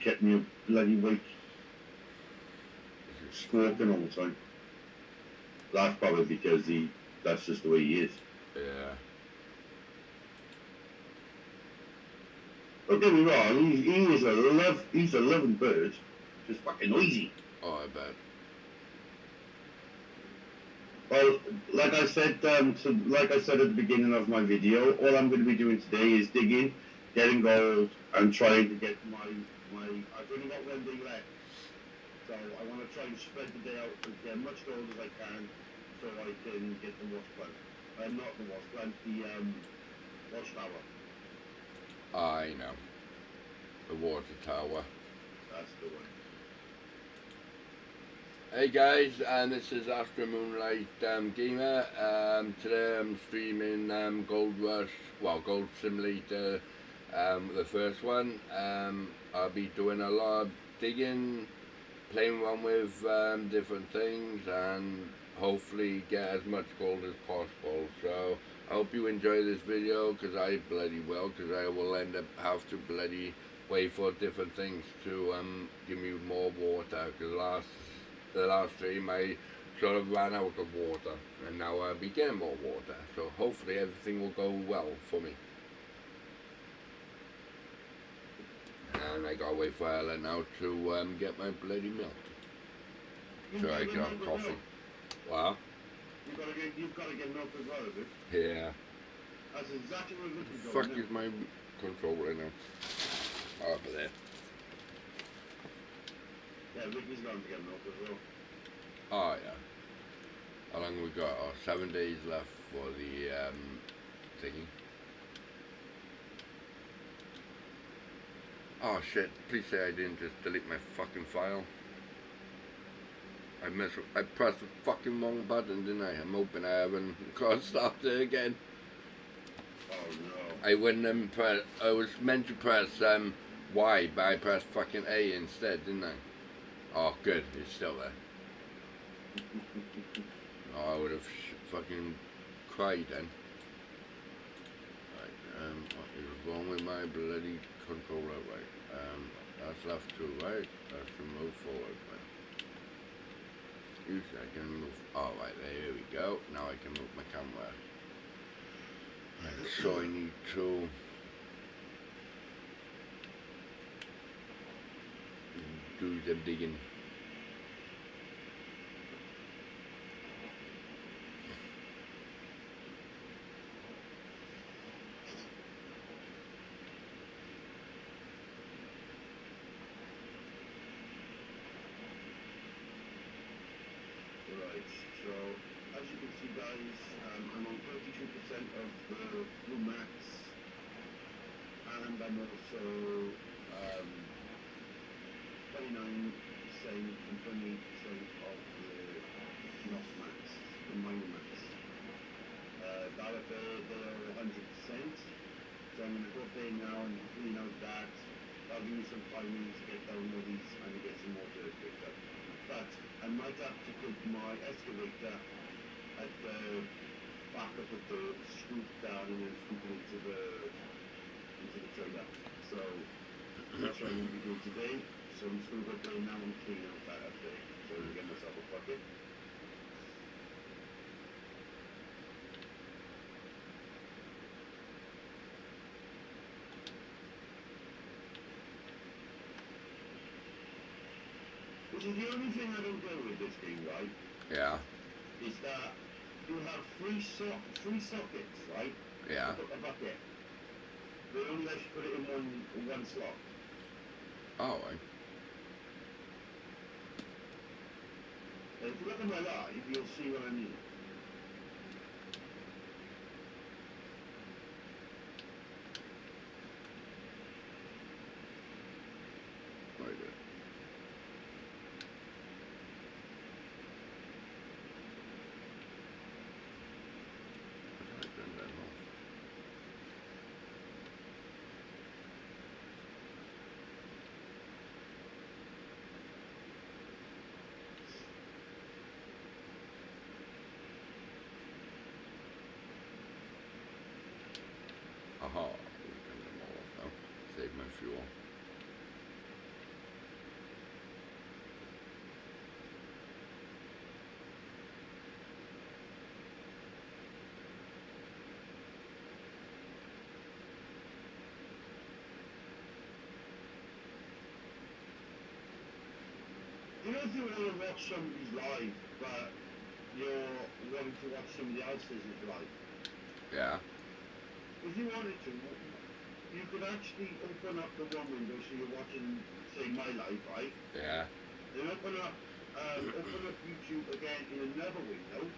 kept me bloody awake, squawking all the time. That's probably because that's just the way he is. Yeah. Don't get me wrong, he's a loving bird, just fucking noisy. Oh, I bet. Well, like I said at the beginning of my video, all I'm going to be doing today is digging, getting gold, and trying to get my. I've only got one day left, so I want to try and spread the day out and get as much gold as I can, so I can get the wash plant. Not the wash plant, the watchtower. I know. The water tower. That's the one. Hey guys, and this is Astro Moonlight Gamer. Today I'm streaming Gold Rush, well, Gold Simulator, the first one. I'll be doing a lot of digging, playing around with different things, and hopefully get as much gold as possible. So I hope you enjoy this video, because I bloody will, because I will end up have to bloody wait for different things to give me more water, because the last stream I sort of ran out of water, and now I'll be getting more water, so hopefully everything will go well for me. And I gotta wait for Ella now to get my bloody milk, so I can have coffee. Wow. You've got to get milk as well, is it? Yeah. That's exactly what we're looking for. Fuck is my controller now? Oh, over there. Yeah, Ricky's going to get milk as well. Oh yeah. How long we got? Oh, 7 days left for the thingy. Oh shit, please say I didn't just delete my fucking file. I pressed the fucking wrong button, didn't I? I'm hoping I haven't got to start it again. Oh no. I was meant to press Y, but I pressed fucking A instead, didn't I? Oh good, it's still there. Oh, I would have fucking cried then. Right, what is wrong with my bloody controller? Right, that's left to right, that's to move forward. Right. Usually I can move, oh right, there we go. Now I can move my camera. Right, so I need to do the digging. Right, so as you can see guys, I'm on 32% of the Blue Max, and I'm also 29% and 28% of the NOS Max, the Minor Max. They're 100%, so I'm going to go up there now and clean out that. I'll give you some 5 minutes to get down all these and get some more dirt picked up. But I might have to put my excavator at the back of the dirt, scoop down and then scoop it into the trailer. So that's what I'm going to be doing today. So I'm just going to go there now and clean out that up there. So I'm going to get myself a bucket. Which is the only thing I don't go with this thing, right? Yeah. Is that you have three sockets, right? Yeah. A bucket. They only let you put it in one slot. Oh, right. And if you look at my live, you'll see what I mean. Right there. You know if you want to watch somebody's live, but you're wanting to watch somebody else's live. Yeah. If you wanted to, you could actually open up the one window so you're watching, say, my life, right? Yeah. Then open up YouTube again in another window,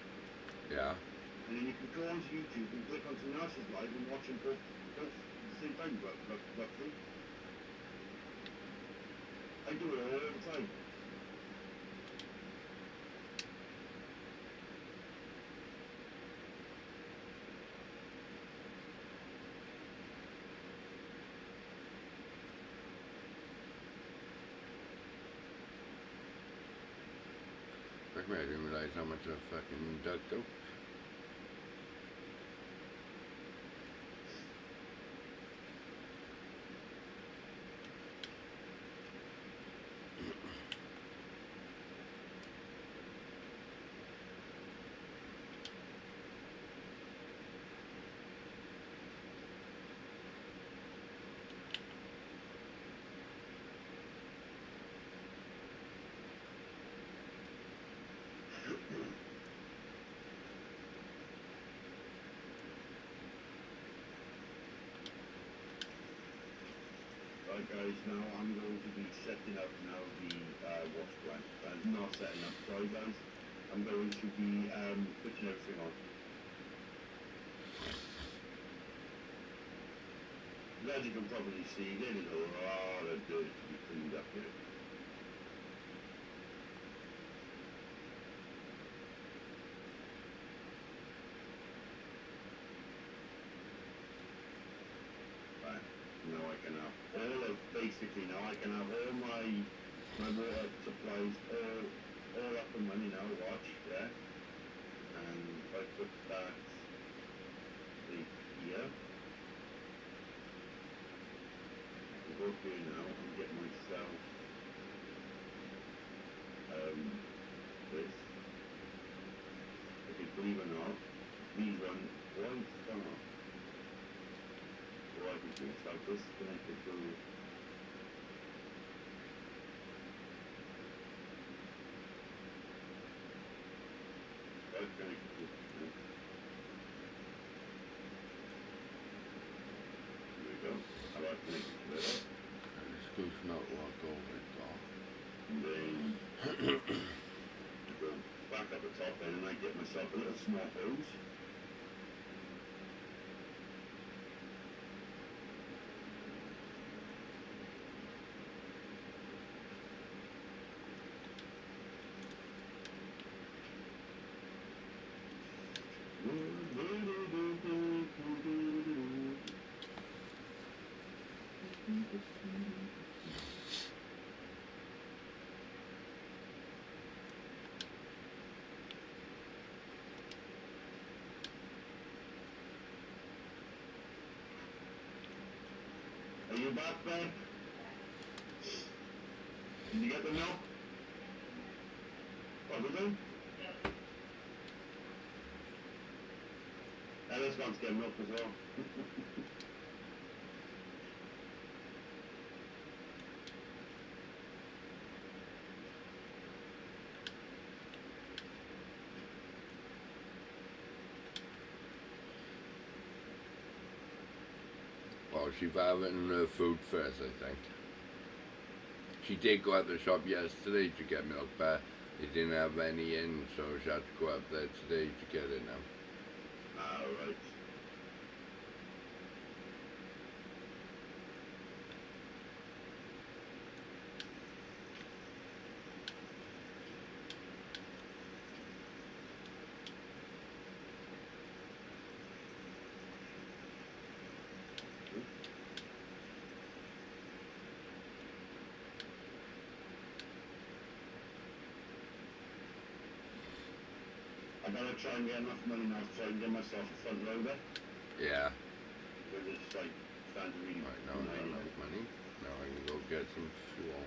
Yeah. and then you can go onto YouTube and click on someone else's live and watch them both at the same time, roughly. I do it all the time. Fuck me, I didn't realize how much I fucking dug out. Right guys, now I'm going to be setting up now the wash plant. Not setting up, sorry guys. I'm going to be putting everything on. As you can probably see, there is a lot of dirt to be cleaned up here. Right, now I can have basically now I can have all my water supplies all up and running now, watch, yeah? And if I put that here, I'll go here now and get myself this. Okay, believe it or not, these run quite far. So I can do is I'll disconnect it through. There we go. I'll connect it to that. And the screw's not walk over it all. And then go back up the top end and I get myself a little small hose. Are you back, Ben? Did you get the milk? Probably. This one's getting milk as well. Well, she's having her food first, I think. She did go out the shop yesterday to get milk, but they didn't have any in, so she had to go up there today to get it now. Alright. I gotta try and get enough money now to try and get myself a front loader. Yeah. Because it's like standing really Right, now I got enough money. Now I can go get some fuel.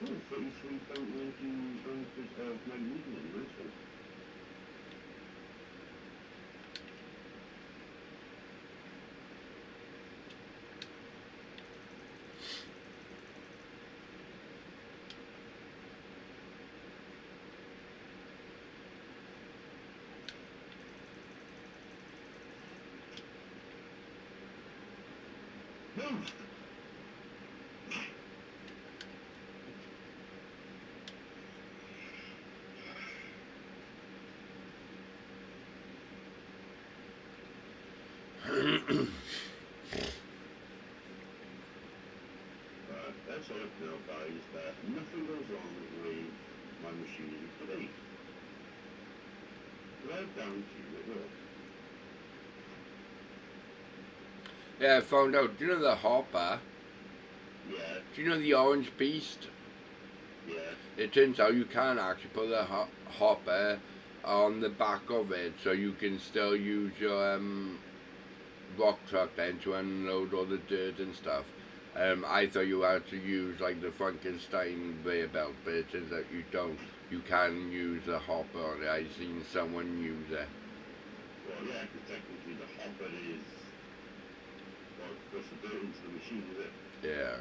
Oh, 33.19 ounces of magnesium, nice one. Move! Let's hope now, guys, that nothing goes wrong with my machine today. Without down to you, it will. Yeah, I found out. Do you know the hopper? Yeah, Do you know the orange beast? yeah. It turns out you can actually put the hopper on the back of it, so you can still use your rock truck then to unload all the dirt and stuff. I thought you had to use like the Frankenstein conveyor belt, but it turns out you don't. You can use the hopper on it. I've seen someone use it. Well, yeah, because technically the hopper is what puts the dirt into the machine, is it? Yeah.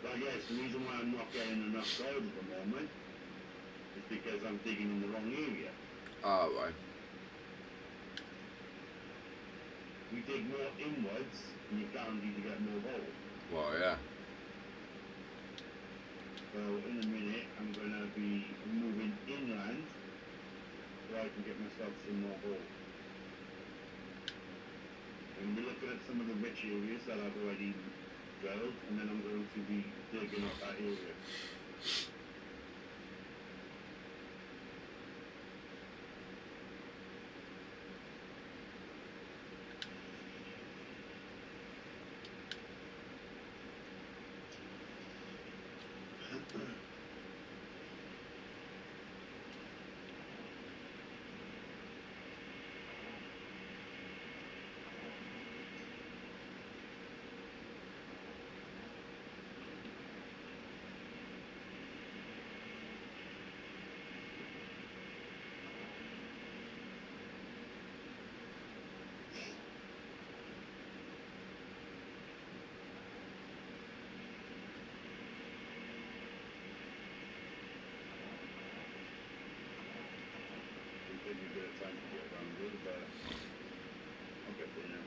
But I guess the reason why I'm not getting enough gold at the moment is because I'm digging in the wrong area. Oh, right. You dig more inwards and you're guaranteed to get more gold. Well, yeah. So in a minute I'm going to be moving inland so I can get myself some more gold. And we're looking at some of the rich areas that I've already drilled, and then I'm going to be digging up that area. It'll take me a bit of time to get around it, but I'll get there now.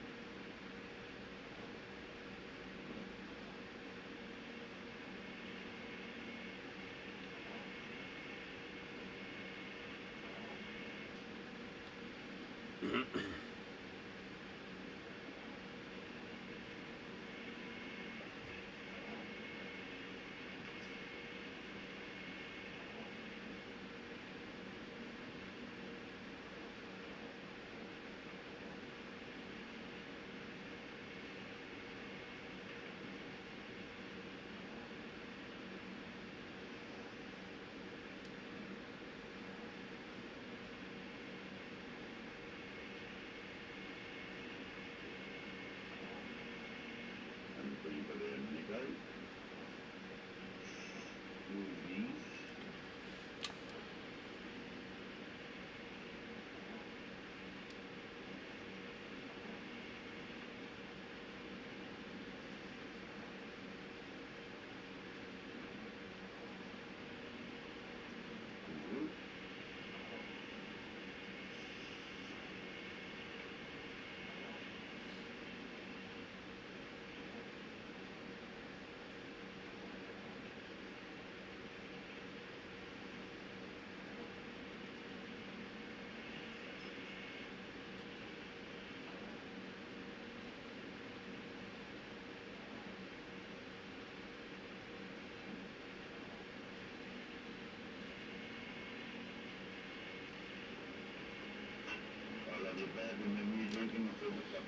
remember you drinking my favourite cup.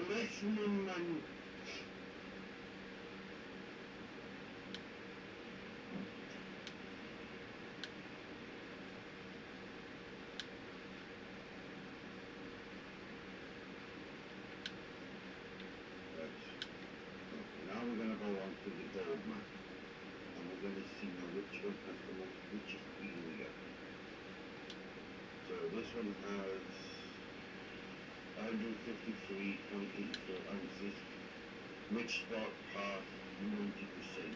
Listening, man. Now we're going to go on to the gold map, and we're going to see now which one has the most richest area. So this one has 153.84 ounces. Rich spot part 90%.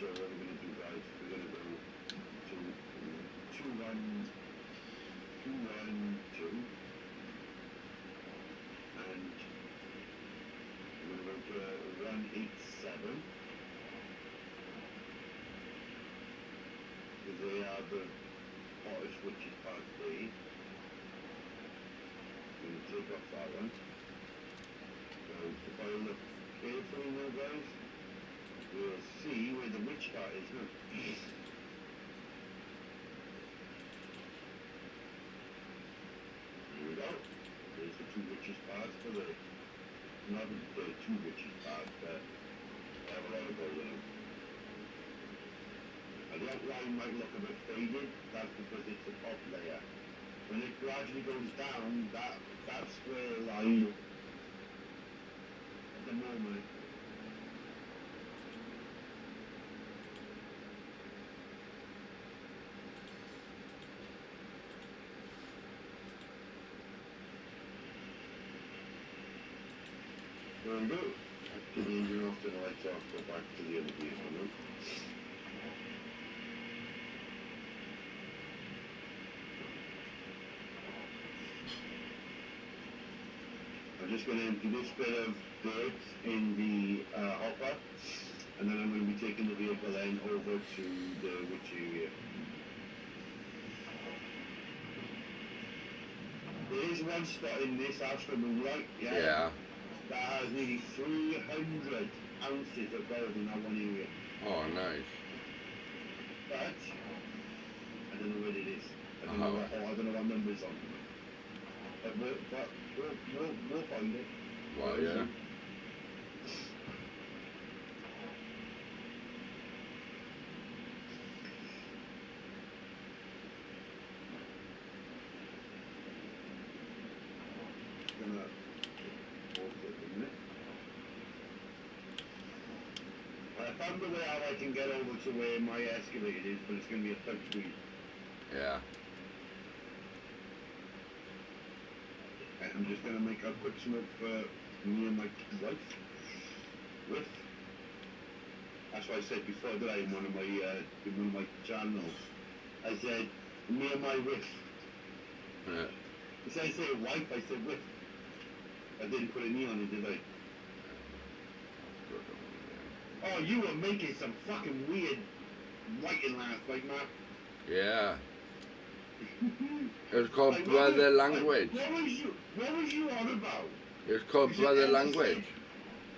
So what we're going to do, guys, we're going to go to 212, and we're going to go to 187. Because they are the hottest, richest part today. Going to take off that one. So if I look carefully now, guys, we'll see where the rich part is now. Here we go. There's the two richest parts for the, not the two richest parts, but have a lot of gold in them. And the outline might look a bit faded, that's because it's the top layer. When it gradually goes down, that's where line at the moment. There we go. The engine off, the lights off, go back to the other vehicle now. I'm just going to empty this bit of dirt in the hopper, and then I'm going to be taking the vehicle then over to the rich area. There is one spot in this Astra Moonlight, Yeah. that has nearly 300 ounces of gold in that one area. Oh, nice. But I don't know what it is. I don't know what number it's on. But we'll find it. Well, yeah. Gonna pause it a minute. I found a way how I can get over to where my excavator is, but it's going to be a touchscreen. Yeah. I'm just going to make a quick smoke for me and my wife. With. That's what I said before, that I in one of my channels. I said, me and my wife. Yeah. Instead of saying wife, I said wife. I didn't put a knee on it, did I? Oh, you were making some fucking weird writing last night, Matt. Yeah. It was called Like, Brother Language. What was you on about? It was called You said Brother Ella Language.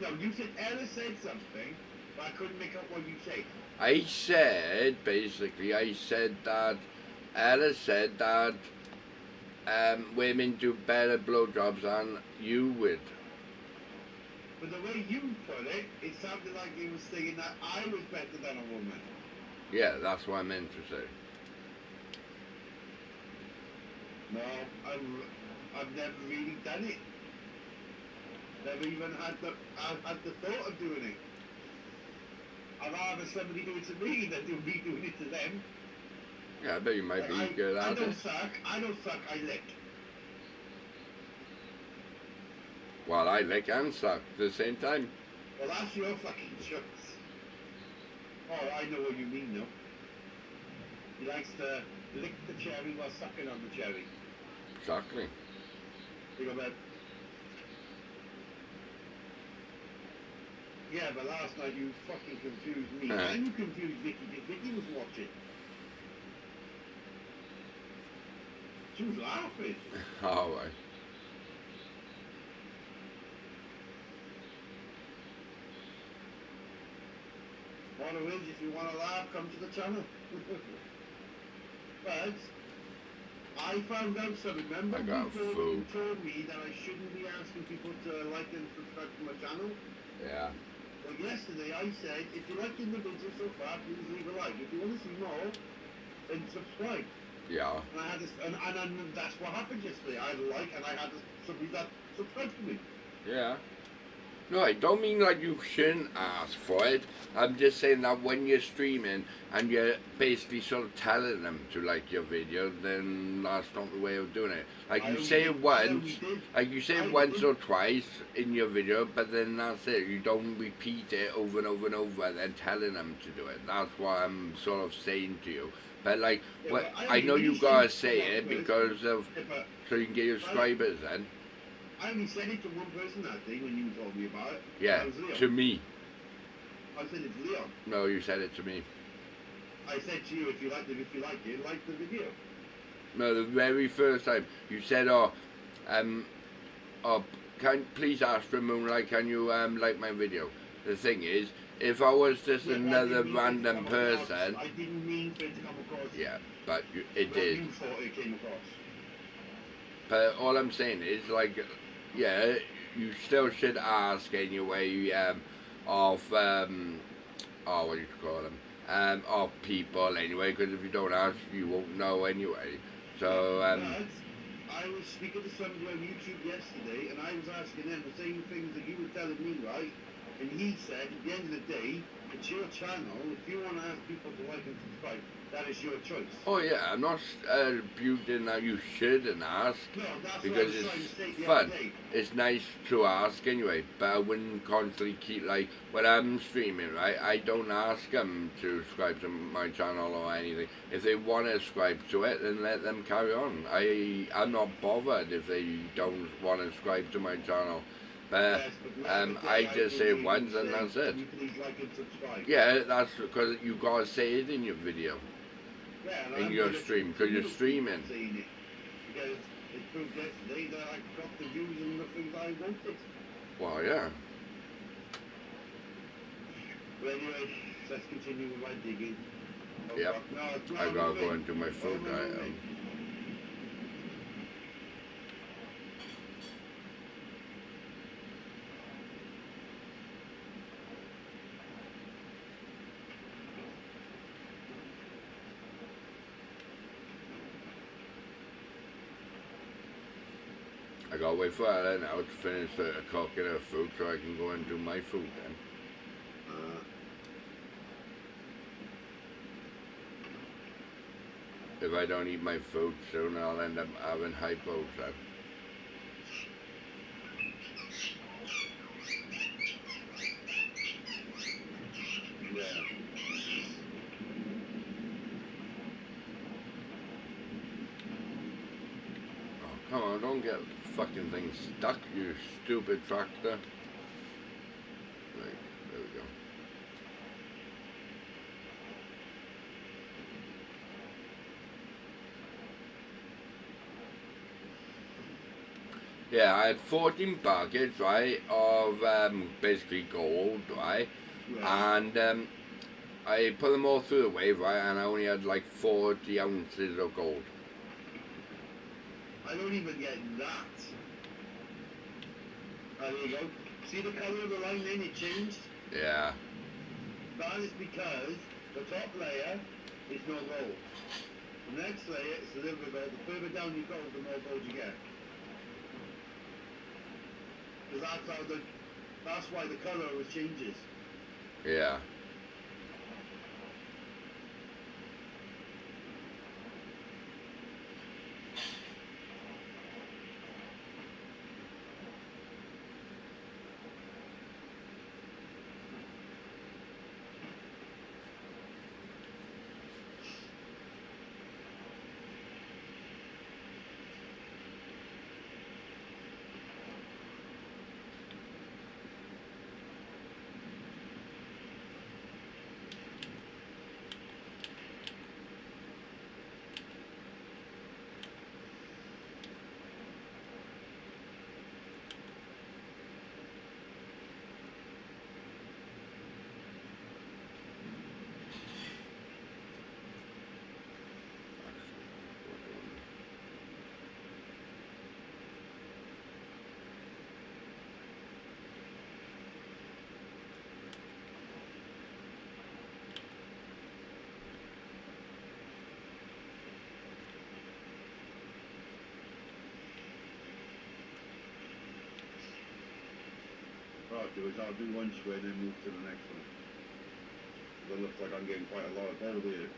No, you said Ella said something, but I couldn't make out what you said. I said that Ella said that women do better blowjobs than you would. But the way you put it, it sounded like you were saying that I was better than a woman. Yeah, that's what I meant to say. No, I've never really done it. Never even had the thought of doing it. I'd rather somebody do it to me than do me doing it to them. Yeah, I bet you might be good at I it. don't suck, I lick. Well, I lick and suck at the same time. Well, that's your fucking choice. Oh, I know what you mean now. He likes to lick the cherry while sucking on the cherry. Exactly. You go, babe. Yeah, but last night you fucking confused me. And you confused Vicky, because Vicky was watching. She was laughing. Alright. One of if you want to laugh, come to the channel. But I found out something. Remember I got before food. you told me that I shouldn't be asking people to like and subscribe to my channel? Yeah. Well, yesterday I said, if you're liking the video so far, please leave a like. If you want to see more, then subscribe. Yeah. And I had this, and that's what happened yesterday. I had a like, and I had somebody that subscribed to me. Yeah. No, I don't mean like you shouldn't ask for it. I'm just saying that when you're streaming and you're basically sort of telling them to like your video, then that's not the way of doing it. Like you say it once or twice in your video, but then that's it. You don't repeat it over and over and over, then telling them to do it. That's what I'm sort of saying to you. But like, Yeah, well, but I know you really gotta said say to it one because of Yeah, but so you can get your subscribers then. I only said it to one person that day when you told me about it. Yeah, That was Leon. to me. I said it to Leon. No, you said it to me. I said to you, if you like it, like the video. No, the very first time you said, please ask for Moonlight, can you like my video? The thing is, if I was just Yeah, another I didn't mean for it to random come across- person, I didn't mean for it to come across. yeah, but it Like did. you thought it came across. But all I'm saying is, like, yeah, you still should ask anyway, of what do you call them, of people anyway, because if you don't ask, you won't know anyway. So, But I was speaking to somebody on YouTube yesterday, and I was asking them the same things that you were telling me, right? And he said, at the end of the day, it's your channel. If you want to ask people to like and subscribe, that is your choice. oh yeah, I'm not disputing that you shouldn't ask, No, that's because what I was trying it's to say the fun. other day. It's nice to ask anyway, but I wouldn't constantly keep, like, when I'm streaming, right, I don't ask them to subscribe to my channel or anything. If they want to subscribe to it, then let them carry on. I'm not bothered if they don't want to subscribe to my channel. But Yes, but the other day I just say believe you once and said, that's it. "Can you please like and subscribe?" Yeah, that's because you gotta say it in your video. Yeah, and in I'm your gonna stream, 'cause you're continue streaming. saying it, because it proved yesterday that I got the views and the things I wanted. Well, yeah. But anyway, let's continue with my digging. Oh, Yep. fuck, no, it's I not gotta moving. go into my food Oh, no, item. moving. I gotta wait for Ella now to finish cooking her food so I can go and do my food then. if I don't eat my food soon, I'll end up having hypo. So. Yeah. Oh, come on, don't get fucking things stuck, you stupid tractor. Right, there we go. Yeah, I had 14 buckets, right, of basically gold, right, Yeah. and I put them all through the wave, right, and I only had like 40 ounces of gold. I don't even get that. There you go. See the colour of the line then? It changed. Yeah, That is because the top layer is no gold. The next layer is a little bit gold. The further down you go, the more gold you get. Because that's why the colour always changes. yeah. What I'll do is I'll do one square and then move to the next one. It looks like I'm getting quite a lot of gold here.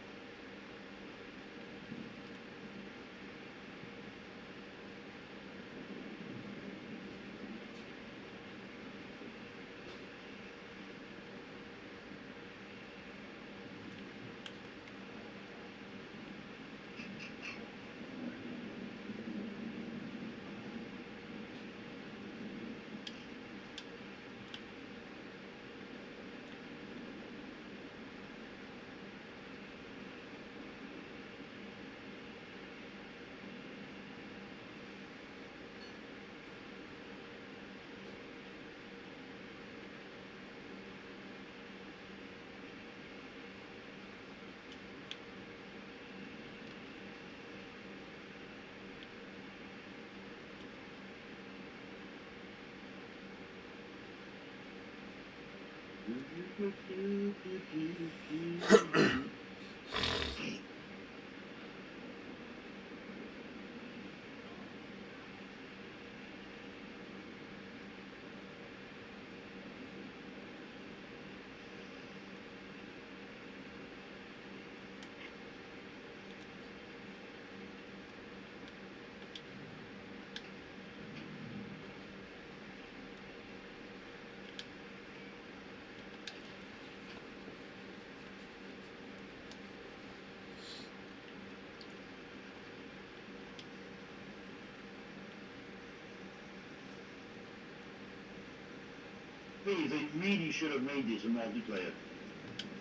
Please, they really should have made this a multiplayer.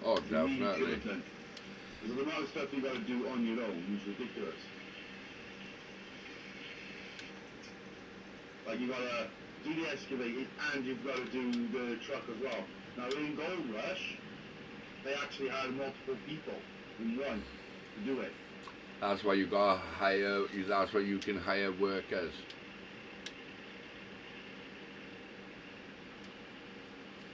Oh, They really should definitely. have done. Because the amount of stuff you got to do on your own is ridiculous. Like you got to do the excavating and you've got to do the truck as well. Now in Gold Rush, they actually had multiple people in one to do it. That's why you gotta hire. That's why you can hire workers.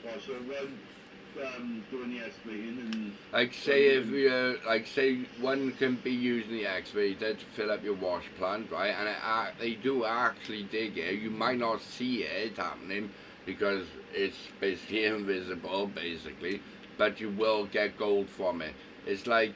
Well, so one doing the excavating and Like say if you like say one can be using the excavator to fill up your wash plant, right? And they do actually dig it. You might not see it happening because it's basically invisible, basically. But you will get gold from it. It's like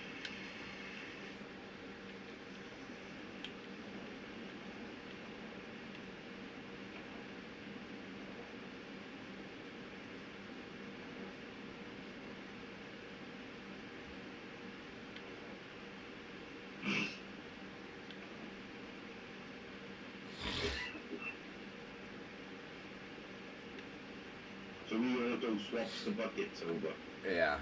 So he auto swaps the buckets over. Yeah.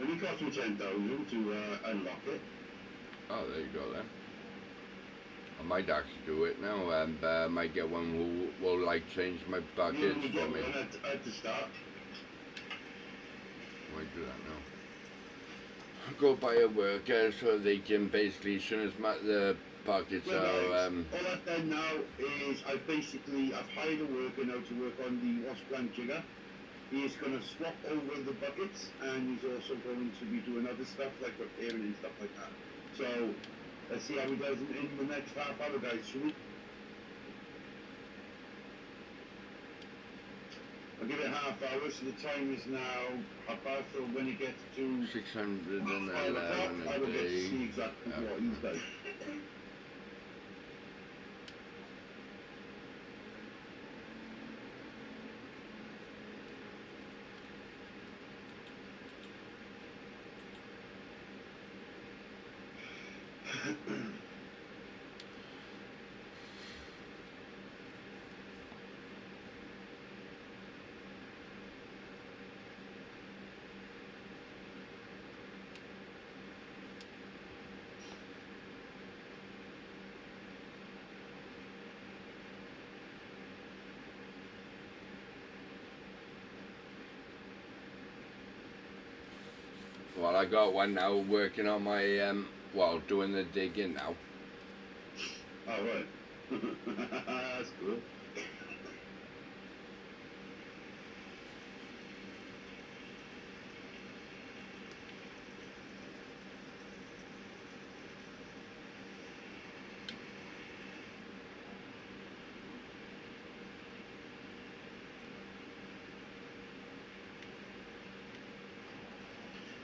And it cost me 10,000 to unlock it. Oh, there you go then. I might actually do it now, and I might get one who will like change my You buckets only for get me. one at the start. I might do that now. Go buy a worker so they can basically, as soon as the buckets Well, are, guys, all I've done now is I've hired a worker now to work on the wash plant jigger. He is going to swap over the buckets, and he's also going to be doing other stuff like repairing and stuff like that. So let's see how he does in the next half hour, guys, shall we? I'll give it half hour, so the time is now about, so when it gets to 5 o'clock, 611 I a will get to day. see exactly what he's done. Well, I got one now working on my, doing the digging now. All right. That's cool.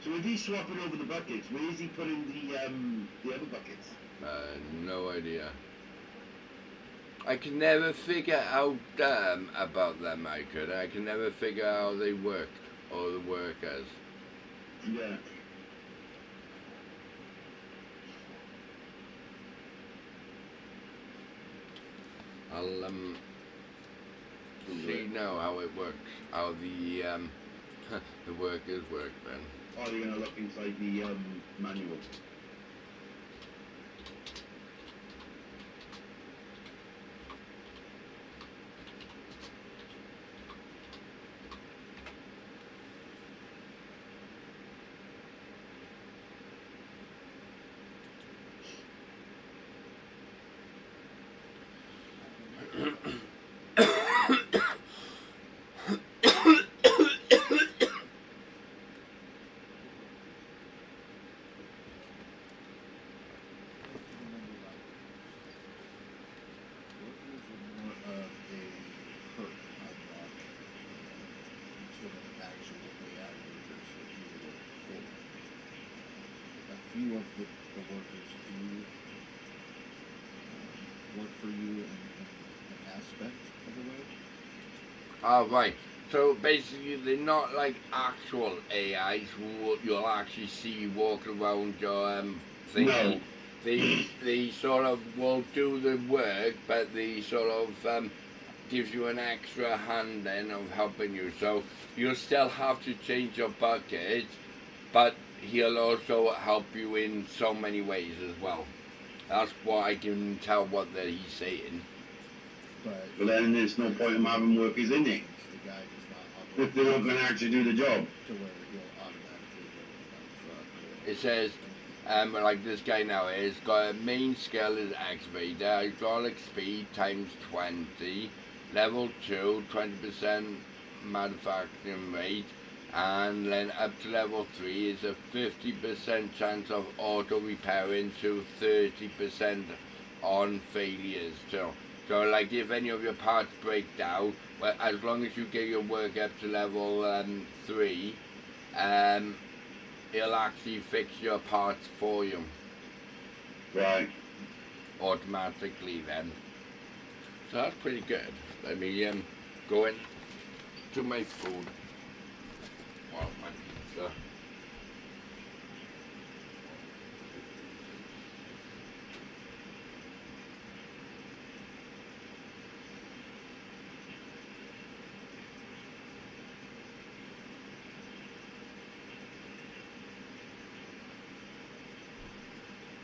So if he's swapping over the buckets, where is he putting the other buckets? No idea. I can never figure out about them, I can never figure out how they worked, or the workers. Yeah. I'll see now how it works, how the the workers work then. Oh, you're gonna look inside the manual. Few of the workers do work for you in an aspect of the way. Oh, right. So basically, they're not like actual AIs who you'll actually see walking around your thingy. No. They sort of will do the work, but they sort of gives you an extra hand then of helping you. So you'll still have to change your bucket, but he'll also help you in so many ways as well. That's what I can tell what that he's saying. But then there's no point in having workers in it The guy does not if they're not going to actually do the job. to where he'll automatically load it on the truck. It says, like this guy now is got a main skill is excavator, hydraulic speed times 20, level 2, 20% manufacturing rate, and then up to level 3 is a 50% chance of auto repairing to 30% on failures too. So like if any of your parts break down, well, as long as you get your work up to level 3, it'll actually fix your parts for you Right. automatically then. So that's pretty good. Let me go in to my food. Well, my pizza.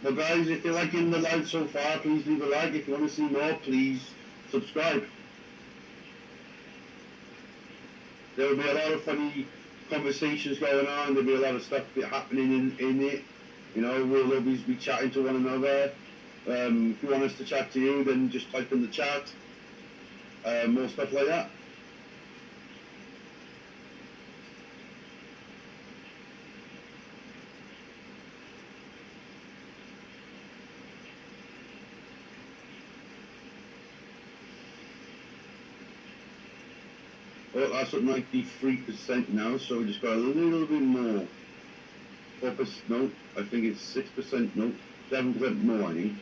Well guys, if you're liking the live so far, please leave a like. If you want to see more, please subscribe. There will be a lot of funny conversations going on. There'll be a lot of stuff happening in it. You know, we'll always be chatting to one another. If you want us to chat to you, then just type in the chat. More stuff like that. Well, that's at 93% now, so we just got a little bit more. 4%, no, I think it's 6%, no, 7% more, I think.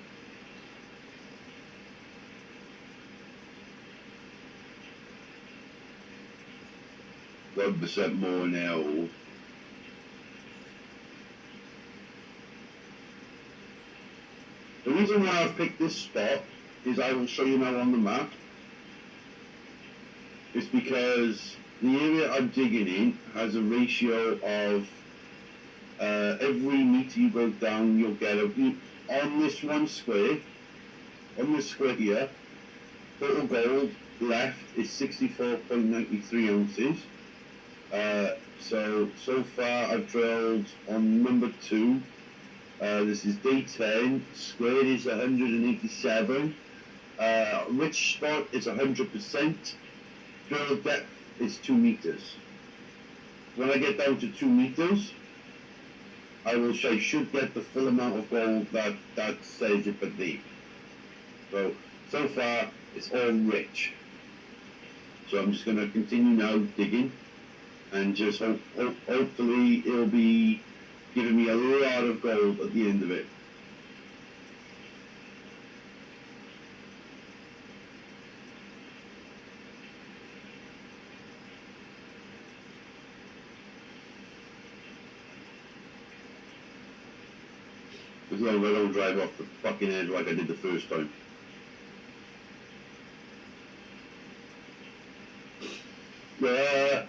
%1% more now. The reason why I've picked this spot is I will show you now on the map. It's because the area I'm digging in has a ratio of every meter you go down, you'll get on this one square, on this square here, total gold left is 64.93 ounces. So far I've drilled on number 2. This is day 10. Squared is 187. Rich spot is 100%. Drill depth is 2 meters. When I get down to 2 meters, I should get the full amount of gold that says it but deep. So far it's all rich. So I'm just going to continue now digging, and just hopefully it'll be giving me a lot of gold at the end of it. As long as I don't drive off the fucking edge like I did the first time. Yeah.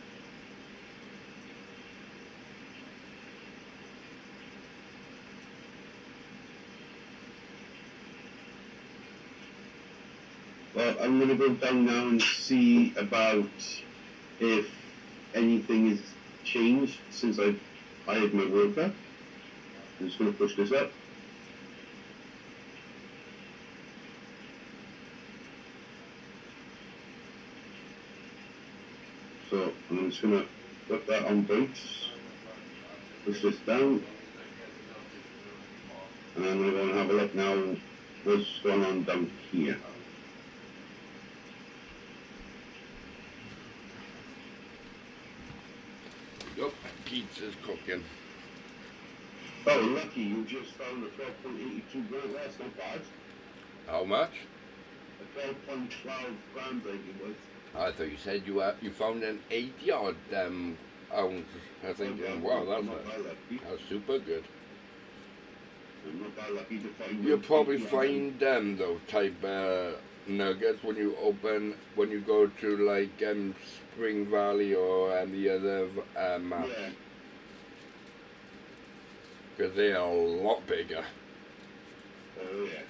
Well, I'm going to go down now and see about if anything has changed since I hired my worker. I'm just going to push this up. So I'm just going to put that on boots, push this down, and I'm going to go and have a look now what's going on down here. Yep, pizza's cooking. Oh, lucky you just found a 12.82 gold. That's not bad. How much? A 12.12 grand, I think it was. I thought you said you found an 80 odd ounce. I think, wow, that's super good. I'm not that lucky to find. You'll probably find those type nuggets when you go to like Spring Valley or the other maps. Yeah. Because they are a lot bigger. Oh yeah.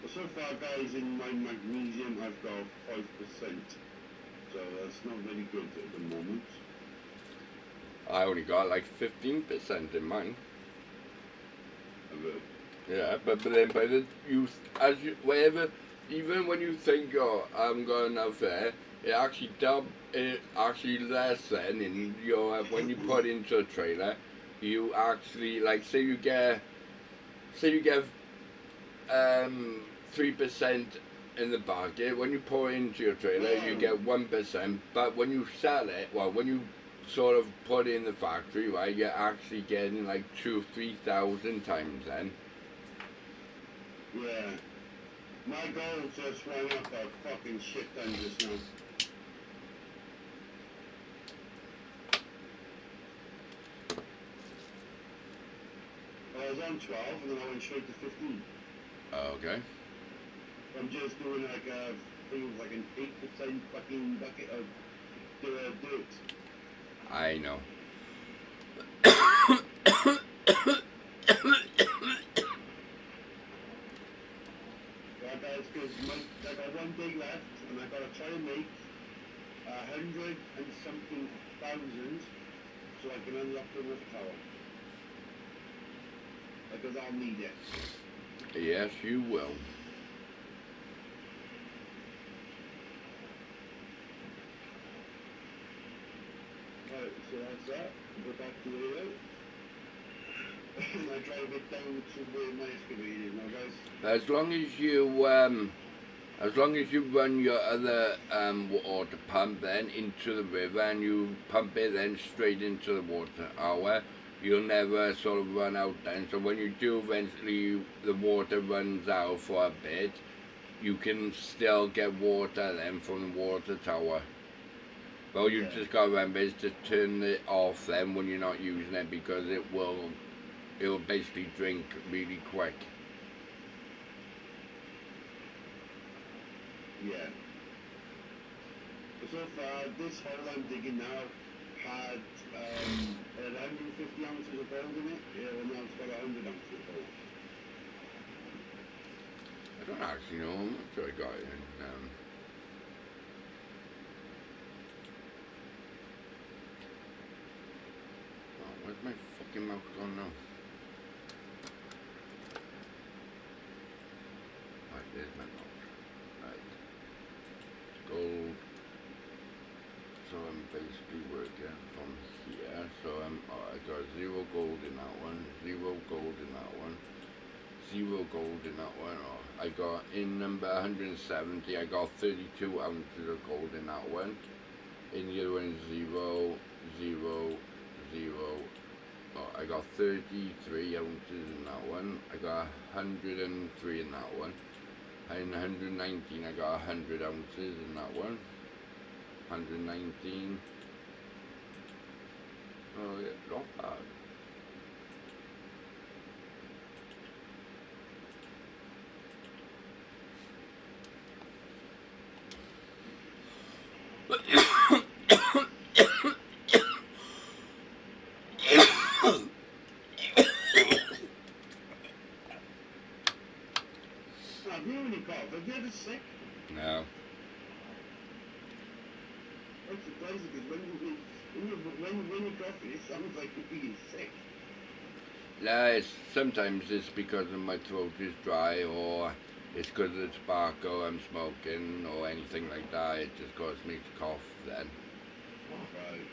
Well, so far, guys, in my magnesium, I've got 5%. So that's not very good at the moment. I only got like 15% in mine. Yeah, but then by the wherever, even when you think, oh, I'm going enough there, it actually lessen in your when you put into a trailer. You actually say you get 3% in the market. When you pour it into your trailer, you get 1%. But when you sell it, when you sort of put it in the factory, right, you're actually getting like 2,000-3,000 times then. Yeah. My goal just went up a fucking shit ton just now. I was on 12 and then I went straight to 15. Okay. I'm just doing like a, I think it was like an 8% fucking bucket of dirt. I know. Yeah, guys, because I got 1 day left and I gotta try and make 100 and something thousand so I can unlock the water tower. Because I'll need it. Yes, you will. Right, so that's that. Go back to the layout. And I drive it down to where my excavator is now, guys. As long as you run your other water pump then into the river and you pump it then straight into the water tower, you'll never sort of run out then. So when you do eventually the water runs out for a bit, you can still get water then from the water tower. But you just gotta remember is to turn it off then when you're not using it, because it'll basically drink really quick. Yeah. So far, this hole I'm digging now had 150 ounces of gold in it. Yeah, well now it's got 100 ounces of gold. I don't actually know how much I got in. Oh, where's my fucking mouse gone now? Right, there's my mouse. Right. Gold. So I'm basically working from here. So I got 0 gold in that one, 0 gold in that one, 0 gold in that one. Oh, I got in number 170, I got 32 ounces of gold in that one. In the other one, 0, 0, 0. Oh, I got 33 ounces in that one. I got 103 in that one. In 119, I got 100 ounces in that one. 119. Oh yeah, not bad. Have you any cough? Have you ever sick? No. That's surprising because when you're coughing, it sounds like you're being sick. No, sometimes it's because of my throat is dry, or it's because of the tobacco I'm smoking, or anything like that. It just causes me to cough then. Right.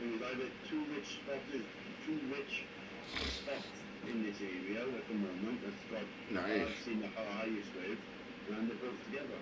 There's either too rich spots in this area at the moment that's got Nice. seen the highest wave, and they're both together.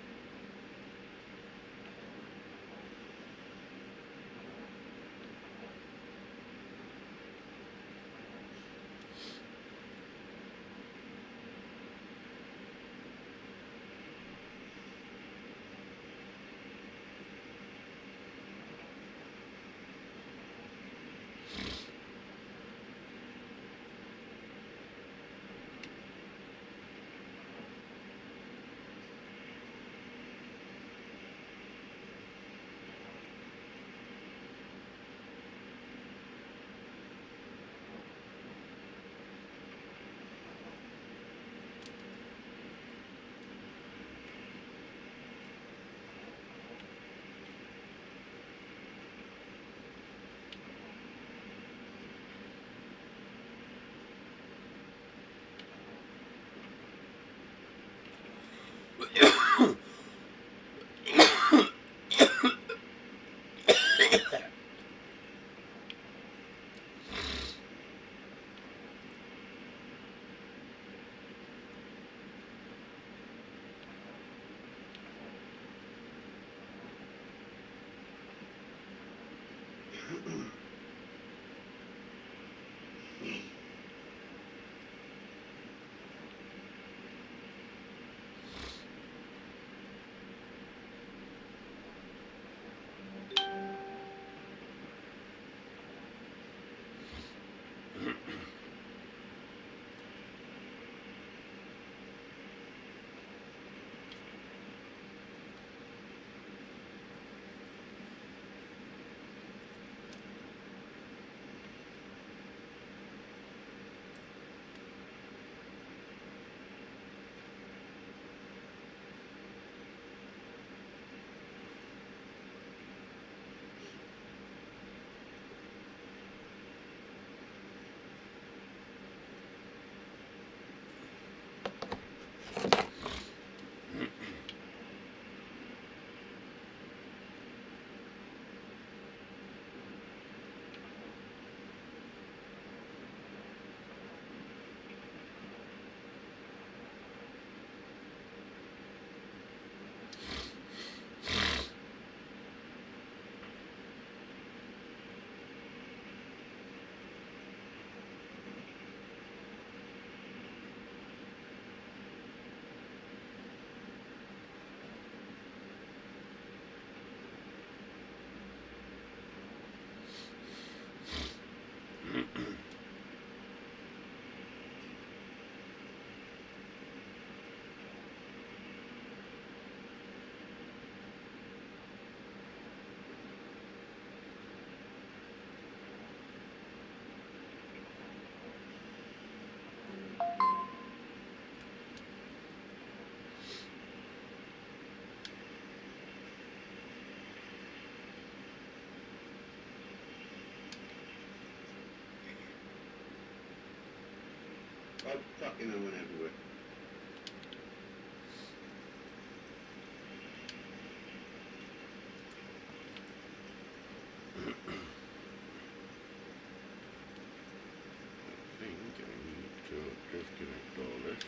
Oh, fucking hell, went everywhere. I think I need to disconnect all this.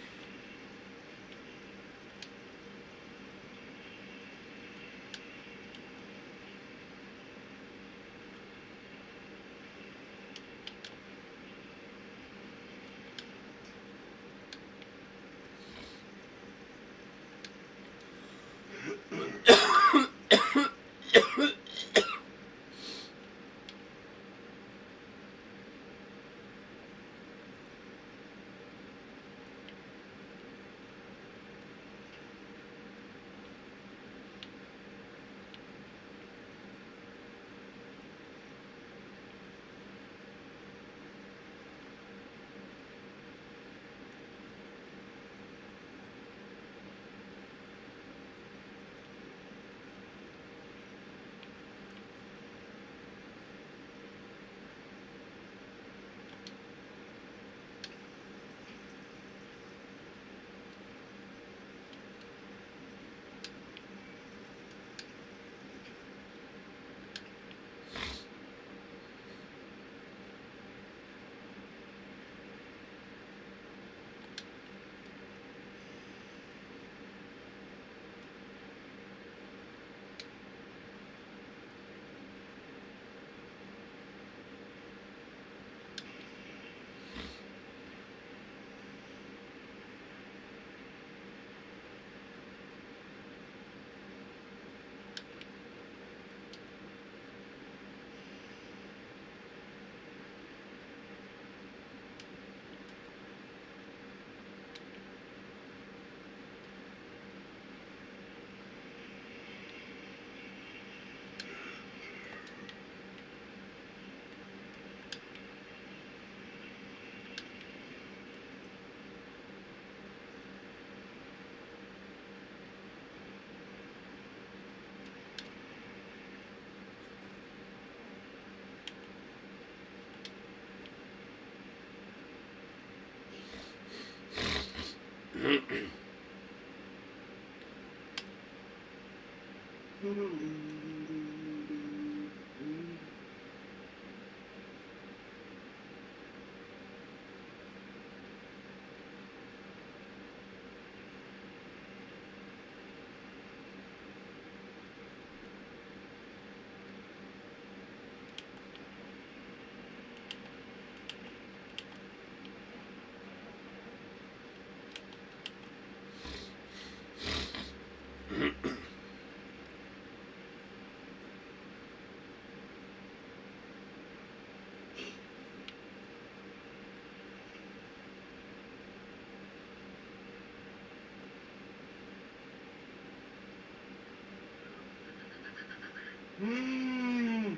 Mm.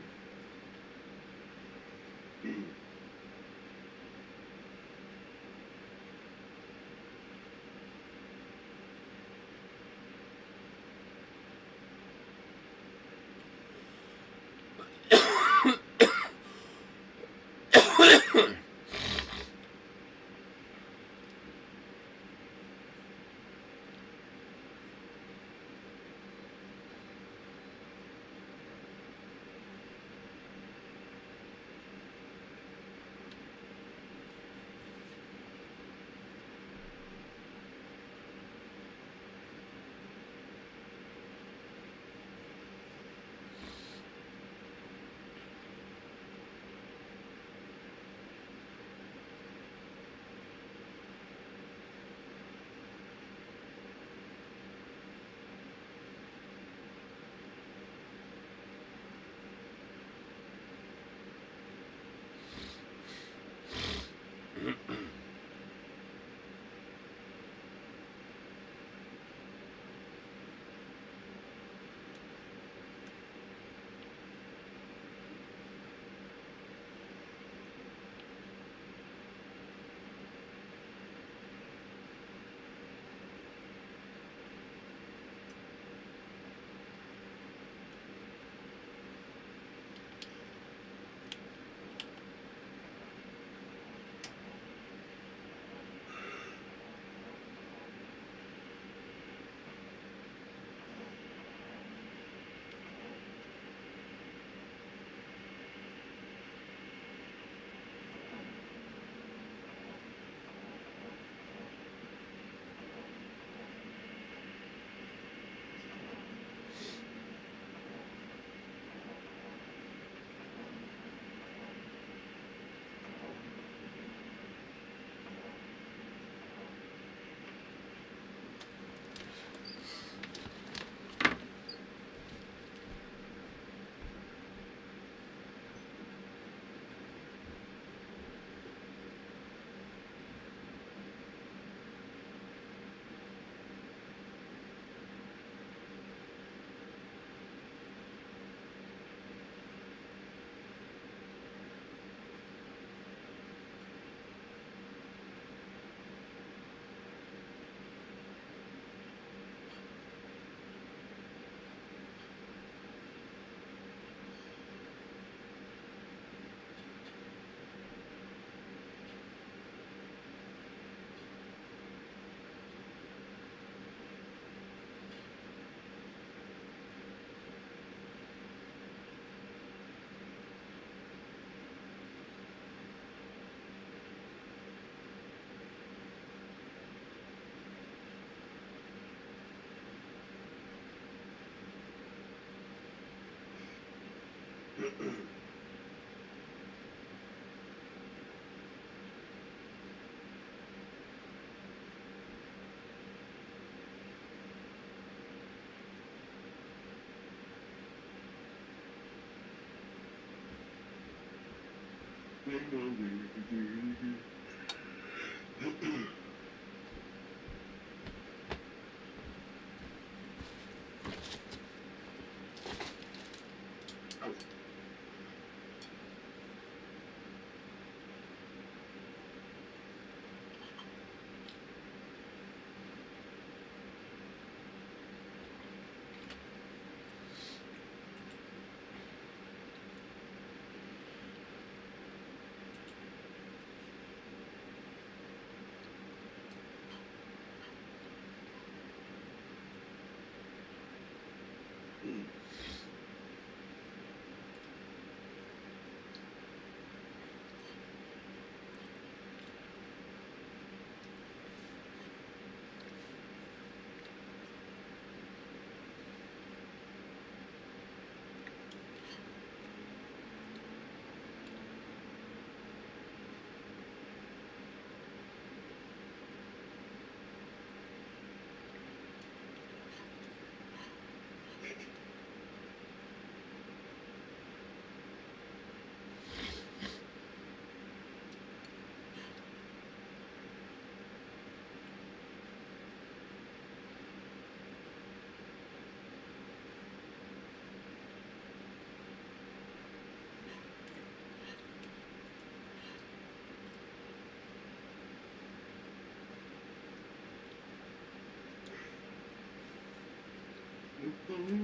Do you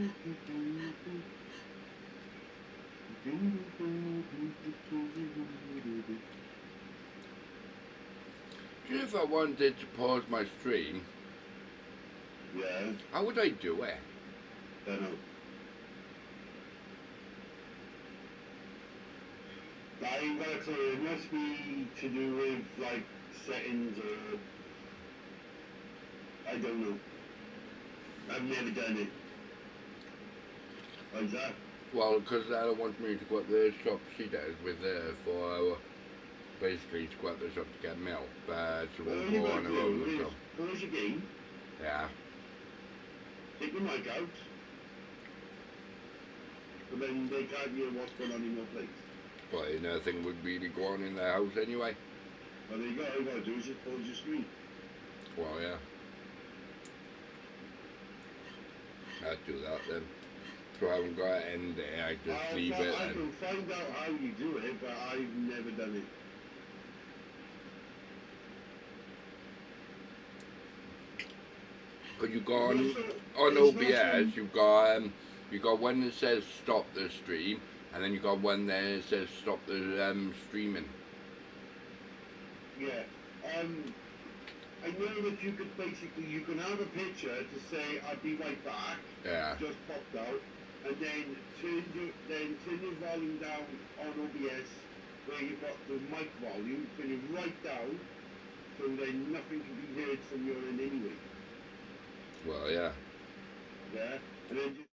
know if I wanted to pause my stream, Yeah, how would I do it? don't know. I gotta say, it must be to do with like settings or I don't know. I've never done it. Why's that? Well, because Ella wants me to go up the shop she does with her for basically to go up the shop to get milk, but she Well, won't all you go gotta on her do own. is So, pause your game, yeah. take the mic out, but then they can't hear what's going on in your place. Well, nothing would really go on in the house anyway. Well, there you go. All you gotta do is just pause your screen. Well, yeah. I'd do that then. So I haven't got to end there, I just leave it I and... can find out how you do it, but I've never done it. Because you go on It's OBS, you got one that says stop the stream, and then you got one there that says stop the streaming. Yeah. I know that you could basically, you can have a picture to say, I'll be right back, Yeah. just popped out, and then turn your volume down on OBS, where you've got the mic volume, turn it right down, so then nothing can be heard from your end anyway. Well, yeah. Yeah? And then just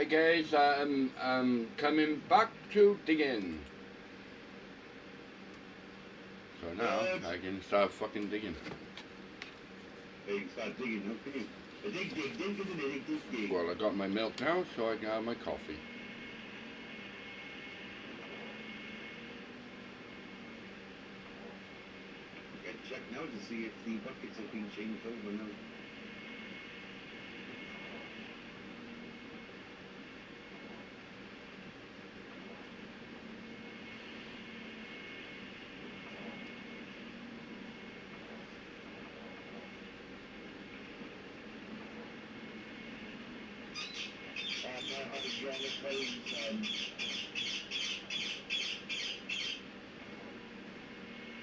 Hey guys, I'm coming back to digging. So now Yes. I can start fucking digging. Hey, you start digging, now, can you? Dig. Well, I got my milk now, so I can have my coffee. Get checked now to see if the buckets have been changed over now.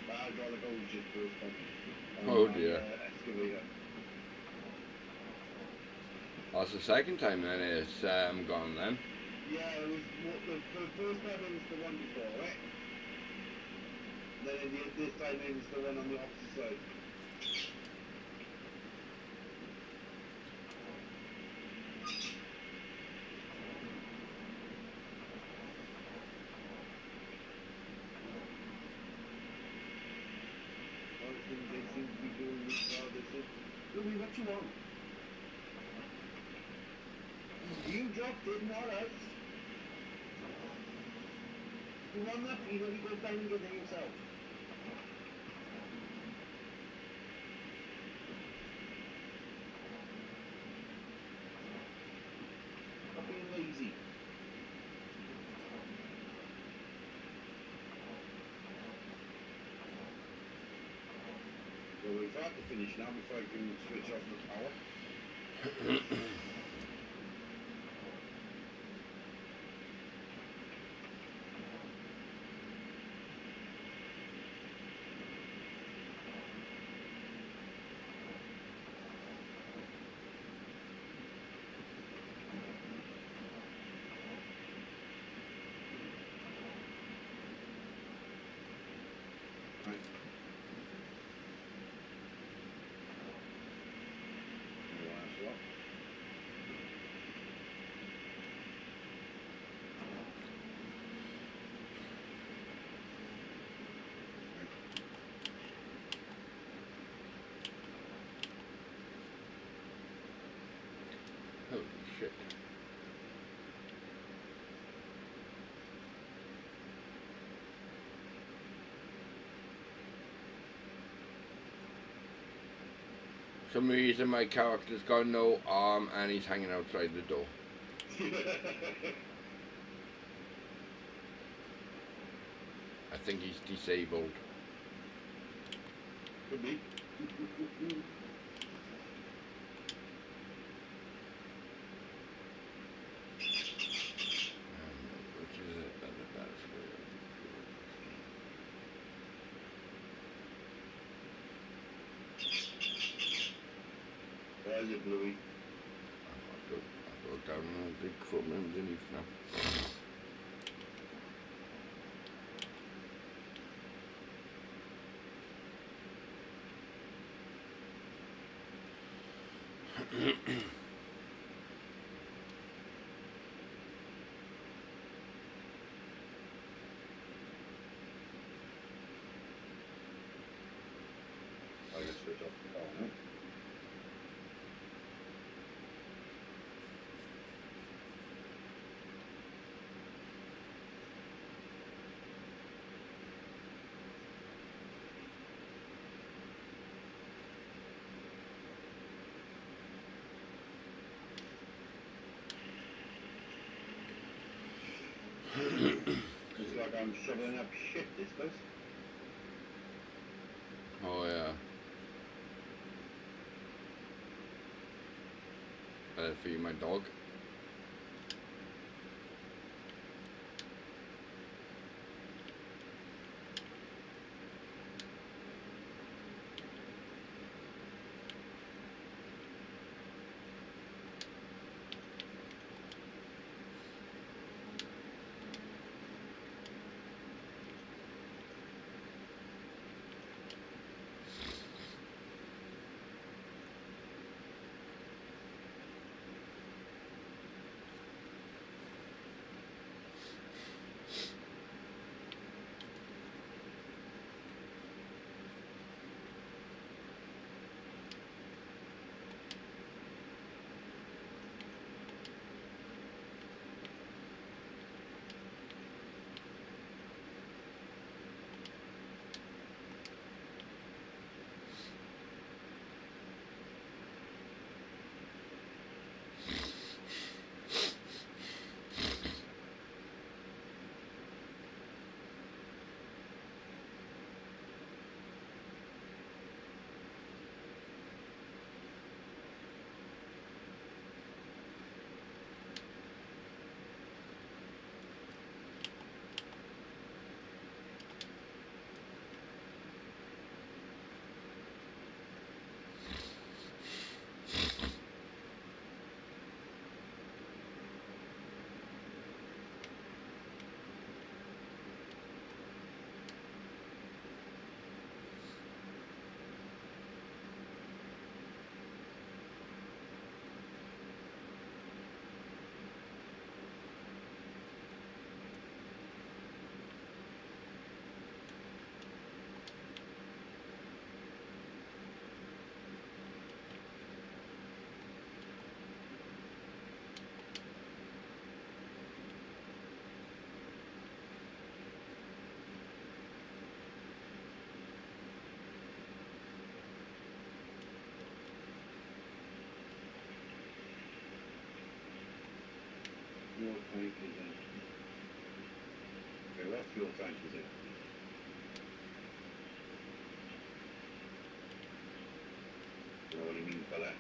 Hydraulic hose just burst on Oh my, dear. Excavator. That's the second time then it's gone then. Yeah, it was the first time it was the one before, right? Then this time it was the one on the opposite side. One thing they seem to be doing this now, they said, "Do me what you want. You dropped it, not us. You want that peanut, you go down and get it yourself." Stop being lazy. Well, we've got to finish now before I can switch off the power. Right. The last lot. Holy shit. For some reason my character's got no arm and he's hanging outside the door. I think he's disabled. Could be. Which is it? That's weird. Where is it, Bluey? I'll go down and dig from underneath now. I can switch off the power now. It's like I'm shoveling up shit, this does. Oh yeah. Better feed my dog. fuel tank is empty. Okay, what fuel tank is empty? You know what he means by that?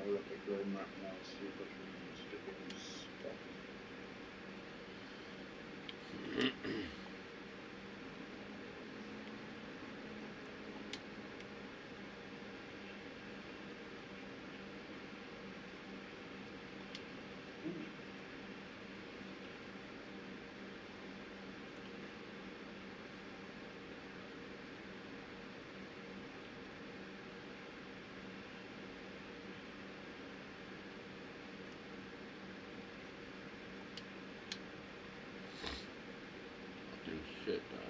I'll look at Google Map now and see which one is sticking spot. Fucking shit, guys.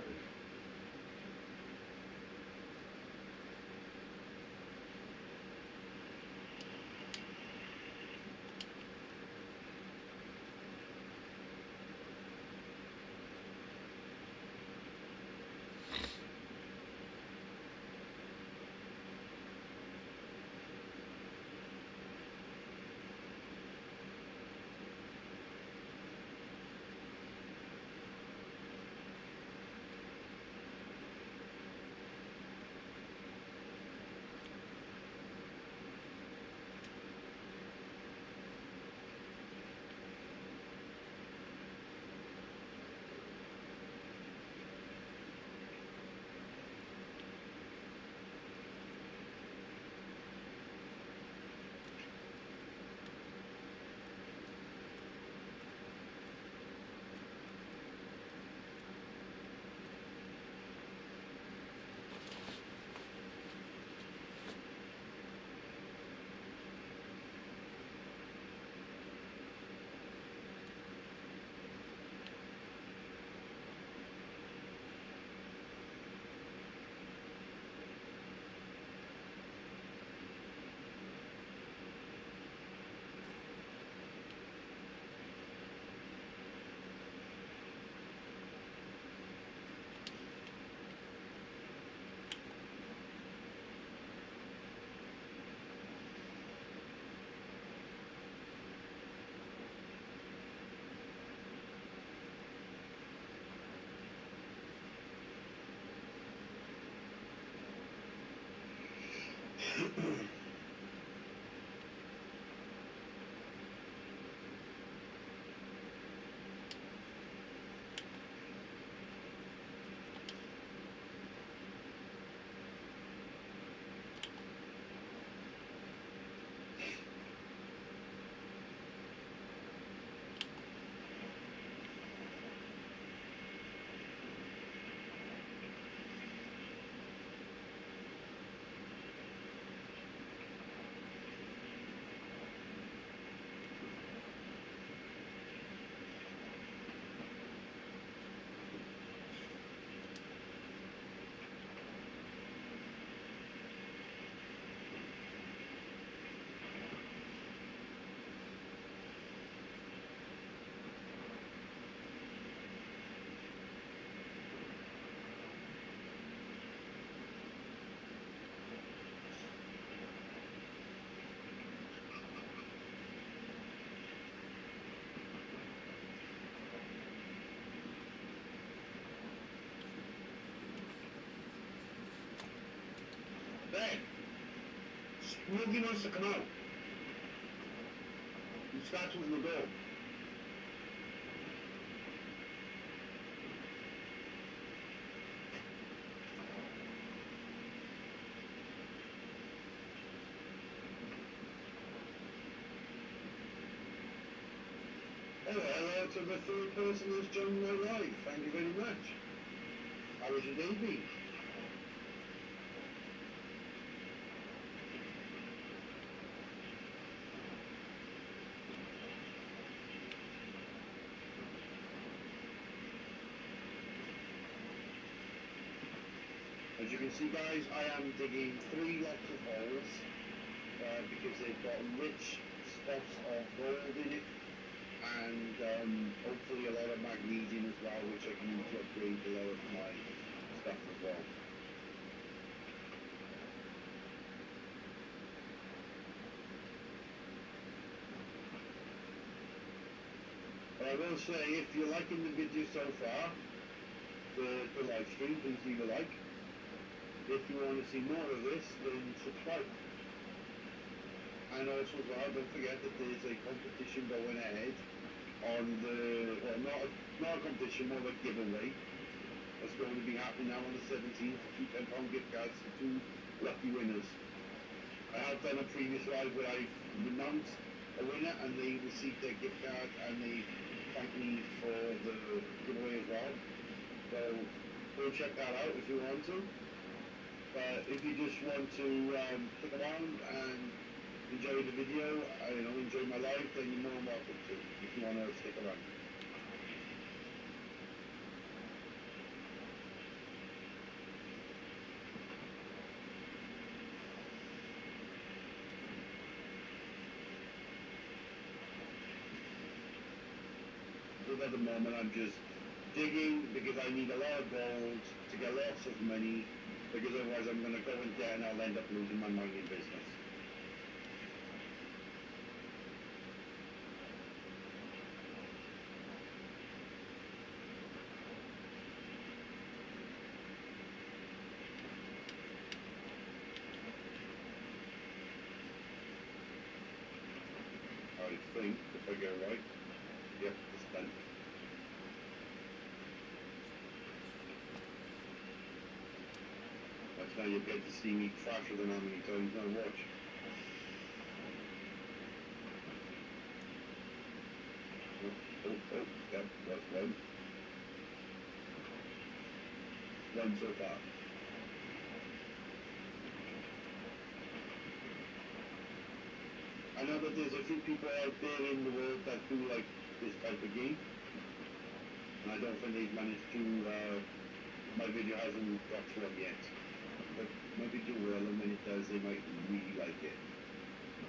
Ben, Smokey wants to come out. scratches in the door. Hello to the third person who's joined my life. Thank you very much. How was your day been? As you can see, guys, I am digging 3 lots of holes because they've got rich spots of gold in it, and hopefully a lot of magnesium as well, which I can use to upgrade a lot of my stuff as well. But I will say, if you're liking the video so far, the live stream, please leave a like. If you want to see more of this, then subscribe. And also as well, don't forget that there's a competition going ahead on the, well, not a competition, more of a giveaway. That's going to be happening now on the 17th, 2 £10 gift cards to 2 lucky winners. I have done a previous live where I've announced a winner and they received their gift card and they thanked me for the giveaway as well. So go check that out if you want to. But if you just want to stick around and enjoy the video, enjoy my life, then you're more than welcome to, if you want to stick around. So at the moment I'm just digging because I need a lot of gold to get lots of money, because otherwise I'm going to go in debt and I'll end up losing my mining business. I think, if I get it right, yep, it's done. That's how you get to see me faster than how many times I watch. Oh, yep, that's one. One so far. I know that there's a few people out there in the world that do like this type of game, and I don't think they've managed to, my video hasn't got to them yet. But maybe do well, and when it does, they might really like it.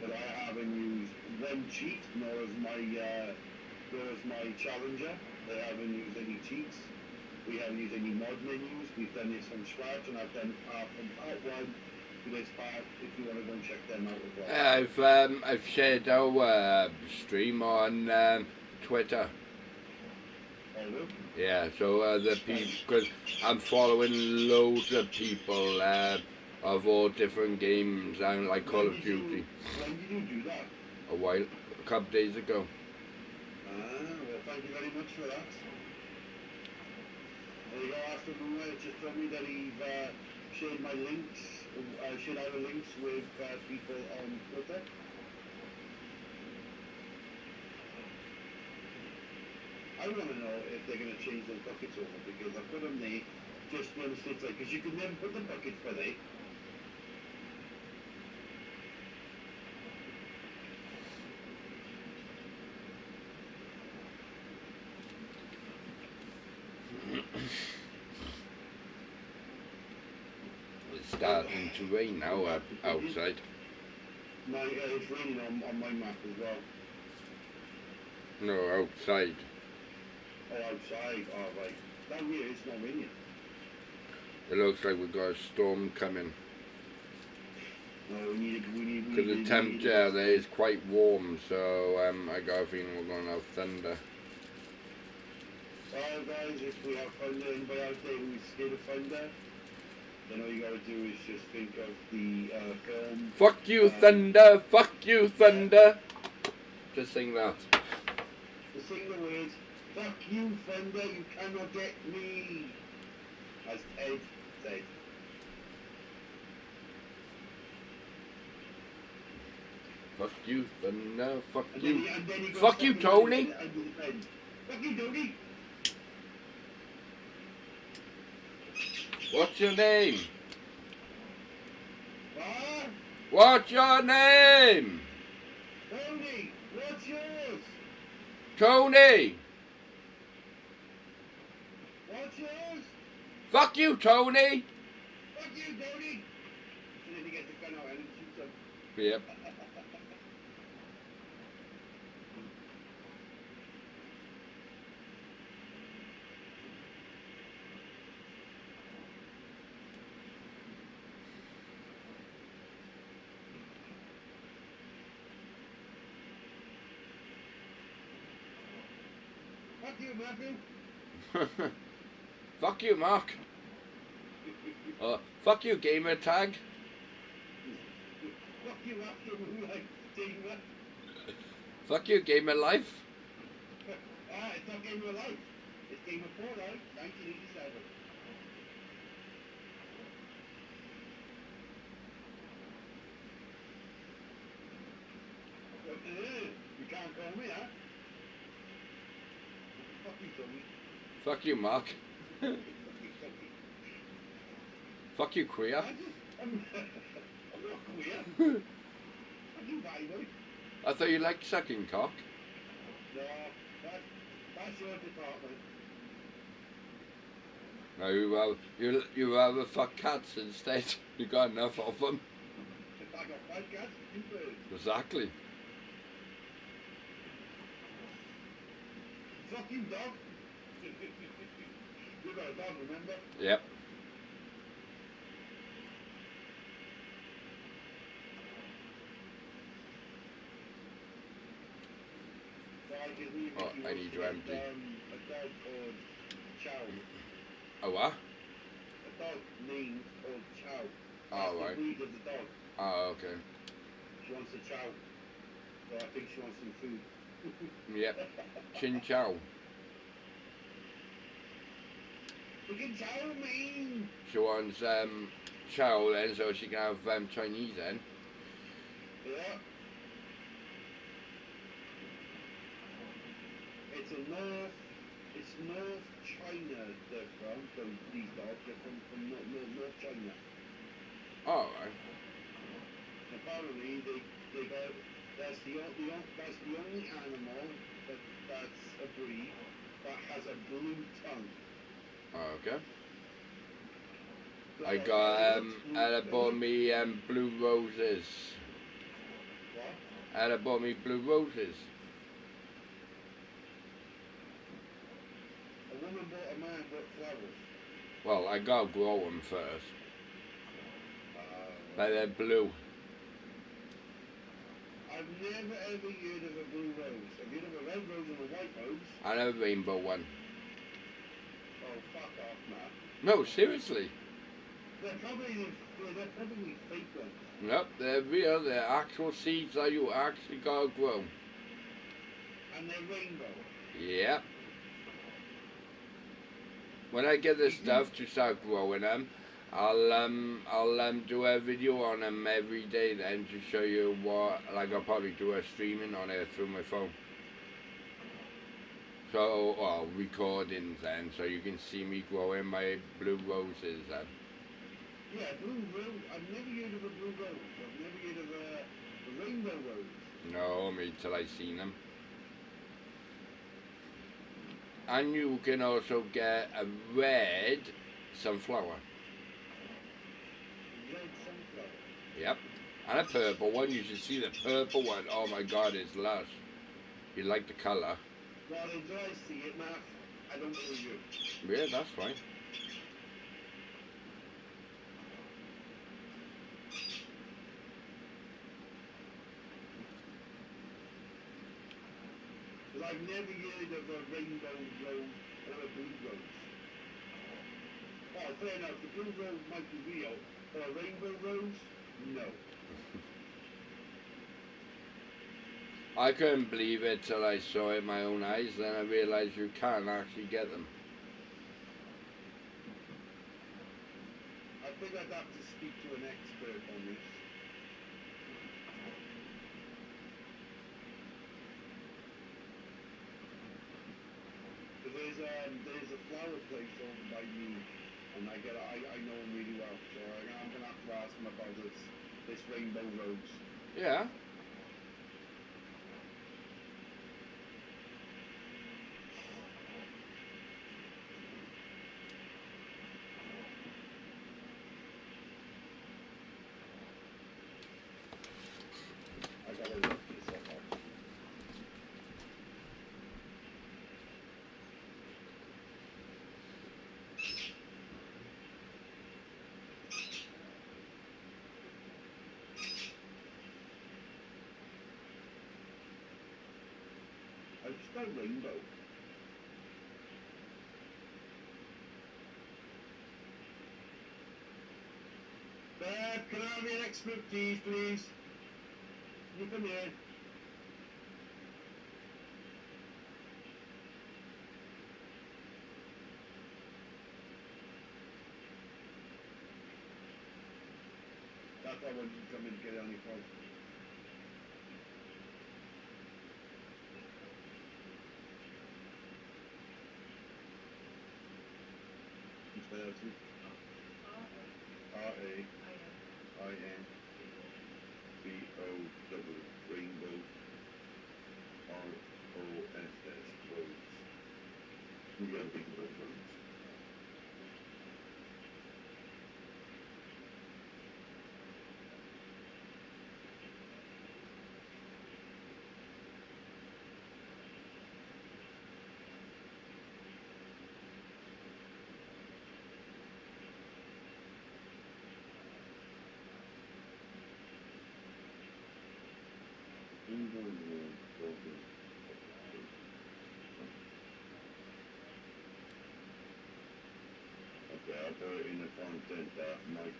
But I haven't used one cheat, nor as my challenger. They haven't used any cheats. We haven't used any mod menus. We've done this from scratch, and I've done from part 1 to this part. If you want to go and check them out as well. I've shared our stream on Twitter. Oh, yeah, so the people, because I'm following loads of people of all different games, and like Call of Duty. When did you do that? A couple of days ago. Well, thank you very much for that. There you go, Aston Moore just told me that he's shared my links, shared our links with people on Twitter. I want to know if they're going to change those buckets over, because I put them there just to illustrate, because you can never put the buckets by there. It's starting to rain now outside. It's raining on my map as well. No, outside. Oh, outside, oh right. Down here it's not raining. It looks like we've got a storm coming. No, we need because the temperature there is quite warm, so I got a feeling we're going to have thunder. Well guys, if we have thunder, anybody out there who's scared of thunder, then all you gotta do is just think of the film. Fuck you, thunder! Fuck you, thunder! Just sing that. To sing the words, fuck you, Fender, you cannot get me. As Ed said. Fuck you, Thunder. Fuck And you. then he goes Fuck you, second Tony. under the pen. Fuck you, Tony. What's your name? Ah, What's your name? Tony, what's yours? Tony. What's yours? Fuck you, Tony. Fuck you, Tony. And then he gets the gun out and he shoots him. Yep. Fuck you, Matthew. Fuck you, Mark. Fuck you, gamer tag. Fuck you, after Moonlight, Gamer. Fuck you, gamer life. It's not Game of Life. It's Game of Fallout, 1987. You can't call me, huh? Fuck you, Tony. Fuck you, Mark. Fuck you, queer. I'm not queer. Fuck you, Bible. I thought you liked sucking cock. No, that's your department. No, you rather fuck cats instead. You got enough of them. I got 5 cats, 2 birds. Exactly. Fuck you, dog. You got a dog, remember? Yep. Oh, I need to empty. A dog called Chow. A what? A dog named called Chow. Oh, That's right. the breed of the dog. Oh, okay. She wants a chow. So I think she wants some food. Yep. Chin chow. We can chow, man. She wants chow then, so she can have Chinese then. Yeah. It's North China they're from these dogs. They're from North China. Oh, right. Apparently they got, that's the only animal that's a breed that has a blue tongue. Oh, okay. So I got Ella it bought looks- me blue roses. What? Ella bought me blue roses. A woman bought a man bought flowers. Well, I gotta grow them first. But they're blue. I've never ever heard of a blue rose. Have you heard of a red rose and a white rose? And a rainbow one. Oh, fuck off, man. No, seriously. They're probably fake ones. Nope, they're real. They're actual seeds that you actually gotta grow. And they're rainbow. Yep. When I get the stuff to start growing them, I'll do a video on them every day then to show you what, like I'll probably do a streaming on it through my phone. So, well, recordings then, so you can see me growing my blue roses then. Yeah, blue rose. I've never heard of a blue rose. I've never heard of a rainbow rose. No, me till I seen them. And you can also get a red sunflower. Red sunflower. Yep. And a purple one. You should see the purple one. Oh my god, it's lush. You like the colour. Well, until I see it, Matt, I don't believe you. Yeah, that's fine. Because I've never heard of a rainbow rose or a blue rose. Well, fair enough, the blue rose might be real, but a rainbow rose, no. I couldn't believe it till I saw it with my own eyes. Then I realised you can actually get them. I think I'd have to speak to an expert on this. But there's a flower place over by me, and I know him really well, so I'm gonna have to ask him about this rainbow rose. Yeah. I gotta look this up. I just spelled rainbow. Dad, can I have your expert keys, please? You come here. That's why I wanted to come in and get it on your phone. You spell it too? R-A-I-N-B-O-double rainbow R-O-S-S rose. We got rainbow rose. Rainbow rose, golden. Okay, I'll put it in the content that might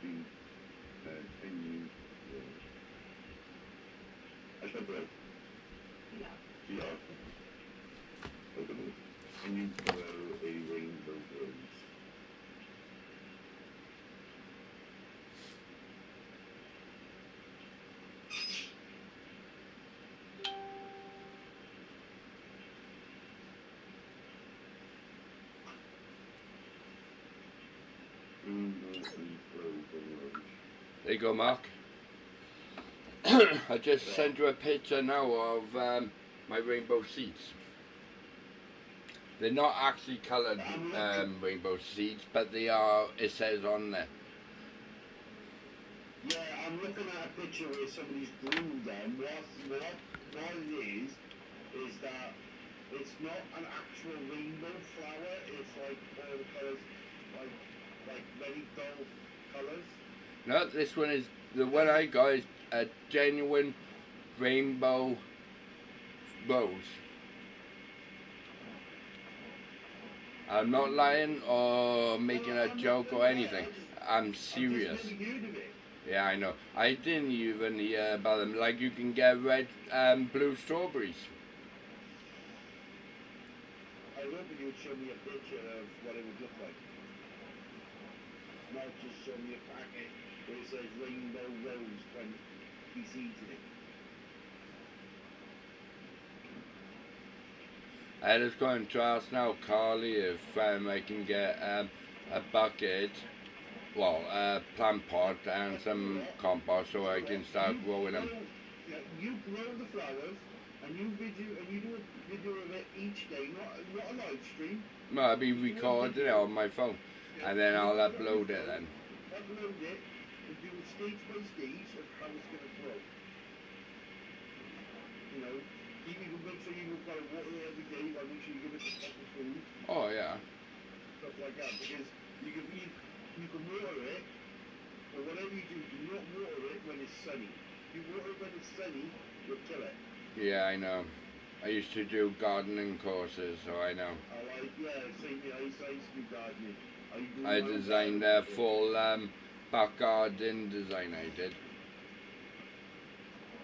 be can you I should put yeah. Can you grow a rainbow rose? There you go, Mark. I just sent you a picture now of my rainbow seeds. They're not actually coloured rainbow seeds, but they are, it says on there. Yeah, I'm looking at a picture where somebody's grew them. What it is that it's not an actual rainbow flower, it's like all the colours, like very dull colours. No, this one is, the one I got is a genuine rainbow rose. I'm not lying or making a joke or anything. I'm serious. Yeah, I know. I didn't even hear about them. Like you can get red and blue strawberries. I was hoping you would show me a picture of what it would look like. Not just show me a packet where it says rainbow rose 20 seeds in it. I just going to ask now Carly if I can get a bucket, well, a plant pot and some compost so I can start growing them. You grow the flowers and you do a video of it each day, not a live stream. No, I'll be recording it on my phone and then I'll upload it then. Upload it and do it stage by stage of how it's going to grow. You know, you can make sure you've got to water it every day, but make sure you give it the proper food. Oh yeah. Stuff like that, because you can water it, but whatever you do not water it when it's sunny. If you water it when it's sunny, you'll kill it. Yeah, I know. I used to do gardening courses, so I know. Same here. I used to do gardening. I designed a full back garden design, I did.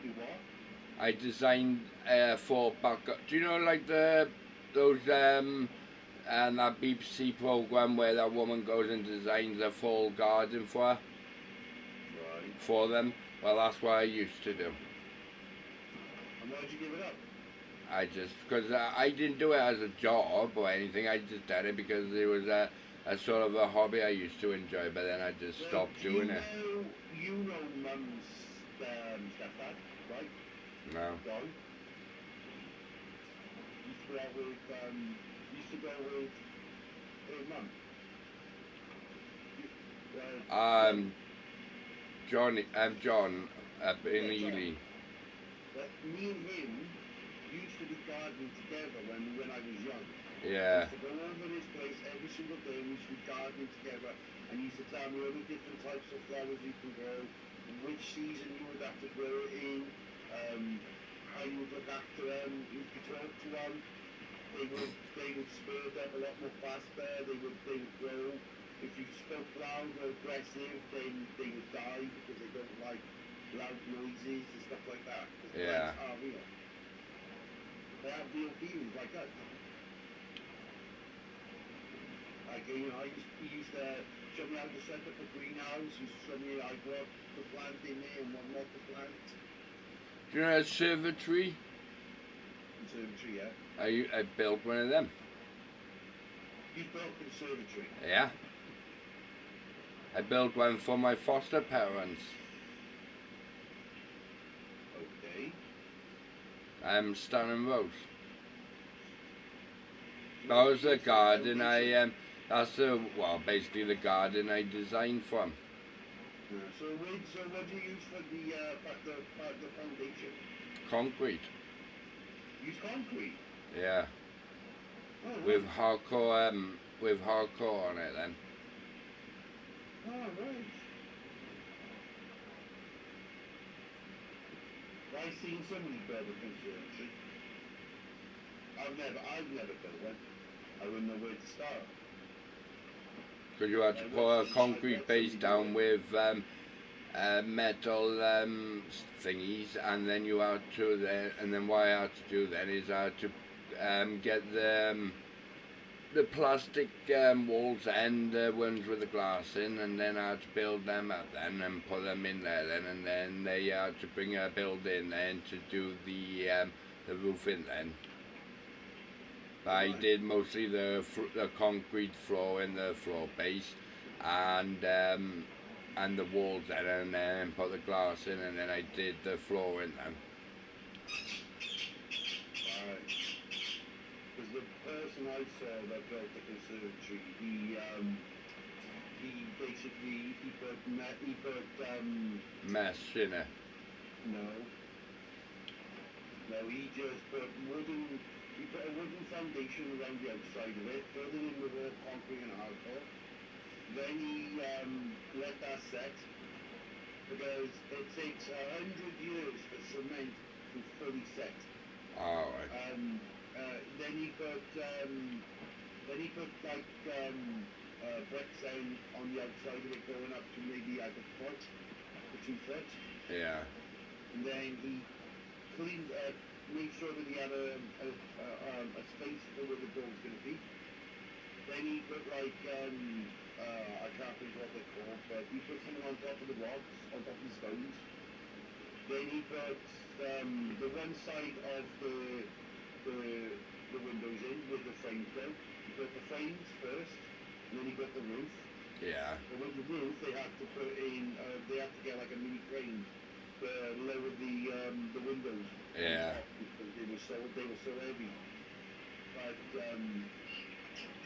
Do what? I designed for backup. Do you know like those and that BBC program where that woman goes and designs a full garden Right. for them? Well, that's what I used to do. And why'd you give it up? Because I didn't do it as a job or anything. I just did it because it was a sort of a hobby I used to enjoy. But then I just stopped doing it. You know Mum's stepdad, right? No. Don. Used to go out with her mum. John up in Yeah, John. Ely. But me and him used to be gardening together when I was young. Yeah. I used to go over his place every single day. We used to be gardening together, and he used to tell me all the different types of flowers you can grow, which season you would have to grow it in, how you would look after them. If you talk to them, they would spurt up a lot more faster. They would grow. If you spoke loud or aggressive, then they would die because they don't like loud noises and stuff like that. Yeah. Plants are real. They have real feelings like us. Like, you know, he used to show me how to set up a greenhouse. He used to show me like what to plant in there and what not to plant. Do you know a conservatory? Conservatory, yeah. I built one of them. You built a conservatory. Yeah. I built one for my foster parents. Okay. Stan and Rose. That was the garden that's basically the garden I designed for 'em. Yeah. So what do you use for the foundation? Concrete. Use concrete. Yeah. Oh, With hardcore on it then. Oh, right. I've seen somebody build a conservatory. I've never built one. I wouldn't know where to start. Because you had to put a concrete base down with metal thingies, and then you had to and then what I had to do then is I had to get the plastic walls and the ones with the glass in, and then I had to build them up then and put them in there then, and then they had to bring a build in then to do the roof in then. I did mostly the concrete floor and the floor base, and the walls then, and then put the glass in, and then I did the floor in then. Right. Because the person I saw that built the conservatory, he put Mesh in it. No, he just put wooden. He put a wooden foundation around the outside of it, filled it in with all concrete and hardcore. Then he let that set, because it takes 100 years for cement to fully set. Alright. Then he put like bricks on the outside of it, going up to maybe like a foot or 2 foot. Yeah. And then he cleaned, made sure that he had a space for where the door was going to be. Then he put like, I can't think what they're called, but he put something on top of the rocks, on top of the stones. Then he put the one side of the windows in with the frames down. He put the frames first, and then he put the roof. Yeah. But with the roof, they had to put in, they had to get like a mini crane to lower the windows. Yeah. Because they were so heavy. But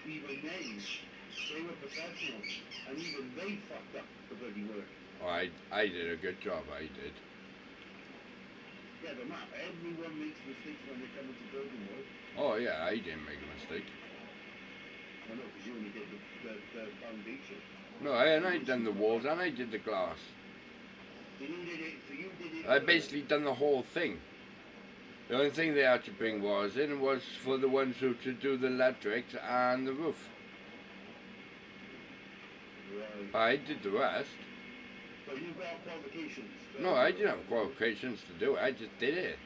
even then, they were professionals, and even they fucked up the bloody work. Oh, I did a good job, I did. Yeah, but Matt, everyone makes mistakes when they come into building work. Oh yeah, I didn't make a mistake. I know, because you only did the foundation. No, I done the walls and I did the glass. So you did it. I basically done the whole thing. The only thing they had to bring was for the ones who to do the electrics and the roof. Right. I did the rest. So you got qualifications? No, I didn't have qualifications to do it. I just did it.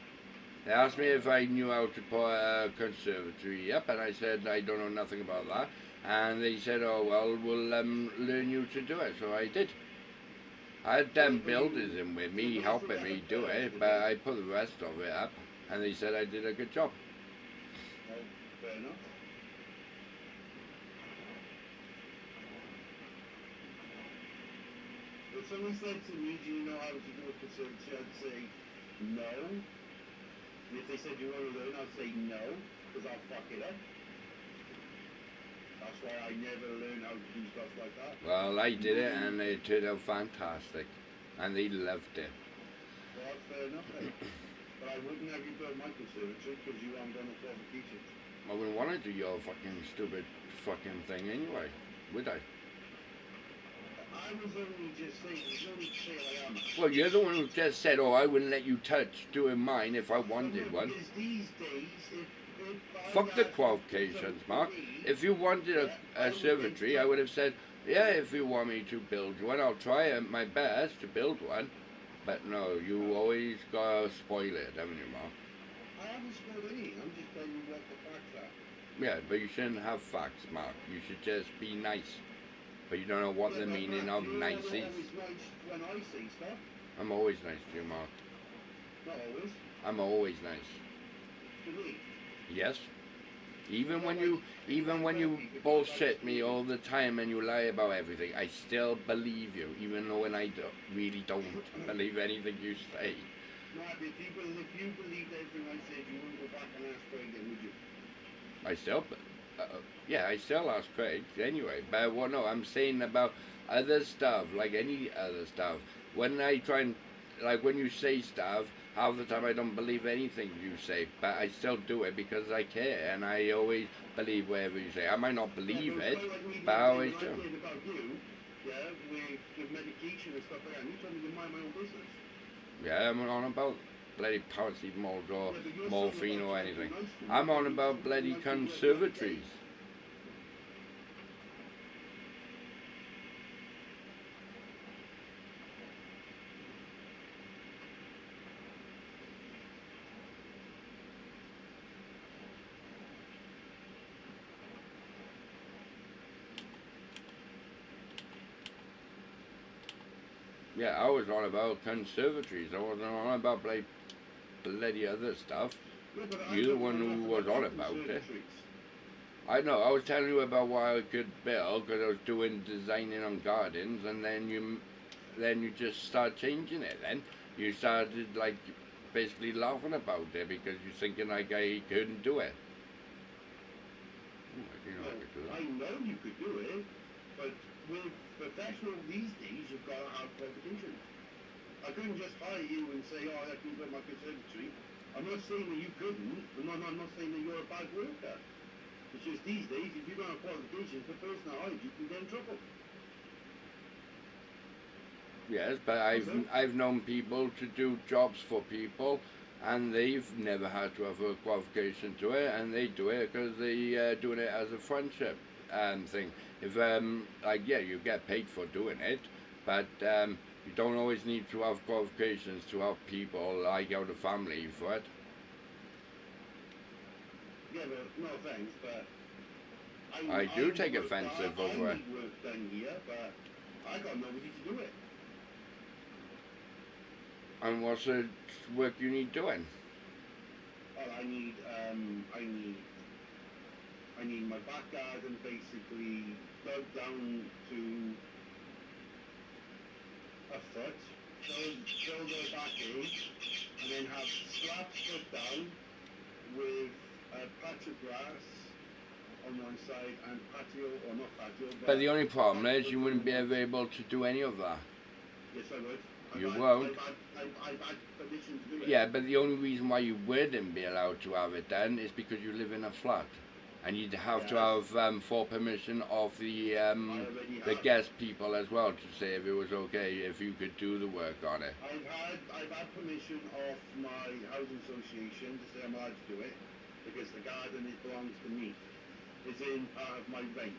They asked me if I knew how to put a conservatory up, and I said I don't know nothing about that. And they said, oh well, we'll learn you to do it. So I did. I had them builders in with me, helping me do it, but I put the rest of it up, and they said I did a good job. Oh, fair enough. If someone said to me, do you know how to do a conservatory, I'd say no. And if they said you want to learn, I'd say no, because I'll fuck it up. That's why I never learn how to do stuff like that. Well, I did it, and it turned out fantastic, and they loved it. Well, that's fair enough then. But I wouldn't have you build my conservatory because you haven't done a qualification. I wouldn't want to do your fucking stupid fucking thing anyway, would I? I was only just saying, there's no need to say I am. Well, you're the one who just said, oh, I wouldn't let you touch doing mine if I wanted one. Because these days, if I Fuck the had qualifications, something Mark. to read, If you wanted yeah, I a would conservatory, think I would have said, yeah, if you want me to build one, I'll try my best to build one. But no, you always gotta spoil it, haven't you, Mark? I haven't spoiled anything, I'm just telling you what the facts are. Yeah, but you shouldn't have facts, Mark. You should just be nice. But you don't know what Yeah, the but meaning Mark, of you're nice always is. nice when I say stuff, I'm always nice to you, Mark. not always, I'm always nice. to me. Yes. Even when you bullshit me all the time and you lie about everything, I still believe you, even though when I really don't believe anything you say. Mark, if you believed everything I said, you wouldn't go back and ask Craig then, would you? I still, yeah, I still ask Craig anyway. But well, no, I'm saying about other stuff, like any other stuff. When I try and, like when you say stuff, half the time I don't believe anything you say, but I still do it because I care and I always believe whatever you say. I might not believe Yeah, it, like me but I always when do. I did about you, yeah, with medication and stuff like that, and you told me to mind my own business. Yeah, I'm on about bloody paracetamol or Yeah, but you're morphine saying or about anything. something nice to me. I'm on You're about something bloody nice to me like conservatories. Yeah, I was on about conservatories. I wasn't on about bloody other stuff. No, but You're the don't one know who enough was about on about it. conservatories. I know. I was telling you about what I could build because I was doing designing on gardens, and then you just start changing it. Then you started like basically laughing about it because you're thinking like I couldn't do it. Oh, I didn't know I could do I that. know you could do it, but with professional these days, you've got to have qualifications. I couldn't just hire you and say, oh, I can build my conservatory. I'm not saying that you couldn't, and I'm not saying that you're a bad worker. It's just these days, if you don't have qualifications, the person that hired you can get in trouble. Yes, but I've known people to do jobs for people, and they've never had to have a qualification to it, and they do it because they doing it as a friendship thing. If like yeah, you get paid for doing it, but you don't always need to have qualifications to help people like out of family for it. Yeah, but no offense, but I do take work- offensive I over it. need work done here, but I got nobody to do it. And what's the work you need doing? Well, I need my back garden basically dug down to a foot, fill the back in, and then have slabs put down with a patch of grass on one side and patio, or not patio, But the only problem is you wouldn't be able to do any of that. Yes, I would. You won't. I've had permission to do it. Yeah, but the only reason why you wouldn't be allowed to have it then is because you live in a flat, and you'd have to have full permission of the I already have. guest people as well to say if it was okay if you could do the work on it. I've had permission of my housing association to say I'm allowed to do it because the garden belongs to me. It's in part of my rent.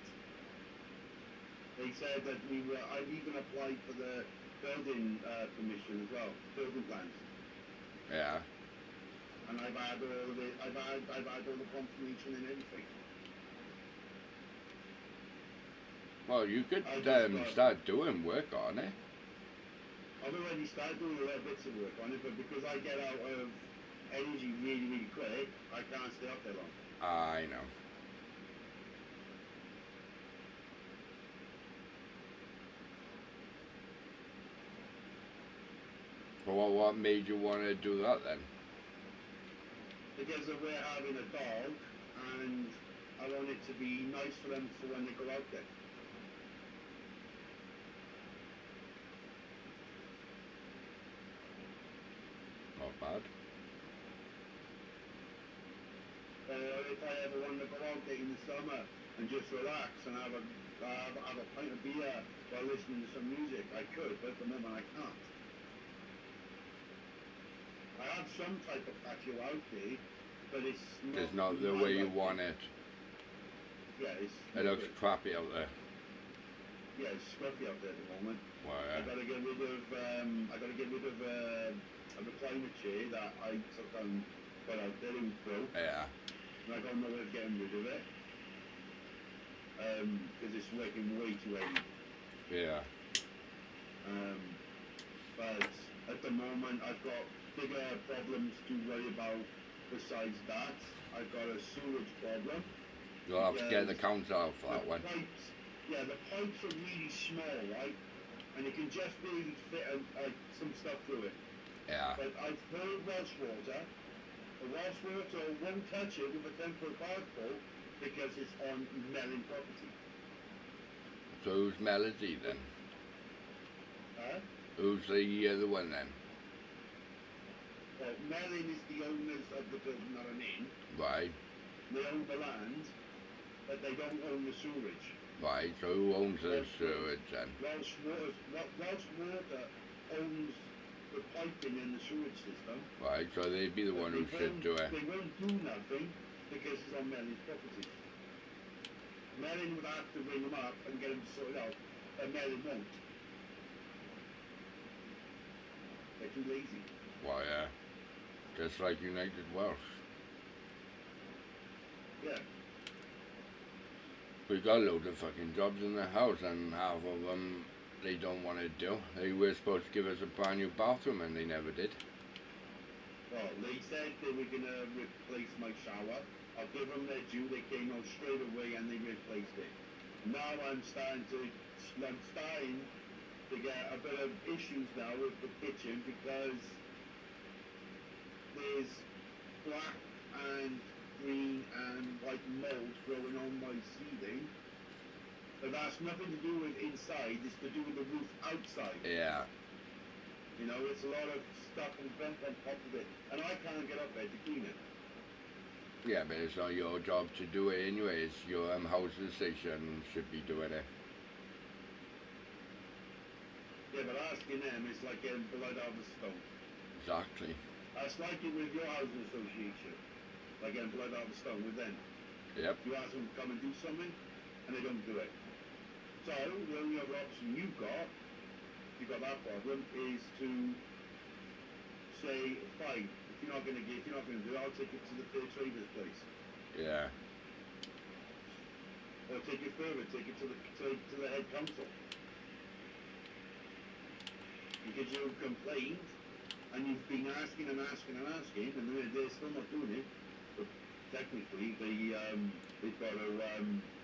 They said that I've even applied for the building permission as well, building plans. Yeah. and I've had all the confirmation and everything. Well, you could I just start doing work on it. I've already started doing a little bits of work on it, but because I get out of energy really, really quick, I can't stay up there long. I know. Well, what made you want to do that then? Because we're having a dog, and I want it to be nice for them for when they go out there. Not bad. If I ever want to go out there in the summer and just relax and have a pint of beer while listening to some music, I could, but at the moment I can't. I have some type of patio out there, but it's not the way you want it. Yeah, it looks crappy out there. Yeah, it's scruffy out there at the moment. Well, yeah. I gotta get rid of a recliner chair that I took on got out there and broke. Yeah. And I don't know where to get rid of it. Because it's working way too heavy. Yeah. But at the moment I've got bigger problems to worry about besides that. I've got a sewage problem. You'll have to get the council out for that one. The pipes are really small, right? And you can just barely fit some stuff through it. Yeah. But I've heard Welsh Water. The Welsh Water won't touch it with a 10-foot barcode because it's on Melon property. So who's Melody then? Huh? Who's the other one then? Well, Melon is the owners of the building that I'm in. Right. They own the land, but they don't own the sewerage. Right, so who owns the sewage then? Welsh Water owns the piping and the sewage system. Right, so they'd be the one who should do it. They won't do nothing because it's on Melon's property. Melon would have to ring them up and get them to sort it out, and Melon won't. They're too lazy. Well, yeah. Just like United Welsh. Yeah. We got a load of fucking jobs in the house, and half of them they don't want to do. They were supposed to give us a brand new bathroom, and they never did. Well, they said they were going to replace my shower. I'll give them their due. They came out straight away and they replaced it. Now I'm starting to get a bit of issues now with the kitchen because there's black and green and white mold growing on my ceiling. But that's nothing to do with inside, it's to do with the roof outside. Yeah. You know, it's a lot of stuff and vent on top of it, and I can't get up there to clean it. Yeah, but it's not your job to do it anyway. It's your house association should be doing it. Yeah, but asking them is like getting blood out of a stone. Exactly. That's like it with your housing association. Like getting blood out of a stone with them. Yep. You ask them to come and do something, and they don't do it. So, the only other option you've got, if you've got that problem, is to say, fine, if you're not going to do it, I'll take it to the fair traders place. Yeah. Or take it further, take it to the head council. Because you've complained, and you've been asking, and they're still not doing it. But technically, they've got to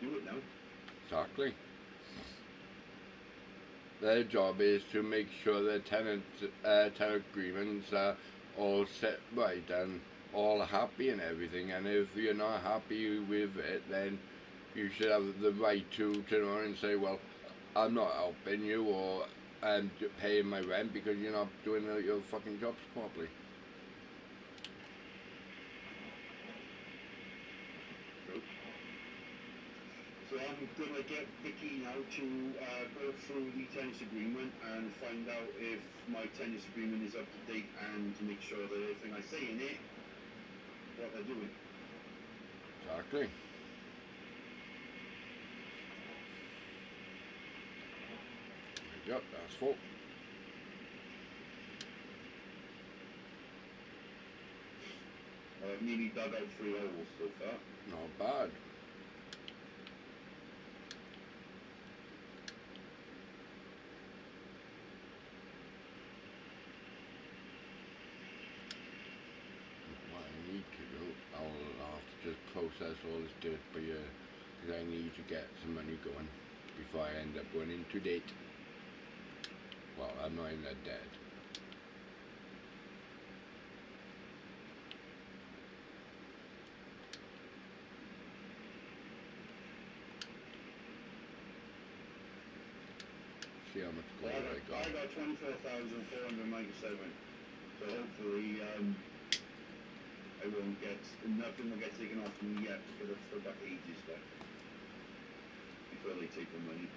do it now. Exactly. Their job is to make sure the tenant agreements are all set right and all happy and everything. And if you're not happy with it, then you should have the right to turn around and say, well, I'm not helping you, or I'm paying my rent because you're not doing your fucking jobs properly. So I'm going to get Vicky now to go through the tenants agreement and find out if my tenants agreement is up to date and to make sure that everything I say in it, what they're doing. Exactly. Yep, that's full. nearly dug out 3 holes so far. Not bad. What I need to do, I'll have to just process all this dirt by year, because I need to get some money going before I end up going into debt. Well, I'm not in that debt. See how much gold I got. I got 24,497. So hopefully, I won't get, nothing will get taken off me yet, because I've still got ages left before they take the money.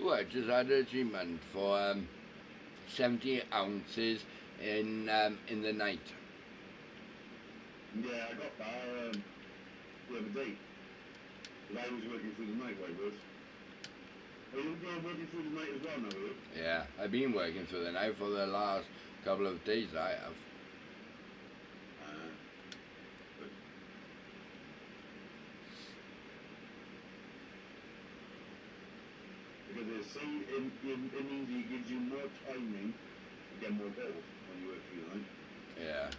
Well, I just had an achievement for 70 ounces in the night. Yeah, I got that the other day. But I was working through the night, I was. Are you working through the night as well now, are you? Yeah, I've been working through the night for the last couple of days. I have. Good. Because they say it means it gives you more timing to get more gold when you work through the night. Yeah.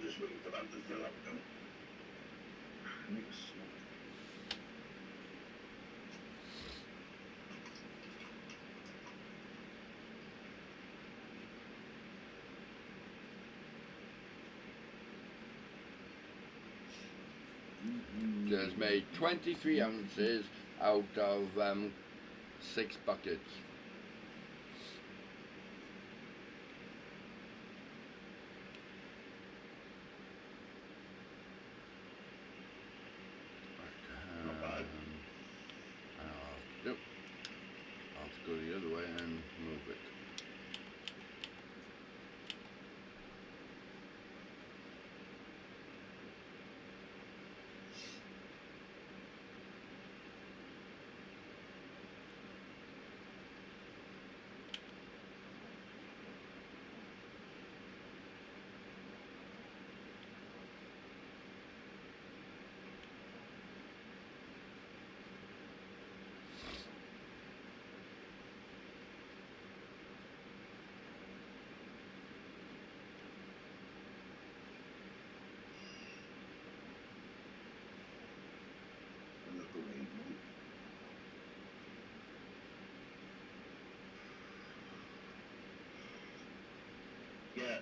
Just waiting for that to fill up now. Mix. Just made 23 ounces out of 6 buckets. Not bad. I'll have to go the other way and move it.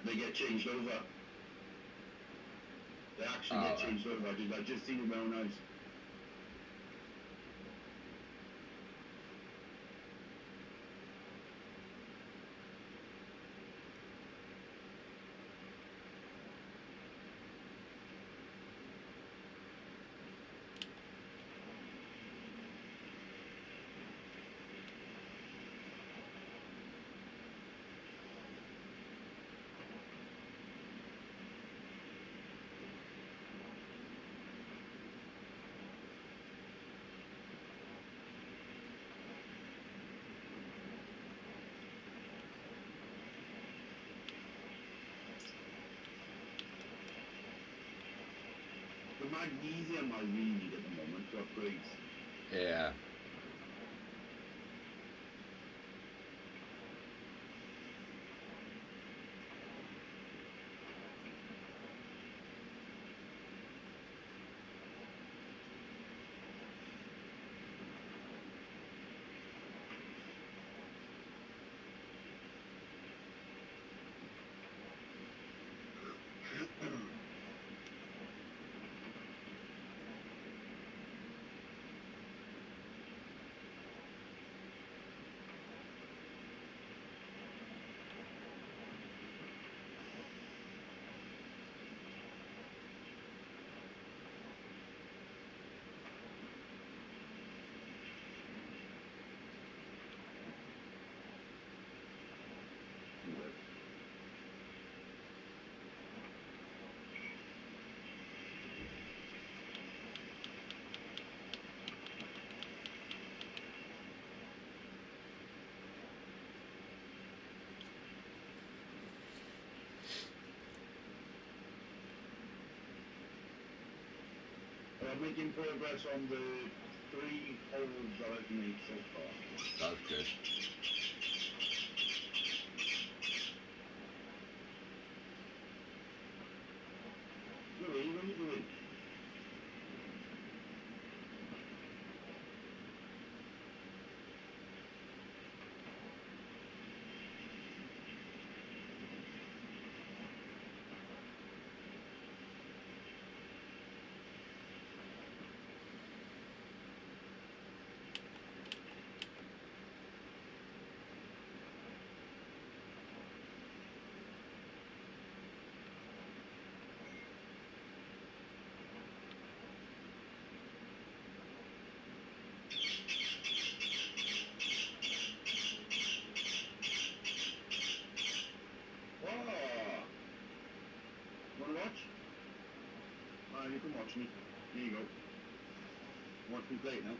They get changed over. They actually Oh, get right. changed over. I just seen it with my own eyes. The magnesium I really need at the moment for upgrades. Yeah. I'm making progress on the 3 holes that I've made so far. That's good. Louis, what are you doing? Oh! Wanna watch? You can watch me. Here you go. Watch me play it now.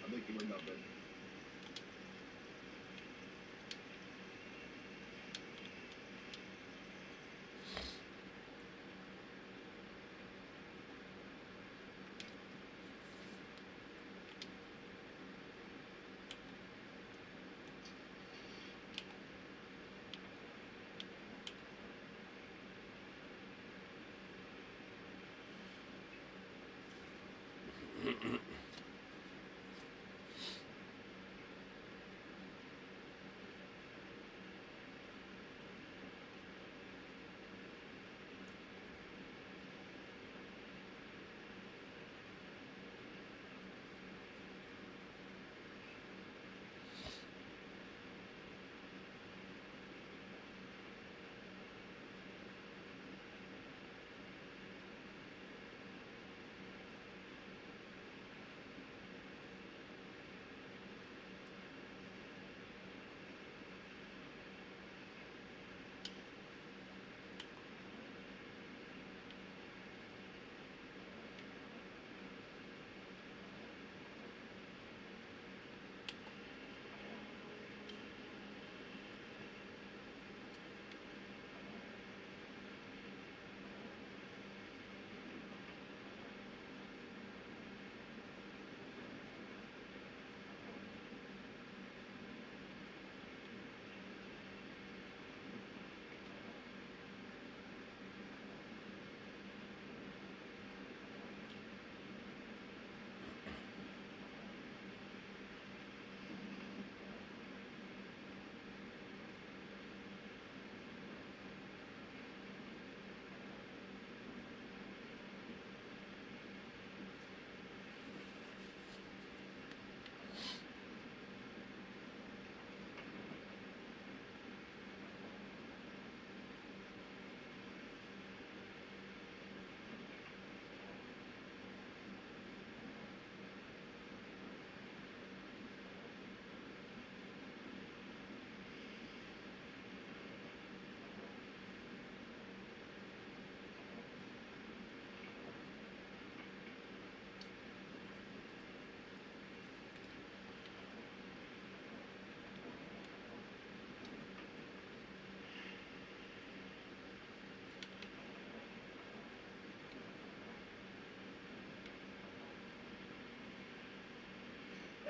I think you would love it.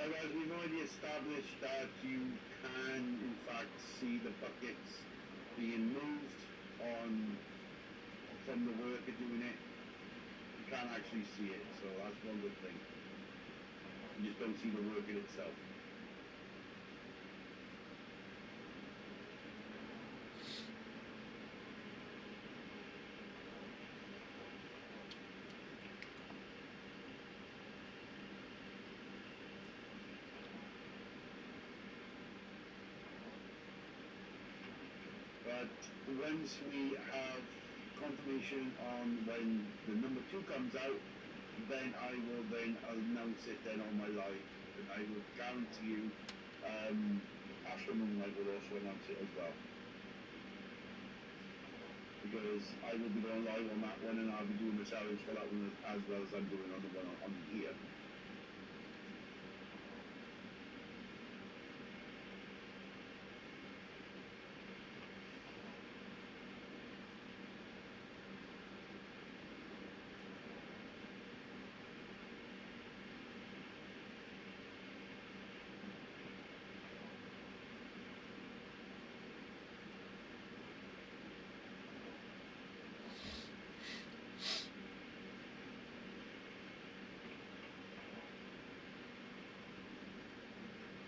Whereas we've already established that you can, in fact, see the buckets being moved on from the worker doing it. You can't actually see it, so that's one good thing. You just don't see the worker itself. But once we have confirmation on when the number 2 comes out, then I will then announce it then on my live, and I will guarantee you Astro Moonlight will also announce it as well. Because I will be going live on that one, and I'll be doing the challenge for that one as well as I'm doing on the one on here.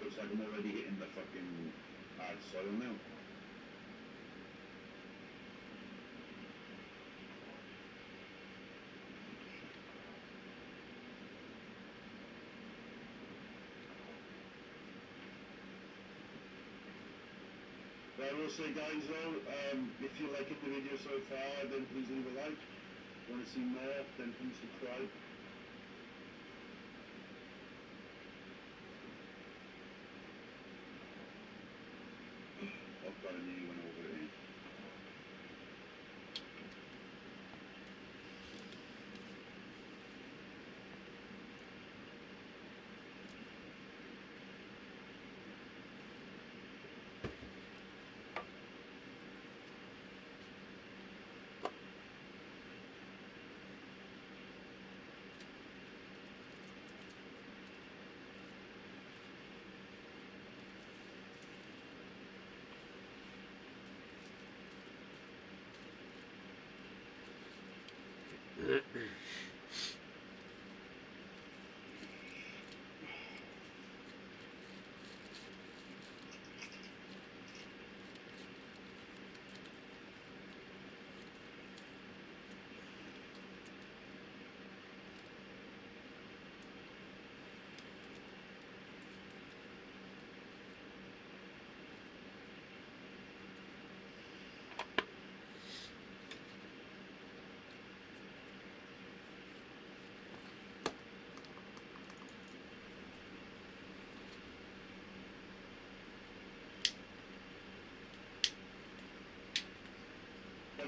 Looks like I'm already hitting the fucking hard soil now. But I will say, guys, though, if you're liking the video so far, then please leave a like. Want to see more, then please subscribe. I've got a new one over here.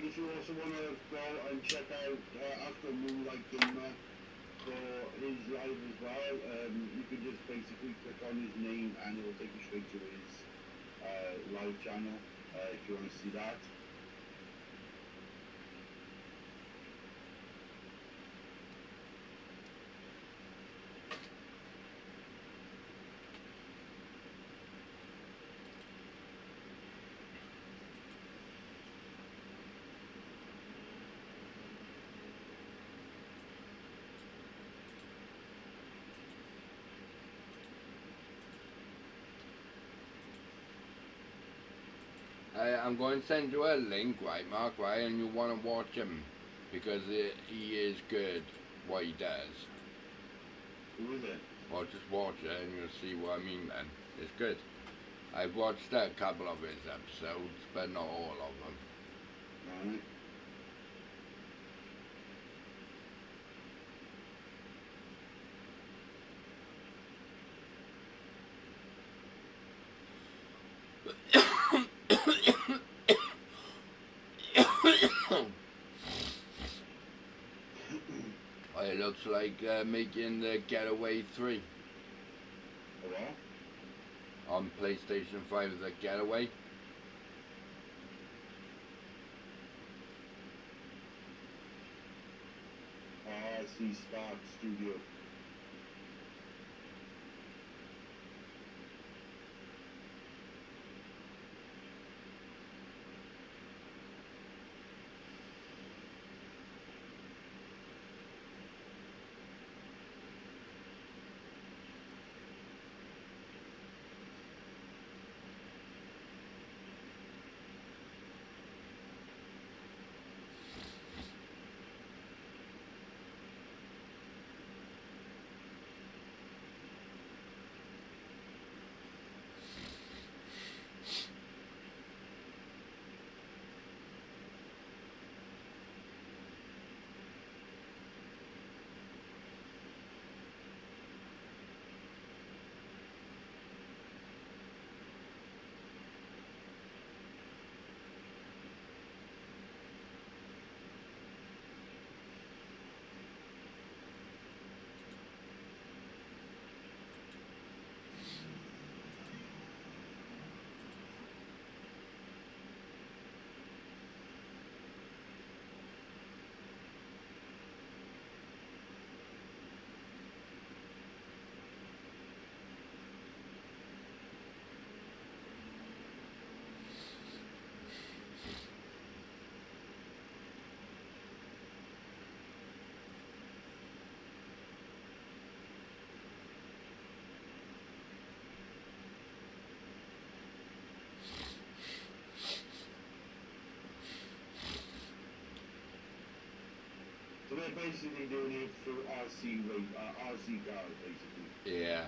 And if you also want to go and check out Astro Moonlight Gamer for his live as well, you can just basically click on his name and it will take you straight to his live channel if you want to see that. I'm going to send you a link, right, Mark, right, and you want to watch him because he is good what he does. Who is it? Well, just watch it and you'll see what I mean, man. It's good. I've watched a couple of his episodes, but not all of them. Alright. It looks like making the Getaway 3 Hello? on PlayStation 5, the Getaway. RC Spark Studio. So they're basically doing it through RC cars, basically. Yeah.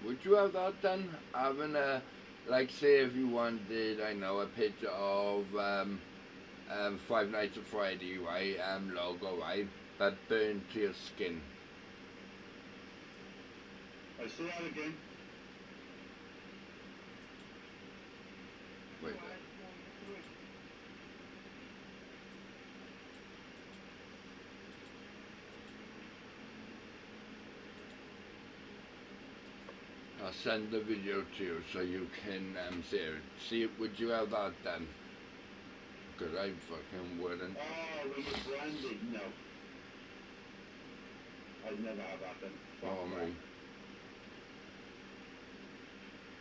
Would you have that done? Having a, like, say if you wanted, I know, a picture of Five Nights at Freddy, right, logo, right, but burned to your skin. I say that again. Wait. I'll send the video to you so you can see it. See, would you have that done? Because I fucking wouldn't. Oh, when you're branded, no. I'd never have that done. Fuck Oh, that. me.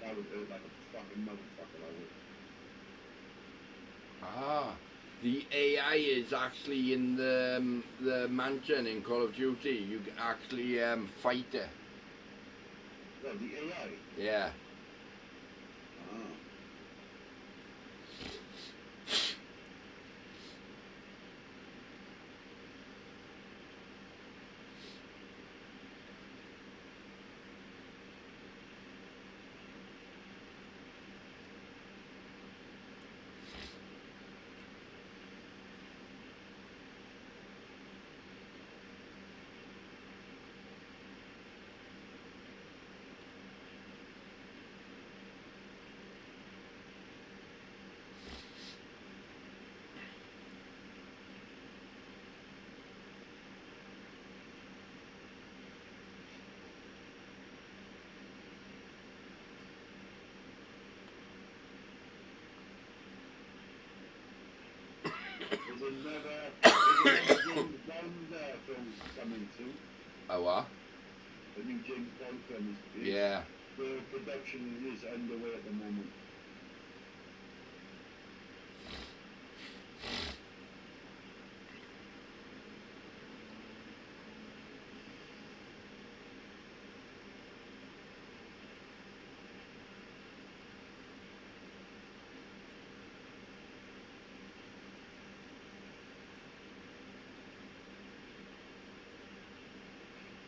That would hurt like a fucking motherfucker, I would. Ah, the AI is actually in the mansion in Call of Duty. You can actually fight it. No, the AI. Yeah. Ah. there's a James Bond film coming too. Oh, what? A new James Bond film is Yeah. the production is underway at the moment.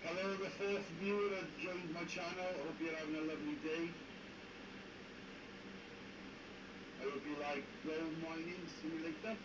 Hello, the fourth viewer that joined my channel. I hope you're having a lovely day. I hope you like gold mining simulator.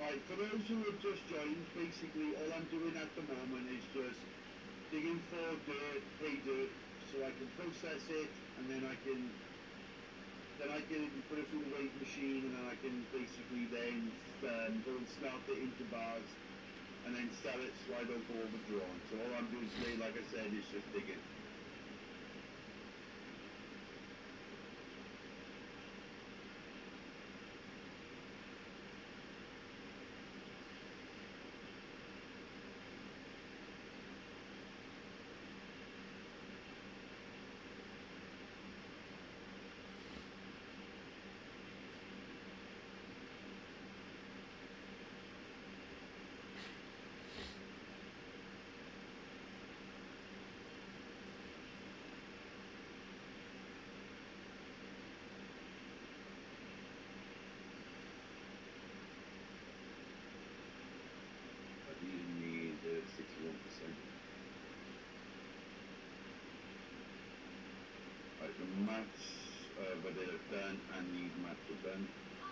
Right, for those who have just joined, basically all I'm doing at the moment is just digging for dirt, pay dirt, so I can process it, and then I can put it through the weight machine, and then I can basically then go and smelt it into bars, and then sell it so I don't go overdrawn. So all I'm doing today, like I said, is just digging. You need 61%. Right, the mats but they're done and these mats are done.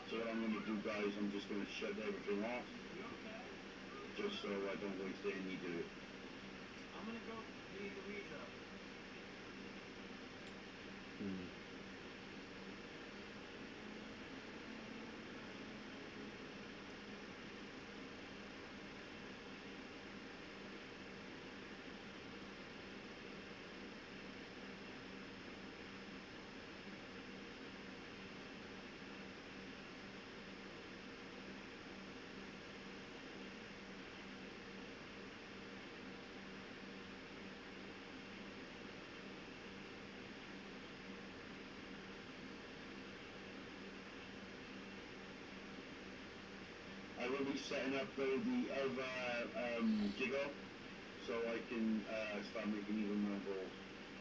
So what I'm going to do, guys, I'm just going to shut everything off, just so I don't waste any dirt. I'm gonna go leave Louisa. I will be setting up though the other jigger, so I can start making even more balls.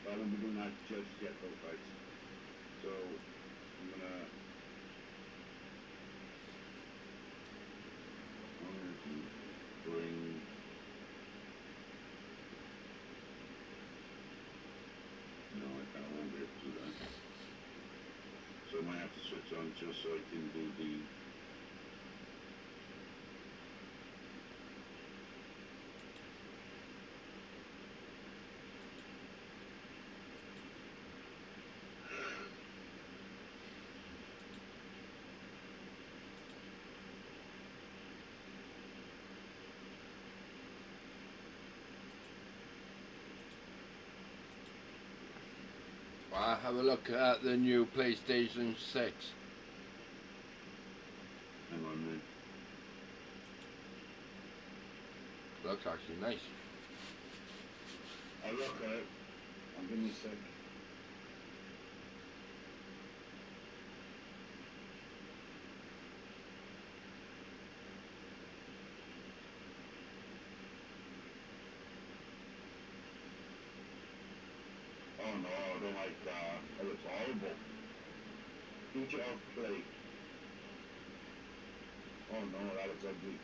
But I won't be doing that just yet though, guys. So I'm gonna bring no, I kind of won't be able to do that. So I might have to switch on just so I can do the Have a look at the new PlayStation 6. hang on then. Looks actually nice. I'll look at it. I'll give me a sec. Oh no, I don't like that. That looks horrible. Feature of play. Oh no, that looks ugly.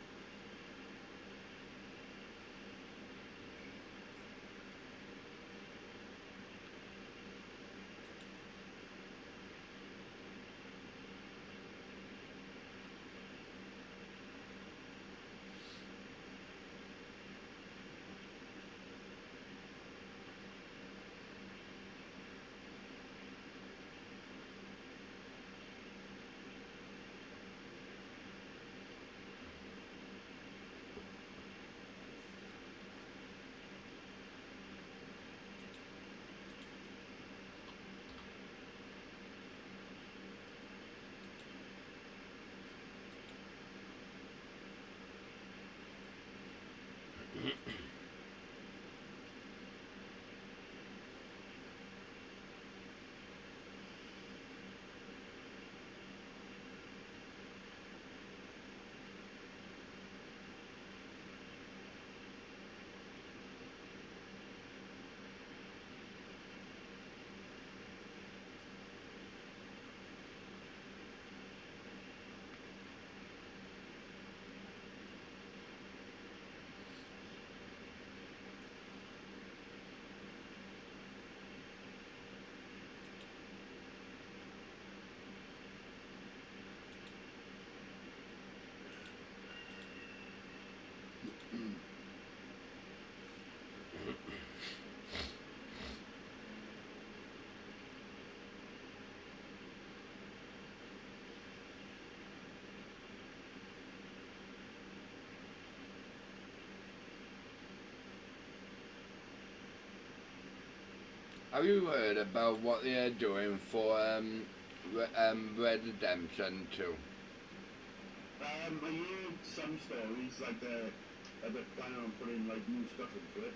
Have you heard about what they are doing for Red Redemption 2? I heard some stories like they're planning on putting like new stuff into it.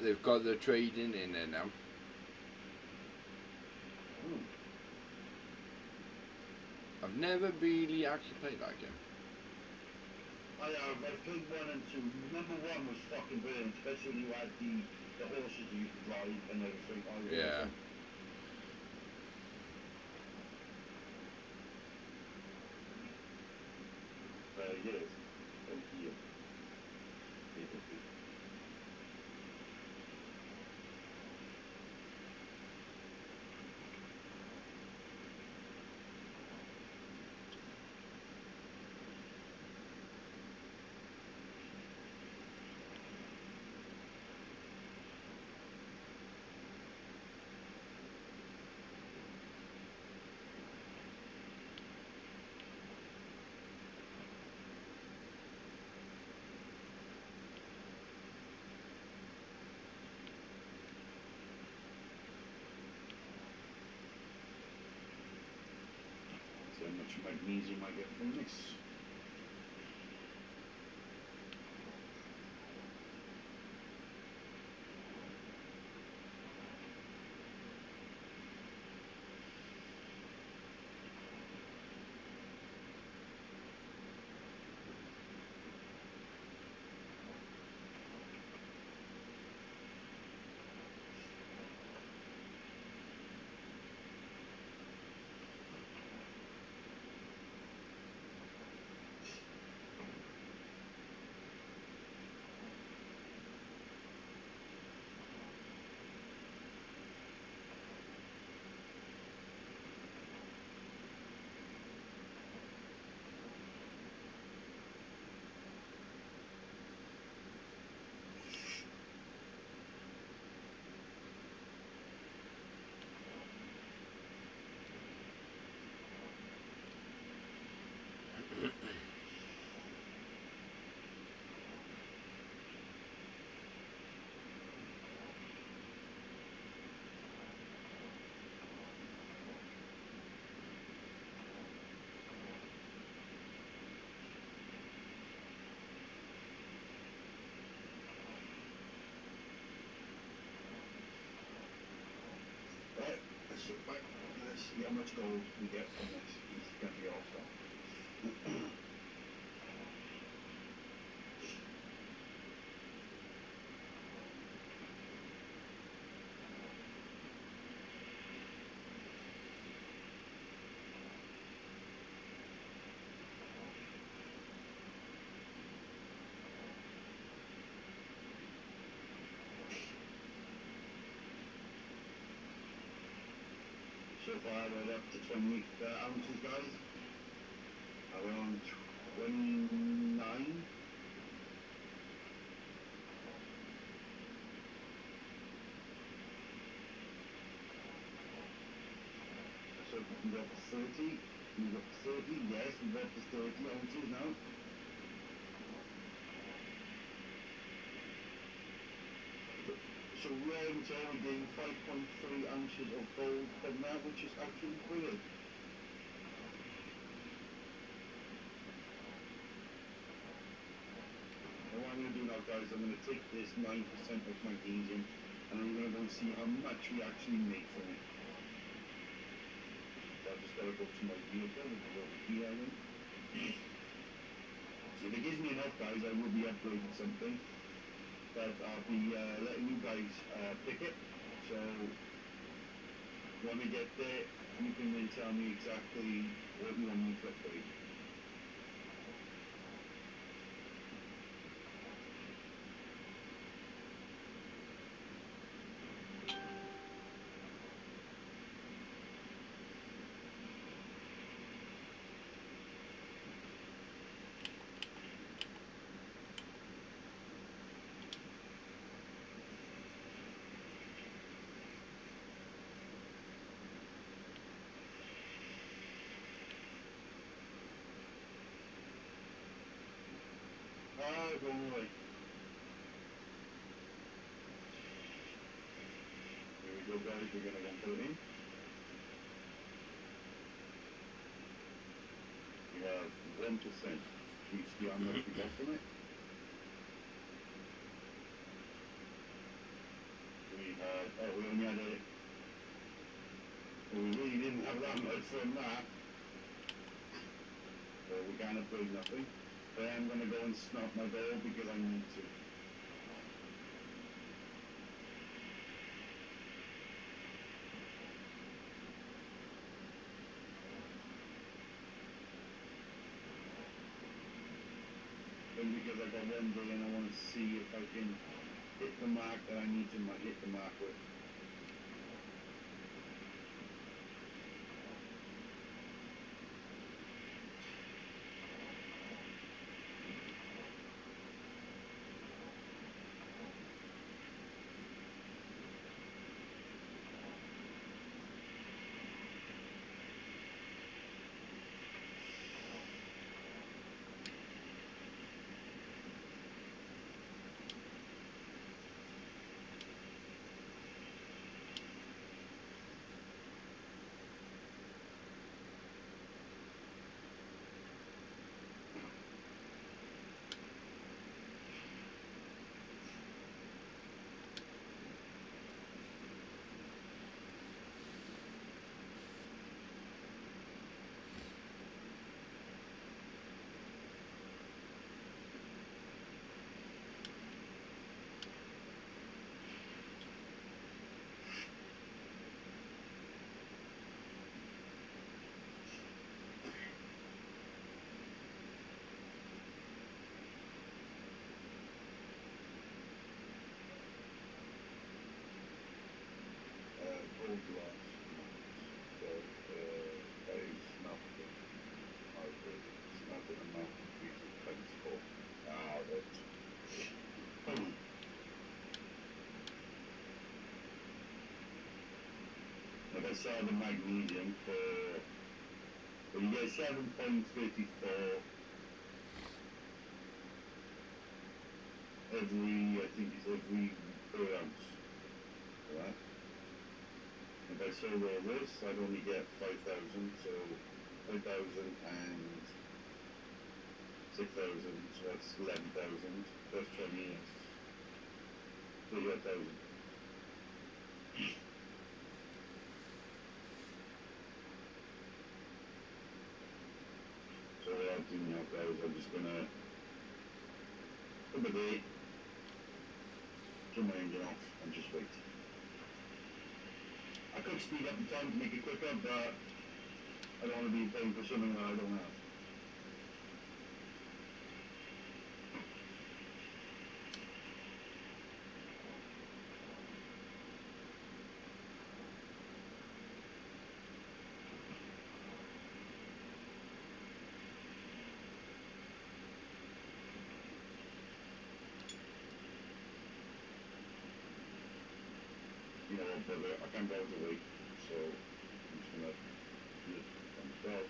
They've got the trading in there now. Hmm. I've never really actually played that game. I've played 1 and 2. Number 1 was fucking brilliant, especially when you had the horses that you could ride and everything. Yeah. Yes. Oh, yeah. So much magnesium I get from this. Let's see how much gold we get from this. It's going to be awesome. So far we're up to 20 ounces, guys. Around 29. So we got to 30. We got to 30. Yes, we got to 30 ounces now. So we're in total getting 5.3 ounces of gold from that, which is actually brilliant. And what I'm going to do now, guys, I'm going to take this 9% of magnesium and I'm going to go and see how much we actually make from it. So I've just got to go to my vehicle and go over here. So if it gives me enough, guys, I will be upgrading something. But I'll be letting you guys pick it. So when we get there, you can then tell me exactly what you want me to upgrade. Wrong way. guys, we're gonna go and put it in. We have 1%. Each the how much we got from it. We had, we only had we really didn't have that much from that. So we kind of paid nothing. But I'm gonna go and snap my ball because I need to. Because I got one day and I want to see if I can hit the mark that I need to hit the mark with. Gold glass. So they snapped it. I did snap it and mount the piece of pencil. Like I saw the magnesium for you get 7.34 every, I think it's every per ounce. Right? If I sold all this, I'd only get 5,000, so 5,000 and 6,000, so that's 11,000 plus 20 units. 38,000. So what I'm doing now, guys, I'm just gonna put the date, turn my engine off, and just wait. I could speed up the time to make it quicker, but I don't want to be paying for something that I don't have. You know, but I can't go to wait, so I'm just gonna do it on myself.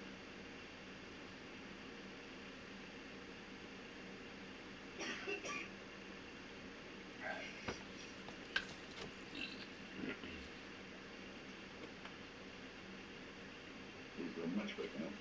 These go much quicker now.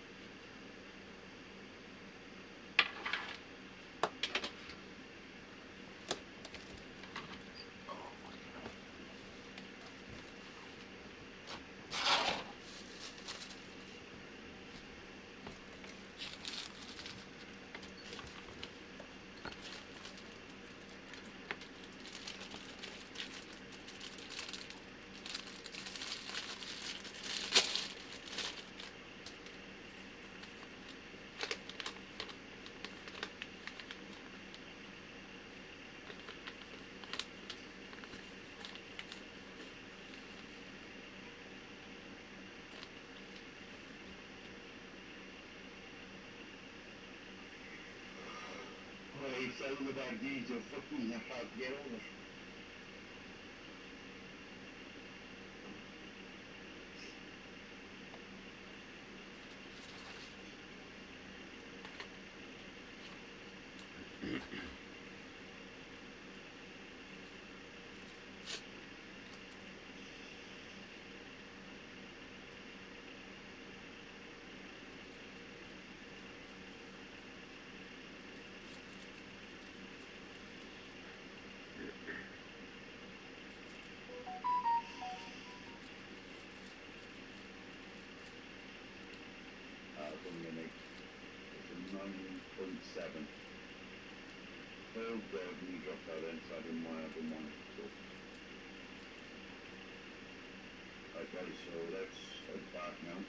He's selling about these, you're fucking hard to get over. Mini. It's a 9.7. Oh god, and you dropped that inside in my other one. So. Okay, so let's head back now.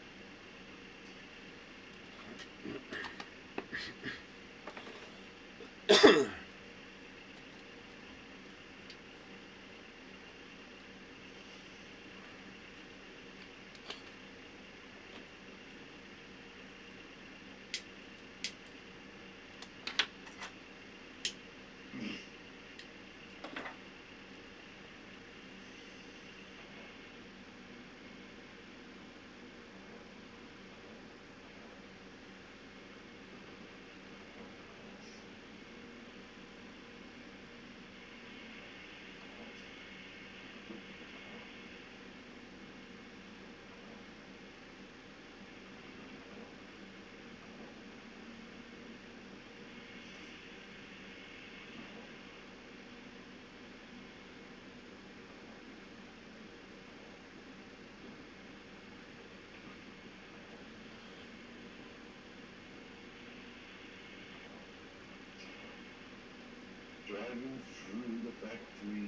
Driving through the factory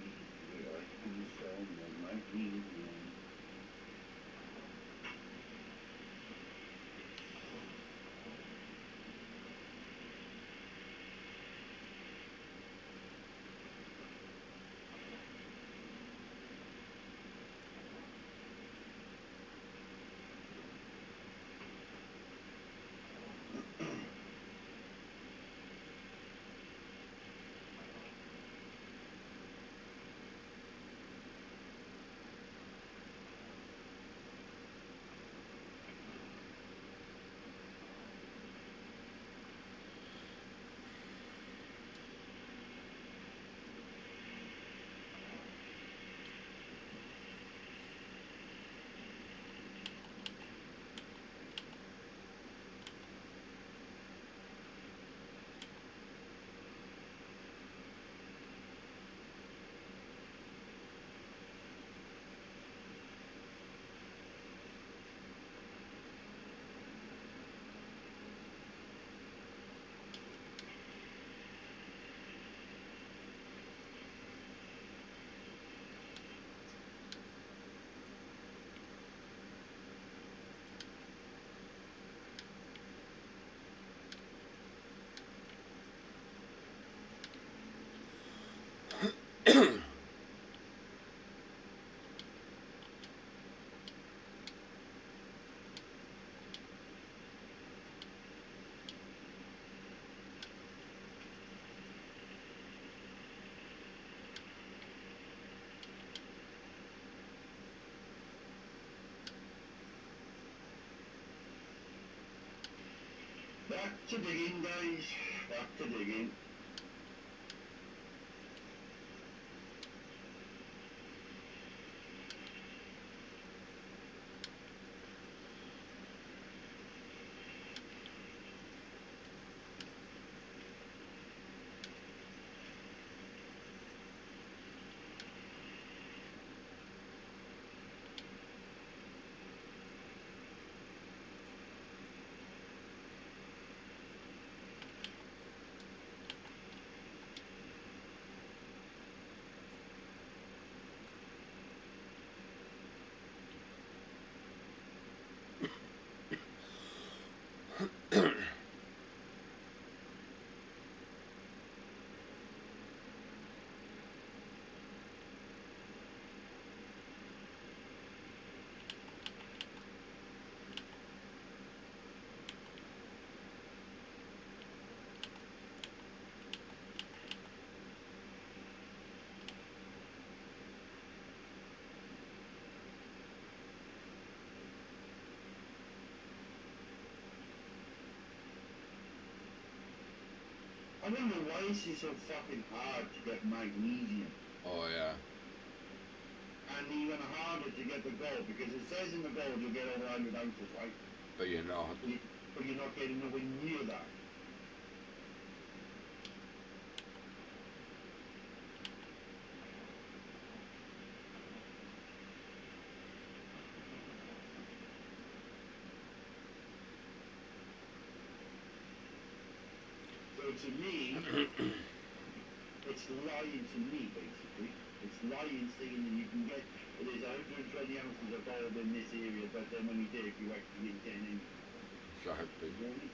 where I can sell my magazine. Back to digging, guys. Back to digging. I don't know why is it so fucking hard to get magnesium, Oh yeah. and even harder to get the gold, because it says in the gold you'll get over 100 ounces, right? But you're not. But you're not getting nowhere near that. to me, it's lying to me, basically. It's lying saying that you can get, there's 120 ounces of gold in this area, but then when you dig, you actually get 10 in. Exactly. Really?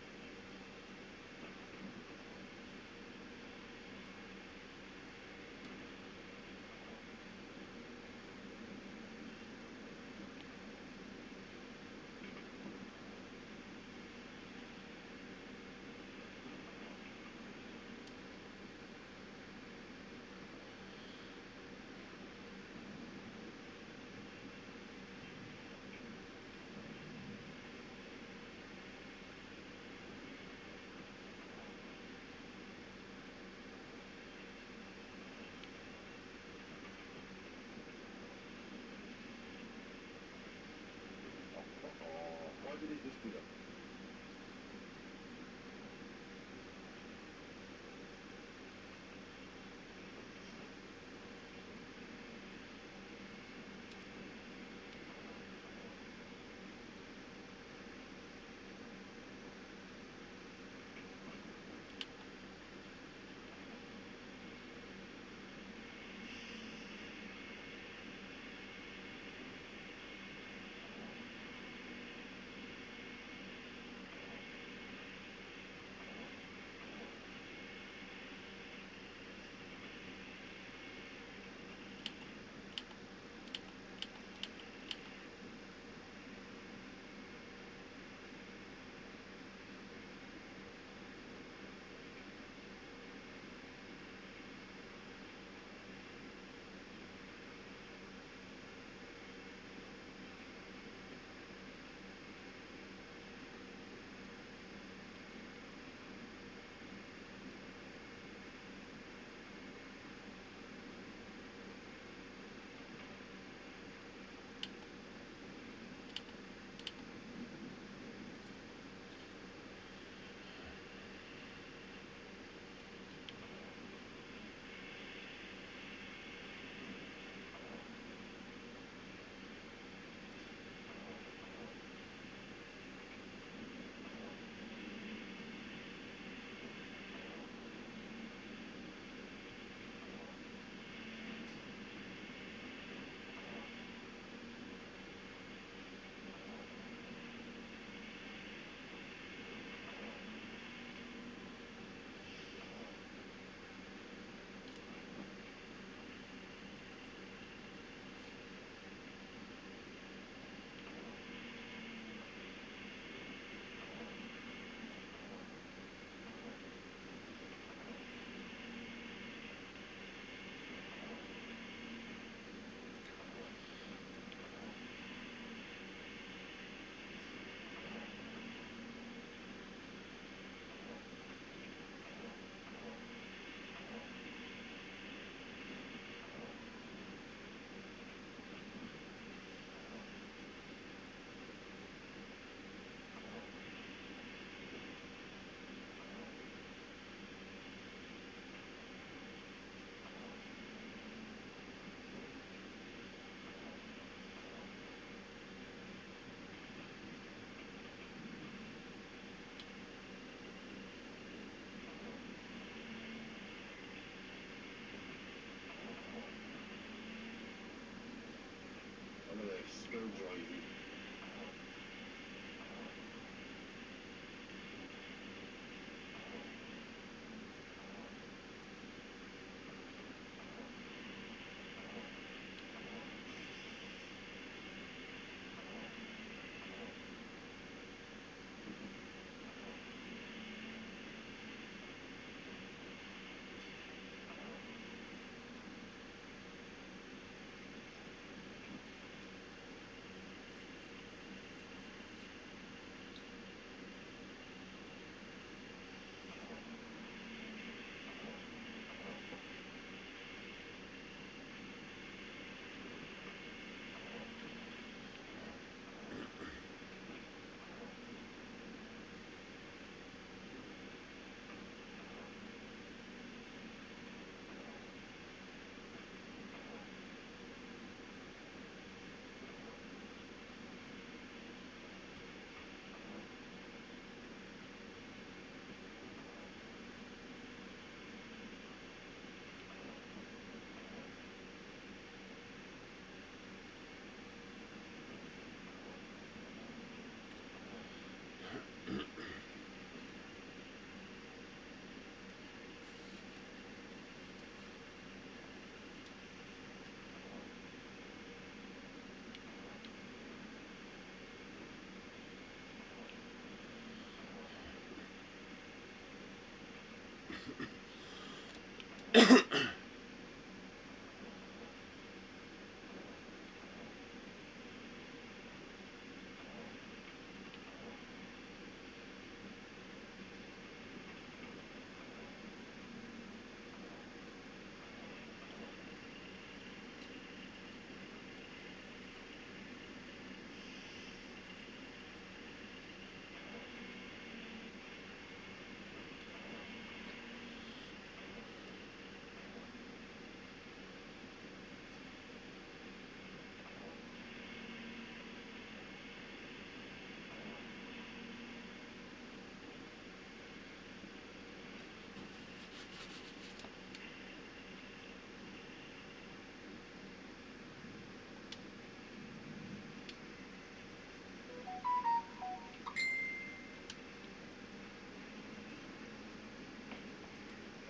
I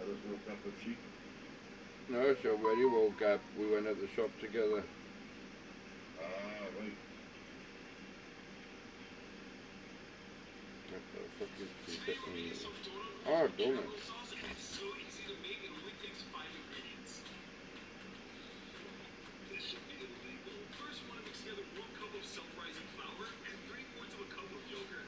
just woke up with she. No, so when you woke up, we went at the shop together. Ah, right. What the fuck is she getting? Oh, donuts. It's so easy to make, it only takes 5 ingredients. This should be illegal. First, you want to mix together 1 cup of self-rising flour and 3/4 of a cup of yogurt.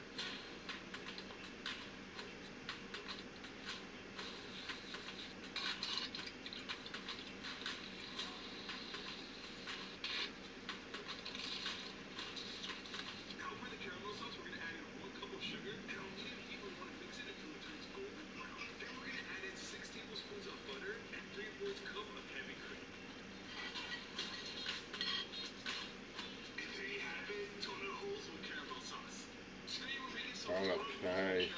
Now for the caramel sauce, we're going to add in 1 cup of sugar, and on medium heat, we want to mix it until it turns golden brown. Then we're going to add in 6 tablespoons of butter and 3/4 cup of heavy cream. And there you have it, donut holes with caramel sauce. Today we're making some Oh, donut looks holes with nice.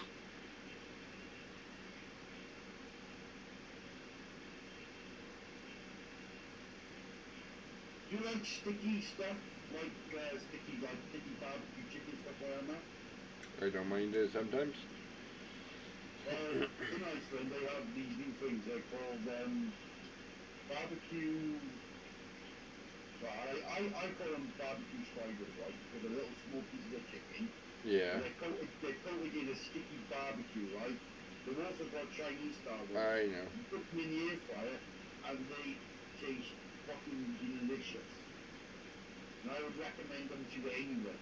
Do you like sticky stuff? Like sticky barbecue chicken stuff like that? I don't mind it sometimes. In Iceland they have these new things, they're called barbecue. Well, I call them barbecue sliders, right? For the little small pieces of chicken. Yeah, They're coated in a sticky barbecue, right? They're also called Chinese style ones. I know. You put them in the air fryer and they taste fucking delicious. And I would recommend them to anyone.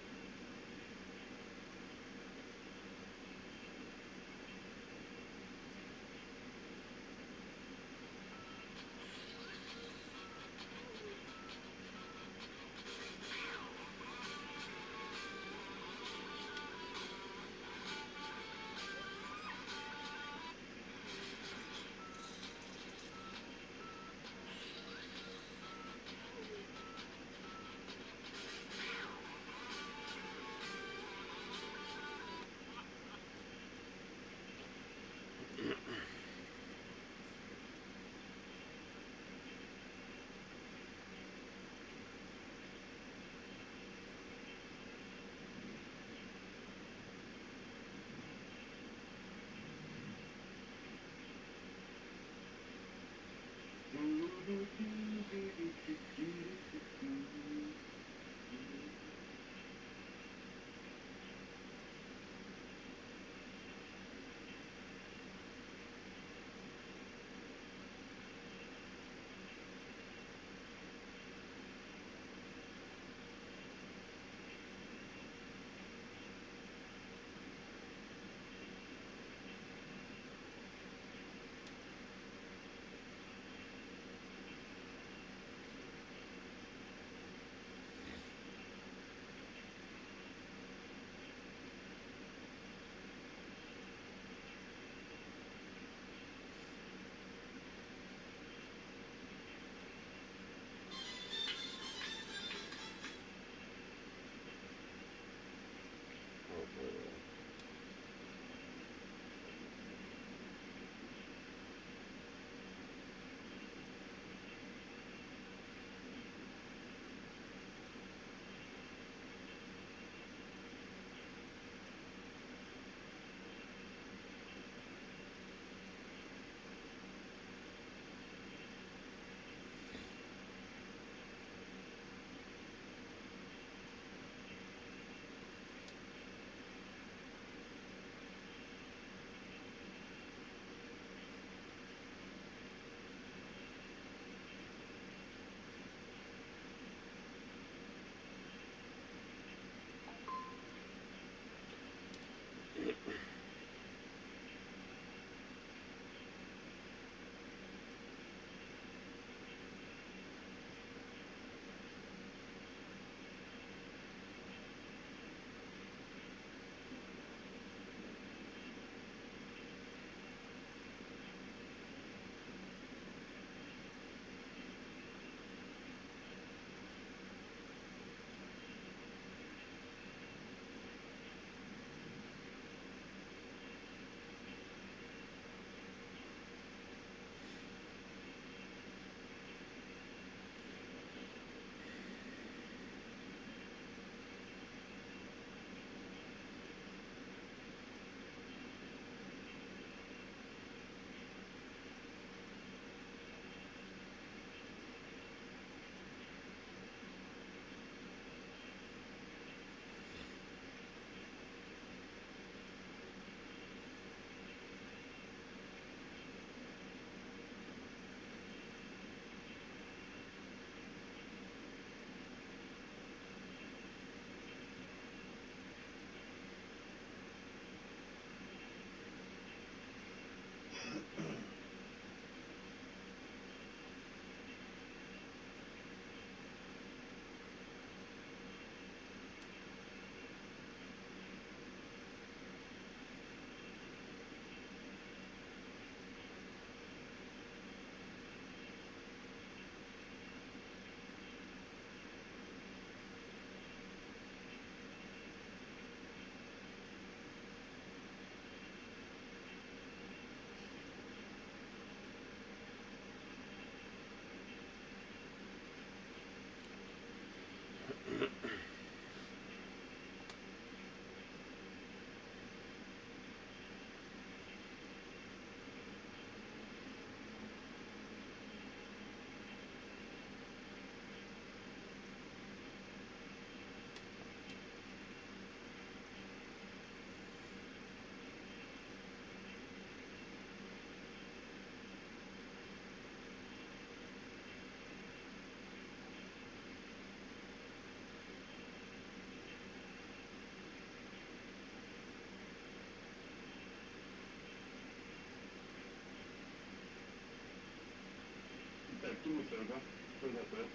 Dave, do me a favour. Pull that up.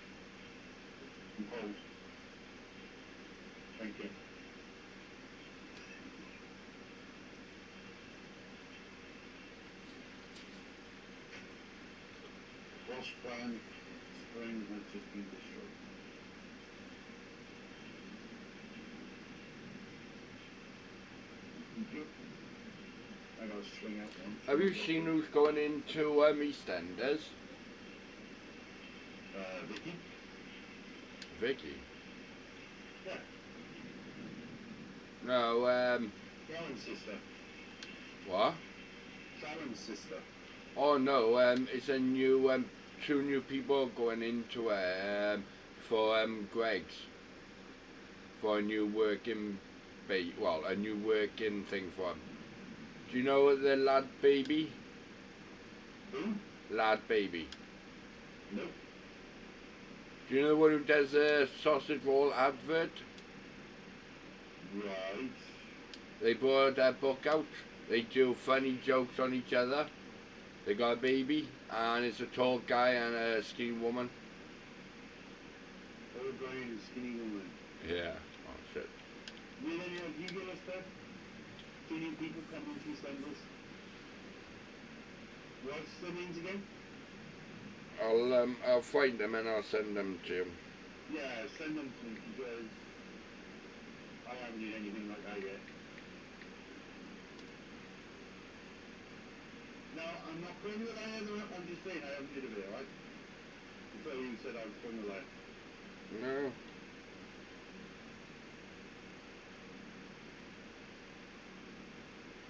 And hold. Thank you. Crossband spring has just been destroyed. Thank you. I gotta swing out one. Have you seen who's going into EastEnders? Vicky? Vicky. Yeah. No, Sharon's sister. what? Sharon's sister. Oh no, it's a new, 2 new people going into it, for Greg's. For a new working a new working thing for him. Do you know the Lad Baby? Who? Lad Baby. No. Do you know the one who does a sausage roll advert? Right. They brought a book out. They do funny jokes on each other. They got a baby, and it's a tall guy and a skinny woman. Old guy and a skinny woman. Yeah. Oh shit. Will any of you give us that? 2 new people coming to EastEnders. What's their names again? I'll find them and I'll send them to you. Yeah, send them to me because I haven't done anything like that yet. No, I'm not putting it either. I'm just saying I haven't did it, right? So you said I was putting it like. No.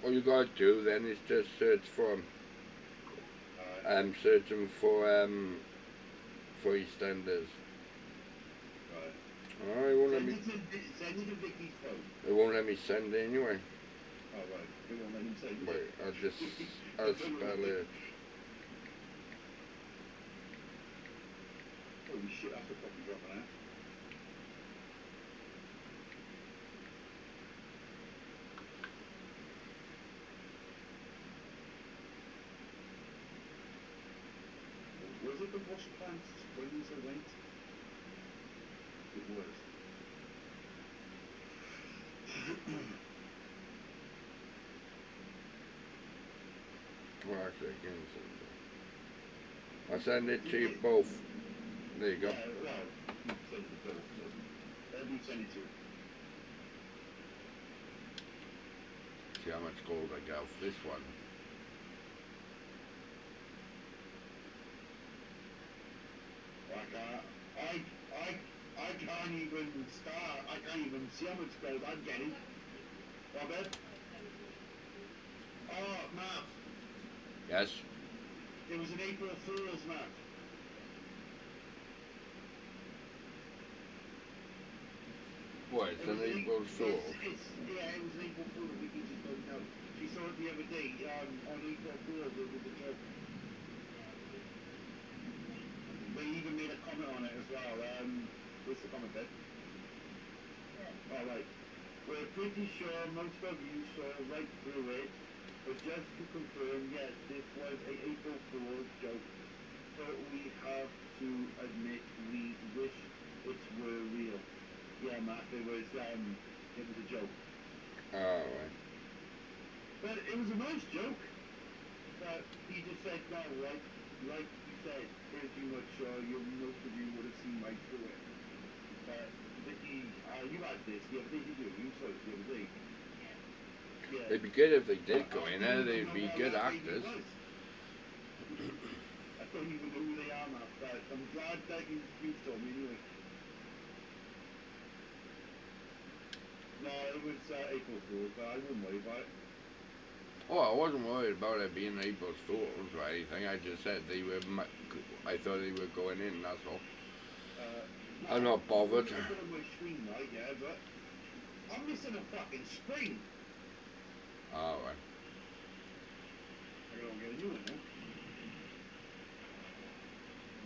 All you gotta do then is just search for them. Search them for EastEnders. Right. Oh, it won't let Send me. it to Vicky's phone. It won't let me send it anyway. Oh, right. It won't let him send it. Wait, I'll spell it. Holy shit, that's a fucking drop of that. Was it the wash plant springs that went? It was. Well, actually, I can send it. I'll send it to you both. There you go. Yeah, well, you send it to both. Let me send it to you. See how much gold I got for this one. I can't even start. I can't even see how much gold I'm getting. Robert? Oh, Matt. Yes? It was an April Fool's, Matt. What, it's an April Fool? Yeah, it was an April Fool. We can just don't know. She saw it the other day on April Fool's with the joke. They even made a comment on it as well. What's the comment there? All right. We're pretty sure most of you saw right through it, but just to confirm, yes, this was a April Fool's joke. But we have to admit we wish it were real. Yeah, Matt, it was a joke. Oh, right. But it was a nice joke. But he just said, no, right? Like you said, pretty much most of you would have seen right through it. But Vicky, you had this the other day, did you? You saw it the other day. Yeah. It'd be good if they did go in there. They'd be good actors. I don't even know who they are now, but I'm glad that you told me anyway. No, it was April Fool's, but I wouldn't worry about it. Oh, I wasn't worried about it being April Fool's or anything. I just said they were. I thought they were going in. That's all. I'm not bothered. I'm on my screen right, yeah, but I'm missing a fucking spring. All right. I gotta get a new one, huh?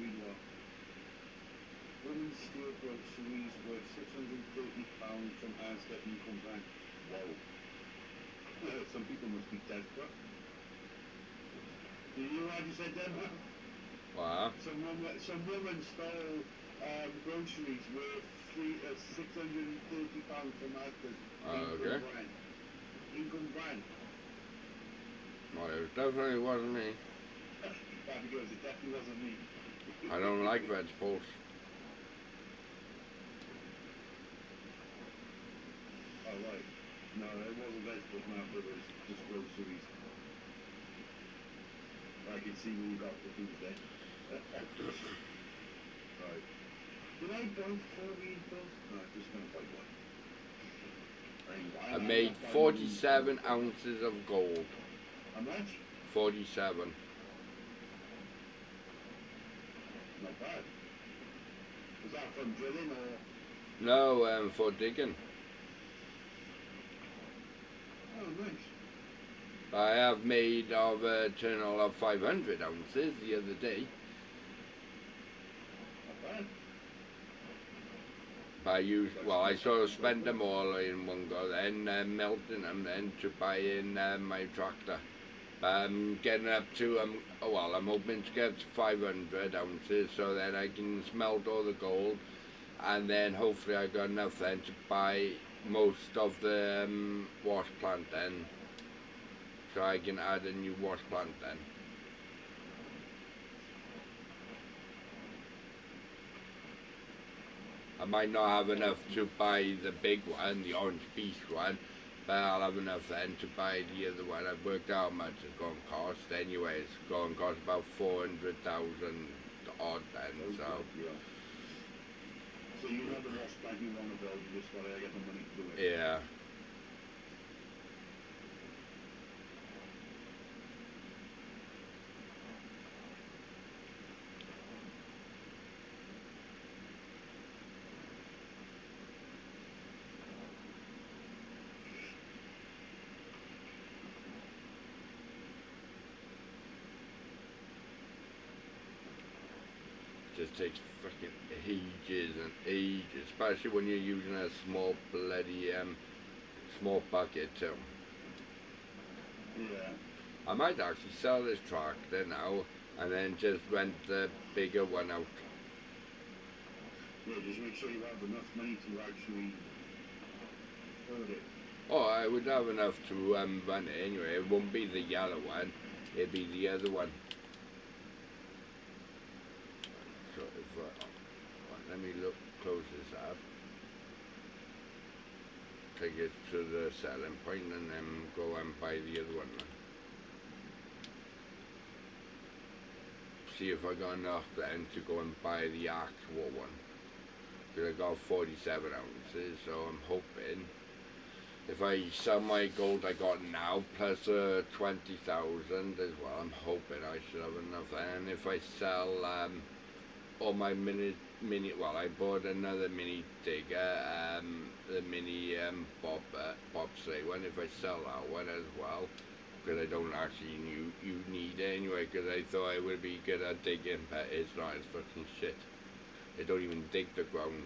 Read what? Women's steel groceries worth £630 from Asda Income Bank. Wow. Some people must be desperate. Did you know what I just said there, man? Wow. Some woman stole groceries worth £630 from Asda's. Okay. Income brand. Well, it definitely wasn't me. That goes, it definitely wasn't me. I don't like vegetables. Oh, right. No, it wasn't vegetables, Matt, it was just groceries. I can see where you got the food there. Right. Did I buy 4 meatballs? No, I'm just gonna buy one. I made 47 ounces of gold. How much? 47. Not bad. Was that from drilling or? No, for digging. Oh, nice. I have made of a total of 500 ounces the other day. Not bad. I sort of spent them all in one go, then melting them then to buy in my tractor. Getting up to, I'm hoping to get to 500 ounces so then I can smelt all the gold, and then hopefully I got enough then to buy most of the wash plant then, so I can add a new wash plant then. I might not have enough to buy the big one, the orange beast one, but I'll have enough then to buy the other one. I've worked out how much it's going to cost anyway. It's going to cost about 400,000 odd then, so. Yeah. So you know the wash plant you want to build, you just gotta get the money to do it. Yeah. Just takes freaking ages and ages, especially when you're using a small bloody small bucket too. Yeah. I might actually sell this tractor now and then just rent the bigger one out. Yeah, just make sure you have enough money to actually build it. Oh, I would have enough to run it anyway. It won't be the yellow one, it'd be the other one. So if let me close this up, take it to the selling point and then go and buy the other one. See if I got enough then to go and buy the actual one. Because I got 47 ounces, so I'm hoping if I sell my gold I got now plus 20,000 as well, I'm hoping I should have enough. And if I sell all my I bought another mini digger, the mini bobsleigh one. If I sell that one as well, because I don't actually you need it anyway, because I thought I would be good at digging, but it's not, it's fucking shit. They don't even dig the ground.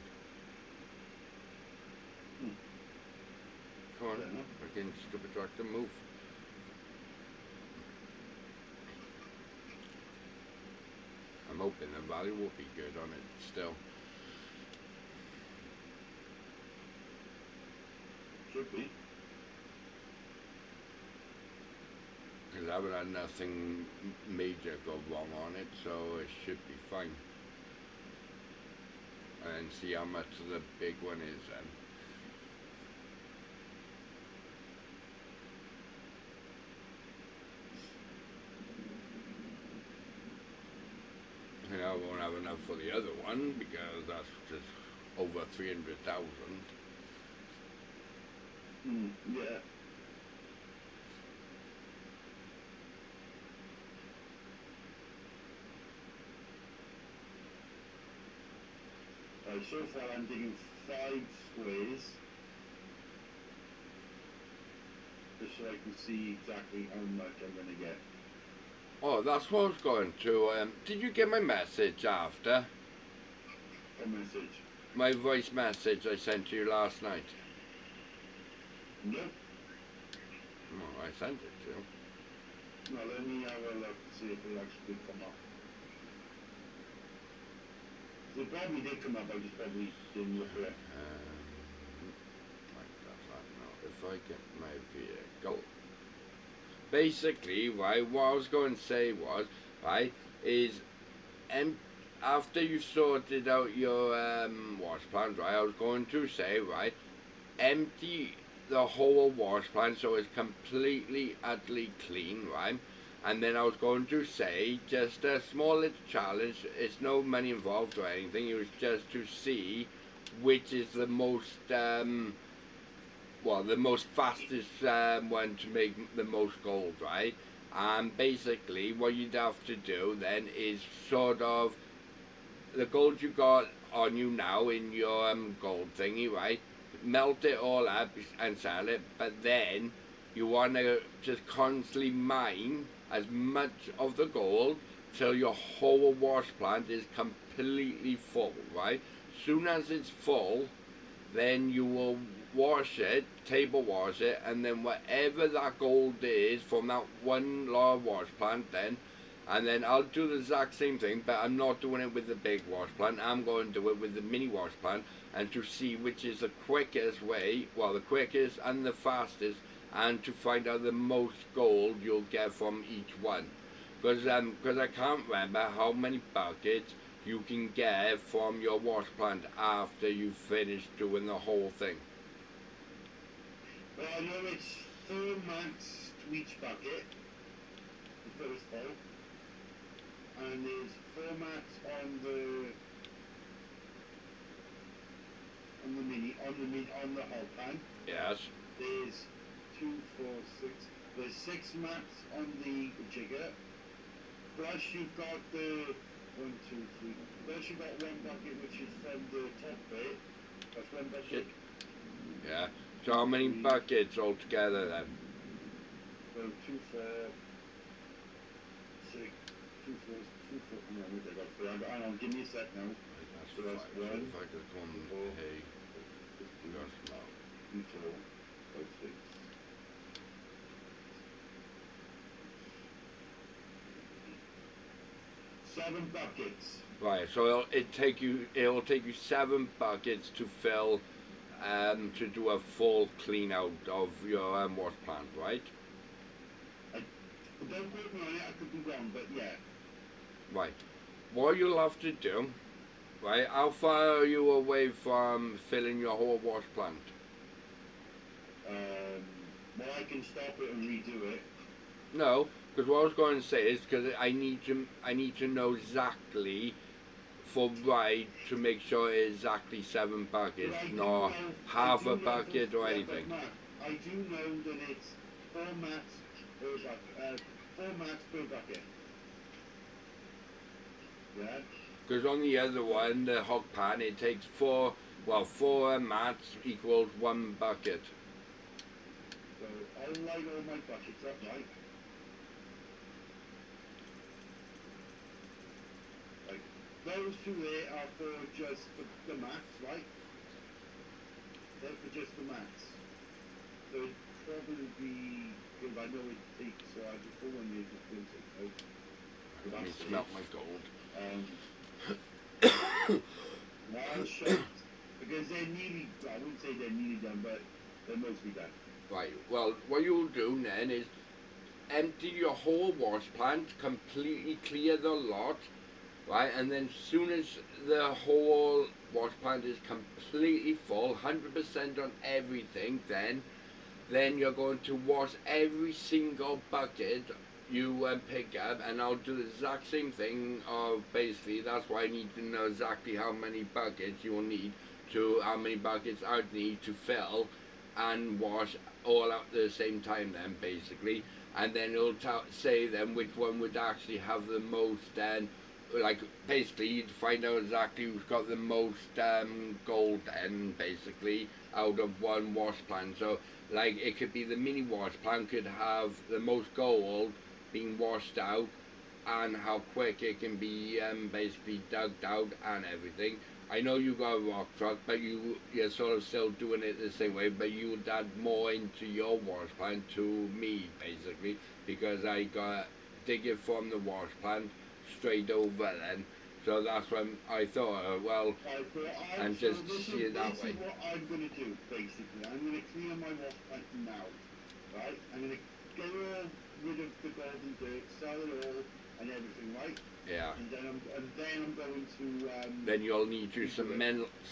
Come on, fucking stupid tractor, move. I'm hoping the value will be good on it still. Should be. Because I haven't had nothing major go wrong on it, so it should be fine. And see how much the big one is then. And I won't have enough for the other one because that's just over 300,000. Yeah. So far I'm digging 5 squares, just so I can see exactly how much I'm going to get. Oh, that's what I was going to. Did you get my message after? A message? My voice message I sent to you last night? No. Oh, I sent it to you. No, let me have a look to see if it actually did come up. They probably did come up, I just probably didn't look for it. Right, that's that now. If I get my vehicle. Basically, right, what I was going to say was, right, is after you sorted out your wash plant, right, I was going to say, right, empty the whole wash plant so it's completely, utterly clean, right? And then I was going to say, just a small little challenge, it's no money involved or anything, it was just to see which is the most, the most fastest one to make the most gold, right? And basically, what you'd have to do then is sort of, the gold you got on you now in your gold thingy, right? Melt it all up and sell it, but then you want to just constantly mine as much of the gold till your whole wash plant is completely full, right? Soon as it's full, then you will wash it, table wash it, and then whatever that gold is from that one large wash plant then, and then I'll do the exact same thing, but I'm not doing it with the big wash plant, I'm going to do it with the mini wash plant, and to see which is the quickest way, well, the quickest and the fastest, and to find out the most gold you'll get from each one. Because I can't remember how many buckets you can get from your wash plant after you've finished doing the whole thing. Well, I know it's 4 mats to each bucket, the first full, and there's 4 mats on the whole pan. Yes. There's 2, 4, 6. There's 6 mats on the jigger. Plus you've got the 1, 2, 3. Plus you've got 1 bucket which is from the top bit. That's 1 bucket. Shit. Yeah. So how many buckets altogether then? So 2, 4, 6, 2, 4, 2, 4. No, I got 3. Hang on, give me a sec now. That's So that's 5. So one, if I could come, four, hey, 2, just now. 4, 5, 6. 7 buckets. Right, so it'll take you 7 buckets to fill, to do a full clean out of your wash plant, right? Don't quote me on it, I could be wrong, but yeah. Right. What you'll have to do, right? How far are you away from filling your whole wash plant? Well, I can stop it and redo it. No, because what I was going to say is because I need to know exactly for right to make sure it's exactly 7 buckets, But I do not know- half I do a know bucket that- or yeah, anything. but Matt, I do know that it's 4 mats per bucket. 4 mats per bucket. Yeah. Because on the other one, the hog pan, it takes 4 mats equals 1 bucket. So I'll light all my buckets up, right? Like, those 2 there are for just the mats, right? They're for just the mats. So it'd probably be, because I know it takes, so I just go in there just rinse it out. So Let me that's it. smelt my gold. Now I'll show because they're nearly, I wouldn't say they're nearly done, but they're mostly done. Right, well, what you'll do then is empty your whole wash plant, completely clear the lot, right, and then soon as the whole wash plant is completely full, 100% on everything, then you're going to wash every single bucket you pick up, and I'll do the exact same thing. Basically, that's why I need to know exactly how many buckets you'll need how many buckets I'd need to fill and wash all at the same time then, basically. And then it'll say then which one would actually have the most, like, basically you'd find out exactly who's got the most gold then, basically, out of one wash plant. So, like, it could be the mini wash plant could have the most gold being washed out, and how quick it can be basically dug out and everything. I know you got a rock truck, but you're sort of still doing it the same way, but you would add more into your wash plant to me, basically, because I got dig it from the wash plant straight over then So that's when I thought, well, Right, but and so just this see is, it that this way. is what I'm going to do, basically. I'm going to clear my wash plant now, right? I'm going to get all rid of the golden dirt, sell it all, and everything, right? Yeah. And then I'm going to, Then you'll need to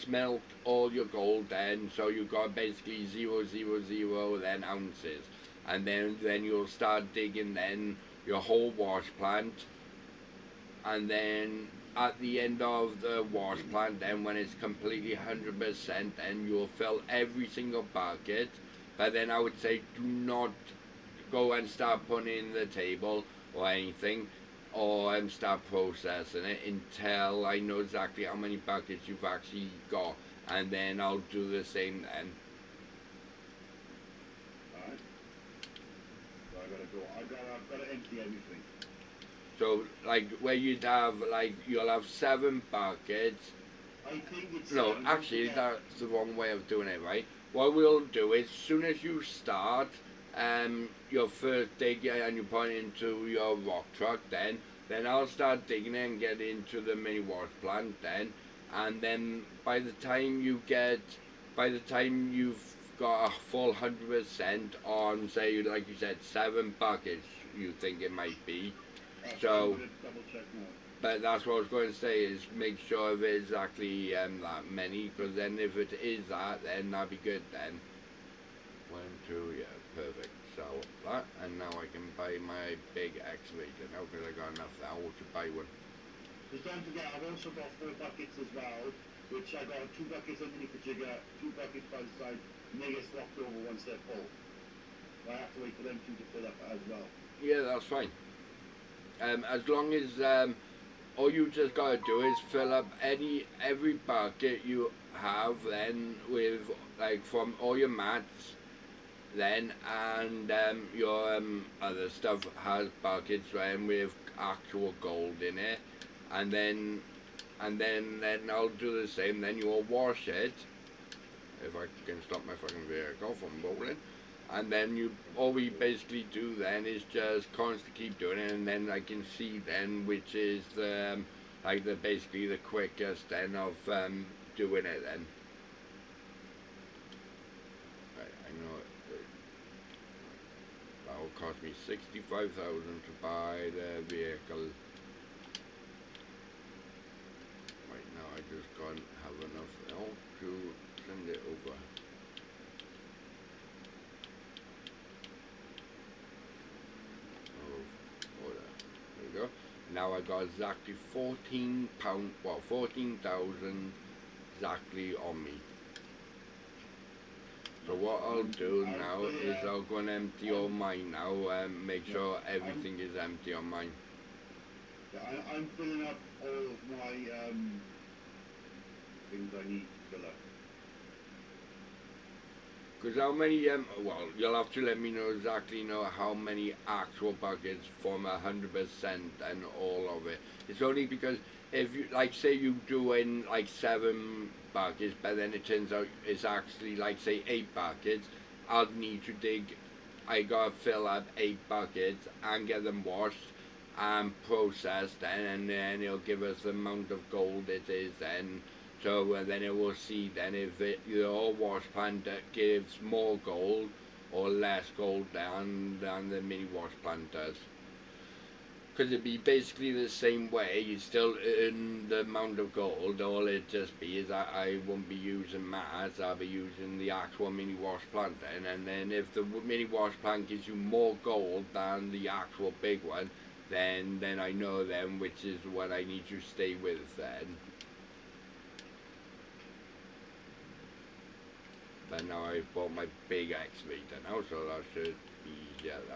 smelt all your gold then, so you've got basically 000 then ounces. And then you'll start digging then your whole wash plant, and then at the end of the wash plant, then when it's completely 100%, then you'll fill every single bucket. But then I would say do not go and start putting it in the table or anything, or start processing it until I know exactly how many buckets you've actually got, and then I'll do the same then. alright? So I've got to empty everything. So like where you'd have like you'll have 7 buckets. I think it's... No, don't actually forget- that's the wrong way of doing it, right? What we'll do is, as soon as you start your first dig and you put it into your rock truck, then I'll start digging it and get into the mini wash plant then, and then by the time you've got a full 100% on, say like you said, 7 buckets, you think it might be. So, I'm going to double check now. but that's what I was going to say, is make sure if it's exactly that many, because then if it is that, then that'd be good then. 1, 2, yeah, perfect. So that, and now I can buy my big excavator now, because I got enough now to buy one. Just don't forget, I've also got 4 buckets as well, which I got 2 buckets underneath the jigger, 2 buckets by the side, and they get swapped over once they're full. So I have to wait for them 2 to fill up as well. Yeah, that's fine. As long as all you just gotta do is fill up every bucket you have then with like from all your mats then, and your other stuff has buckets then with actual gold in it, and then I'll do the same. Then you'll wash it, if I can stop my fucking vehicle from rolling. And then all we basically do then is just constantly keep doing it, and then I can see then which is the basically the quickest then of doing it then. Right, I know that will cost me 65,000 to buy the vehicle. Right now I just can't have enough now to send it over. Now I got exactly £14, well 14,000 exactly on me. So what I'll do now is I'll go and empty all mine now and make sure everything is empty on mine. Yeah, I'm filling up all of my things I need to fill up. Because how many, well, you'll have to let me know exactly how many actual buckets from 100% and all of it. It's only because if you, like say you do in like 7 buckets, but then it turns out it's actually like say 8 buckets, I'll need to dig, I gotta fill up 8 buckets and get them washed and processed, and then it'll give us the amount of gold it is then. So then it will see then if your wash plant gives more gold or less gold than the mini wash plant does. Because it'd be basically the same way, you still earn the amount of gold. All it just be is that I won't be using mats, I'll be using the actual mini wash plant then. And then if the mini wash plant gives you more gold than the actual big one, then I know then which is what I need to stay with then. But now I've bought my big excavator now, so that should be easier now.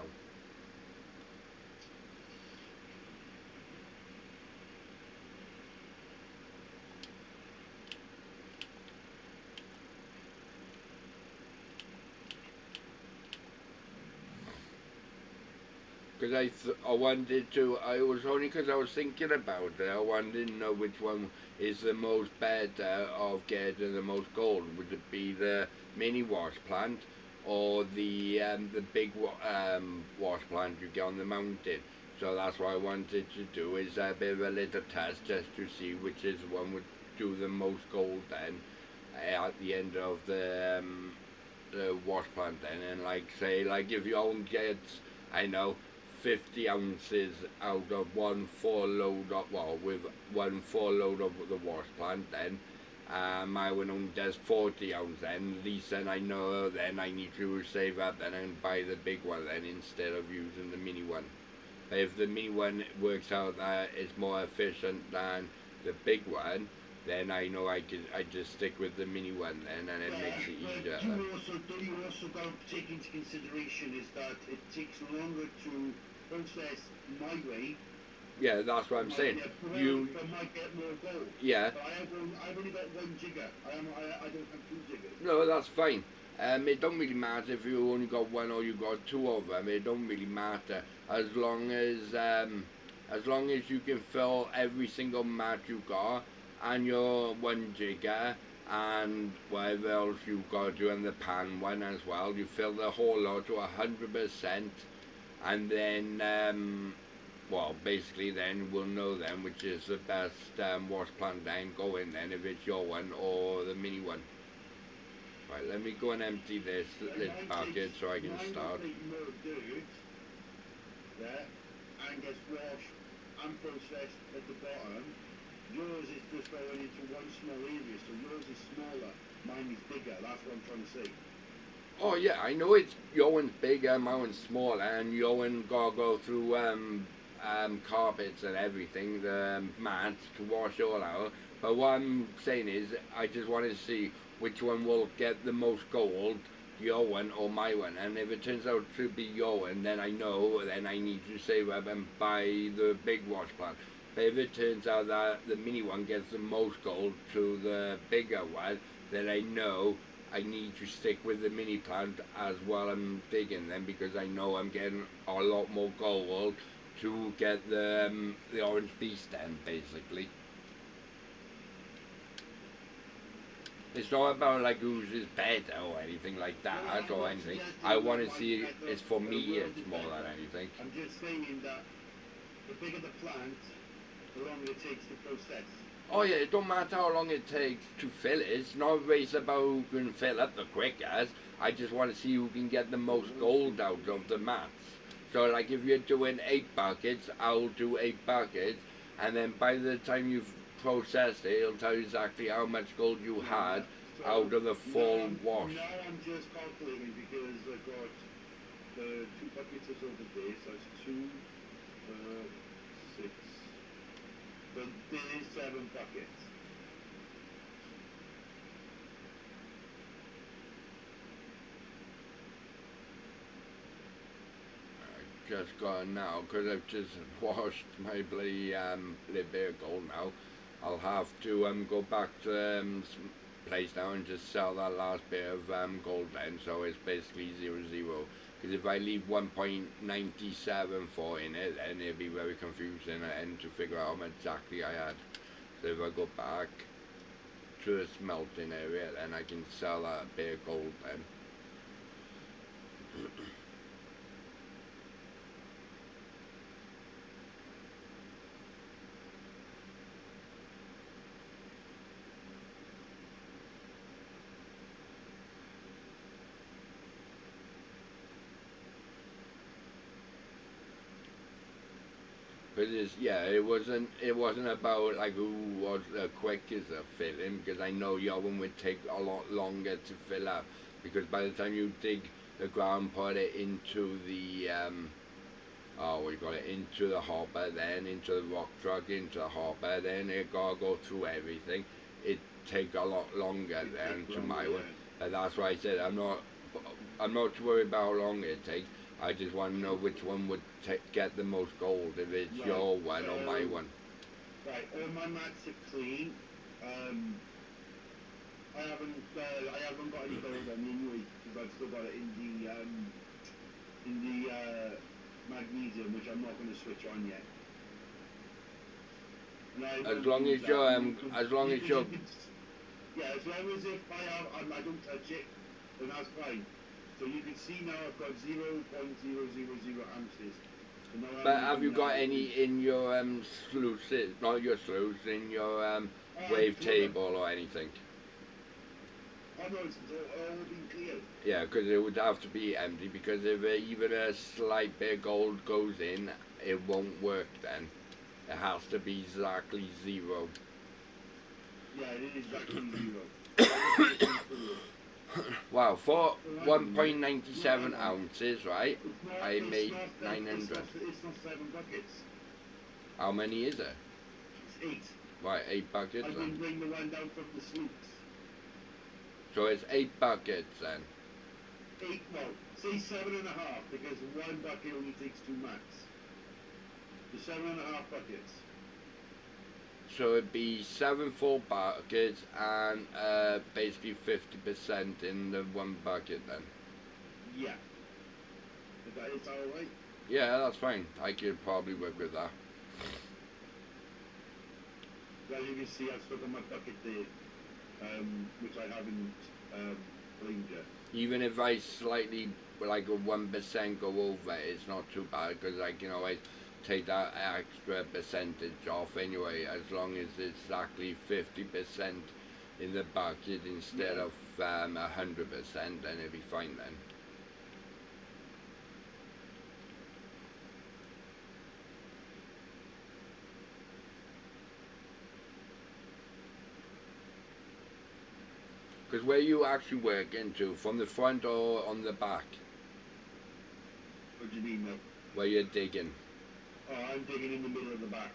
Because I wanted to, I was only because I was thinking about it, I wanted to know which one is the most better of getting the most gold. Would it be the mini wash plant or the big wash plant you get on the mountain? So that's what I wanted to do, is a bit of a little test just to see which is one would do the most gold then at the end of the wash plant then. And like say, like if you own gets, I know, 50 ounces out of one full load of, well, with one full load of the wash plant then, my one only does 40 ounce then, at least then I know then I need to save up then and buy the big one then instead of using the mini one. But if the mini one works out that it's more efficient than the big one, then I know I just stick with the mini one then, and it makes it easier. But you also got to take into consideration is that it takes longer to process my way. Yeah, that's what I'm saying. You might get more gold. Yeah. But I've only got one jigger. I don't have two jiggers. No, that's fine. It don't really matter if you only got one or you got two of them. It don't really matter as long as you can fill every single mat you got and your one jigger and whatever else you got to do, and the pan one as well. You fill the whole lot to 100%, and then well, basically then we'll know then which is the best wash plant then going then, if it's your one or the mini one. Right, let me go and empty this lid bucket so I can start. More dirt, yeah, and gets washed and processed at the bottom. Yours is just going into one small area, so yours is smaller, mine is bigger. That's what I'm trying to say. Oh yeah, I know it's your one's bigger, my one's smaller, and your one gotta go through carpets and everything, the mats to wash all out. But what I'm saying is, I just want to see which one will get the most gold, your one or my one. And if it turns out to be your one, then I know then I need to save up and buy the big wash plant. But if it turns out that the mini one gets the most gold to the bigger one, then I know I need to stick with the mini plant as well. I'm digging then, because I know I'm getting a lot more gold to get the orange beast then, basically. It's not about like whose is better or anything like that or anything. I want to see it's for me, it's more than anything. I'm just saying that the bigger the plant, the longer it takes to process. Oh yeah, it don't matter how long it takes to fill it. It's not a race about who can fill up the quickest. I just want to see who can get the most gold out of the mats. So like if you're doing 8 buckets, I'll do 8 buckets, and then by the time you've processed it, it'll tell you exactly how much gold you had out of the full wash. Now I'm just calculating because I've got the 2 buckets is over there, so it's 2, 6, but there is 7 buckets. Just gone now because I've just washed my bloody little bit of gold now. I'll have to go back to place now and just sell that last bit of gold then, so it's basically 0-0. Because if I leave 1.97 for in it, then it'll be very confusing and to figure out how much exactly I had. So if I go back to the smelting area, then I can sell that bit of gold then. But it wasn't about like who was the quickest at filling, because I know your one would take a lot longer to fill up, because by the time you dig the ground, put it into the into the hopper, then into the rock truck, into the hopper, then it gotta go through everything. It take a lot longer then to my one. But that's why I said I'm not too worried about how long it takes. I just want to know which one would get the most gold, if it's your one or my one. Right, all my mats are clean. I haven't got any gold on me anyway, because I've still got it in the magnesium, which I'm not going to switch on yet. As long as you're yeah, as long as if I don't touch it, then that's fine. So you can see now I've got 0.000 ounces. So now But have you got any in your sluices, not your sluice, in your wave table or anything? Oh no, it's all been cleared. Yeah, because it would have to be empty, because if even a slight bit of gold goes in, it won't work then. It has to be exactly 0. Yeah, it is exactly 0. Wow, for 1.97 ounces, right? I It's made not 900. It's not 7 buckets. How many is it? It's 8. Right, 8 buckets I then. didn't bring the one down from the sloops. So it's 8 buckets then. 8, well, say 7.5, because 1 bucket only takes 2 max. So 7.5 buckets. So it'd be 7 full buckets and basically 50% in the 1 bucket then. Yeah. Is that alright? Yeah, that's fine. I could probably work with that. As you can see, I've still got my bucket there, which I haven't blamed yet. Even if I slightly, like a 1% go over, it's not too bad, because I can always take that extra percentage off anyway, as long as it's exactly 50% in the bucket instead of 100%, then it'll be fine then. Because where you actually work into, from the front or on the back, What do you mean, Mel? where you're digging, Oh, I'm digging in the middle of the back.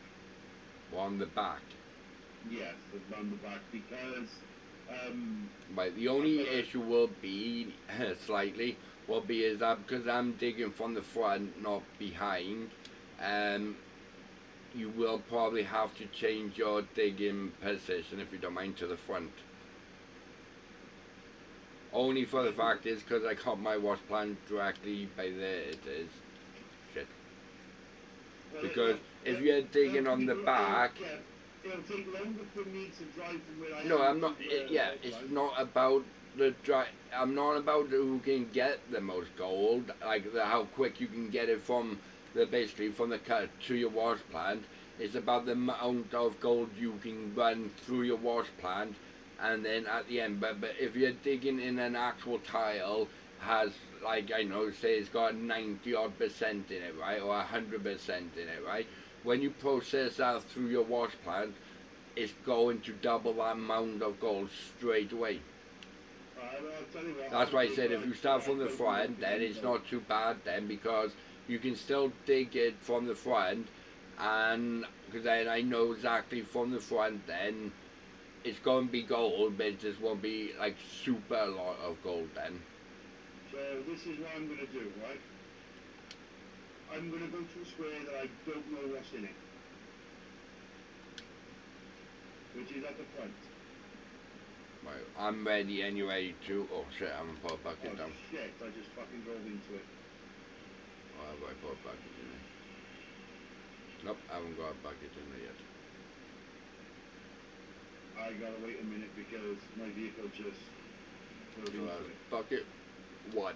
or on the back. Yes, on the back, because, Right, the only issue will be, slightly, will be is that because I'm digging from the front, not behind, you will probably have to change your digging position, if you don't mind, to the front. Only for the fact is because I got my wash plant directly by there, it is. Shit. Because if you're digging on the back... It'll take longer for me to drive from where I am. No, I'm not. to where Yeah, I it's was. not about the dry. I'm not about who can get the most gold, like how quick you can get it from basically from the cut to your wash plant. It's about the amount of gold you can run through your wash plant, and then at the end. But if you're digging in an actual tile, has, like, I know, say it's got 90% in it, right, or 100% in it, right. When you process that through your wash plant, it's going to double that amount of gold straight away. I'll tell you what, That's why I I'll said take if you that- start from the I'll take front, that then it's gold. not too bad then, because you can still dig it from the front, and because then I know exactly from the front then it's going to be gold, but it just won't be like super a lot of gold then. So this is what I'm going to do, right? I'm going to go to a square that I don't know what's in it. Which is at the front. Right, I'm ready anyway to. Oh shit, I haven't put a bucket Oh down. shit, I just fucking drove into it. Oh, have I put a bucket in there? Nope, I haven't got a bucket in there yet. I gotta wait a minute because my vehicle just drove So into that's it. bucket 1.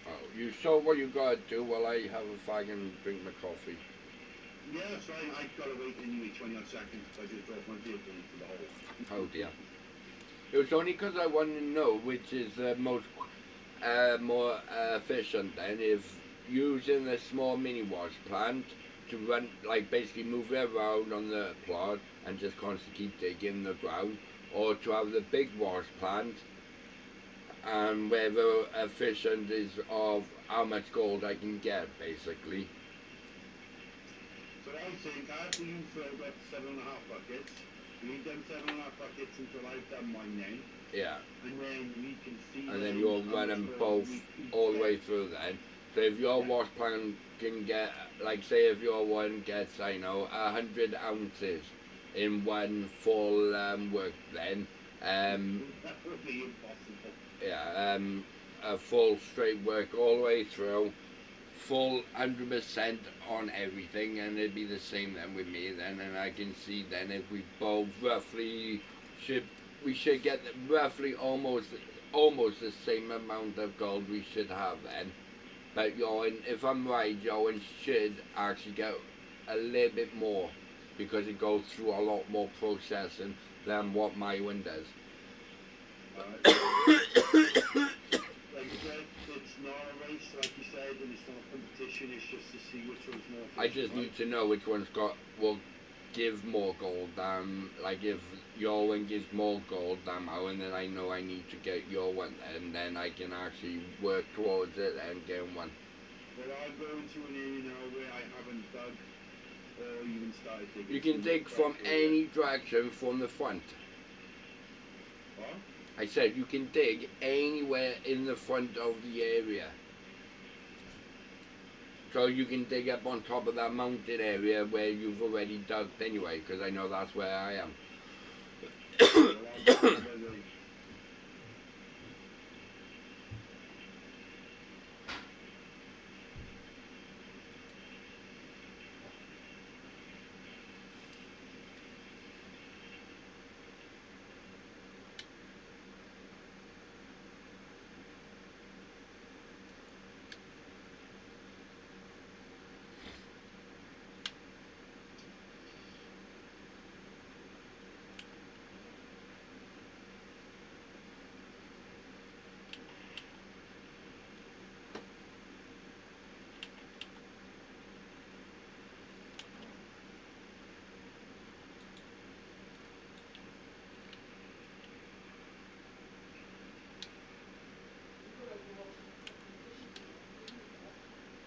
Oh, you saw what you gotta do while I have a fag and drink my coffee. Yeah, that's right, I gotta wait anyway 20 odd seconds because I just drove my vehicle into the hole. Oh dear. It was only because I wanted to know which is the most more efficient then, if using the small mini wash plant to run, like basically move it around on the plot and just constantly keep digging the ground, or to have the big wash plant, and whether efficient is of how much gold I can get basically. So I think after you filled up 7.5 buckets, you've done 7.5 buckets until I've done mine then, Yeah. and then we can see. And then you'll run them both all the way through then. So if your wash plant can get, like say if your one gets, I know, 100 ounces in one full work then, That would be impossible. yeah, a full straight work all the way through, full 100% on everything, and it'd be the same then with me then, and I can see then if we both roughly we should get roughly almost almost the same amount of gold we should have then. But and if I'm right, and should actually get a little bit more because it goes through a lot more processing than what my one does. Like I said, it's not a race, like you said, and it's not a competition. It's just to see which one's more efficient. I just need to know which one's will give more gold than, like, if your one gives more gold than my one, then I know I need to get your one, and then I can actually work towards it and get one. Well, I'm going to an area now where I haven't dug or even started digging. You can dig from any direction from the front. What? I said you can dig anywhere in the front of the area. So you can dig up on top of that mountain area where you've already dug anyway, because I know that's where I am. Well, I'm on my way.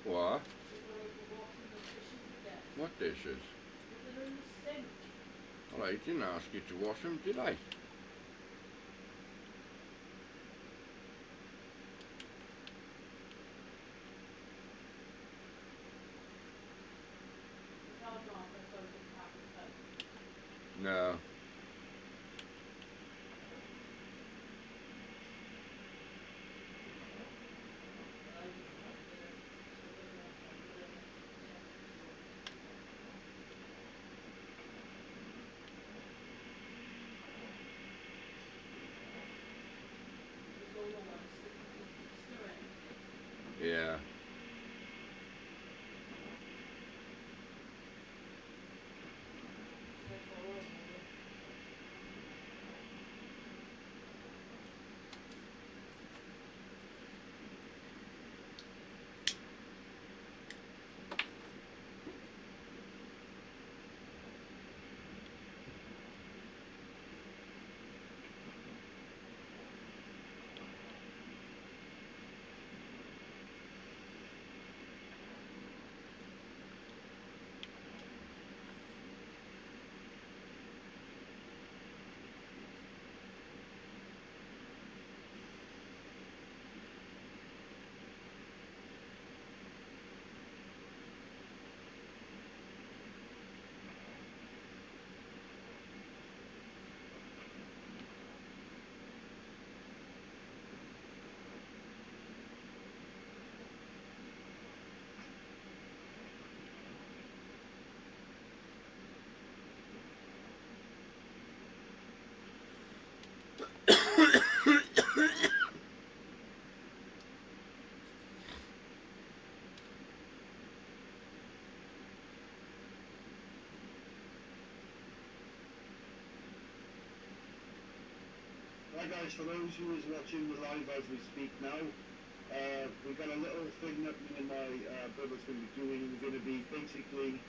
What? What dishes? Well, I didn't ask you to wash them, did I? No. Yeah. Hi guys, for those who is watching the live as we speak now, we've got a little thing that me and my brother's going to be doing. We're going to be basically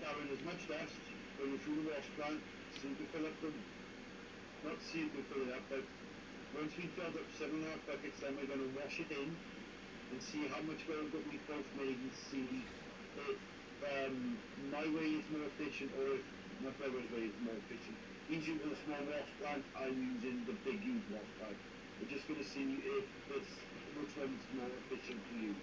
carrying as much dust, going through the wash plant, see if we fill up the, not see if we fill it up, but once we filled up 7.5 buckets, then we're going to wash it in and see how much gold that we've both made and see if my way is more efficient or if my brother's way is more efficient. He's using a small wash plant, I'm using the big huge wash plant. We're just going to see if which one's more efficient to use.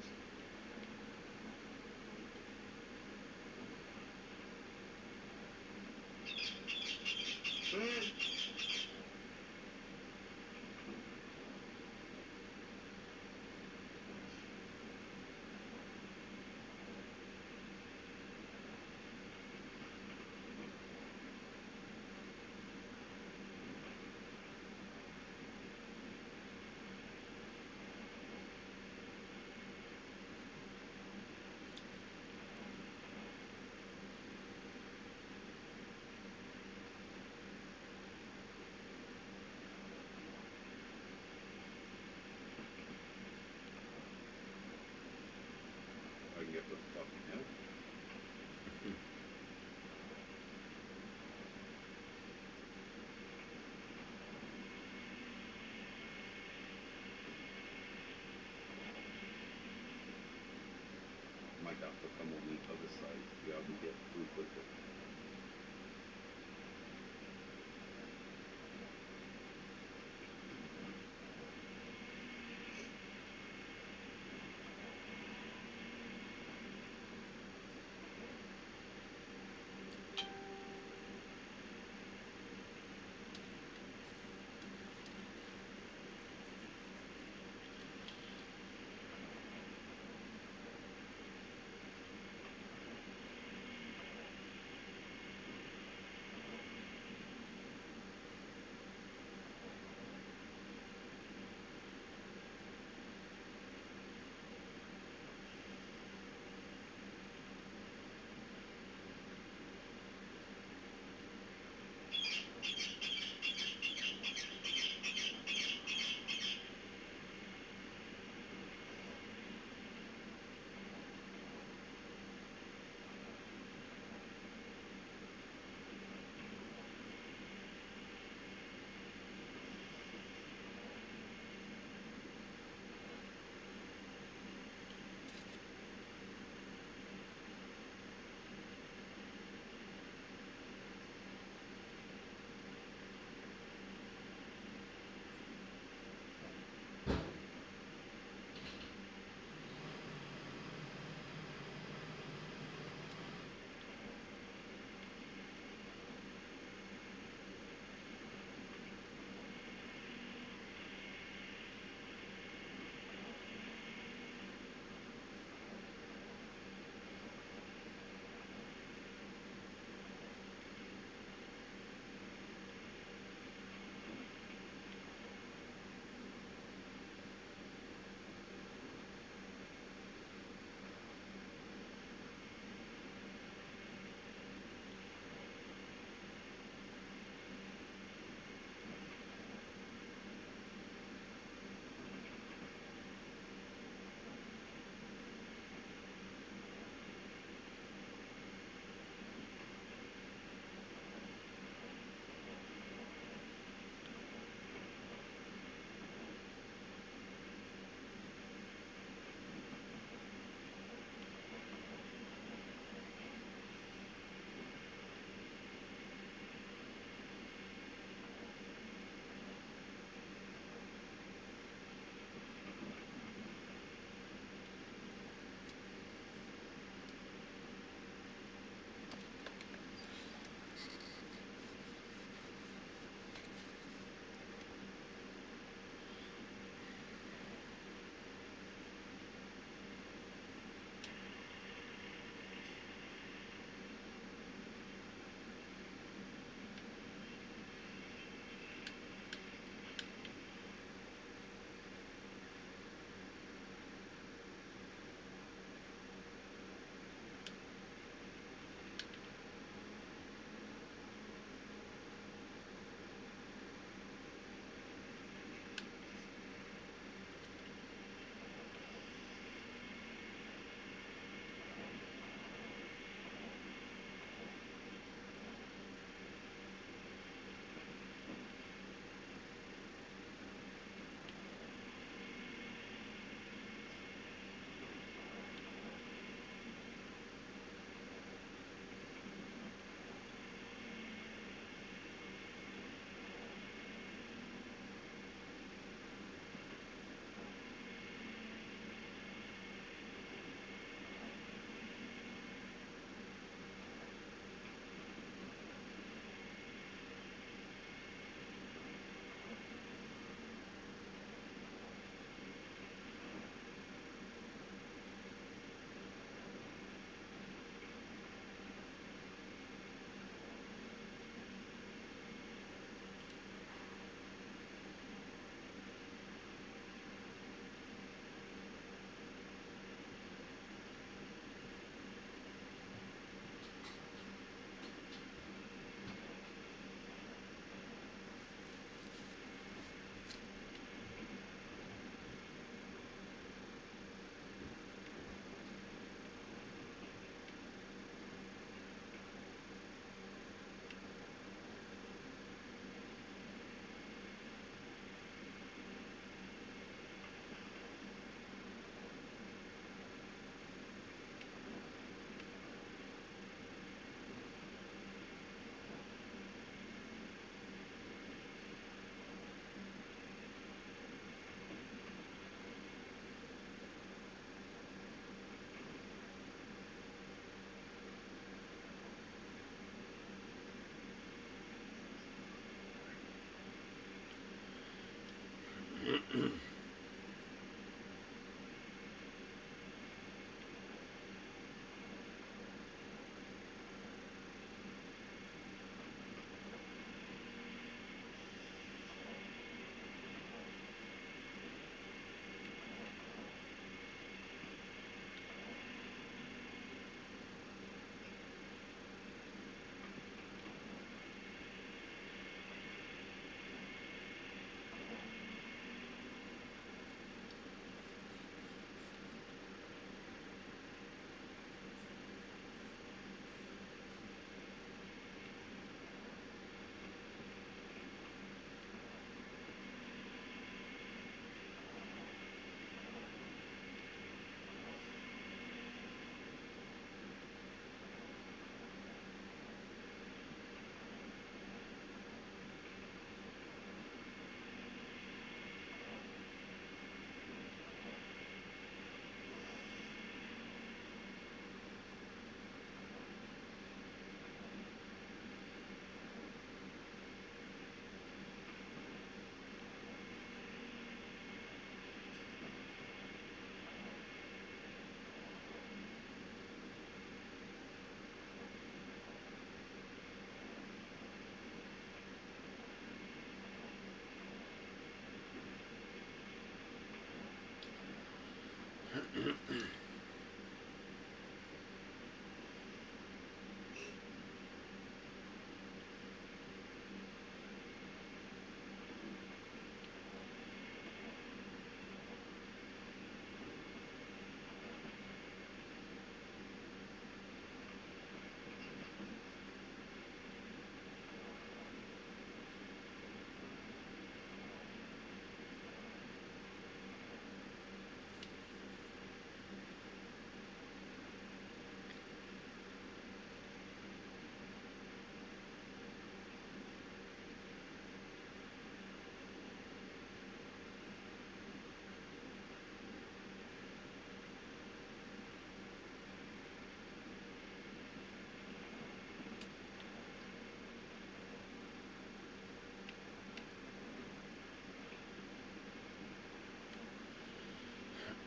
might have to come on the other side to be able to get through quicker.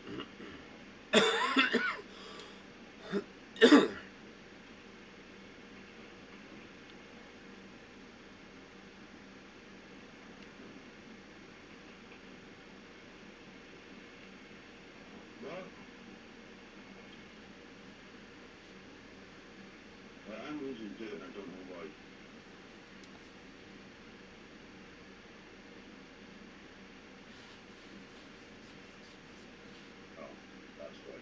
What? I'm losing dirt, I don't know why. Oh, that's why.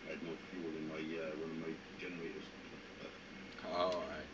I had no fuel in my one of my generators. Alright.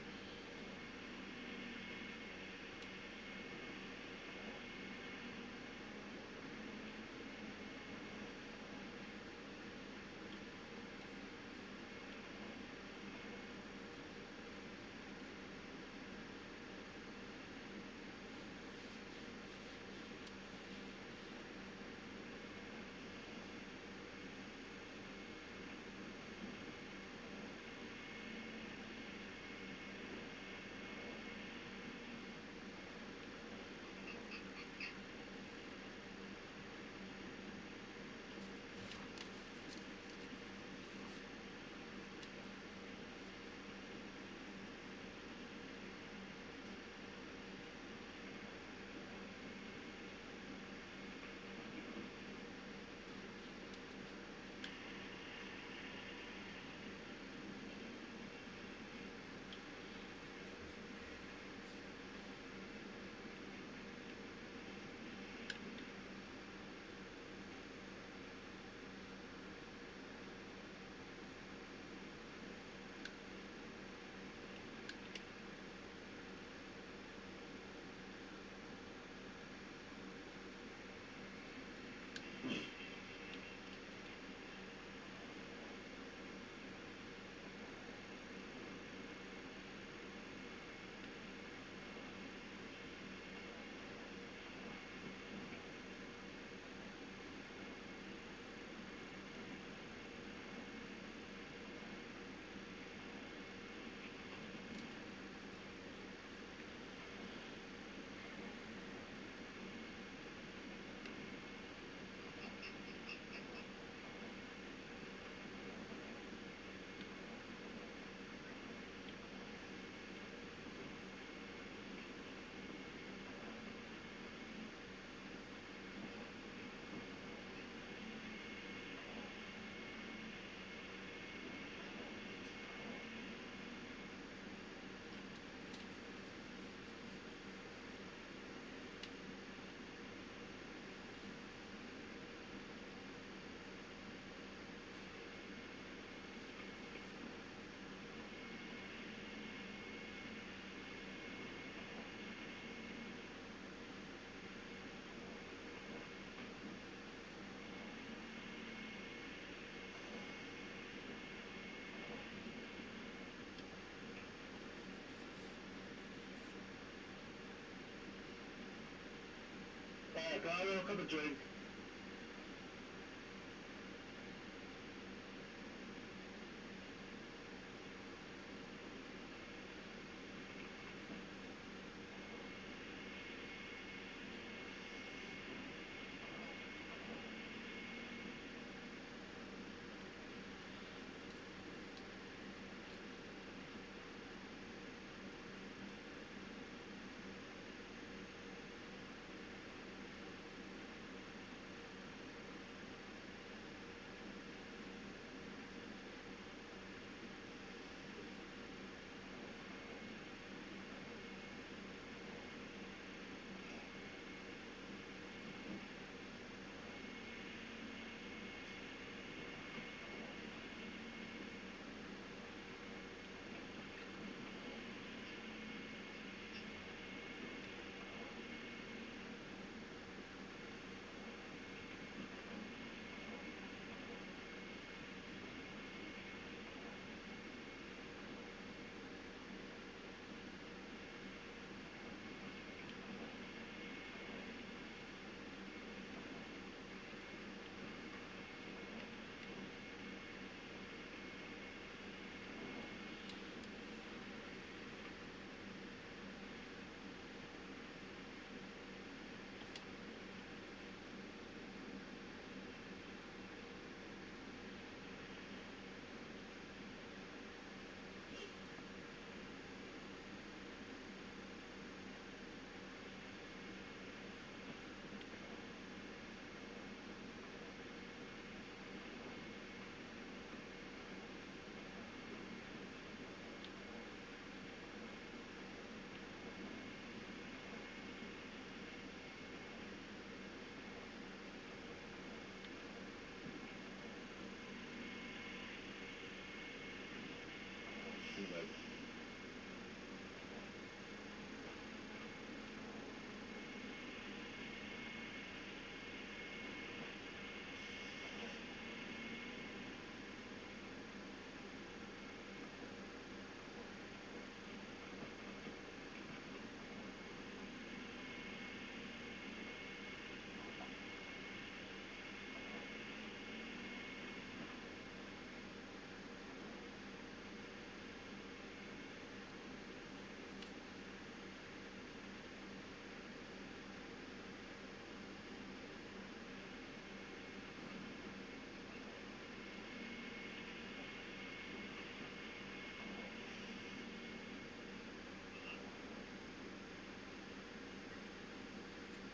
Can I have a cup of drink?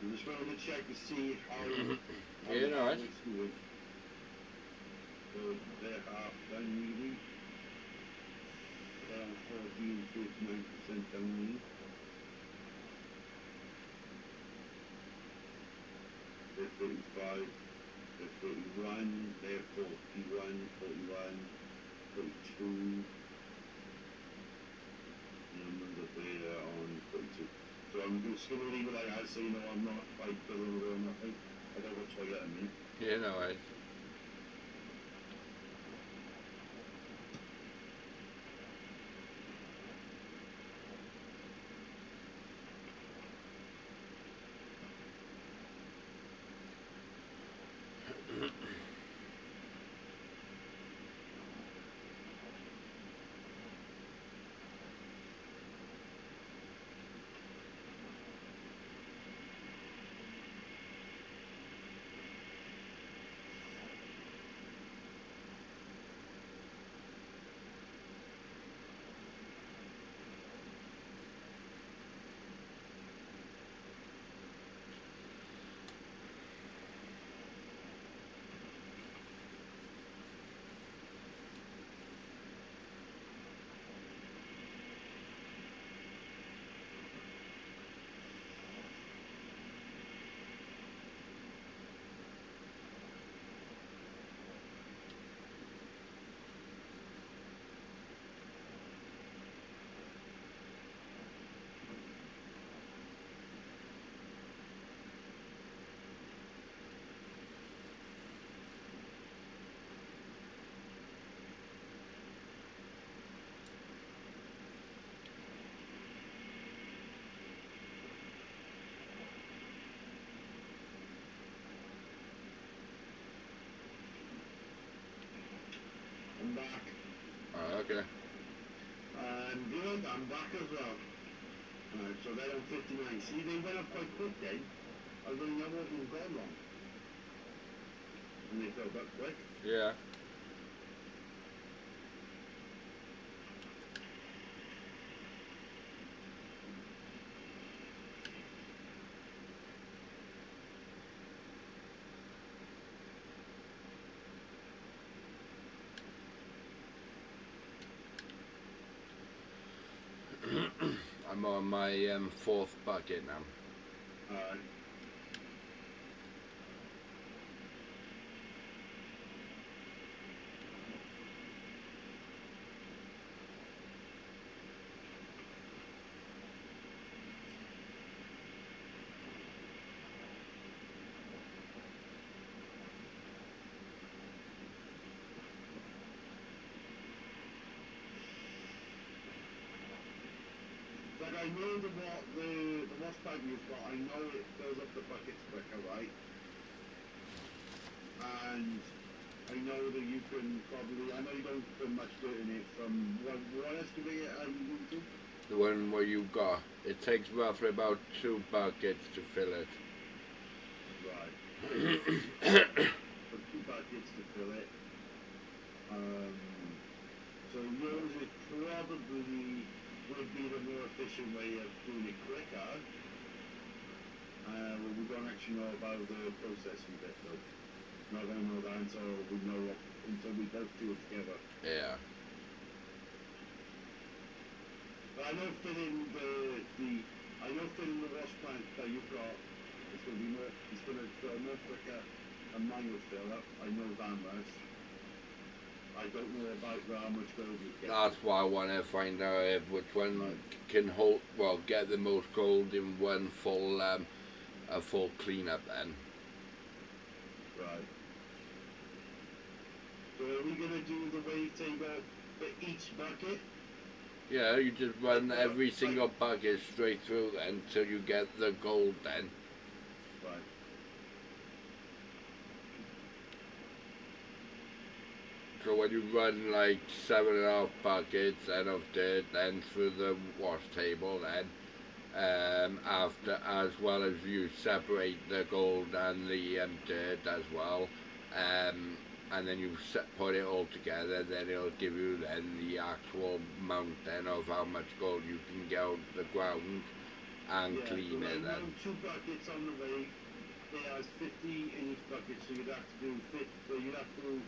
I just wanted to check to see how Yeah, no, it's doing. So they're half done really. They're on 39% done really. They're 35, they're 31, they're 41, 42. Number they're on 42. So I'm just going to leave it like that, so you know I'm not like filling it or nothing. I don't go toilet in me. Yeah, no worries. I'm back. Oh, okay. Good, I'm back as well. Alright, so they're on 59. See, they went up quite quick then. I was only never even gone long. And they filled up quick. Yeah. I'm on my fourth bucket now. Alright. Like I know the wash pipe you've got, I know it fills up the buckets quicker, right? And I know that you can probably, I know you don't put much dirt in it from, what excavator are you using? The one where you got, it takes roughly about 2 buckets to fill it. Right. For 2 buckets to fill it. So yours is probably would be the more efficient way of doing it quicker. Well, we don't actually know about the processing bit though. Not gonna know that until we both do it together. Yeah. But I know filling the wash plant that you've got, it's gonna fill more quicker than mine would fill up. I know that much. I don't know about how much gold you get. That's why I want to find out if which one can get the most gold in one full, a full cleanup then. Right. So are we gonna do the wave table for each bucket? Yeah, you just run every single bucket straight through until you get the gold then. Right. So when you run like 7.5 buckets then of dirt then through the wash table then, after as well as you separate the gold and the dirt as well, and then you put it all together, then it'll give you then the actual amount then of how much gold you can get out of the ground, and Yeah, clean so it like then. now 2 buckets on the way. It has 50 in each bucket, so you'd have to do you'd have to do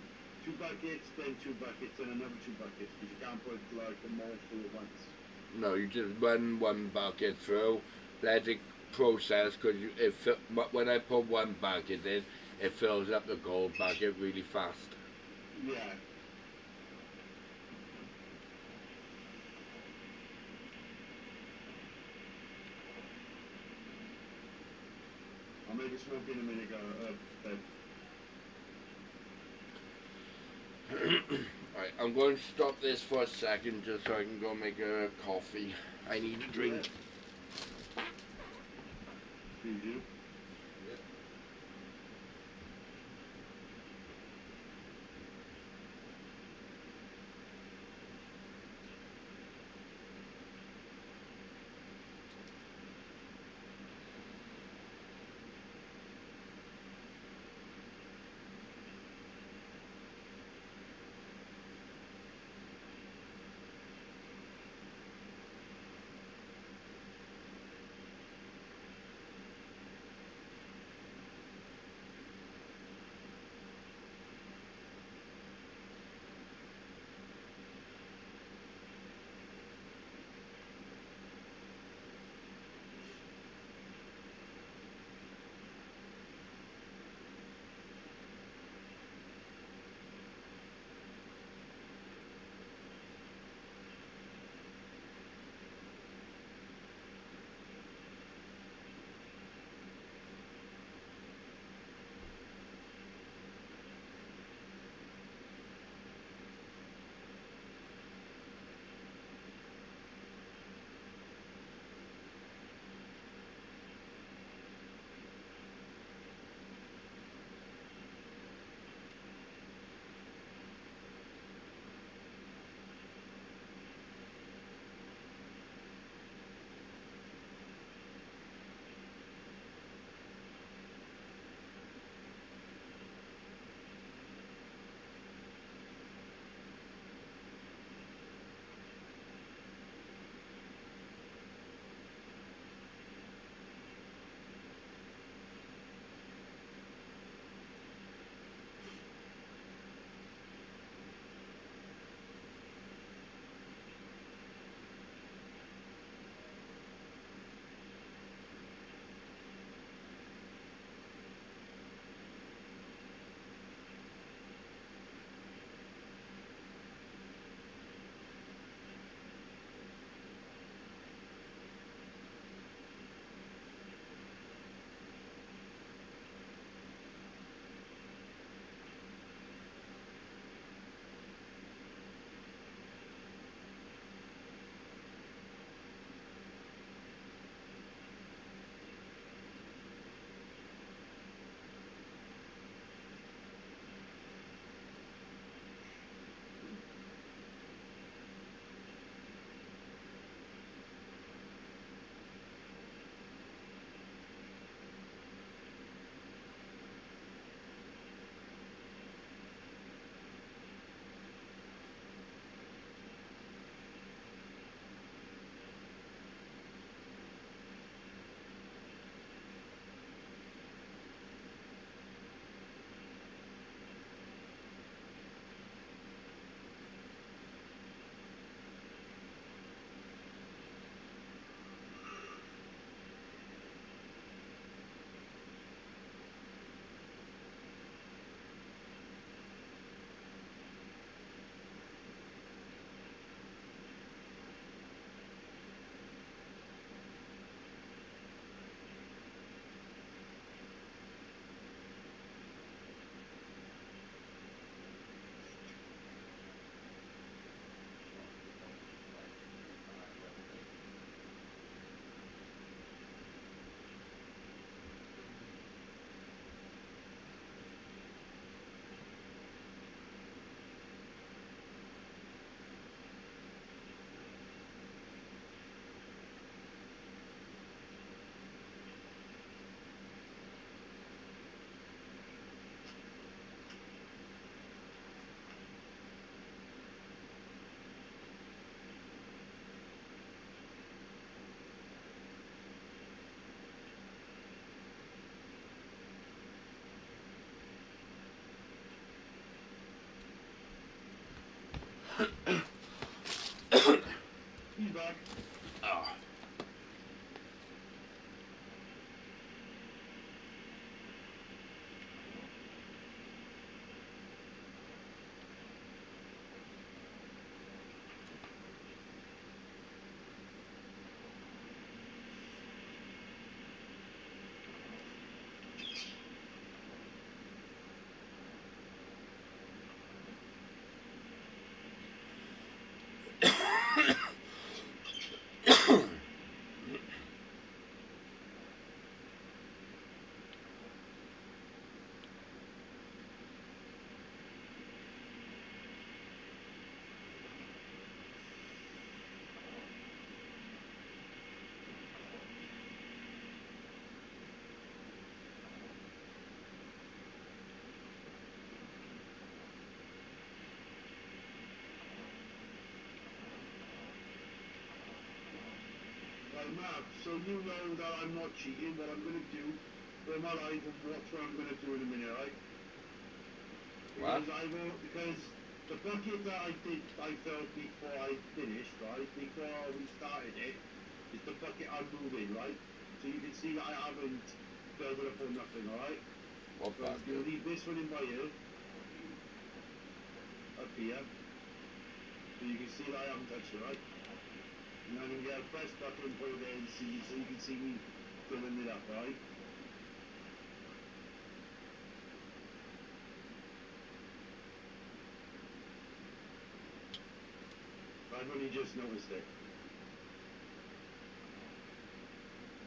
2 buckets, then 2 buckets, and another 2 buckets, because you can't put like them all through at once. No, you just run one bucket through, let it process, because when I put one bucket in, it fills up the gold bucket really fast. Yeah. I'll make a smoke in a minute, Ed. Right, I'm going to stop this for a second just so I can go make a coffee. I need a drink. You do? Mark, so you know that I'm not cheating, what I'm going to do for my life and watch what I'm going to do in a minute, right? What? Because the bucket that I filled before I finished, right, before we started it, is the bucket I'm moving, right? So you can see that I haven't filled it up or nothing, alright? What So I'm bucket? going to leave this one in my ear, up here, so you can see that I haven't touched it, right? And I'm going to get a fresh bucket and put it there and see, so you can see me filling it up, right? I've only just noticed it.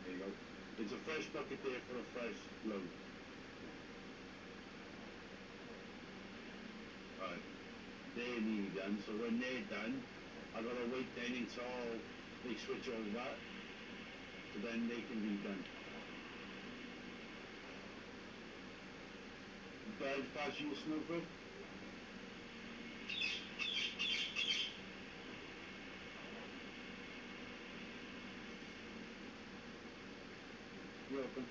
There you go. It's a fresh bucket there for a fresh load. Right. They're nearly done, so when they're done, I gotta wait then until they switch over, so then they can be done. Birds pass you a smoke break? You're welcome.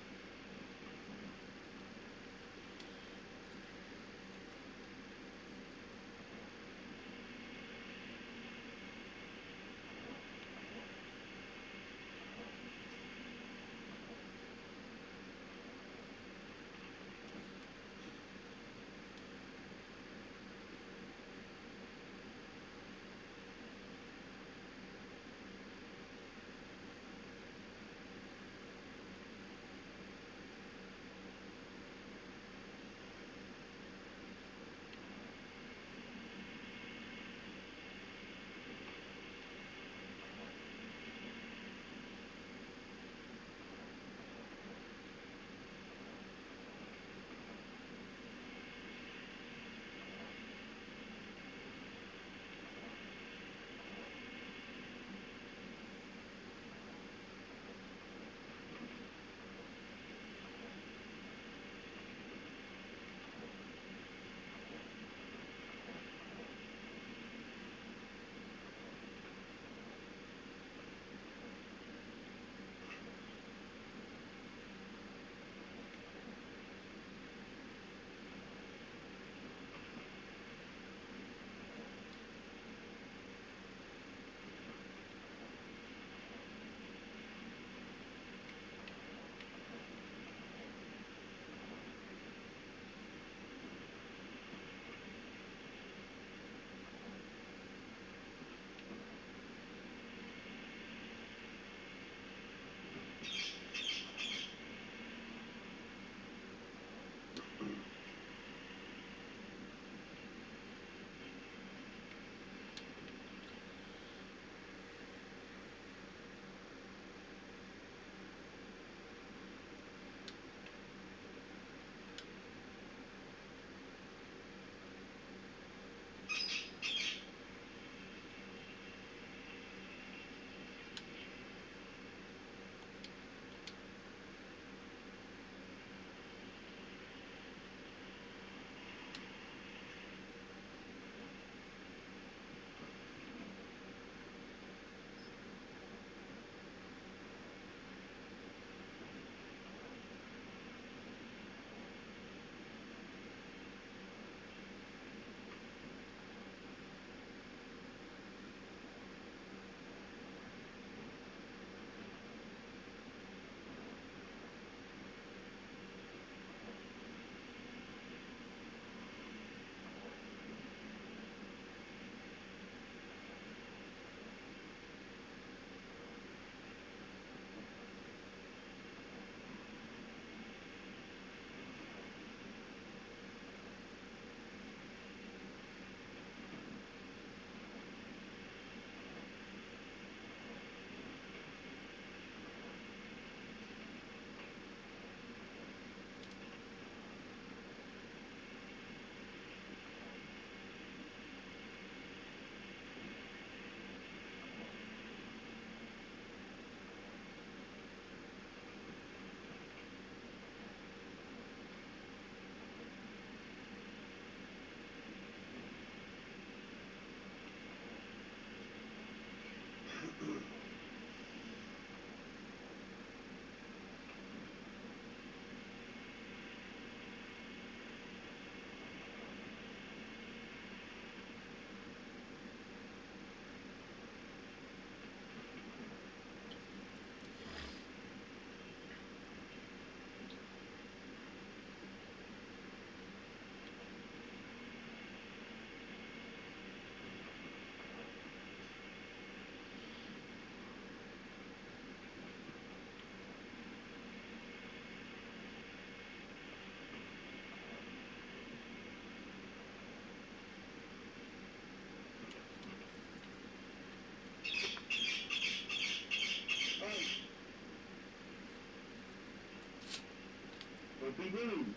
Don't be rude.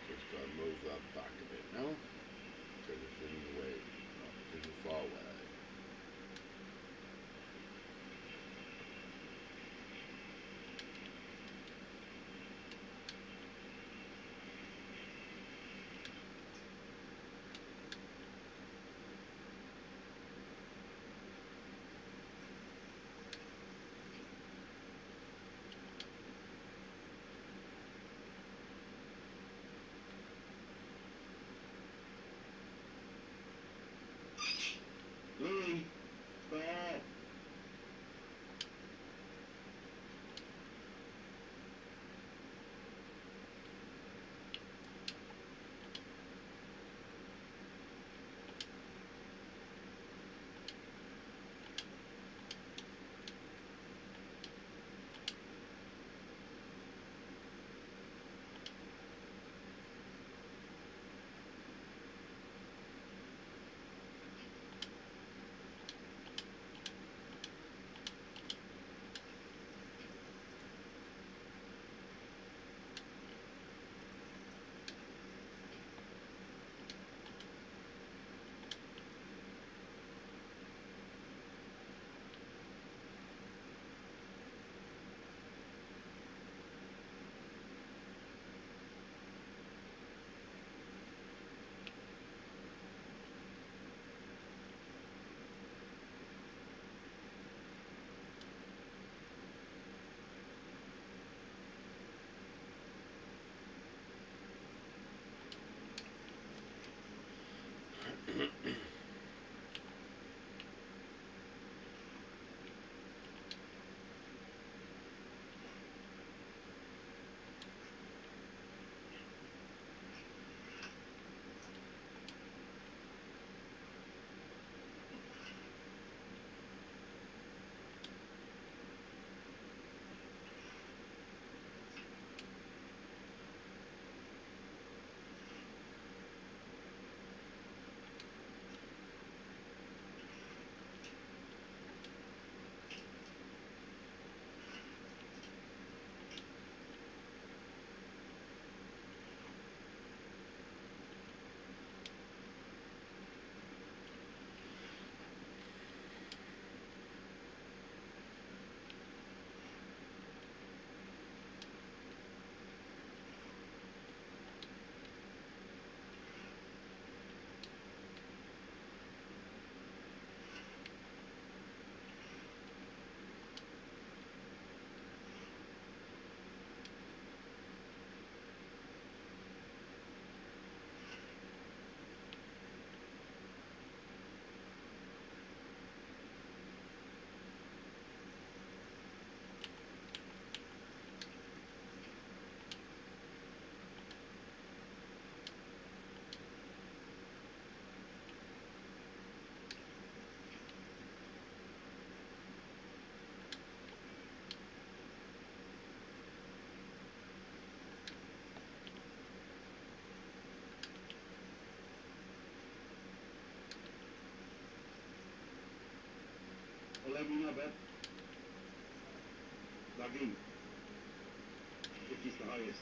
Just gotta move that back a bit now, because it's in the way, not too far away. Well, let me know, bud. Log in. 50's the highest.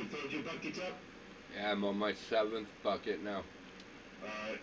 You filled your bucket up? Yeah, I'm on my 7th bucket now. Alright.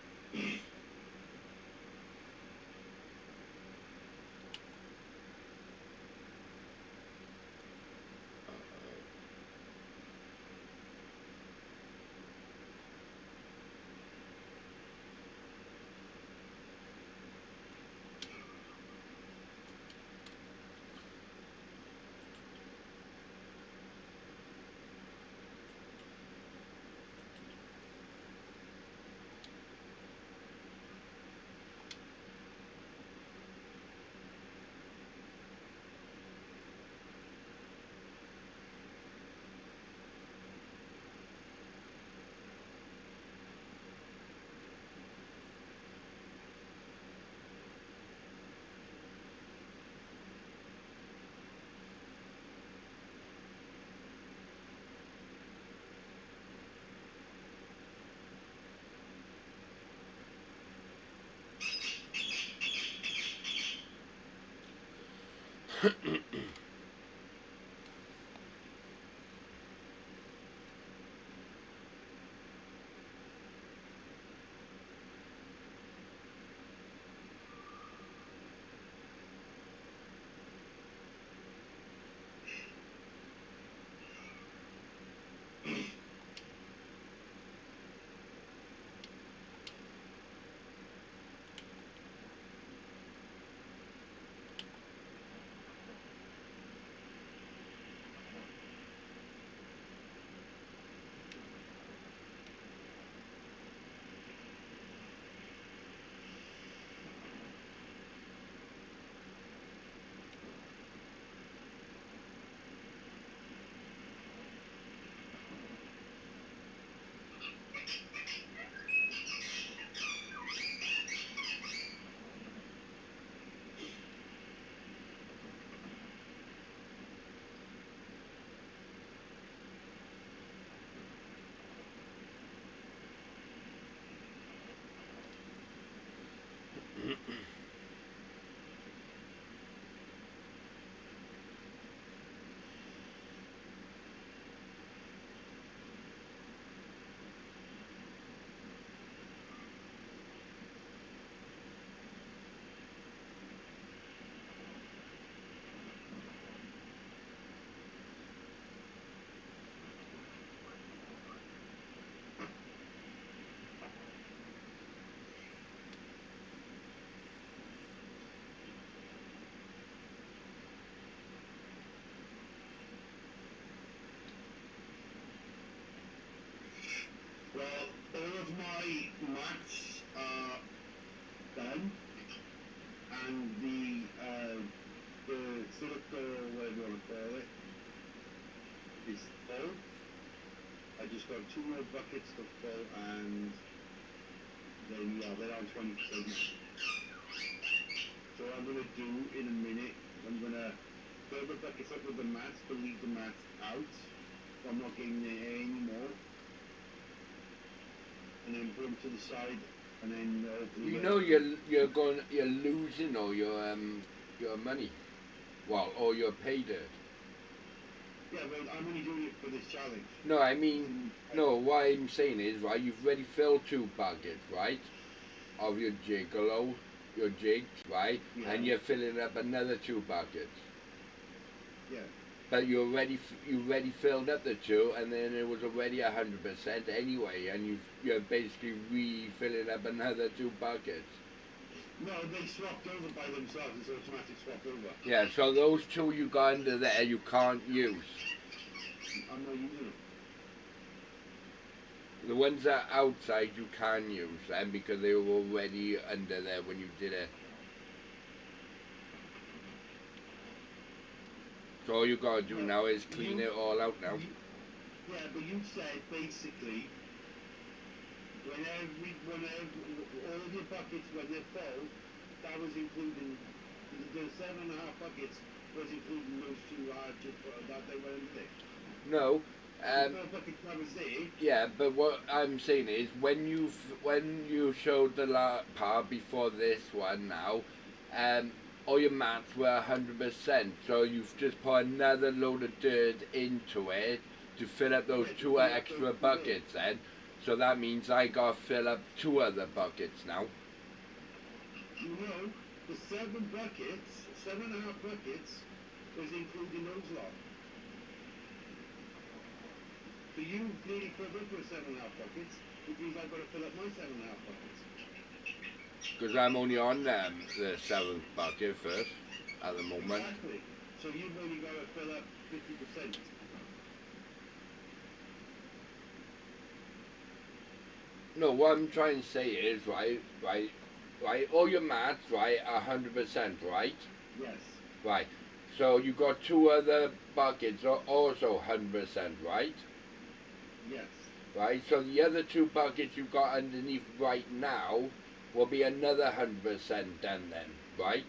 Well, all of my mats are done, and the silica, or whatever you want to call it, is full. I just got 2 more buckets to fill, and then yeah, they're on 20%. So what I'm gonna do in a minute, I'm gonna fill the buckets up with the mats, but leave the mats out. So I'm not getting there anymore. And then put them to the side, and then You know you're losing all your money, well, or your pay dirt. Yeah, but I'm only doing it for this challenge. No, I mean, no, what I'm saying is, right, you've already filled 2 buckets, right, of your gigolo, your jigs, right, Yeah. and you're filling up another 2 buckets. Yeah. But you already filled up the 2, and then it was already 100% anyway, and you're basically refilling up another 2 buckets. No, they swapped over by themselves. It's automatic swap over. Yeah, so those 2 you got under there you can't use. I'm not using them. The ones that are outside you can use them because they were already under there when you did it. So all you gotta do now is clean it all out now. Yeah, but you said basically, all of your buckets when they're full, that was including the 7.5 buckets was including those 2 large that they were under there. No. 4 buckets that was there. Yeah, but what I'm saying is when you showed the part before this one now, all your mats were 100%, so you've just put another load of dirt into it to fill up those two extra buckets then. So that means I got to fill up 2 other buckets now. No, the 7 buckets, 7.5 buckets, is including those lot. So you nearly filled up your 7.5 buckets, which means I've got to fill up my 7.5 buckets. Because I'm only on the 7th bucket first at the moment. Exactly. So you've only got to fill up 50%. No, what I'm trying to say is, right, all your maths, right, 100%, right? Yes. Right. So you got 2 other buckets also 100%, right? Yes. Right. So the other 2 buckets you've got underneath right now will be another 100% done then, right?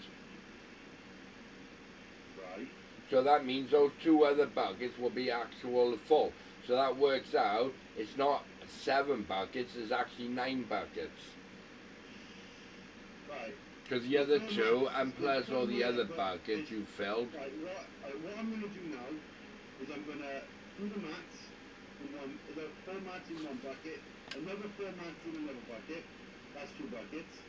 Right. So that means those 2 other buckets will be actual full. So that works out, it's not 7 buckets, it's actually 9 buckets. Right. Because the other 2, and plus all the other buckets you filled. Right, what I'm going to do now is I'm going to do the mats in the 4 mats in one bucket, another 4 mats in another bucket, that's 2 buckets.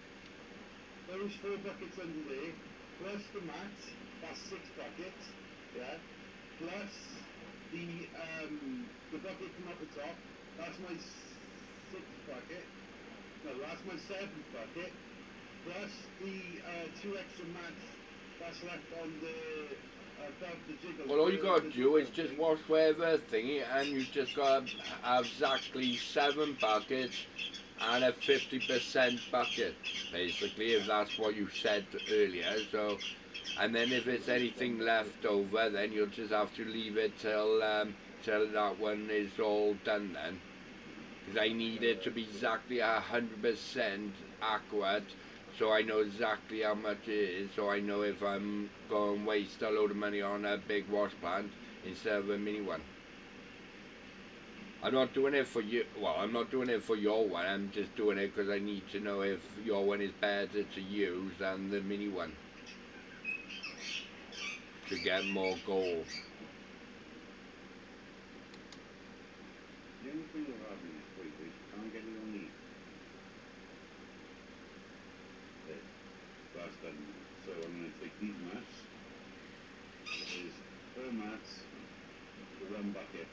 Those 4 buckets under there, plus the mats, that's 6 buckets, yeah? Plus the bucket from up the top, that's my 6th bucket, no, that's my 7th bucket. Plus the 2 extra mats that's left on the above the jiggle. Well, all you got to do is just wash whatever thingy, and you just got to have exactly 7 buckets and a 50% bucket, basically, if that's what you said earlier. So, and then if it's anything left over, then you'll just have to leave it till that one is all done then. Because I need it to be exactly 100% accurate, so I know exactly how much it is, so I know if I'm going to waste a load of money on a big wash plant instead of a mini one. I'm not doing it for you, well, I'm not doing it for your one, I'm just doing it because I need to know if your one is better to use than the mini one, to get more gold. The only thing you'll have in this plate is you can't get it on the there. That's done. So I'm going to take these mats. There's 4 mats for 1 bucket.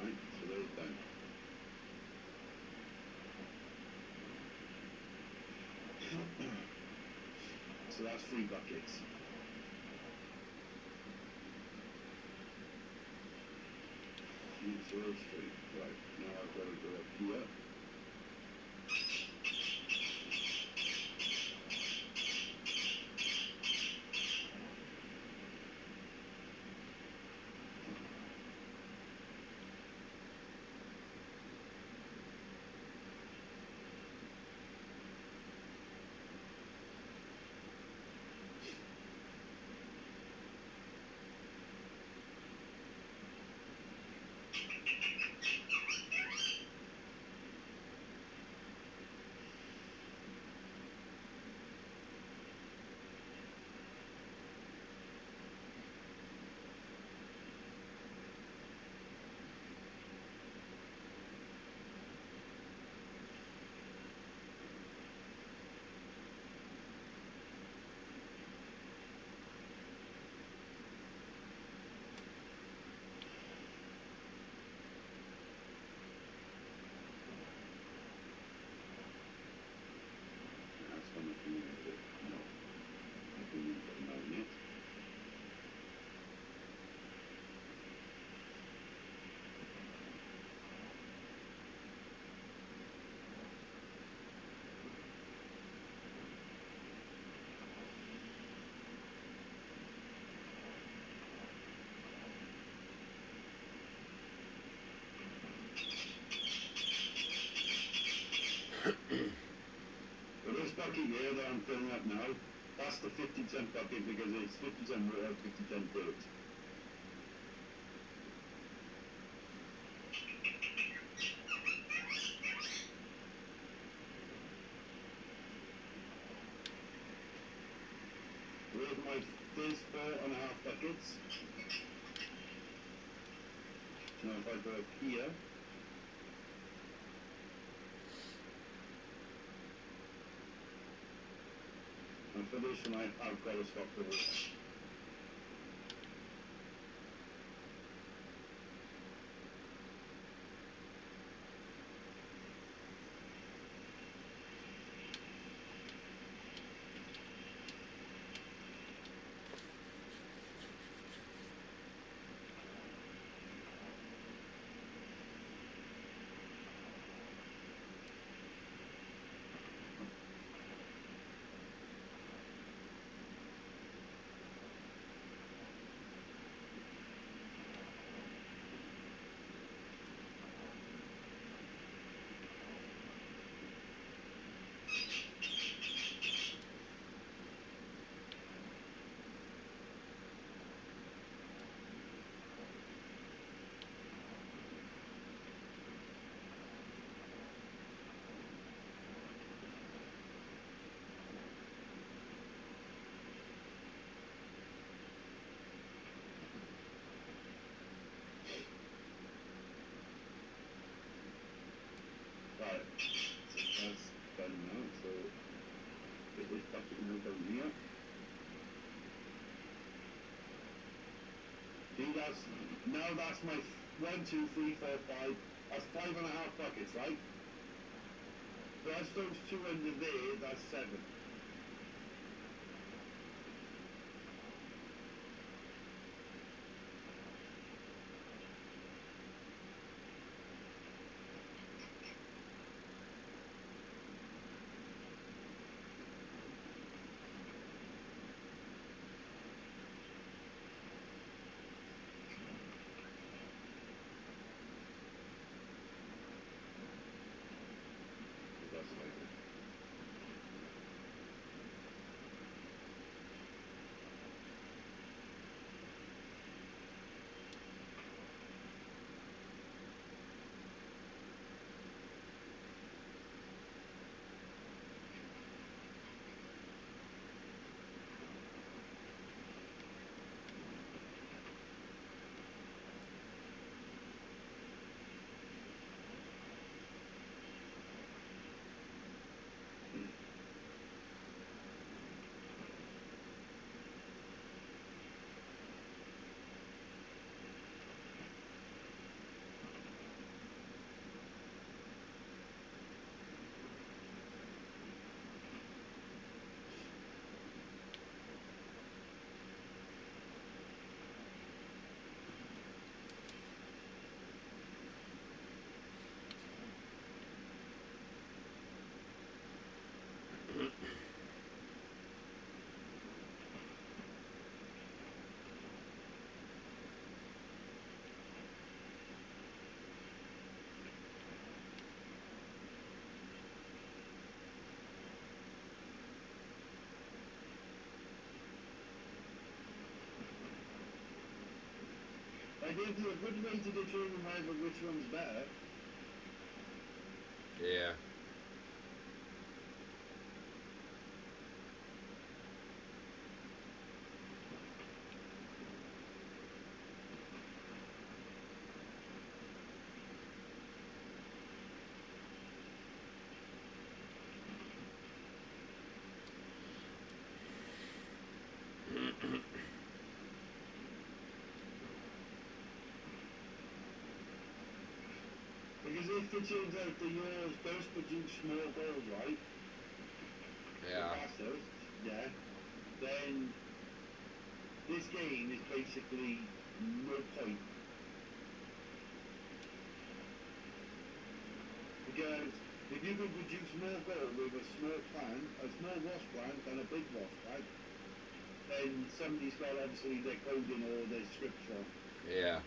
Right, so those done. So that's 3 buckets. So those 3. Right, now I've got to go up here. That's how much you need to know. I can use it now, yeah. But this bucket here that I'm filling up now, that's the 50% bucket because it's 50% water, 50% dirt. right, there's 4.5 buckets. Now if I go up here, and for this one I've got to stop the water. Right, so that's done now, so get this bucket now down here. See, that's my 1, 2, 3, 4, 5, that's 5.5 buckets, right? Plus those 2 under there, that's 7. That's like it. I gave you a good way to determine whether which one's better. Yeah. Because if it turns out that yours does produce small balls, right? Yeah. The fastest, yeah. Then this game is basically no point. Because if you can produce more gold with a small plant, a small wash plant and a big wash, right? Then somebody's got obviously their coding or their scripts wrong. Yeah.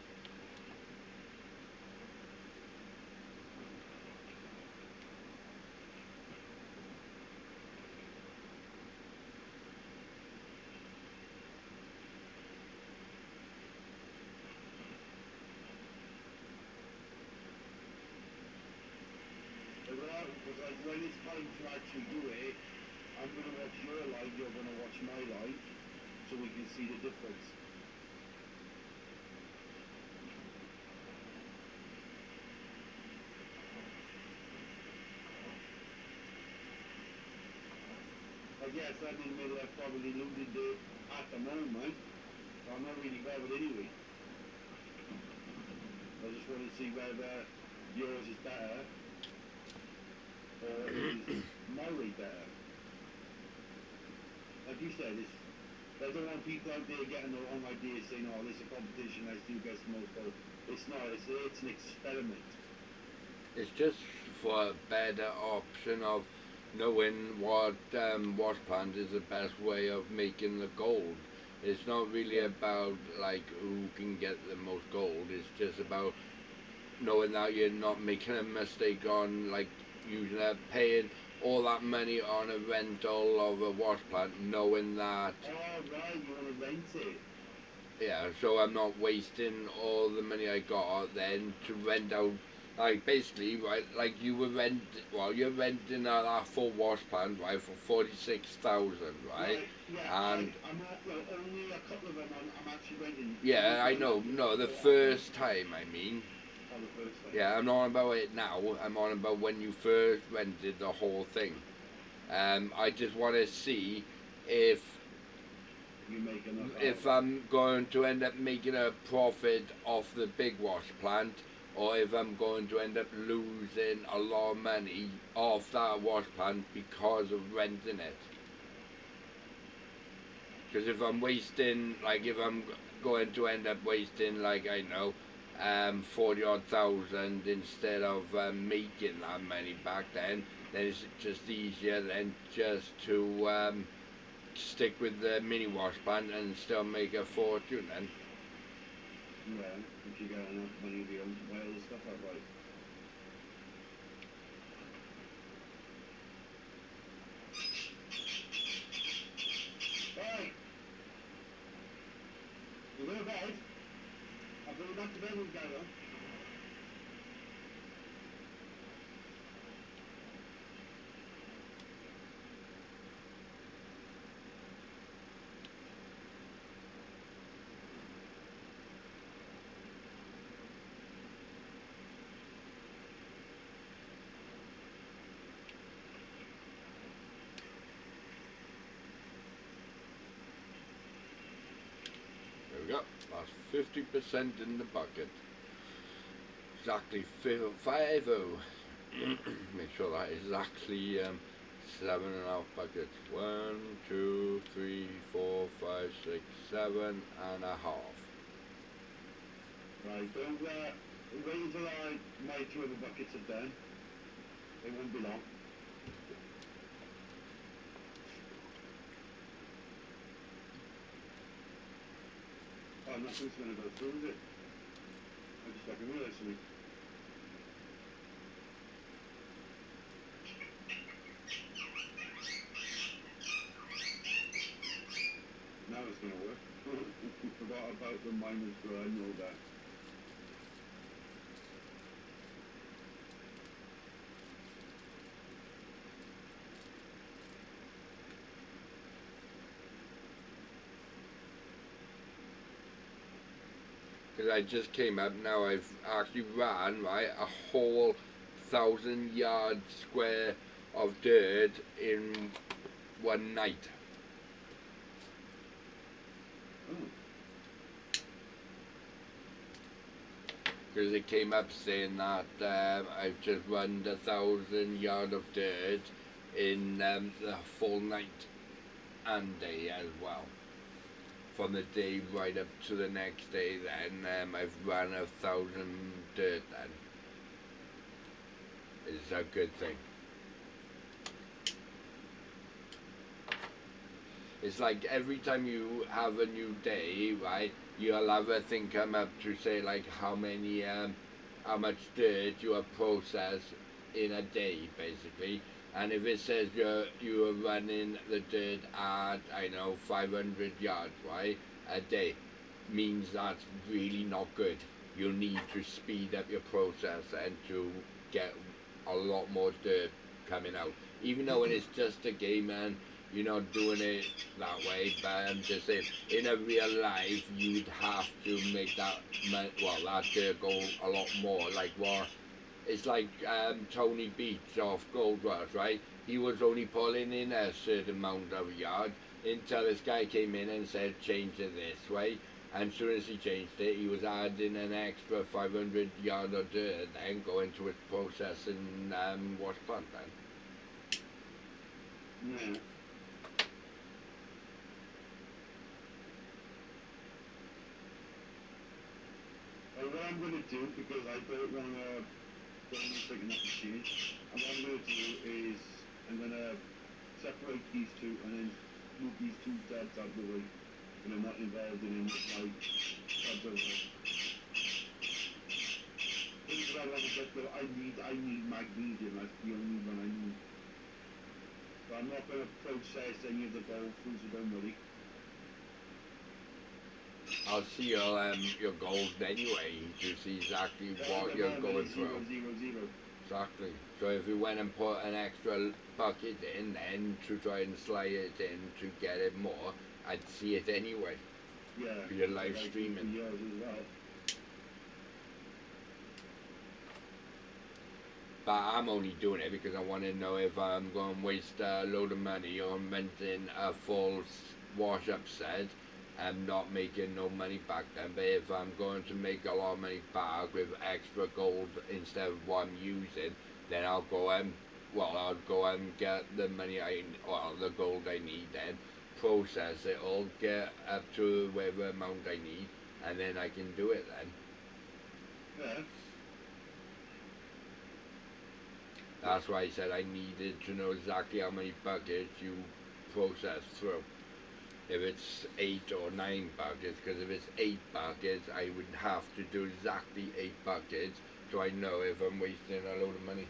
Because like when it's time to actually do it, I'm going to watch your live, you're going to watch my live. so we can see the difference. I guess I didn't maybe I probably looted it at the moment. I'm not really bothered anyway. I just want to see whether yours is better or is my way better. Like you said, I don't want people out there getting the wrong ideas saying, oh, this is a competition, let's do best most gold. It's not, it's an experiment. It's just for a better option of knowing what wash plant is the best way of making the gold. It's not really about like who can get the most gold. It's just about knowing that you're not making a mistake on like paying all that money on a rental of a wash plant, knowing that. Oh right, you want to rent it? Yeah, so I'm not wasting all the money I got then to rent out. Like basically, right, like you're renting that full wash plant, right, for 46,000, right? Yeah, And I'm only a couple of them I'm actually renting. yeah, I know. No, the first time, I mean. On the first time. Yeah, I'm not on about it now. I'm on about when you first rented the whole thing. I just want to see if You make enough. if I'm going to end up making a profit off the big wash plant, or if I'm going to end up losing a lot of money off that wash plant because of renting it. Because if I'm wasting, like if I'm going to end up wasting, like I know, 40 odd thousand instead of making that money back then it's just easier then just to stick with the mini wash plant and still make a fortune then. Yeah, if you got enough money to be able to buy all the stuff outright. Right. You go to bed. I'll go back to bed with Gary. There we go, that's 50% in the bucket. Exactly 5-0. Make sure that is exactly 7.5 buckets. 1, 2, 3, 4, 5, 6, 7.5. Right, don't wait until my 2 other buckets are done. It won't be long. Oh, nothing's gonna go through, is it? I just fucking realised something. Now it's gonna work. Forgot about the minus grow, I know that. Because I just came up now, I've actually ran, right, a whole 1,000-yard square of dirt in one night. Oh. Because it came up saying that I've just run 1,000 yard of dirt in the full night and day as well. From the day right up to the next day, then I've run 1,000 dirt. Then it's a good thing. It's like every time you have a new day, right? You'll have a thing come up to say like how much dirt you have processed in a day, basically. And if it says you are running the dirt at, I know, 500 yards, right, a day, means that's really not good. You need to speed up your process and to get a lot more dirt coming out. Even though it is just a game and you're not doing it that way. But I'm just saying, in a real life, you'd have to make that that go a lot more. Like what? It's like Tony Beats off Gold Rush, right? He was only pulling in a certain amount of yard until this guy came in and said change it this way. And as soon as he changed it, he was adding an extra 500 yard of dirt, then going to his processing wash plant then. Yeah. Well, what I'm going to do, because I don't want to picking up the machine, and what I'm going to do is I'm going to separate these two and then move these two tabs out of the way, and I'm not involved in my tabs over. This is what I want to get though. I need magnesium, that's the only one I need. But I'm not going to process any of the bowl through, so don't worry. I'll see your goals anyway to see exactly what you're going through. 0, 0, 0. Exactly. So if you went and put an extra bucket in then to try and slide it in to get it more, I'd see it anyway. Yeah. You're live like streaming. Yours as well. But I'm only doing it because I want to know if I'm going to waste a load of money on renting a full wash-up set and not making no money back then. But if I'm going to make a lot of money back with extra gold instead of what I'm using, then I'll go and get the money the gold I need, then process it all, get up to whatever amount I need, and then I can do it then. Yeah. That's why I said I needed to know exactly how many buckets you process through. If it's 8 or 9 buckets, because if it's 8 buckets, I would have to do exactly 8 buckets so I know if I'm wasting a load of money.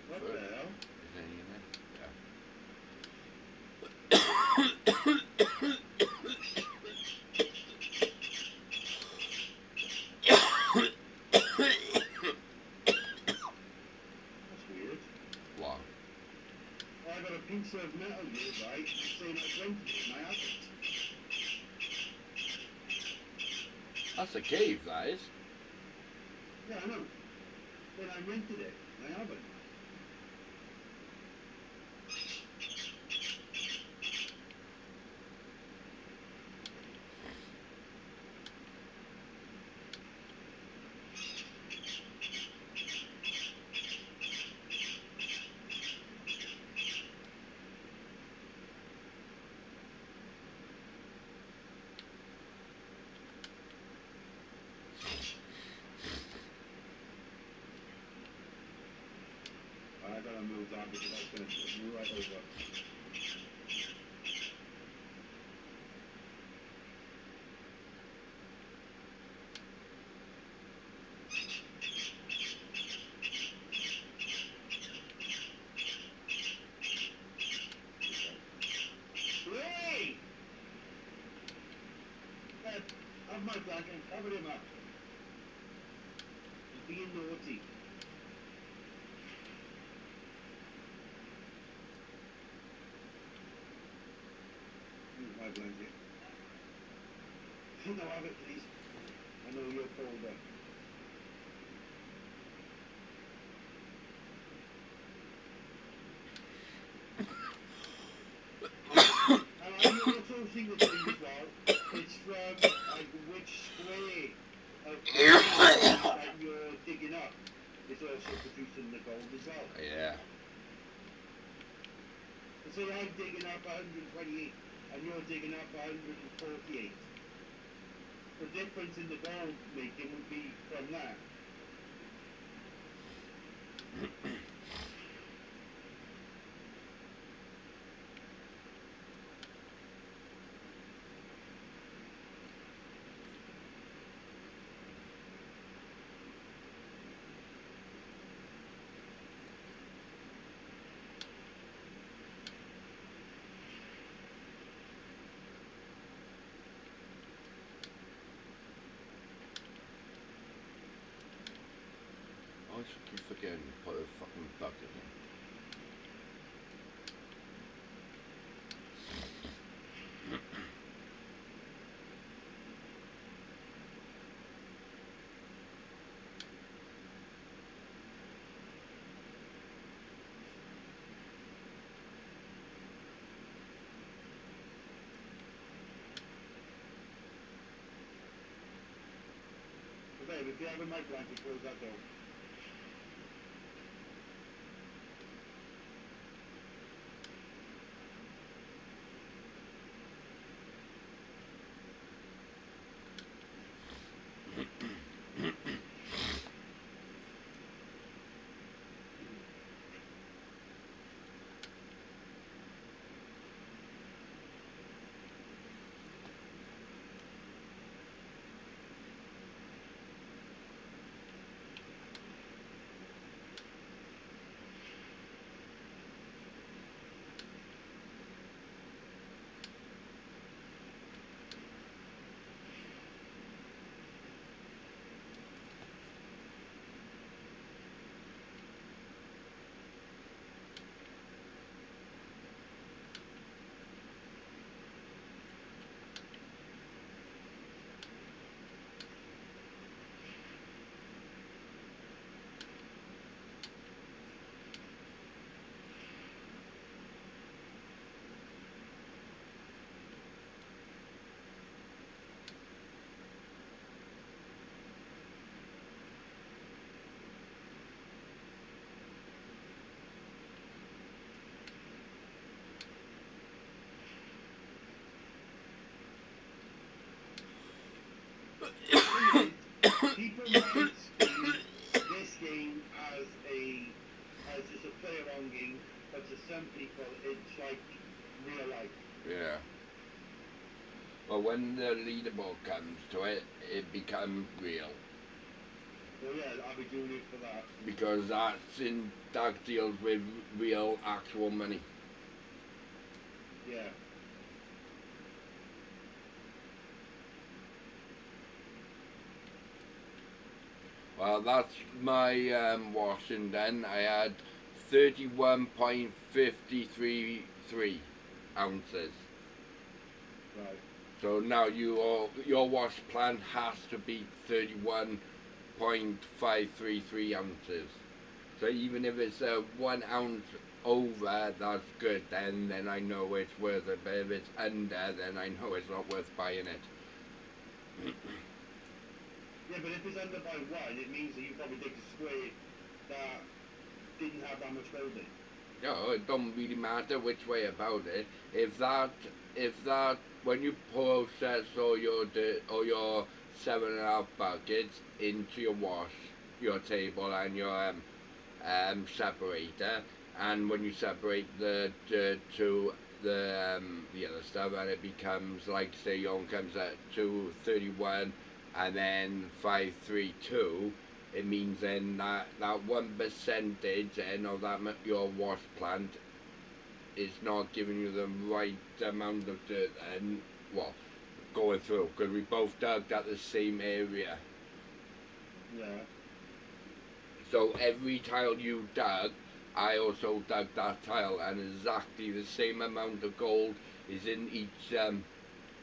What the hell? Is any in there? That's weird. Wow. I got a piece of metal here, right? Saying I rented it, and I haven't. That's a cave, that is. Yeah, I know. But I rented it, and I haven't. I gotta move on because I was gonna move right over. Hey! Have my blanket, cover him up. He's being naughty. Here's my blanket. No, have it, please. I know you're cold up. And I also seen the thing as well. It's from like which square of that you're digging up is also producing the gold as well. Yeah. So I'm digging up 128 and you're digging up 148. The difference in the gold making would be from that. always keep forgetting to put a fucking bucket in. Okay, if you have a mic blanket, close that door. People might see this game as just a play around game, but to some people it's like real life. Yeah. Well, when the leaderboard comes to it, it becomes real. Well, yeah, I'll be doing it for that. Because that deals with real, actual money. Yeah. Well, that's my washing done. I had 31.533 ounces. Right. So now your wash plan has to be 31.533 ounces. So even if it's 1 ounce over, that's good. Then I know it's worth it. But if it's under, then I know it's not worth buying it. Yeah, but if it's under by 1, it means that you probably take a square that didn't have that much gold in. No, it don't really matter which way about it. If that when you process all your 7.5 buckets into your table and your separator, and when you separate the dirt to the other stuff, and it becomes like, say your own comes at 231 and then 532, it means then that 1% then of that your wash plant is not giving you the right amount of dirt and going through, because we both dug at the same area. Yeah. So every tile you dug, I also dug that tile, and exactly the same amount of gold is in each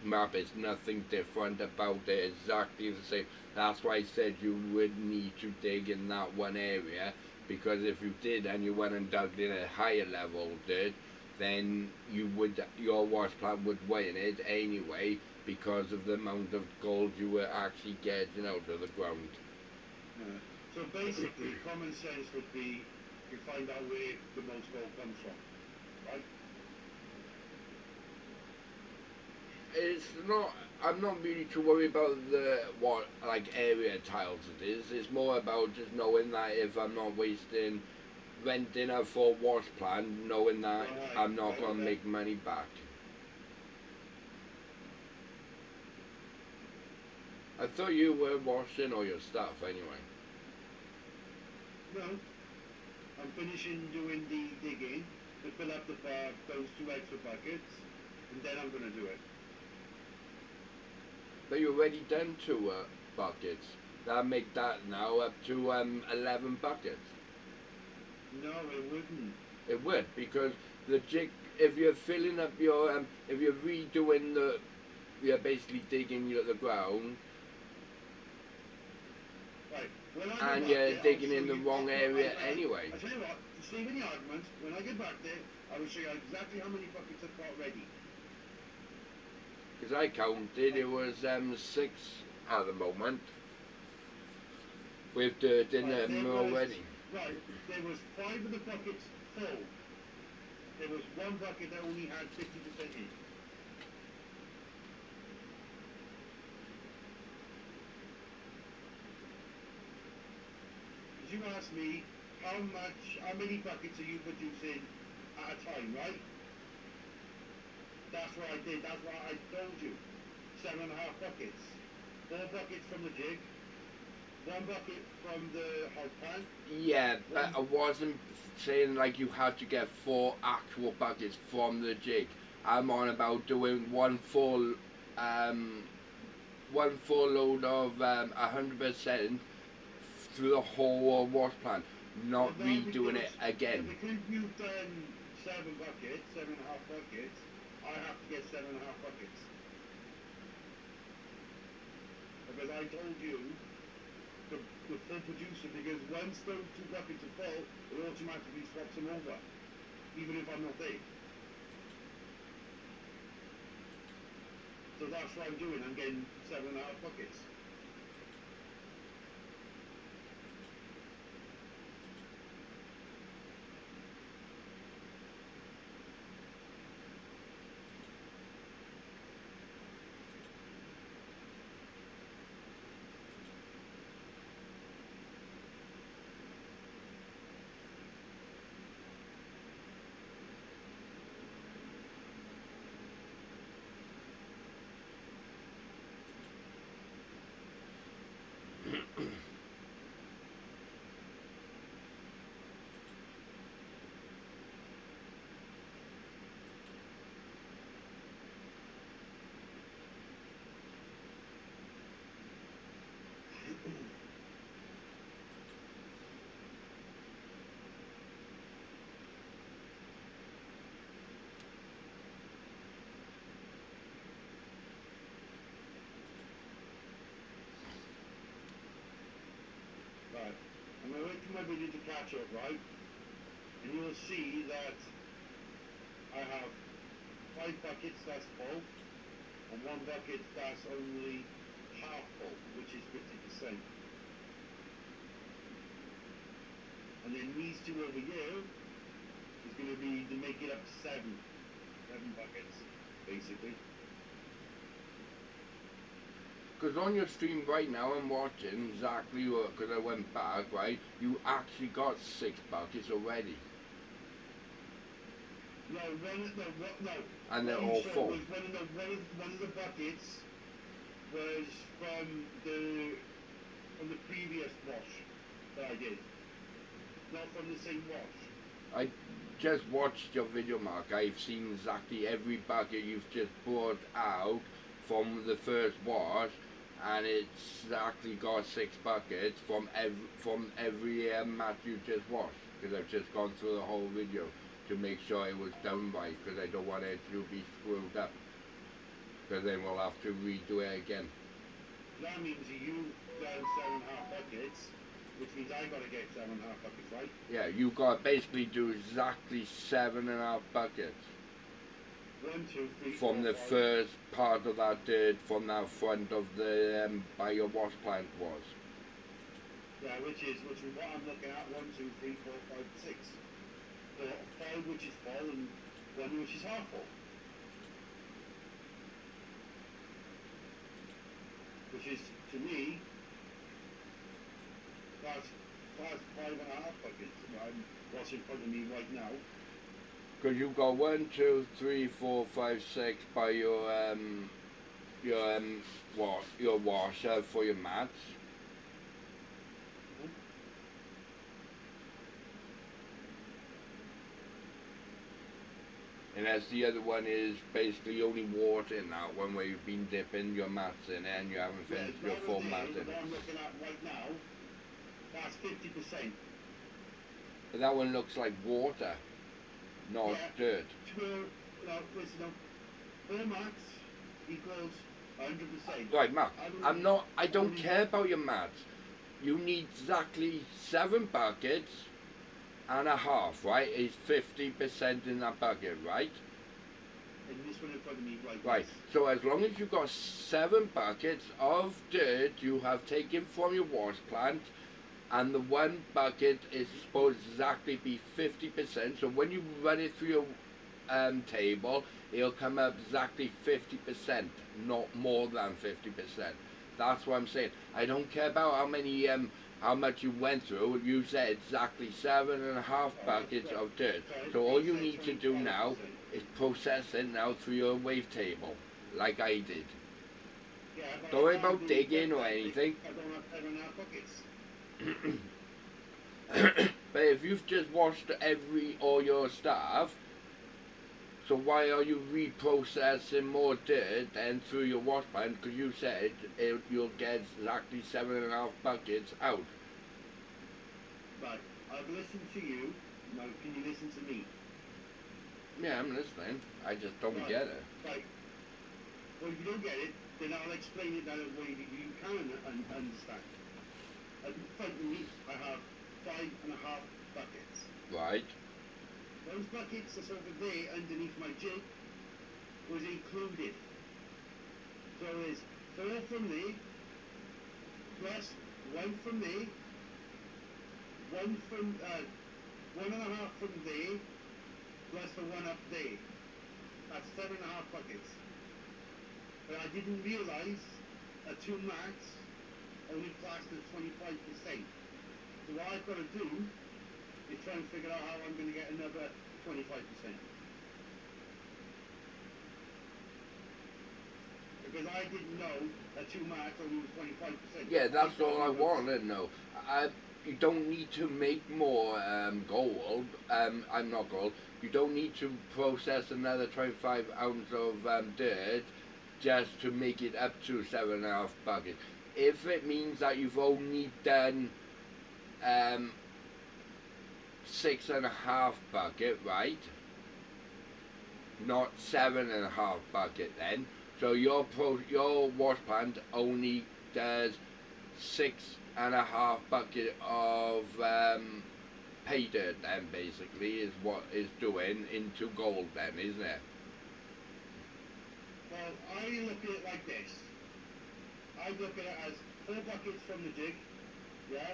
map. It's nothing different about it, exactly the same. That's why I said you would need to dig in that one area, because if you did and you went and dug in a higher level dirt, then your wash plant would weigh in it anyway, because of the amount of gold you were actually getting out of the ground. Yeah. So basically, common sense would be you find out where the most gold comes from, right? It's not. I'm not really too worried about what area tiles it is. It's more about just knowing that if I'm not renting a full wash plant, knowing that I'm not going to make money back. I thought you were washing all your stuff anyway. No. I'm finishing doing the digging to fill up those 2 extra buckets, and then I'm going to do it. But you already done 2 buckets. That make that now up to 11 buckets. No, it wouldn't. It would, because the jig, if you're filling up your, if you're redoing the, you're basically digging the ground, Right. When I and get you're back there, digging I'll in the show you- wrong area anyway. I tell you what, to save any argument, when I get back there, I will show you exactly how many buckets I've got ready. Because I counted, it was 6 at the moment, with dirt in Right, them there was- already. Right, there was 5 of the buckets full. There was 1 bucket that only had 50% in. You asked me how many buckets are you producing at a time, right? That's what I did, that's what I told you. 7.5 buckets. 4 buckets from the jig, 1 bucket from the house plant. Yeah, but I wasn't saying like you had to get 4 actual buckets from the jig. I'm on about doing one full load of 100% through the whole wash plant, not But then redoing it because- again. Because you've done 7 buckets, 7.5 buckets, I have to get 7.5 buckets. Because I told you the full producer, because once those 2 buckets are full, it automatically swaps them over, even if I'm not there. So that's what I'm doing, I'm getting 7.5 buckets. Right. I'm going to wait for my video to catch up, right? And you will see that I have 5 buckets that's full, and 1 bucket that's only half full, which is 50%. And then these 2 over here is going to be to make it up to 7 buckets, basically. Because on your stream right now, I'm watching exactly what, because I went back, right? You actually got 6 buckets already. No. And they're What I'm all showing full. was one of the buckets was from the previous wash that I did, not from the same wash. I just watched your video, Mark. I've seen exactly every bucket you've just brought out from the first wash, and it's exactly got 6 buckets from every mat you just washed. Because I've just gone through the whole video to make sure it was done right, because I don't want it to be screwed up. Because then we'll have to redo it again. That means you've done 7.5 buckets, which means I got to get 7.5 buckets, right? Yeah, you got to basically do exactly 7.5 buckets 1, 2, 3, from 4, the 5. first part of that dirt from that front of the by your wash plant was. Yeah, which is what I'm looking at. 1, 2, 3, 4, 5, 6. 5 which is full and 1 which is half full. Which is, to me, that's 5.5 buckets. What's in front of me right now. Because you've got 1, 2, 3, 4, 5, 6 by your washer for your mats. And as the other one is basically only water in that one where you've been dipping your mats in and you haven't Yeah, finished your that full one mat there, in. the one I'm looking at right now, that's 50%. But that one looks like water, not Yeah. dirt. Listen up. 4 mats equals 100%. Right, Mark, I don't only- care about your mats. You need exactly 7 buckets and a half, right? Is 50% in that bucket, right? And this one in front of me, right? Right. So as long as you've got 7 buckets of dirt you have taken from your wash plant, and the 1 bucket is supposed to exactly be 50%. So when you run it through your table, it'll come up exactly 50%, not more than 50%. That's what I'm saying. I don't care about how much you went through. You said exactly 7.5 buckets of dirt. So all you need to do now is process it now through your wave table, like I did. Yeah, but Don't worry I can't about do digging or that. anything. I don't have 7.5 buckets. But if you've just washed all your stuff, so why are you reprocessing more dirt then through your wash plant? Because you said you'll get exactly 7.5 buckets out. Right, I've listened to you. Now, can you listen to me? Yeah, I'm listening. I just don't Right. get it. Right. Well, if you don't get it, then I'll explain it that way that you can understand. In front of me, I have 5.5 buckets. Right. Those buckets are sort of there underneath my jig was included. So there's 4 from there, plus 1 from there, 1 from 1.5 from there, plus the 1 up there. That's 7.5 buckets. But I didn't realise a 2 mats only classed as 25%. So what I've got to do is try and figure out how I'm going to get another 25%. Because I didn't know that 2 mats only was 25%. Yeah, that's all I want to know. You don't need to make more gold. I'm not gold. You don't need to process another 25 ounce of dirt just to make it up to 7.5 buckets. If it means that you've only done 6.5 bucket, right? Not 7.5 bucket then. So your wash plant only does 6.5 bucket of pay dirt then basically is what it's doing into gold then, isn't it? Well, I look at it like this. I look at it as 4 buckets from the jig, yeah?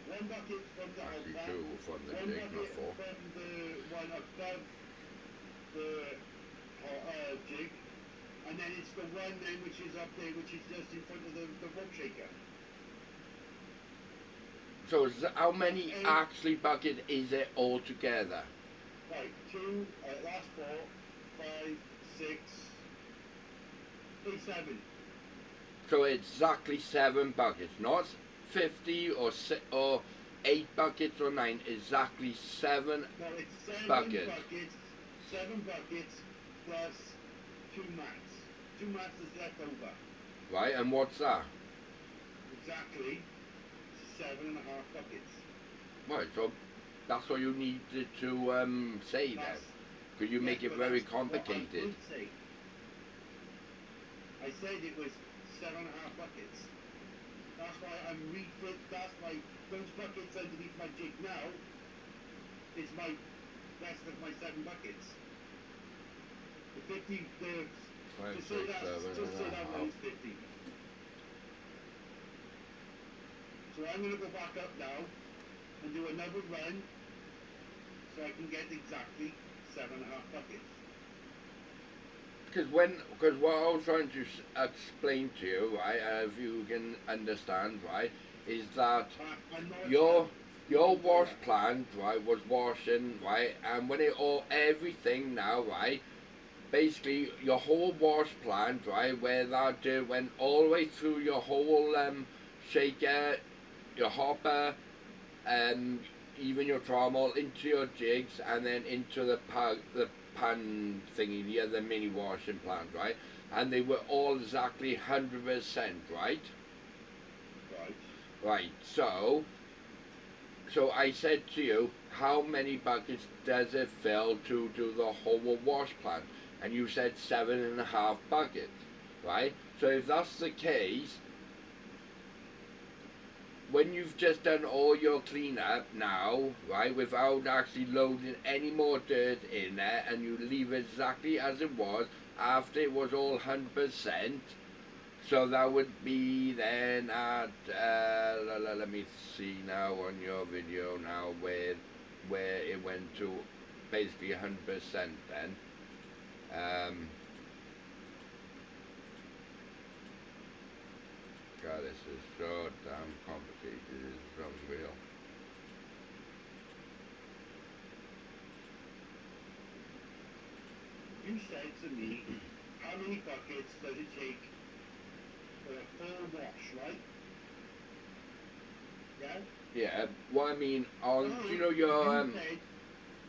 1 bucket from the whole Actually plant, 2 from the 1 jig, not bucket 4. from the one above the jig, and then it's the one then which is up there, which is just in front of the rope shaker. So how many actually bucket is it altogether? Right, 2, last 4, 5, 6, 7. So exactly 7 buckets, not 50 or 8 buckets or 9, exactly 7. No, it's 7 Buckets. 7 buckets plus 2 mats. 2 mats is left over. Right, and what's that? Exactly 7.5 buckets. Right, so that's what you needed to say then. That's- Because you make yeah, it but very that's what I complicated. did say. I said it was 7.5 buckets. That's why that's why those buckets underneath my jig now is my rest of my 7 buckets. The 50, Five, just six, say that, seven just and say a that half. one is 50. So I'm going to go back up now and do another run so I can get exactly 7.5 buckets. Because what I was trying to explain to you, right, if you can understand, right, is that I know it's your not- wash plant, right, was washing, right, and when everything now, right, basically your whole wash plant, right, where that dirt went all the way through your whole shaker, your hopper, even your trommel into your jigs and then into the pan thingy, the other mini washing plant, right? And they were all exactly 100%, right? Right. Right, so I said to you, how many buckets does it fill to do the whole wash plant? And you said 7.5 buckets, right? So if that's the case, when you've just done all your cleanup now, right, without actually loading any more dirt in there, and you leave it exactly as it was after it was all 100%, so that would be then at, let me see now on your video now where it went to basically 100% then. God, this is so damn complicated, it's unreal. You said to me, how many buckets does it take for a full wash, right? Yeah? Yeah, well I mean, on, Oh, you know your, you said-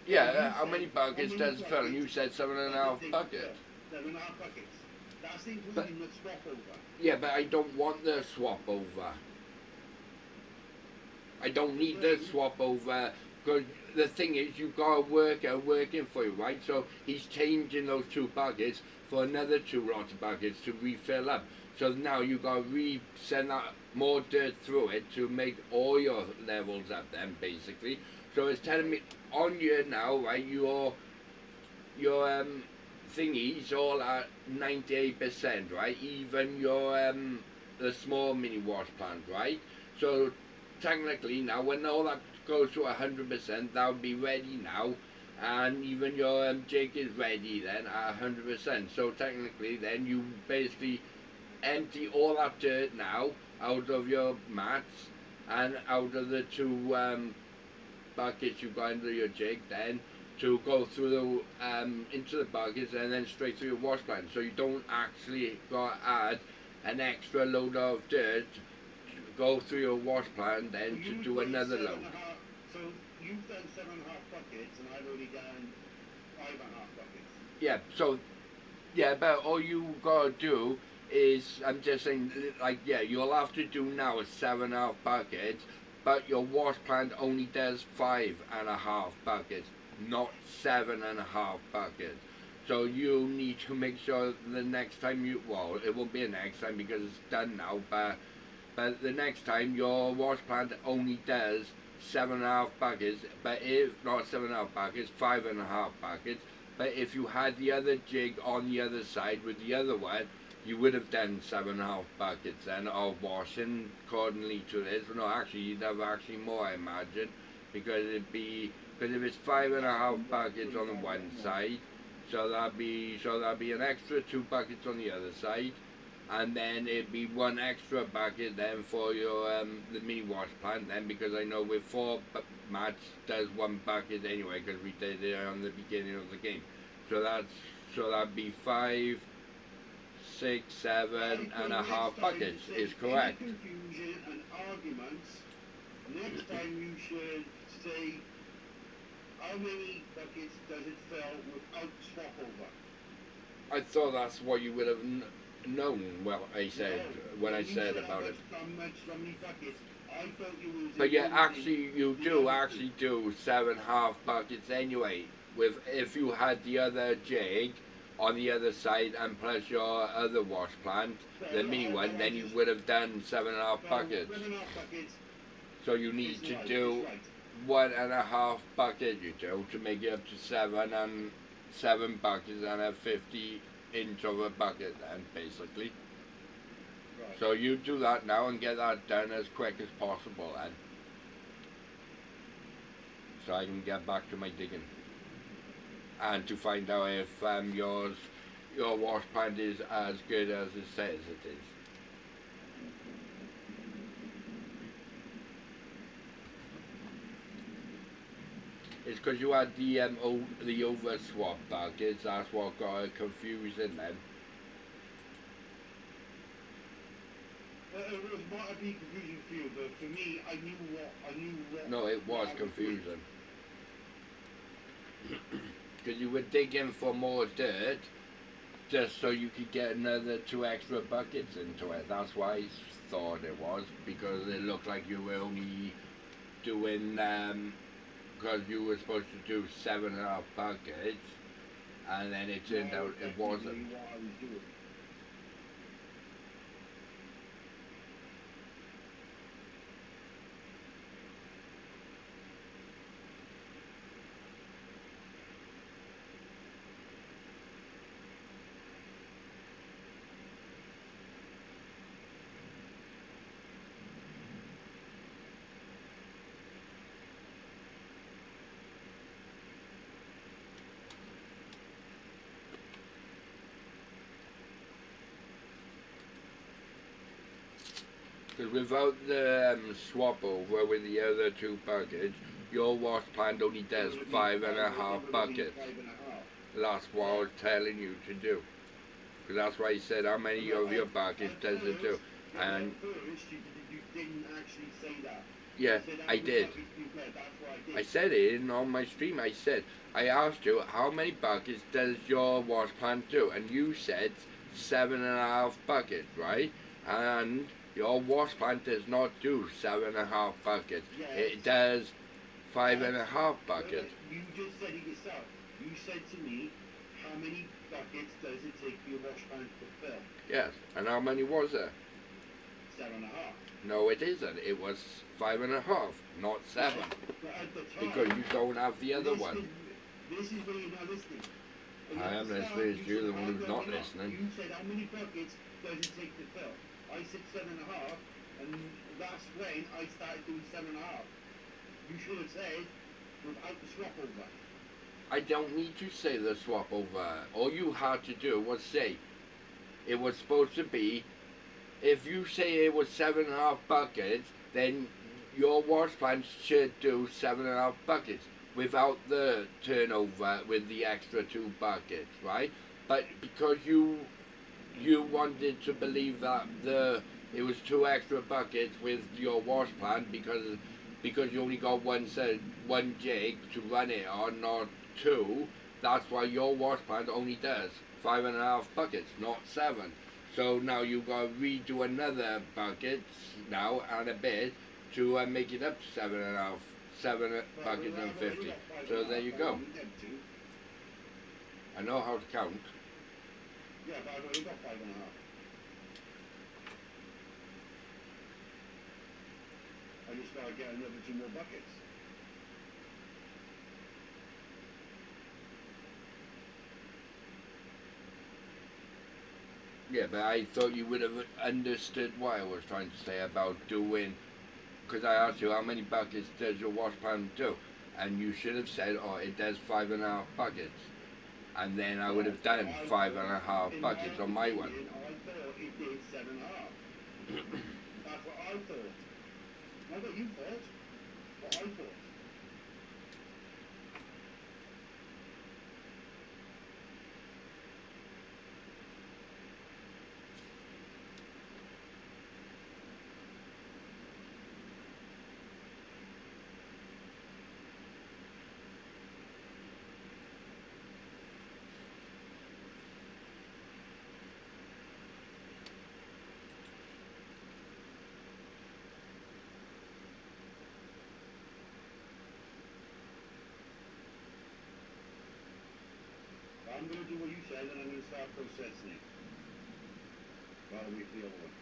yeah, you how many said buckets how does many it fill? And you buckets said 7.5 buckets. 7.5 buckets. That's including the swap over. Yeah, but I don't want the swap over. I don't need the swap over, because the thing is, you've got a worker working for you, right? So he's changing those 2 buckets for another 2 lots of buckets to refill up. So now you've got to send that more dirt through it to make all your levels up then, basically. So it's telling me on here now, right, your thingies all at 98%, right? Even your the small mini wash plant, right? So technically now, when all that goes to 100%, that would be ready now, and even your jig is ready then at 100%. So technically, then you basically empty all that dirt now out of your mats and out of the 2 buckets you've got under your jig then, to go through the into the buckets and then straight through your wash plant. So you don't actually got to add an extra load of dirt to go through your wash plant then to do another load. So you've done 7.5 buckets, and I've only done 5.5 buckets. Yeah, so yeah, but all you gotta do is, I'm just saying, like, yeah, you'll have to do now a 7.5 buckets, but your wash plant only does 5.5 buckets, not 7.5 buckets. So you need to make sure the next time you, well, it won't be a next time because it's done now, but the next time your wash plant only does 7.5 buckets, but if not 7.5 buckets, 5.5 buckets. But if you had the other jig on the other side with the other one, you would have done 7.5 buckets then of washing accordingly to this. No, actually, you'd have actually more, I imagine, because if it's 5.5 buckets on the one side, so that'd be an extra 2 buckets on the other side, and then it'd be 1 extra bucket then for your the mini wash plant then, because I know with 4 mats does 1 bucket anyway, because we did it on the beginning of the game. So that'd be 5, 6, 7.5 buckets is correct. Any confusion and arguments, next time you should say, how many buckets does it fill without swap over? I thought that's what you would have known. Well, I said when I said about it. How many buckets? I thought you were. But yeah, actually, you do actually do 7.5 buckets anyway. With if you had the other jig on the other side and plus your other wash plant, the mini one, then you would have done 7.5 buckets. 7.5 buckets. So you need to do 1.5 bucket, you do, to make it up to 7 buckets and a 50-inch of a bucket then, basically. Right. So you do that now and get that done as quick as possible then. So I can get back to my digging. And to find out if your wash plant is as good as it says it is. It's because you had the over swap buckets, that's what got it confusing then. It was what might be confusing for you, but for me, I knew what. No, it was what I doing. confusing. Because you were digging for more dirt just so you could get another 2 extra buckets into it. That's why I thought it was, because it looked like you were only doing, because you were supposed to do 7.5 buckets, and then it turned No, out it that's wasn't. really what I was doing. Because without the swap over with the other 2 buckets, your wash plant only does 5.5 buckets. 5.5. That's what I was telling you to do. Because that's why I said how many of your buckets does it do. And At first, you didn't actually say that. yeah, You said how I many did. buckets you had, that's what I did. I said it on my stream. I said, I asked you how many buckets does your wash plant do, and you said 7.5 buckets, right? And your wash plant does not do 7.5 buckets. Yes. It does 5.5 buckets. You just said it yourself. You said to me, how many buckets does it take for your wash plant to fill? Yes. And how many was there? 7.5. No, it isn't. It was 5.5, not 7. But at the time, Because you don't have the other one. This is where you're not listening. I am At the start, listening. It's you, said, the one who's "Oh, no, not no." listening. You said how many buckets does it take to fill? I said 7.5, and that's when I started doing 7.5. You should have said without the swap over. I don't need to say the swap over. All you had to do was say it was supposed to be. If you say it was 7.5 buckets, then your wash plant should do 7.5 buckets without the turnover with the extra 2 buckets, right? But because you wanted to believe that it was 2 extra buckets with your wash plant because you only got one jig to run it on, not 2. That's why your wash plant only does 5.5 buckets, not 7. So now you've got to redo another bucket now and a bit to make it up to 7.5, 7 buckets and 50. So there you go. I know how to count. Yeah, but I've already got 5.5. I just gotta get another 2 more buckets. Yeah, but I thought you would have understood what I was trying to say about doing, because I asked you how many buckets does your wash pan do, and you should have said, oh, it does 5.5 buckets, and then I would have done 5.5 buckets on my one. I thought it did 7.5. That's what I thought. Not what you thought. What I thought. I'm going to do what you said, and I'm going to start processing it. While we wait for the other one.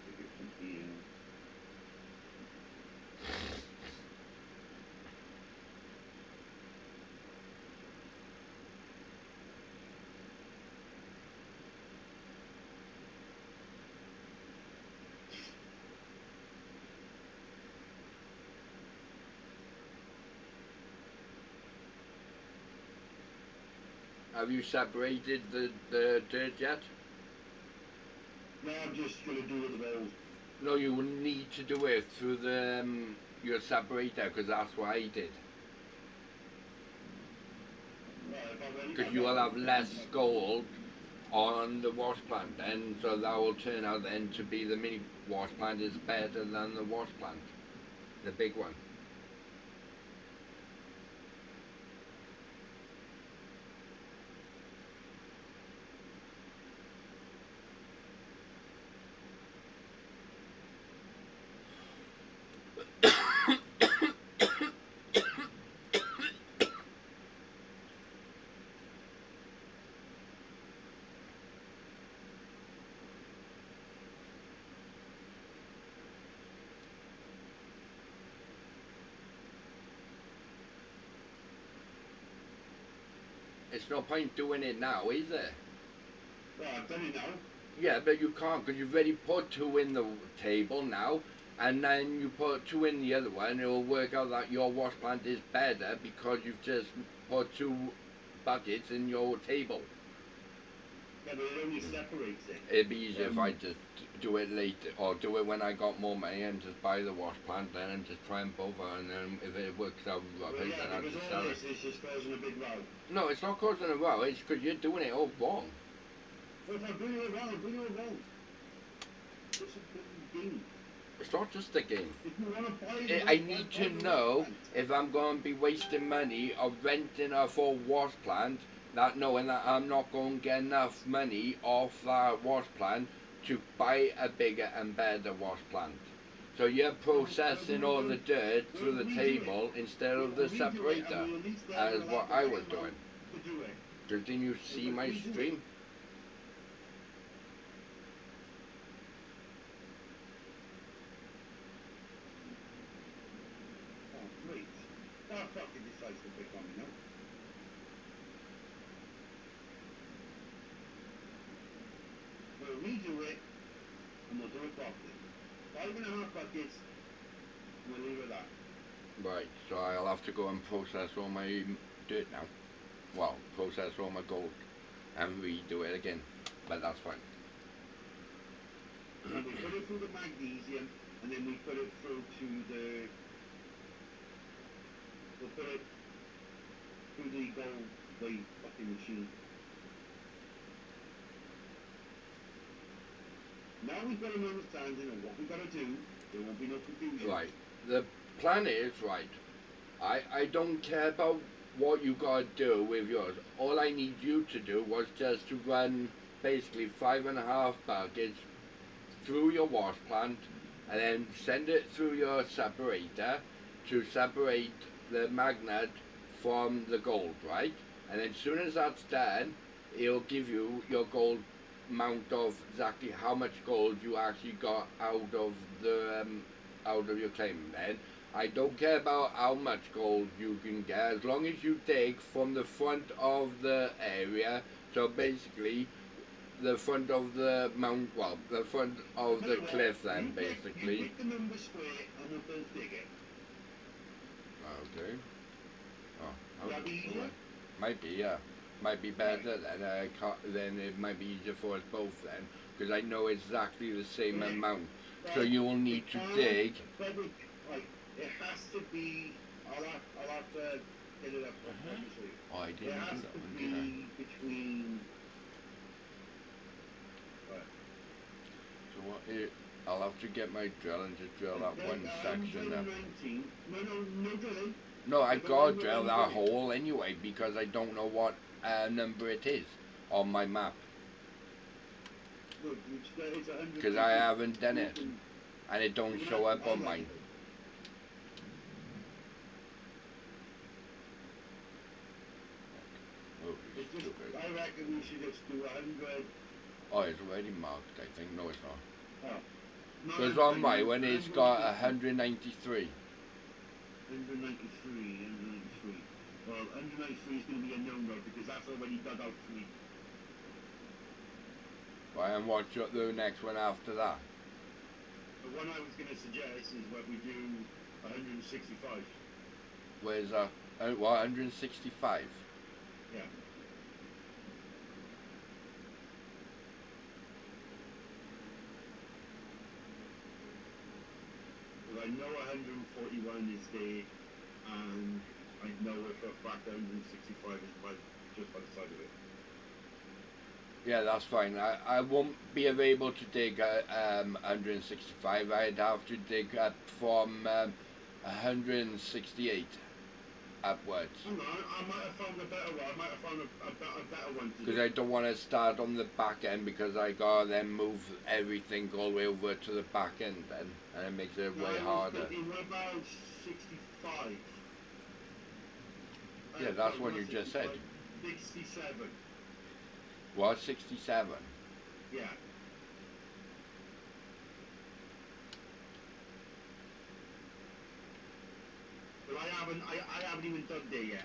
Take it from here. Have you separated the dirt yet? No, I'm just going to do it with the balls. No, you will need to do it through the your separator, because that's what I did. because you will have less gold on the wash plant then, so that will turn out then to be the mini wash plant is better than the wash plant, the big one. It's no point doing it now, is there? Well, I've done it now. Yeah, but you can't because you've already put 2 in the table now, and then you put 2 in the other one. It will work out that your wash plant is better because you've just put 2 buckets in your table. Yeah, but it only separates it. It'd be easier if I just do it later, or do it when I got more money and just buy the wash plant then and just try and both, and then if it works out Well, rubbish, yeah, then I'll because just all sell it. this is just causing a big row. No, it's not causing a row. It's because you're doing it all wrong. Well, if I bring it around, bring it around. It's a game. It's not just a game. If you want to buy it, I need to know if I'm going to be wasting money or renting a full wash plant, that knowing that I'm not going to get enough money off that wash plant to buy a bigger and better wash plant. So you're processing all the dirt through the table instead of the separator, as what I was doing. To do it. Didn't you see my stream? Oh, great. Oh, fuck, it decides to pick on me now. We'll redo it, and we'll do it properly. 5.5 buckets, we'll leave it at that. Right, so I'll have to go and process all my dirt now. Well, process all my gold and redo it again, but that's fine. And we put it through the magnesium, and then we put it through to the... We'll put it through the gold wave fucking machine. Now we've got an understanding of what we've got to do, there won't be no confusion. Right, the plan is, right, I don't care about what you gotta do with yours. All I need you to do was just to run basically 5.5 buckets through your wash plant and then send it through your separator to separate the magnet from the gold, right? And then as soon as that's done, it'll give you your gold amount of exactly how much gold you actually got out of the out of your claim. Then I don't care about how much gold you can get as long as you dig from the front of the area. So basically the front of the mount, well, the front of the cliff then basically. You pick the number square and we'll both dig it. Okay. Oh, Would that be easier? might be, yeah. Might be better then. Then it might be easier for us both then, because I know exactly the same amount. So you will need to dig. Right, it has to be. I'll have to get it up. Let me show you. Oh, I It didn't has do that to one, be did I? between. Right. So what? I'll have to get my drill and just drill that one section up. 19. No drilling. No, I gotta drill that hole anyway because I don't know what number it is on my map, Look, it's 100. because I haven't done it and it don't show up on mine. Oh, It's just, stupid. I reckon we should just do 100. Oh, it's already marked, I think. No, it's not. Oh. Because on my one it's got 193. 193. Well, 193 is going to be a no-no because that's already dug out 3. Right, and what's the next one after that? The one I was going to suggest is what we do 165. Where's that? What, 165? Yeah. Well, I know 141 is there, and I know for a fact 165 is right. just by the side of it. Yeah, that's fine. I won't be able to dig 165. I'd have to dig up from 168 upwards. Hang on, I might have found a better one. I might have found a better one to Because do. I don't want to start on the back end because I gotta then move everything all the way over to the back end then, and it makes it way harder. What about 65? Yeah, that's what you just said. 67. What, 67? Yeah. But I haven't even done there yet.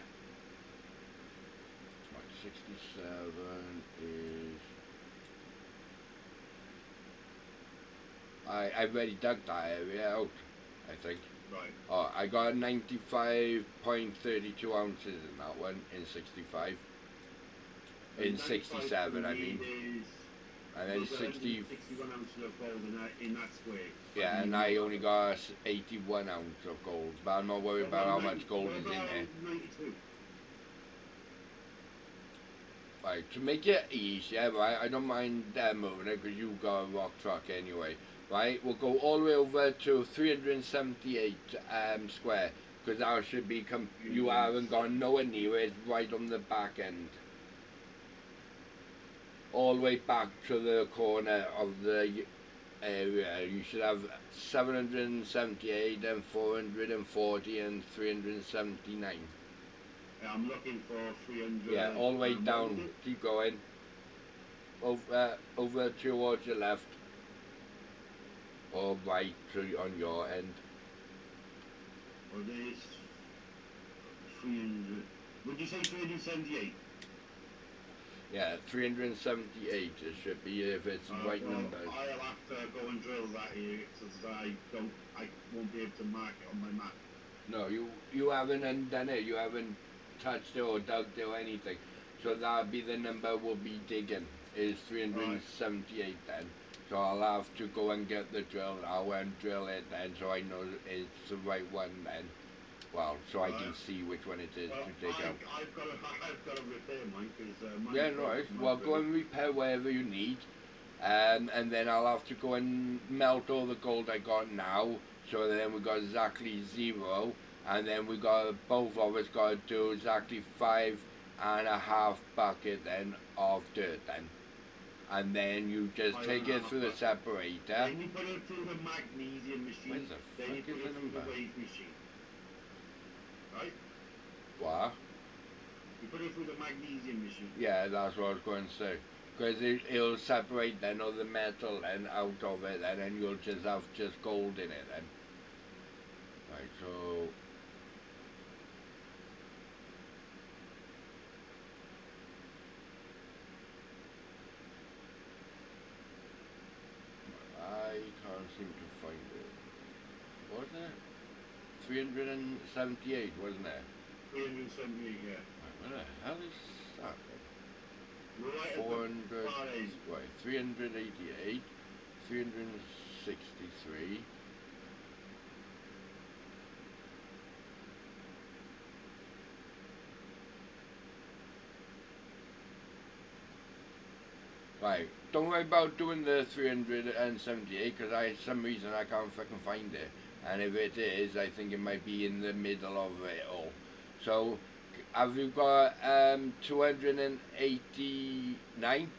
Right, 67 is... I already dug that area out, I think. Right. Oh, I got 95.32 ounces in that one, in 65. In 67, I mean. And then 60... 61 ounces of gold in that square. Yeah, and I only got 81 ounce of gold, but I'm not worried about how much gold is in there. 92. Right, to make it easier, right, I don't mind moving it because you got a rock truck anyway. Right, we'll go all the way over to 378 square, because that should be, you haven't gone nowhere near it, right on the back end. All the way back to the corner of the area, you should have 778 and 440 and 379. Yeah, I'm looking for 300. Yeah, all the way down, keep going. Over towards your left. Or right on your end. Well, there's 300. Would you say 378? Yeah, 378 it should be if it's right well, numbers. I'll have to go and drill that area because I won't be able to mark it on my map. No, you haven't undone it. You haven't touched it or dug it or anything. So that'll be the number we'll be digging. Is 378 then. So I'll have to go and get the drill. I'll drill it then, so I know it's the right one then. Well, so I can see which one it is Well, to dig out. I've got to repair mine because mine. Yeah, no worries. Well, go and repair wherever you need, and then I'll have to go and melt all the gold I got now. So then we got exactly 0, and then we got both of us got to do exactly 5.5 bucket then of dirt then. And then you just take it through the separator. Then you put it through the magnesium machine. Where's the Then you fuck put is it the through the number? wave machine. Right? What? You put it through the magnesium machine. Yeah, that's what I was going to say. Because it'll separate then all the metal then out of it then, and you'll just have just gold in it then. Right, so... I can't seem to find it. Wasn't it? 378, wasn't it? 378, yeah. Where the hell is that then? We're right 400, at the far end. right, 388, 363. Right, don't worry about doing the 378 because some reason I can't fucking find it. And if it is, I think it might be in the middle of it all. So, have you got 289?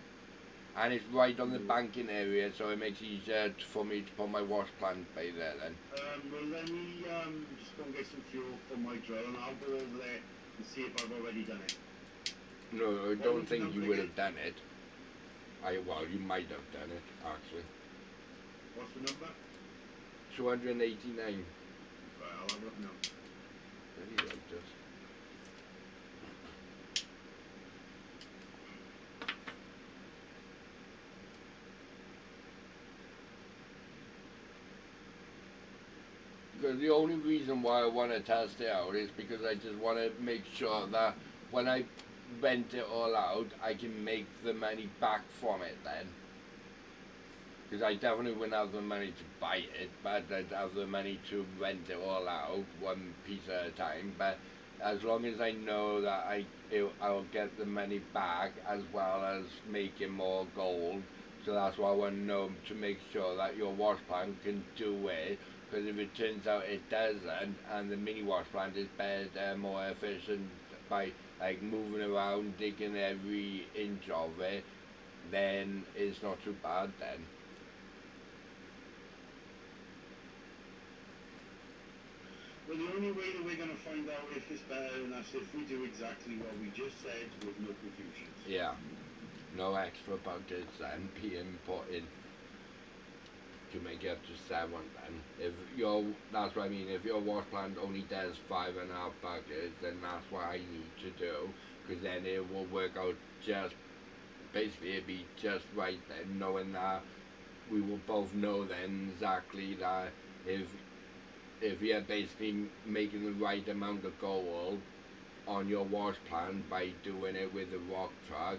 And it's right on the banking area, so it makes it easier for me to put my wash plant by there then. Well, let me just go and get some fuel for my drill, and I'll go over there and see if I've already done it. No, I don't think you would have done it. Well, you might have done it, actually. What's the number? 289. Right, I'll have a look now. Very well, just. Because the only reason why I want to test it out is because I just want to make sure that when I rent it all out, I can make the money back from it then. Because I definitely wouldn't have the money to buy it, but I'd have the money to rent it all out, one piece at a time. But as long as I know that I'll get the money back as well as making more gold. So that's why I want to know to make sure that your wash plant can do it. Because if it turns out it doesn't, and the mini wash plant is better, more efficient by like moving around, digging every inch of it, then it's not too bad then. Well, the only way that we're going to find out if it's better than us if we do exactly what we just said with no confusions. Yeah, no extra buckets and being put in to make it up to 7 then. If your, that's what I mean, if your wash plant only does 5.5 buckets, then that's what I need to do, because then it will work out just, basically it'll be just right then, knowing that we will both know then exactly that if you're basically making the right amount of gold on your wash plant by doing it with a rock truck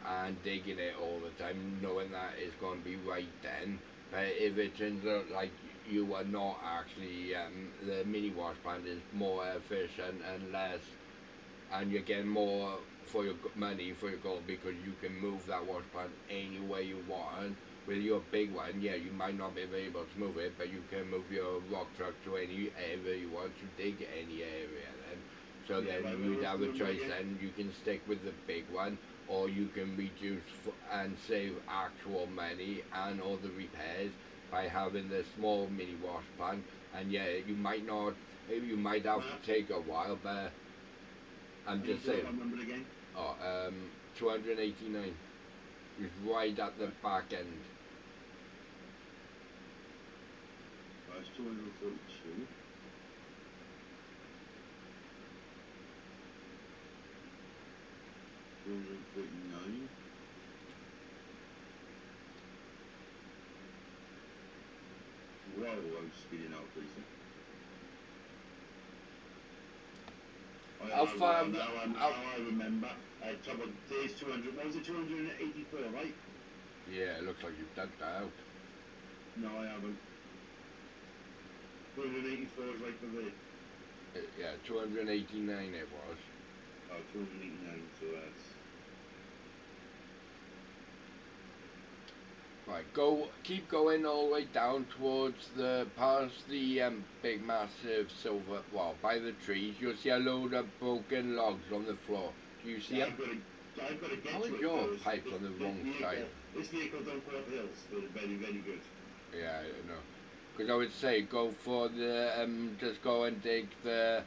and digging it all the time, knowing that it's going to be right then. But if it turns out like you are not actually, the mini wash plant is more efficient and less, and you're getting more for your money, for your gold, because you can move that wash plant any way you want. With your big one, yeah, you might not be able to move it, but you can move your rock truck to any area you want to dig any area then. So Yeah, then like you'd we have a was choice doing it. then, you can stick with the big one, or you can reduce and save actual money and all the repairs by having the small mini wash plant. And yeah, you might not, you might have to take a while, but I'm just Can you saying. tell my number again? 289 is right at the back end. It's 242. $239. Whoa, I'm speeding out, please. How far- Now how- I remember. Top of days 200. What was it? 284, right? Yeah, it looks like you've dug that out. No, I haven't. 284 is right for the. Yeah, 289 it was. Oh, 289. So that's. Right, keep going all the way down towards past the big massive silver, well, by the trees, you'll see a load of broken logs on the floor. Do you see them? I've got to get How to is it your first. pipe on the wrong side? This vehicle don't go up hills. They're very, very good. Yeah, I know. Because I would say go for the, just go and dig the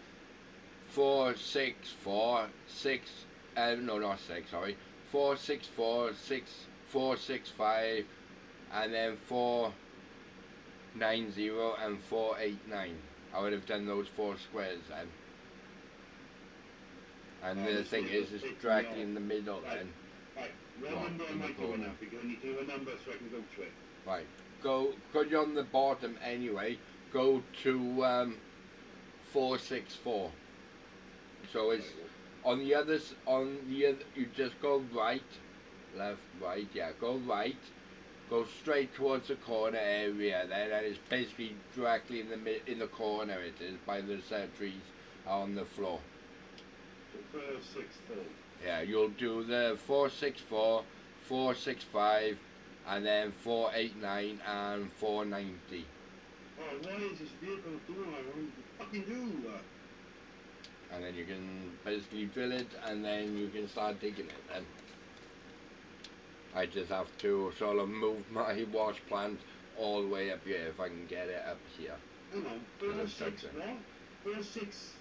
464, 6, no, not 6, sorry, 464, 6, 465, and then 490 and 489. I would have done those 4 squares then. And the thing is, it's directly in the middle then. Right, what Right, number in am the I doing corner. now? Because I need to do a number so I can go to it. Right, go, because you're on the bottom anyway, go to 464. So it's on the other, you just go right, left, right, yeah, go right, go straight towards the corner area then, and it's basically directly in the corner it is, by the trees on the floor. So 464. Yeah, you'll do the 464, 465, and then 489 and 490. Oh, why is this vehicle doing what I want to fucking do? And then you can basically drill it, and then you can start digging it then. I just have to sort of move my wash plant all the way up here if I can get it up here. Hang on, 464? 46.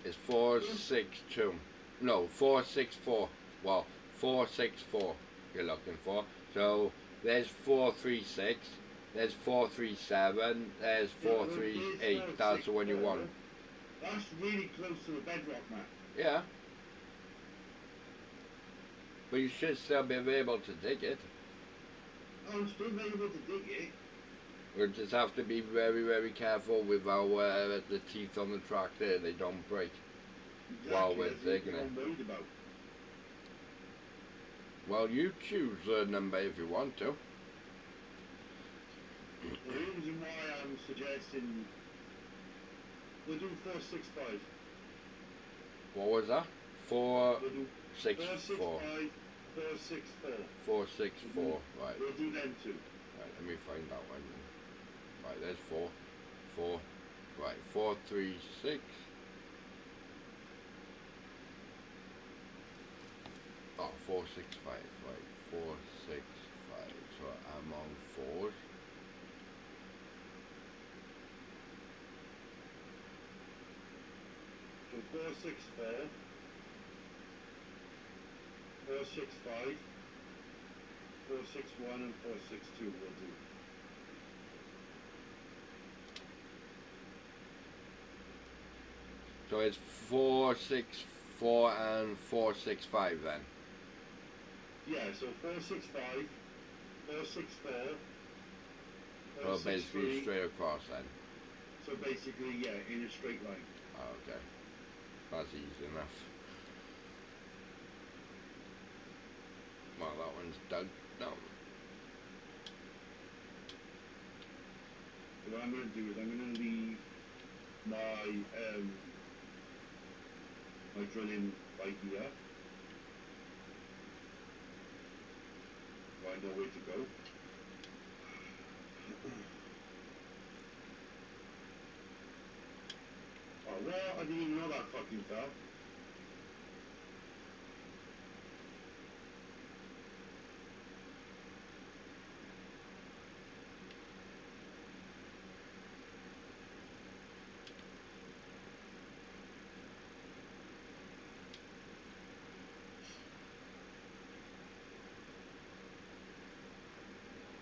It's 462. No, 464. Well, 464 you're looking for. So there's 436, there's 437, there's 438. That's the one you want. That's really close to the bedrock, man. Yeah. But you should still be able to dig it. I'm still able to dig it. We'll just have to be very, very careful with our the teeth on the tractor, they don't break. While we're Exactly, that's digging what it. I'm worried about. Well, you choose a number if you want to. The reason why I'm suggesting we'll do 465. What was that? We'll do 464. 465, 464. 464. Right. We'll do them two. Right. Let me find that one. Then. Right. There's 4. 4. Right. 436. Oh, 465. Right. 465. So I'm on 4s. So 464, 465, 461 and 462 we'll do. So it's 464 and 465 then. Yeah, so 465, 464, So basically 463. straight across then. So basically, yeah, in a straight line. Oh, okay. That's easy enough. Well, that one's dug down. So what I'm going to do is I'm going to leave my drilling right here. So I know where to go. Oh, well, I didn't even know that fucking fell.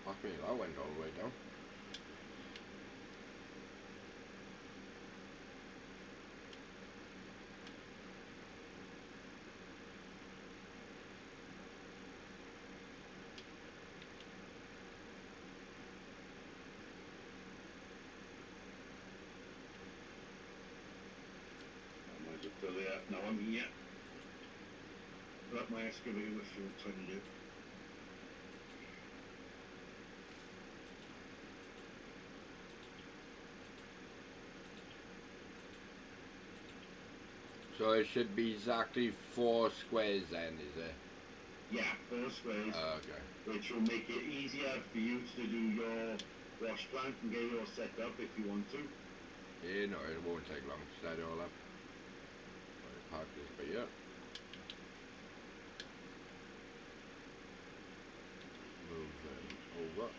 Fuck me, that went all the way down. I might just fill it up. Now I'm here. Fill up my excavator with fuel, trying to do. So it should be exactly 4 squares then, is it? Yeah, 4 squares, Okay. which will make it easier for you to do your wash plant and get it all set up if you want to. Yeah, no, it won't take long to set it all up. I'll park this by here. Move over.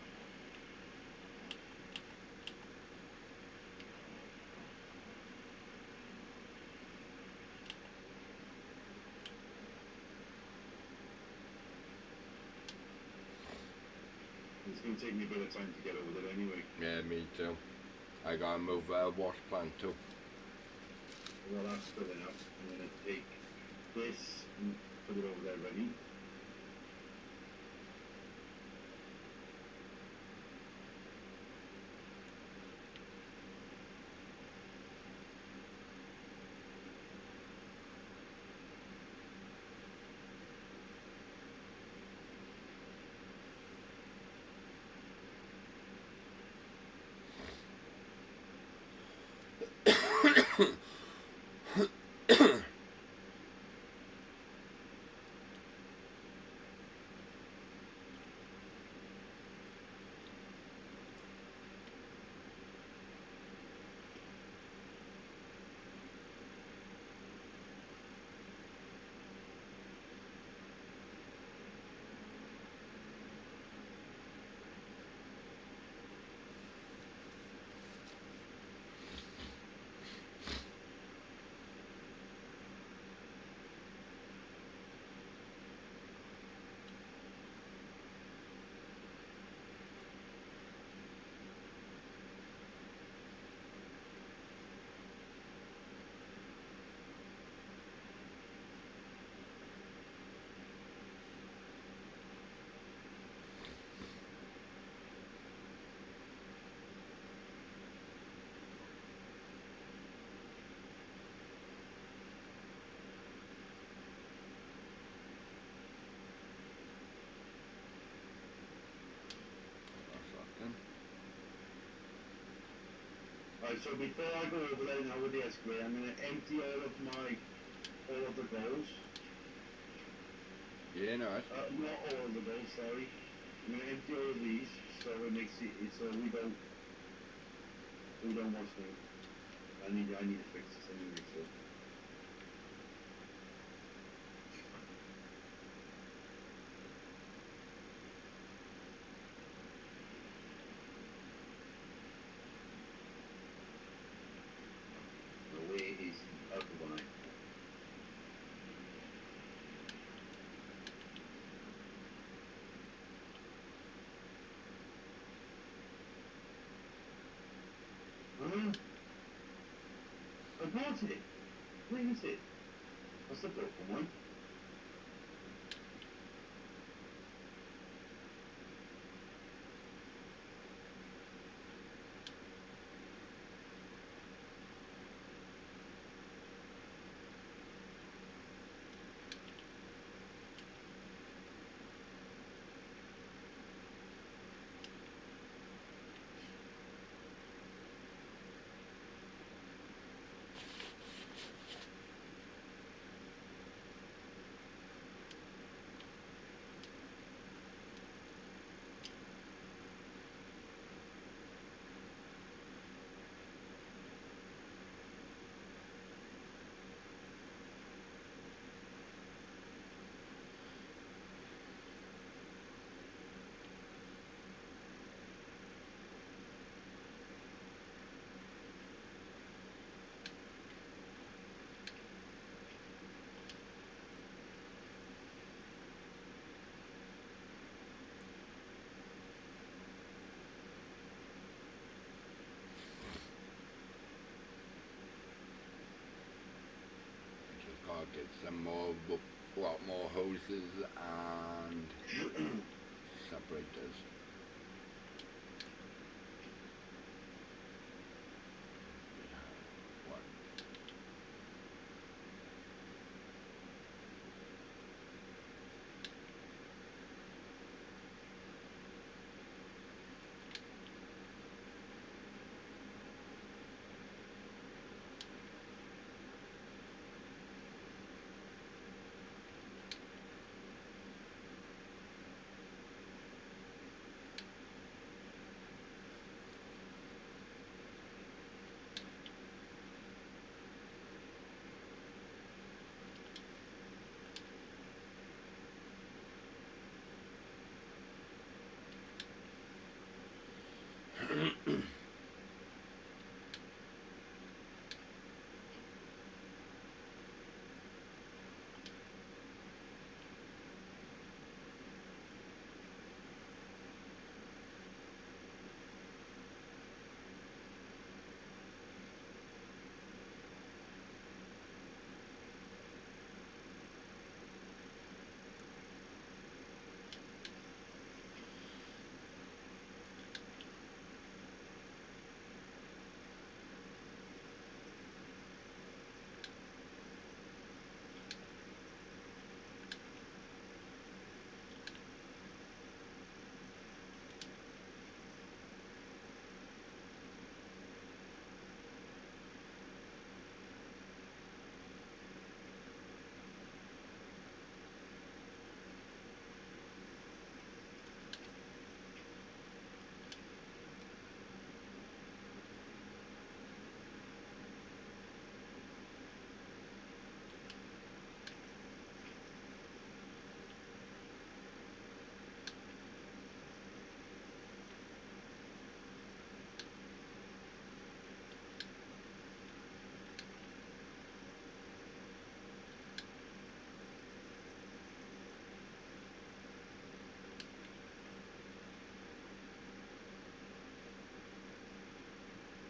It's going to take me a bit of time to get over there anyway. Yeah, me too. I gotta move wash plant too. While that's filling up, I'm going to take this and put it over there ready. Right, so before I go over there now with the excavator, I'm going to empty all all of the goals. Yeah, no, right. Not all of the goals, sorry. I'm gonna empty all of these so it makes it so we don't want to. I need to fix this anyway, so. The way is out of line. I bought it. Where is it? That's the broken one. Just gotta get some more, more hoses and separators. One.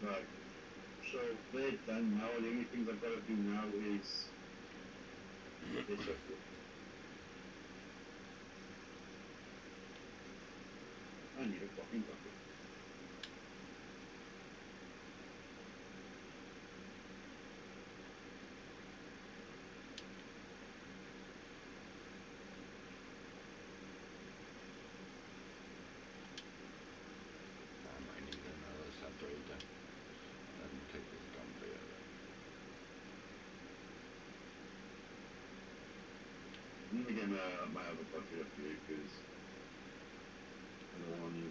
Right. So they're done now. The only things I've got to do now is this up here. I need a fucking bucket. I might need another separator. Let me take this dump here. gonna I might have a bucket up here because I don't want you.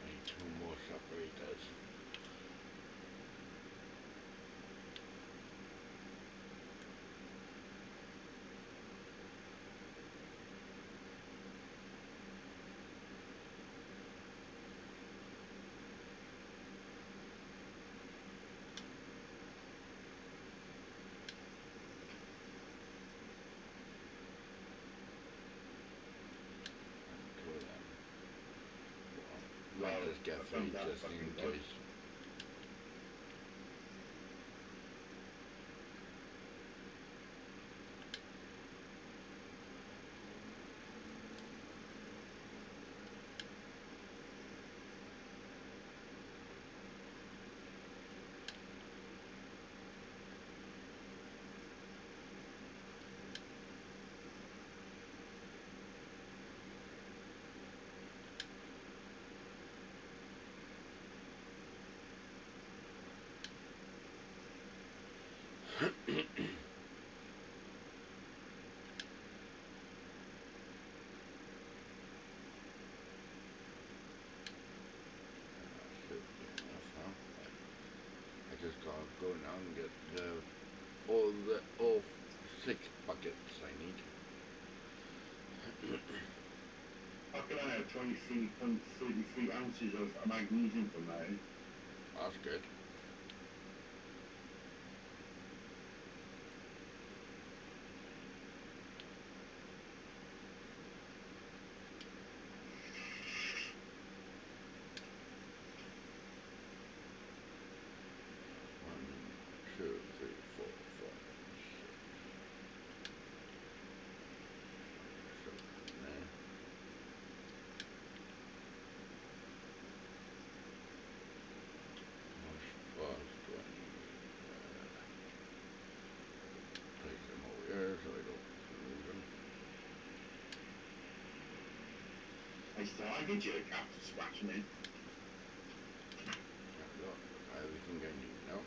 I need 2 more separators. Two of them. Might just get 3 just in case. Should be enough, huh? I just gotta go now and get all 6 buckets I need. How can I have 23.33 ounces of magnesium from that? That's good. One, two, three, four, five, six. So, there. What else do I need? Place them over here so I don't lose them. I get you a cap to scratch them in. There we go. Got everything I need now.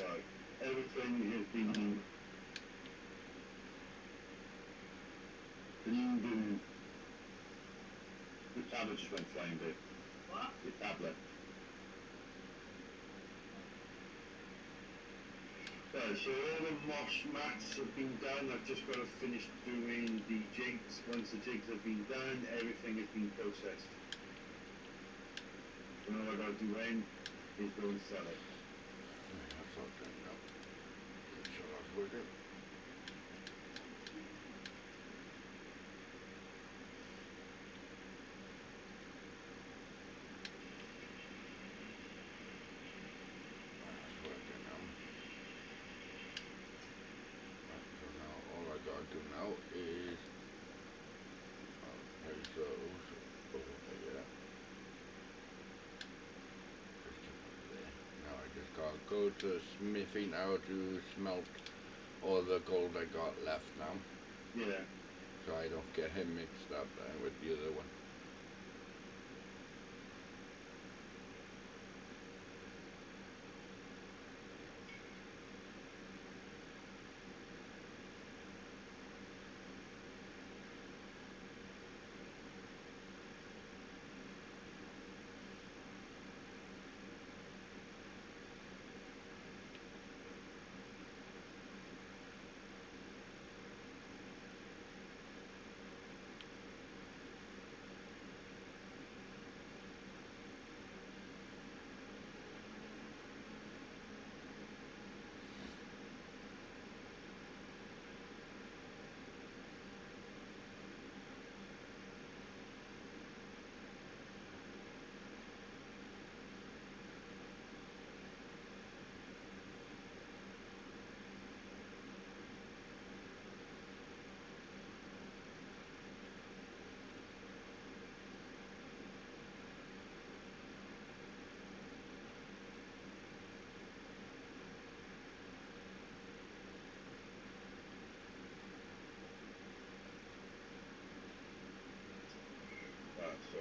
Right. Everything has been cleaned and the tablet just went flying, babe. What? The tablet. So all the mosh mats have been done. I've just got to finish doing the jigs. Once the jigs have been done, everything has been processed. So all I got to do then is go and sell it. That's all done now. So that's working. That's working now. Right, so now all I gotta do now is place those over there. Just to put there. Now I just gotta go to the smithy now to smelt all the gold I got left now, Yeah. so I don't get him mixed up with the other one. So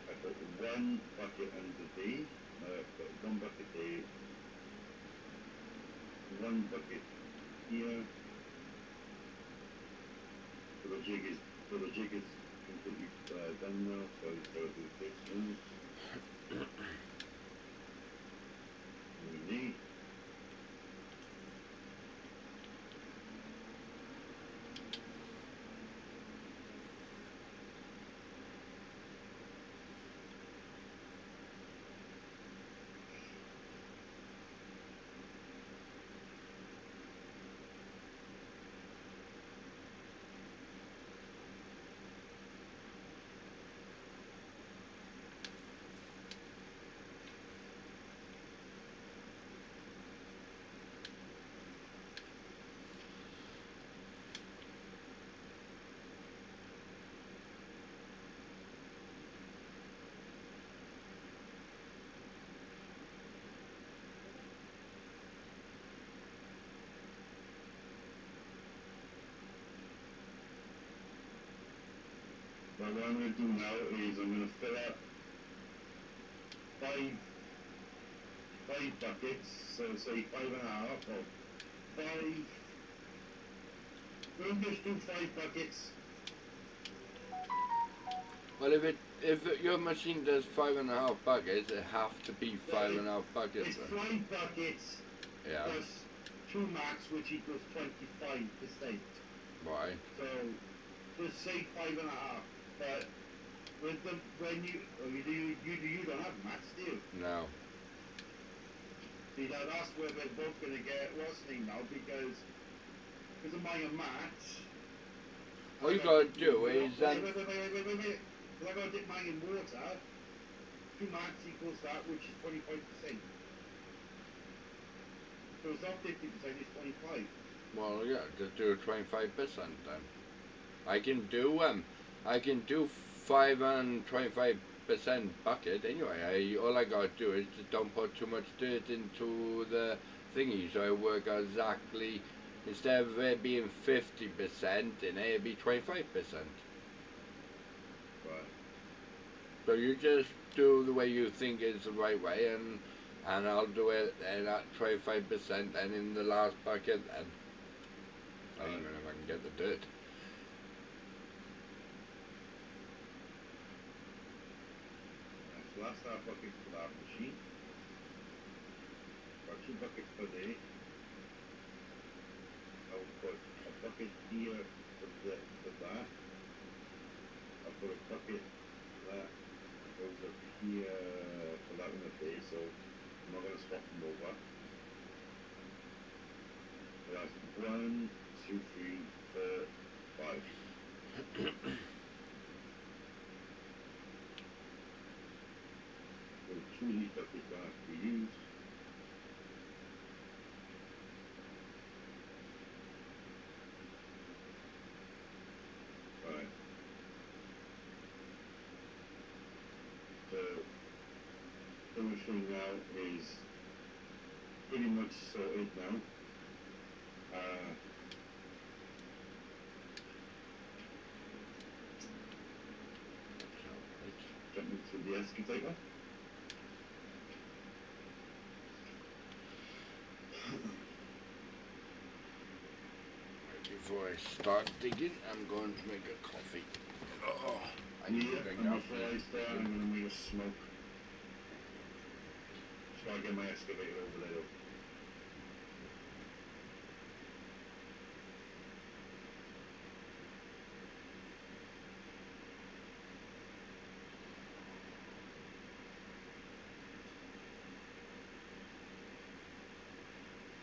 I put one bucket under D. I put one bucket there. One bucket here. So the jig is completely done now. So I just got to do this one. We need. But what I'm going to do now is I'm going to fill up five buckets, so say 5.5 or five. We'll just do 5 buckets. Well, if your machine does 5.5 buckets, it have to be 5.5 buckets. It's Then. 5 buckets Yeah. plus 2 max, which equals 25%. Right. So just say 5.5. But with the when you don't have max, do you? No. See, that's where we're both going to get what's the name now because of my match. All you gotta do is Wait. I gotta dip mine in water. 2 max equals that, which is 25%. So it's not 50%, it's 25. Well, yeah, just do 25% then. I can do 5 and 25% bucket anyway. All I gotta do is just don't put too much dirt into the thingy, so I work out exactly. Instead of it being 50% in it, it'd be 25%. Right. So you just do the way you think is the right way, and I'll do it at 25%, and in the last bucket, and I don't even know if I can get the dirt. So that's our buckets for that machine. Got 2 buckets per day. put a bucket here for that. I'll put a bucket that goes up here for that one up there, so I'm not going to swap them over. So that's 1, 2, 3, 4, 5. So 2 of these buckets that have to be used. Alright. So everything now is pretty much sorted now. Jumping to the excavator. Before I start digging, I'm going to make a coffee. Oh, I need to drink and that. before I start, I'm going to make a smoke. So I'll get my excavator over there though.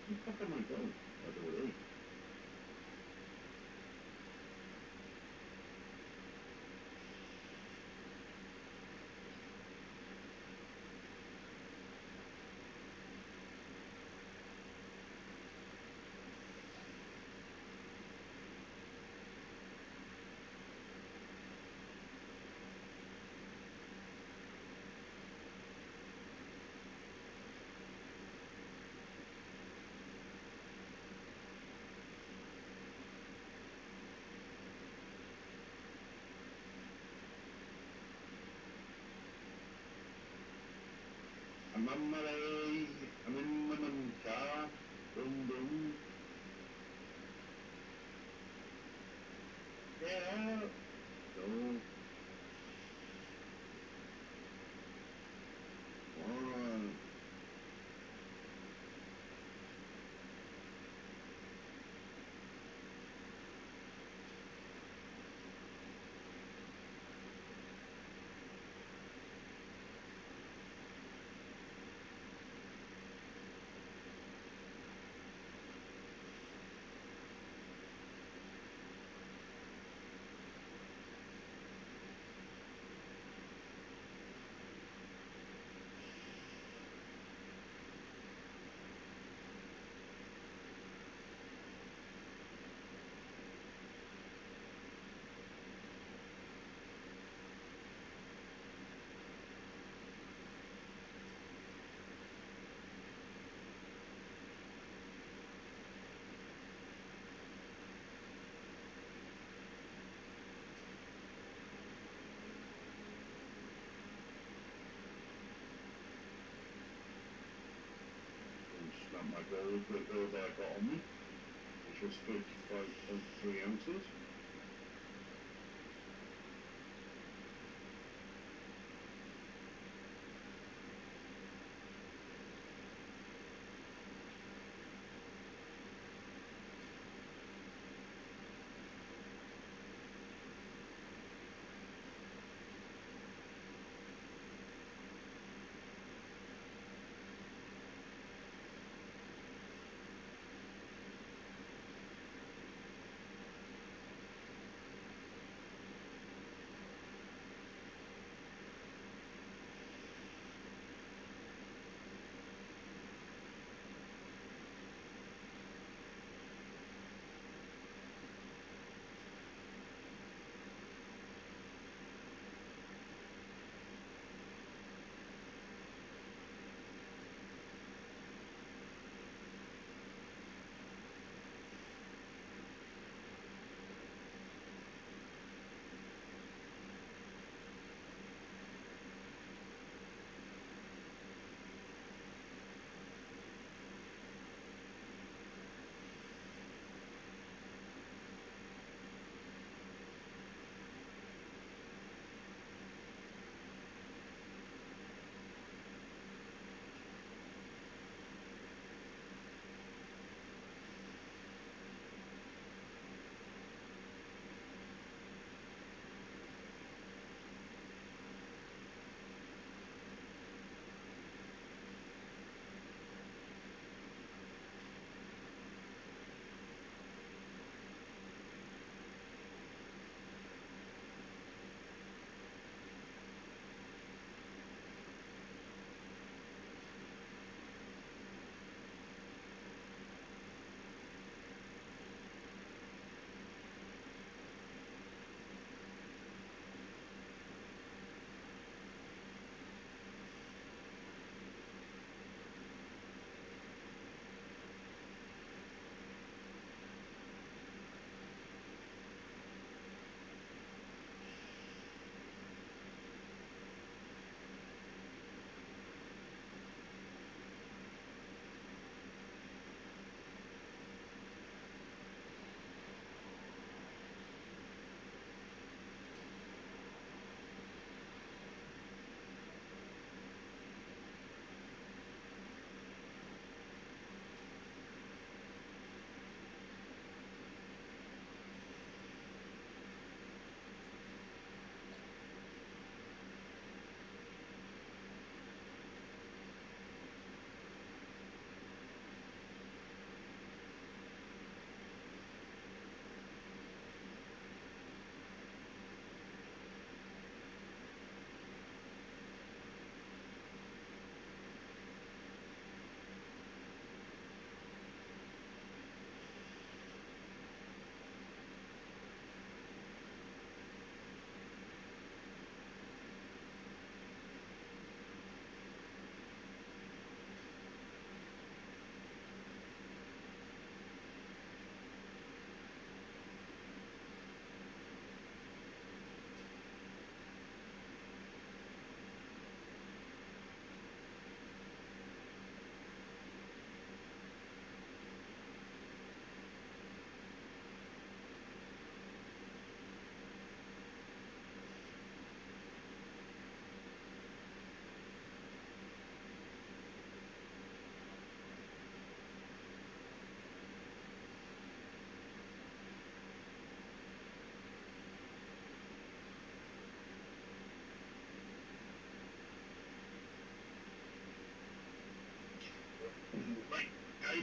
Where the fuck am I going? By the way. I'm on my way. I'm in my mum's car. Boom, boom. Yeah. No. One. Not my gold, but gold I got on me, which was 35.3 ounces.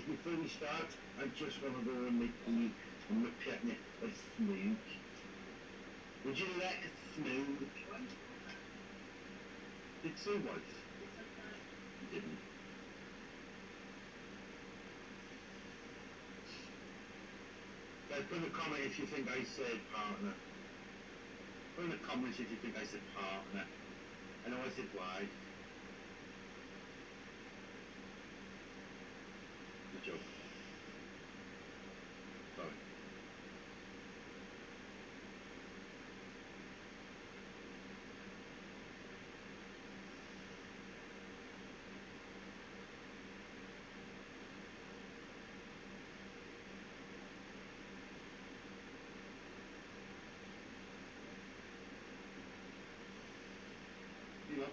before we start, I just want to go and make me McChutney a smooth. Would you like a smooth? Did say what? Didn't. Put in a comment if you think I said partner. Put in the comments if you think I said partner. I know I said wife. Good joke. Sorry. You know.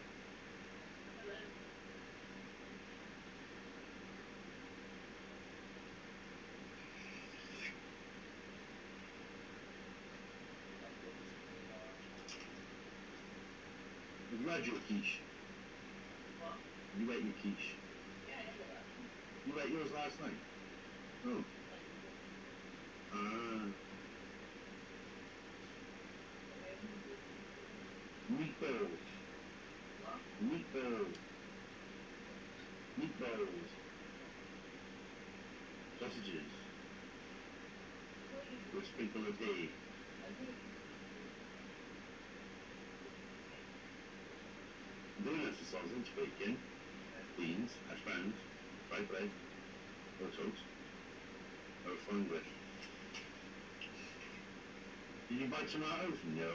You had your quiche. What? You ate your quiche. Yeah, I know that. You ate yours last night. Oh. Ah. Meatballs. What? Meatballs. Meatballs. Sausages. With sprinkle of hay. Doing lots of sausage, bacon, beans, hash browns, fried bread, or toast, or fun bread. Did you buy tomatoes? No.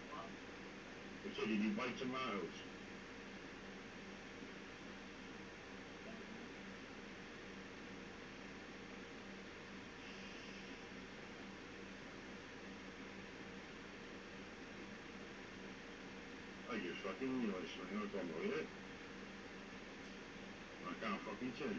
What? I said, did you buy tomatoes? I just fucking, you know, it's not going to with it. I can't fucking say.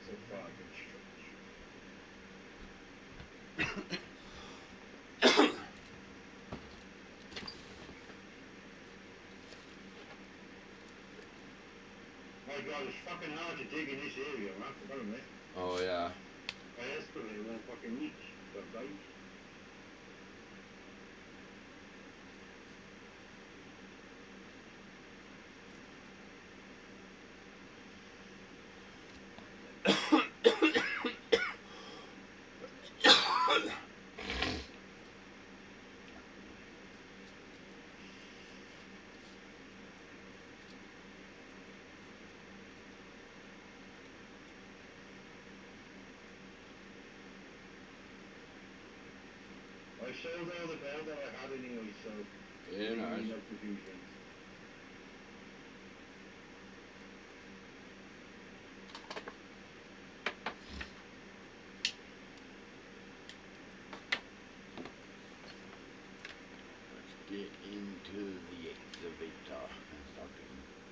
So far, good stretch. My God, it's fucking hard to dig in this area, man. Forgot about it. Oh yeah. I excavated it won't fucking reach. But right. I sold all the gold that I had anyway, so Yeah, nice. no confusion. get into the excavator and start digging.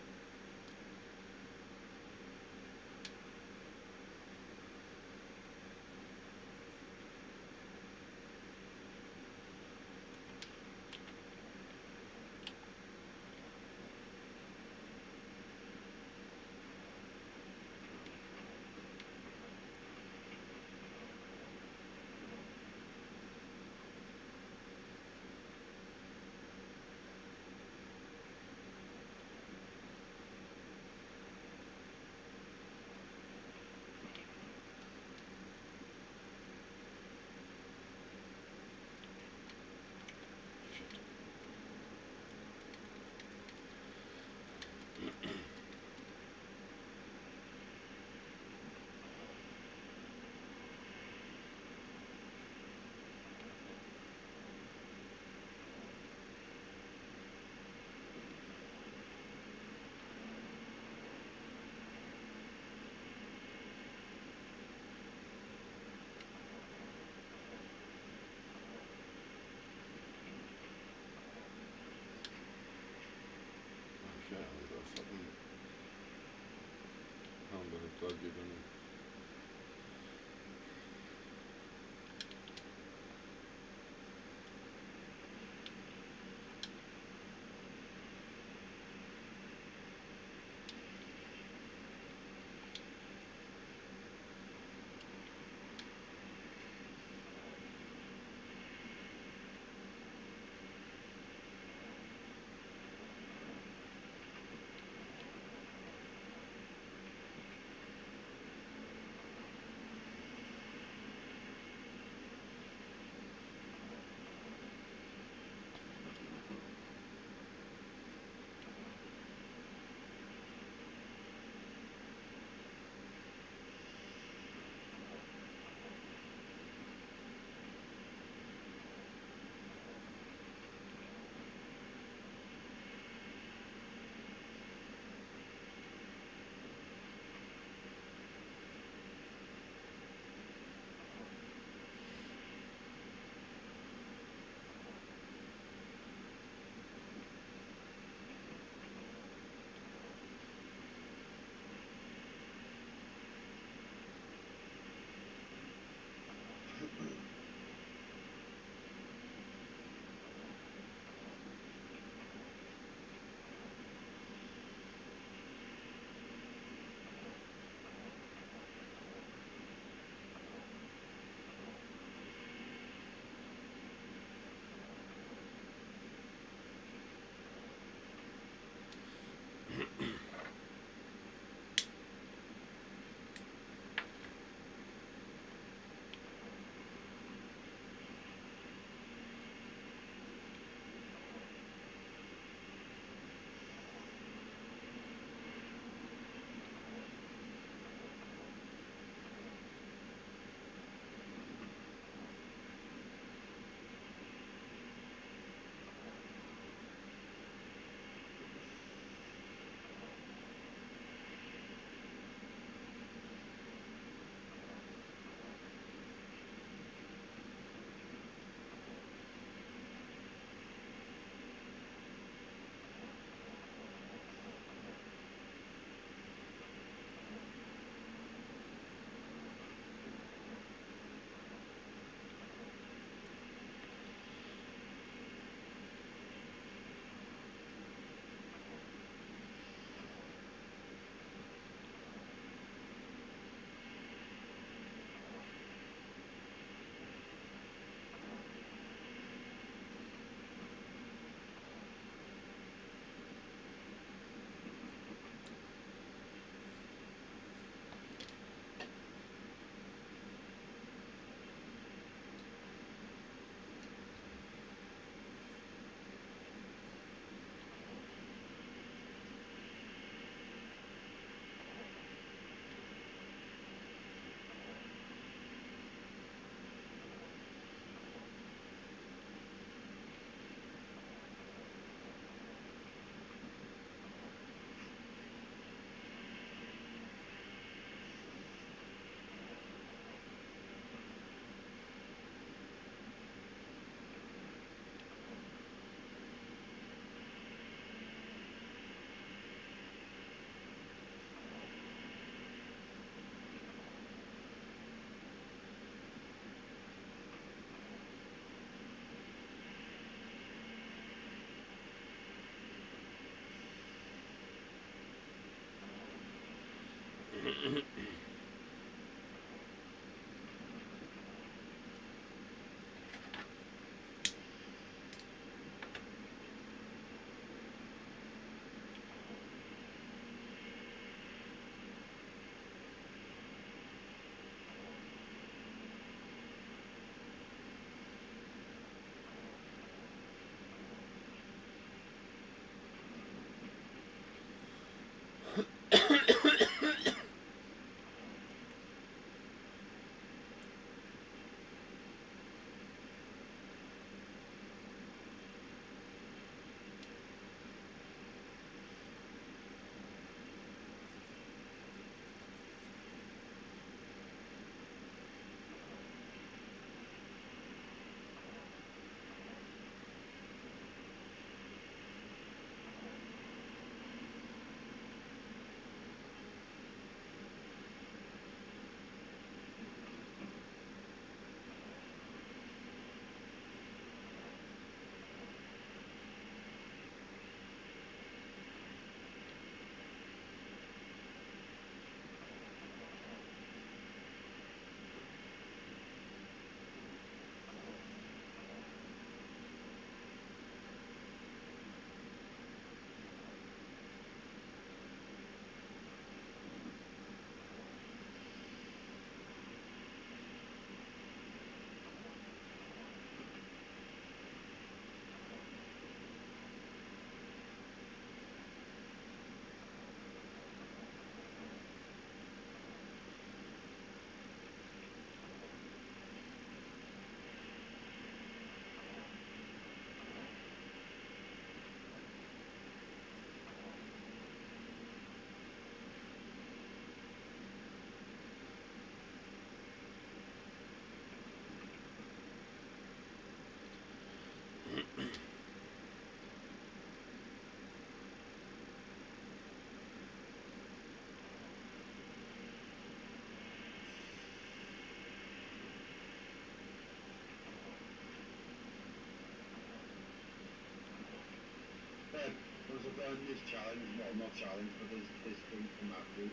Once I've done this challenge, well, not challenge, but this thing from that route,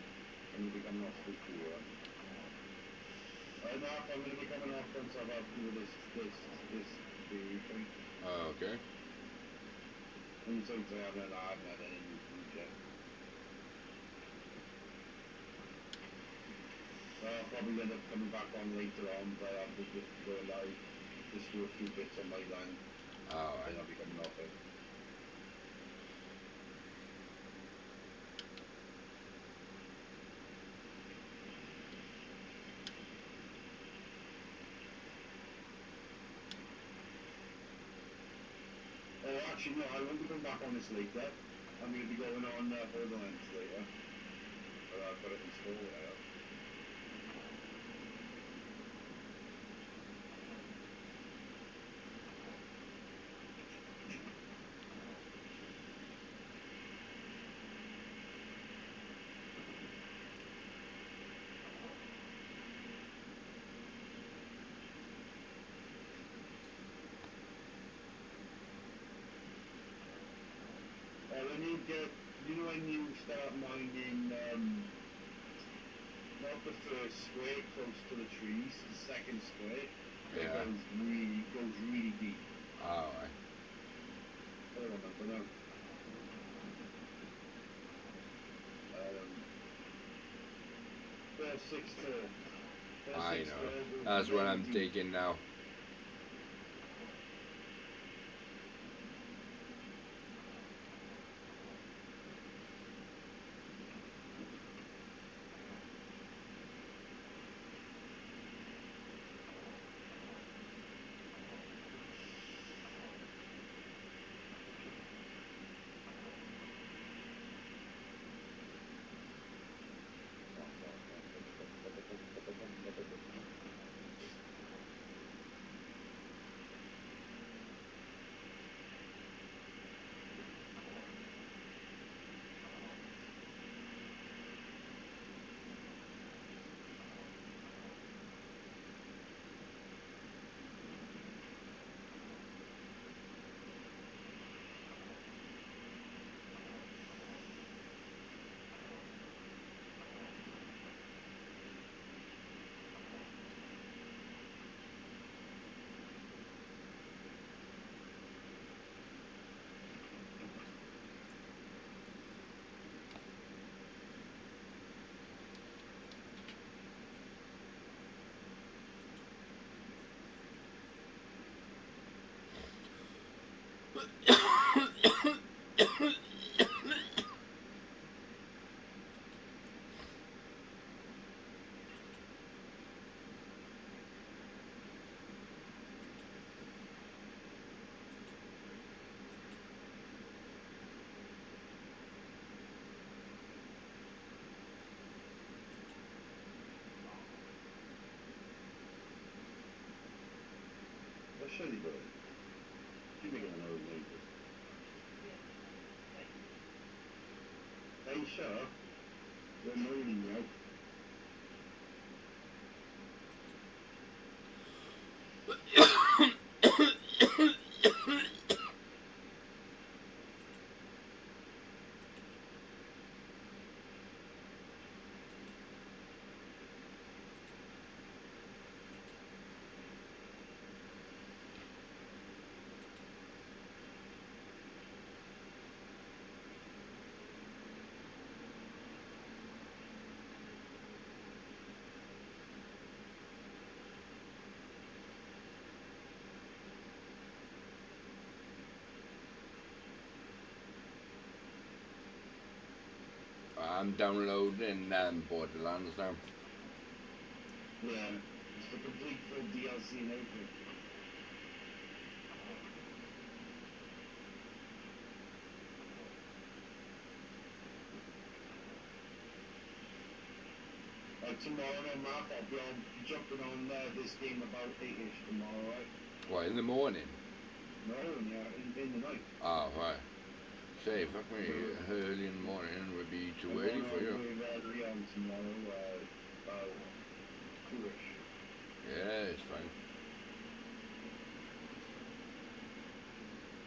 I'm going to be coming off the tour. I'm going to be coming off once I've had this theory thing. Oh, okay. And so I haven't had any new food yet. I'll probably end up coming back on later on, but I'll just go live, just do a few bits on my land, Oh, then I'll be coming off it. Oh, actually, no, I won't be coming back on this later. I'm going to be going on Borderlands later. But I've got it installed now. When you get, you know when you start mining, not the first square close to the trees, the second square, it Yeah. goes really deep. oh, I don't remember now. They're 6'4". I know. That's what I'm digging now. What's Shirley doing? She's making another noise. Hey, shut up. They're moaning now. I'm downloading Borderlands now. Yeah, it's the complete full DLC and everything. Tomorrow on Mark, I'll be jumping on this game about 8ish tomorrow, right? What, in the morning? No, in the night. Oh, right. Say, fuck me, early in the morning would be too early for you. We're on tomorrow, about 2ish. Yeah, it's fine.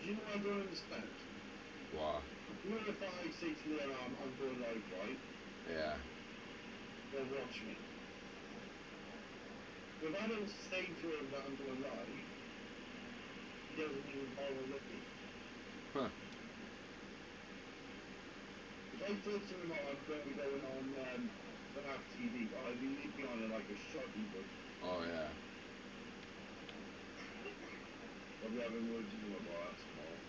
Do you know what I don't understand? What? You know if I say to them, I'm going live, right? Yeah. They'll watch me. If I don't say to him that I'm going live, he doesn't even bother looking. Huh. If I say to him, oh, I'm going to be going on FNAF TV, I'll be on it like a shot either. Oh yeah. I'll be having words with him about that tomorrow.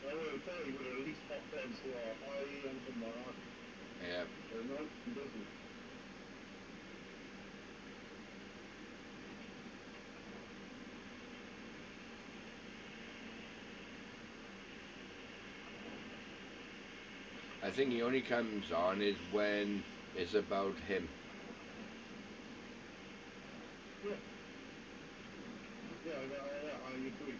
I would have thought he would have at least popped on to our eye and something like that. Yeah. But no, he doesn't. I think he only comes on is when it's about him. Yeah. Yeah, I agree.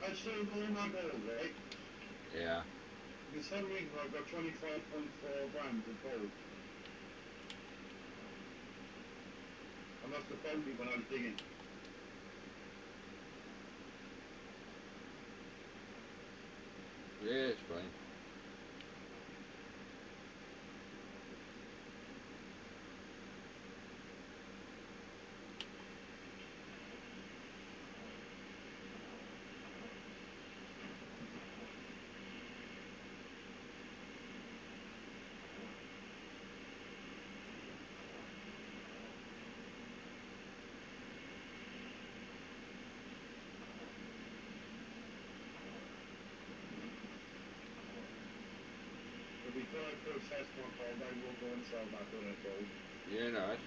I sold all my gold, right? Yeah. For some reason I've got 25.4 grams of gold. I must have found it when I was digging. Yeah, it's fine. process more gold, I will go and sell that for that gold. Yeah, nice.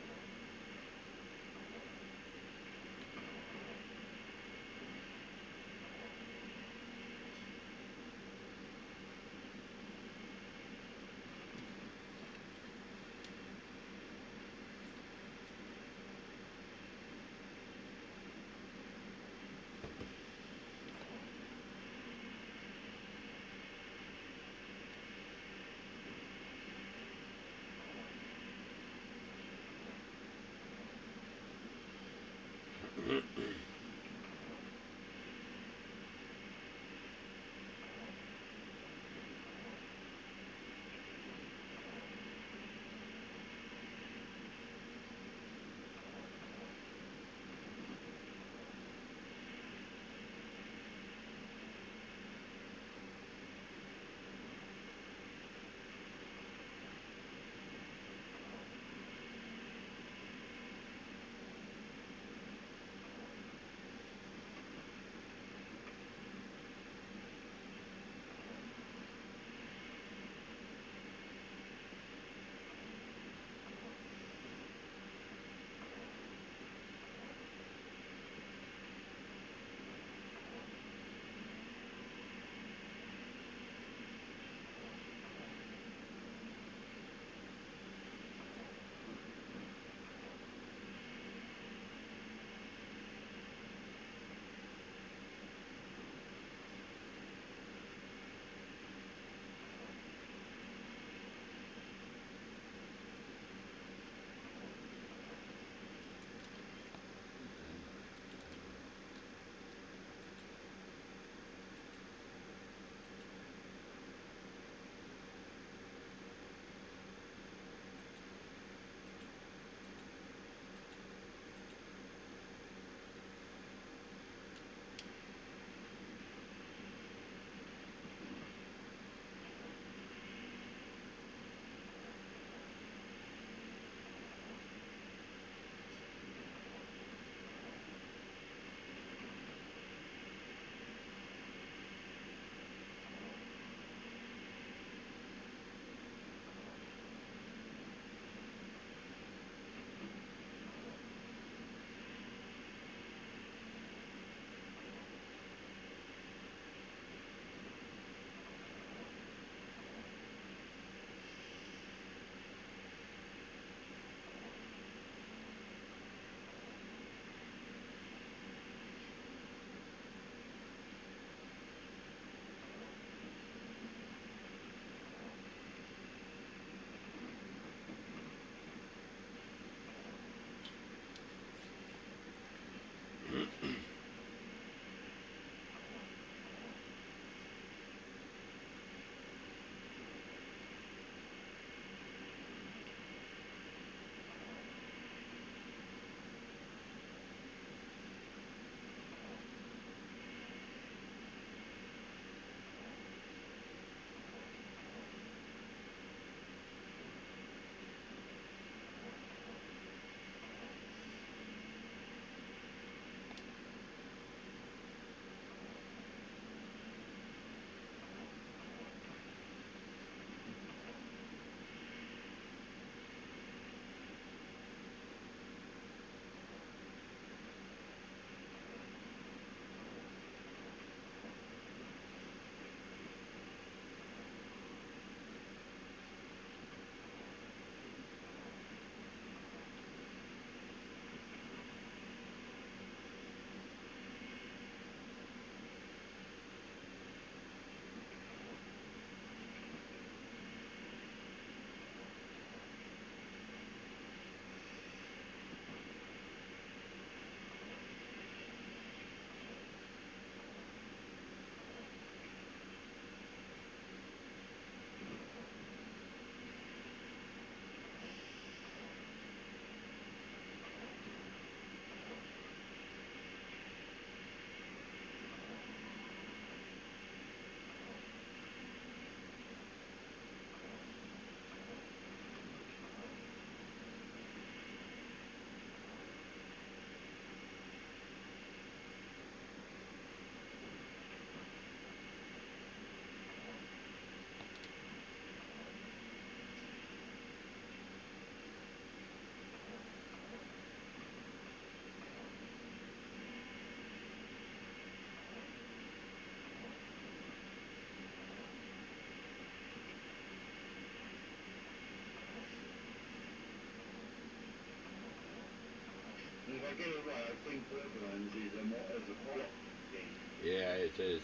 if I get it right, I think Borderlands is a co-op game. Yeah, it is.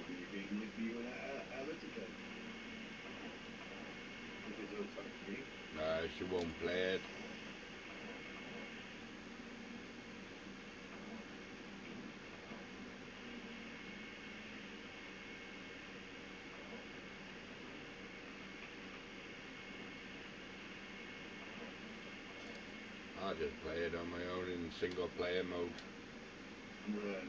Maybe you can if you and Alitica. If it's a type game. No, she won't play it. I just play it on my own in single player mode. Yeah.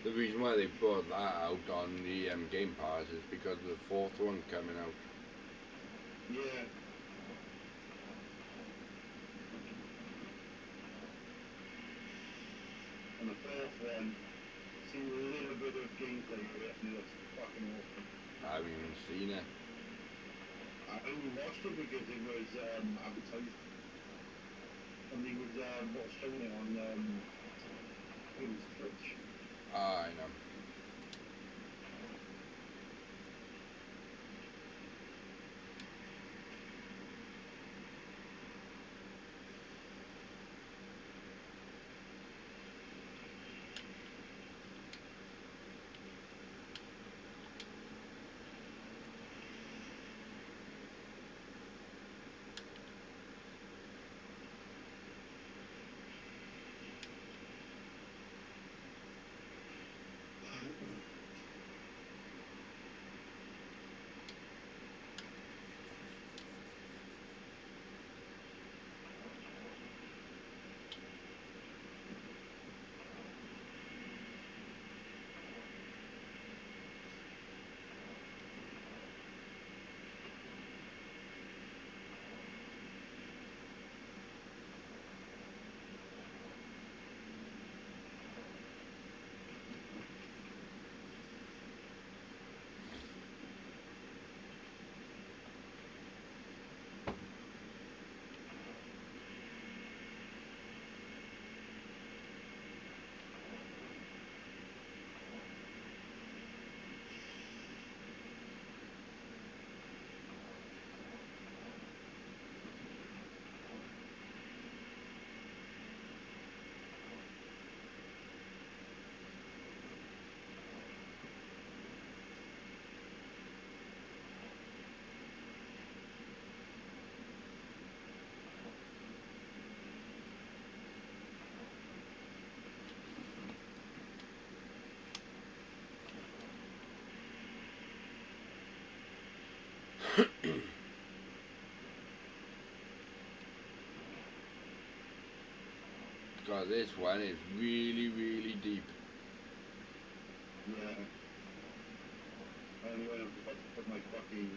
The reason why they brought that out on the Game Pass is because of the fourth one coming out. Yeah. And the fourth one, seen a little bit of gameplay of it and it looks fucking awesome. I haven't even seen it. I only watched it because it was advertised. And it was showing it on it was Twitch. Ah, I know. God, this one is really, really deep. Yeah. I only went to put my fucking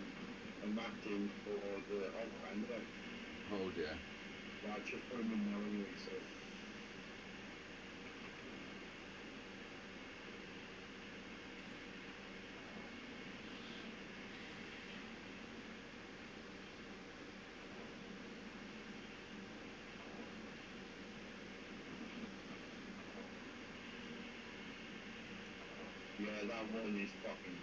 map in for the Outland, right? Oh dear. Yeah, I just put them in now anyway, so. Yeah, that one is fucking.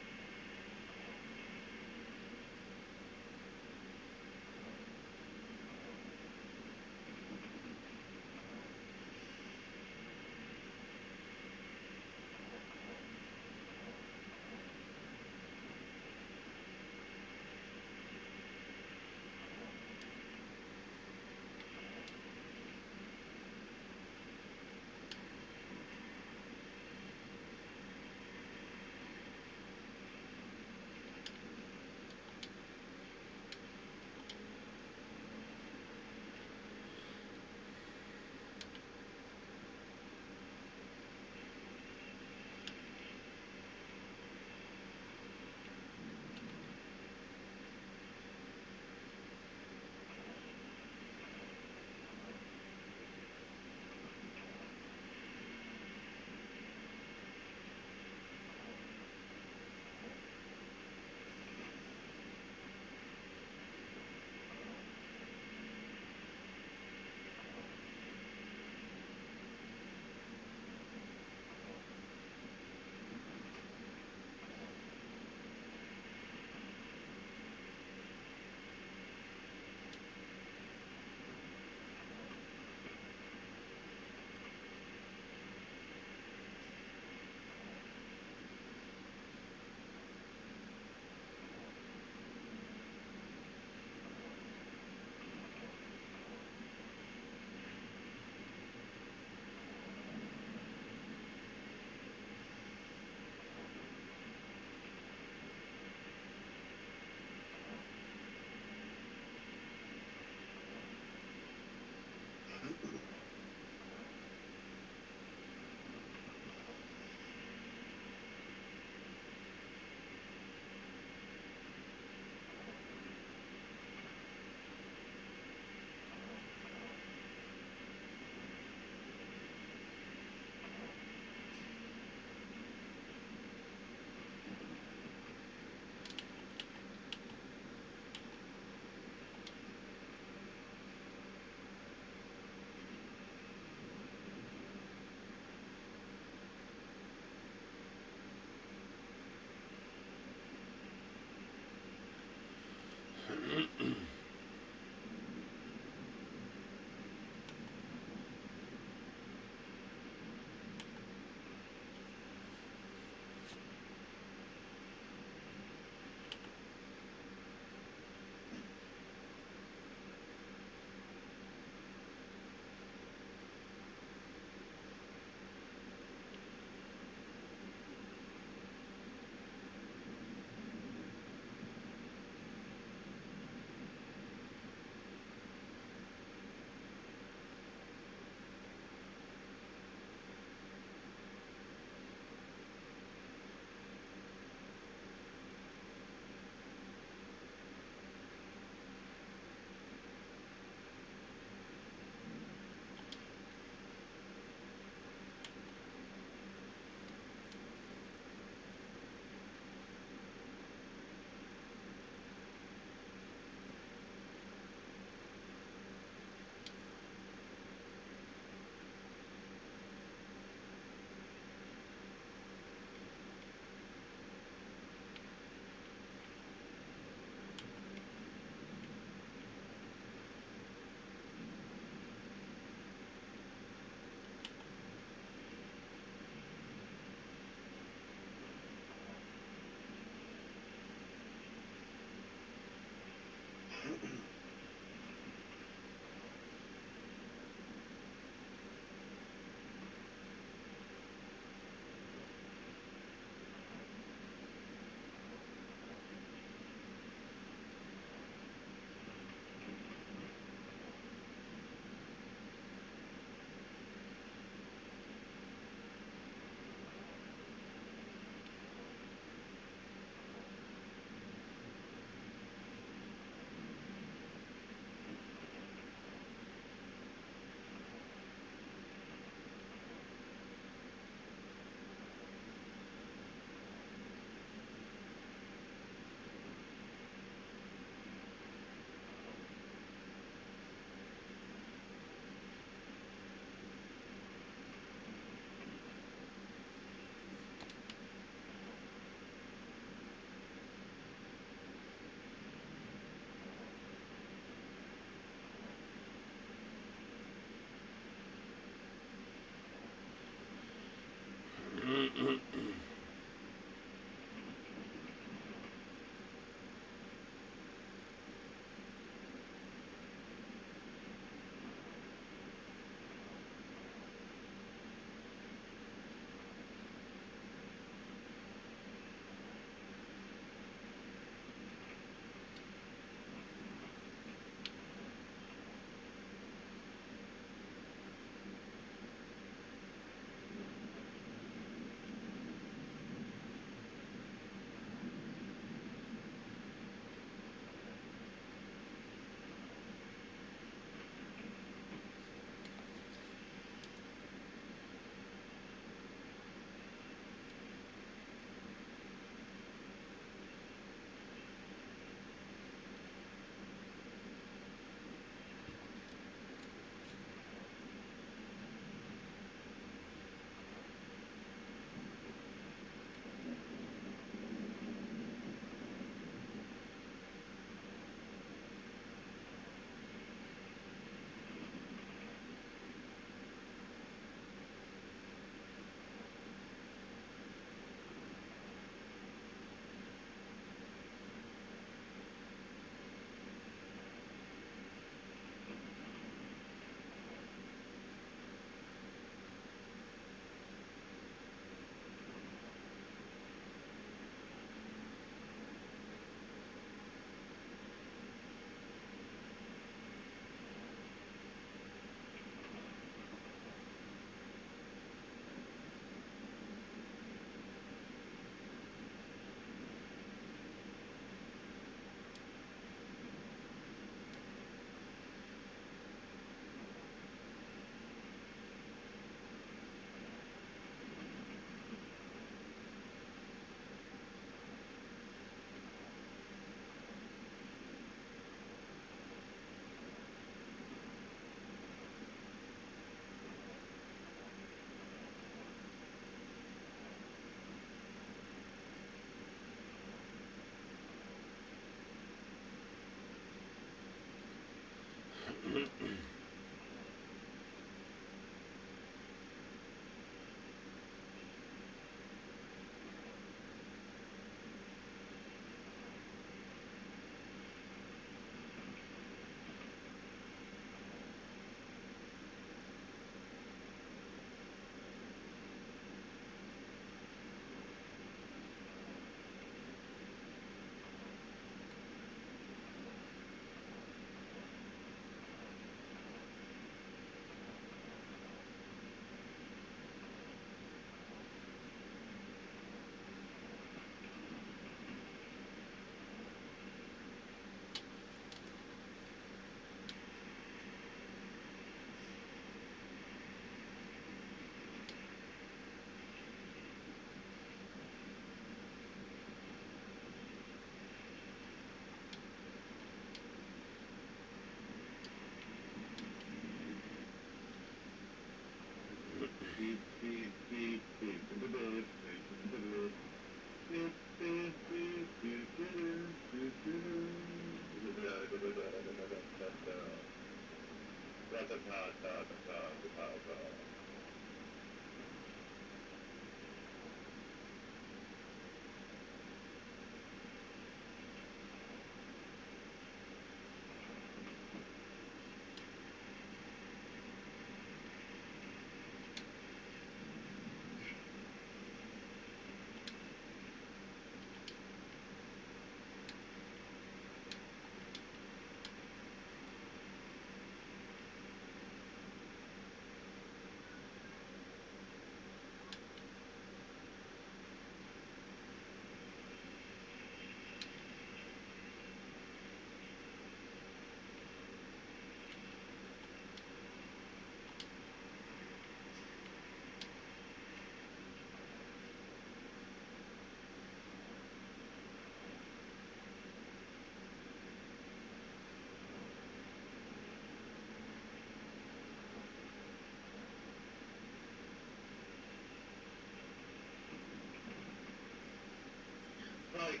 Right,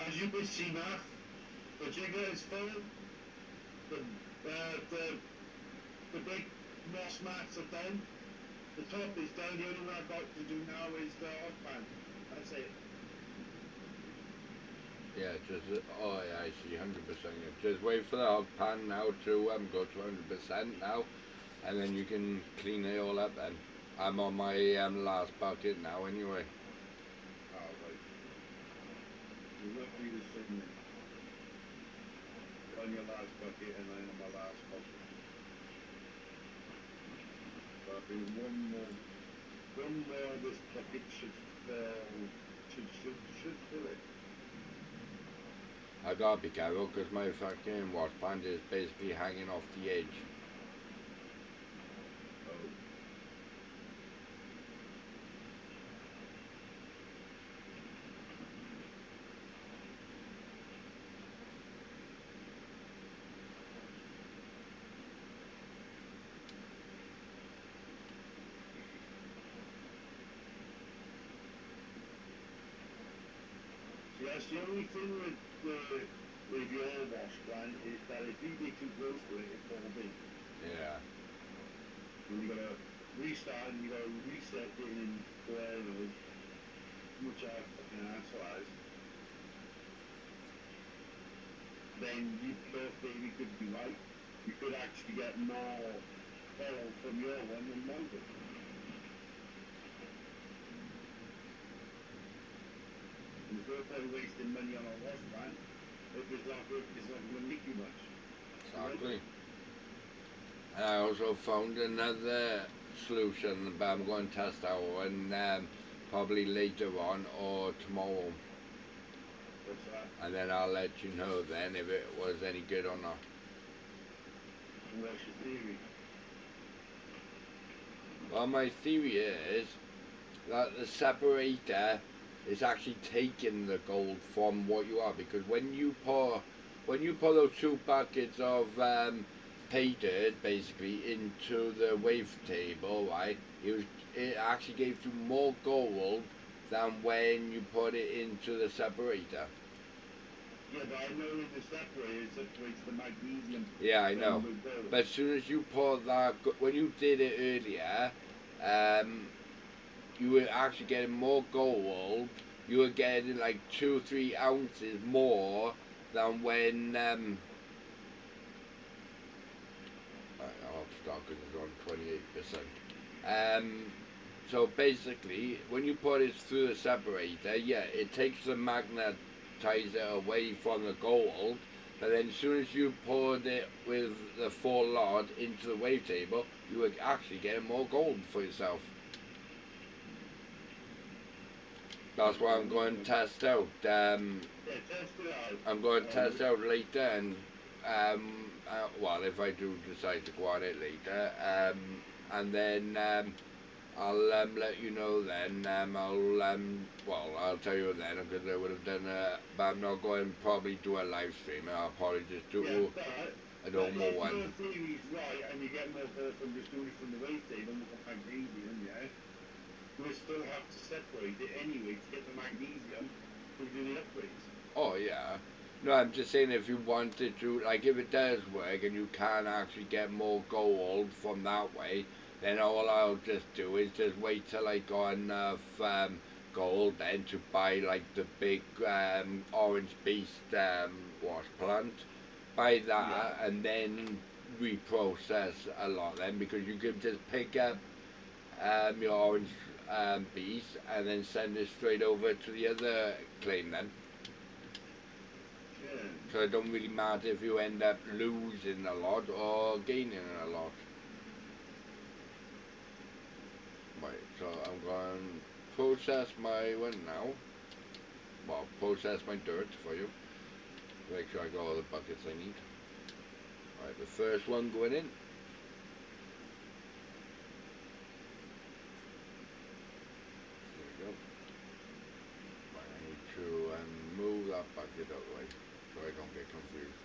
as you can see now, the jigger is full, the big moss mats are done, the top is done, the only one I've got to do now is the hot pan. That's it. Yeah, oh yeah, I see, 100%. Just wait for the hot pan now to go to 100% now, and then you can clean it all up then. I'm on my last bucket now anyway. Right. You're roughly the same then. You're on your last bucket and I'm on my last bucket. So I think one more of this bucket should fill it. I gotta be careful because my fucking wash pan is basically hanging off the edge. Oh. See, that's the only thing with your wash plan is that if you get too close to it, it falls in. Yeah. And you gotta restart and you gotta reset it in wherever, which I fucking asshole. Then your theory could be right. You could actually get more oil from your one than mine did. There's no point wasting money on a wash pan if it's not going to leak you much. Exactly. And I also found another solution that I'm going to test out and probably later on or tomorrow, What's that? and then I'll let you know then if it was any good or not. And what's your theory? Well, my theory is that the separator is actually taking the gold from what you are, because when you pour those 2 buckets of pay dirt basically into the wave table, right, it actually gave you more gold than when you put it into the separator. Yeah, but I know in the separator it separates the magnesium. Yeah, I know. from the gold. But as soon as you pour that, when you did it earlier, you were actually getting more gold. You were getting like 2 or 3 ounces more than when I'll start because it's on 28%. So basically, when you put it through the separator, yeah, it takes the magnetizer away from the gold, but then as soon as you poured it with the full lot into the wave table, you were actually getting more gold for yourself. That's what I'm going to test out. Yeah, test it out. I'm going to test out later, and well, if I do decide to go on it later, and then I'll let you know then. I'll tell you then, because I would have done but I'm not going to probably do a live stream. I'll probably just do a normal If one. your theory's right and you get more gold from just doing it from the wave table with the magnesium, yeah, you will still have to separate it anyway to get the magnesium to do the upgrades. Oh yeah. No, I'm just saying if you wanted to, like if it does work and you can actually get more gold from that way, then all I'll just do is just wait till I got enough gold then to buy like the big orange beast wash plant. Buy that and then reprocess a lot then, because you can just pick up your orange beast and then send it straight over to the other claim then. Yeah. So it don't really matter if you end up losing a lot or gaining a lot. Right, so I'm going to process my one now. Well, process my dirt for you. Make sure I got all the buckets I need. Right, the first one going in. There we go. Right, I need to move that bucket out of the way so I don't get confused.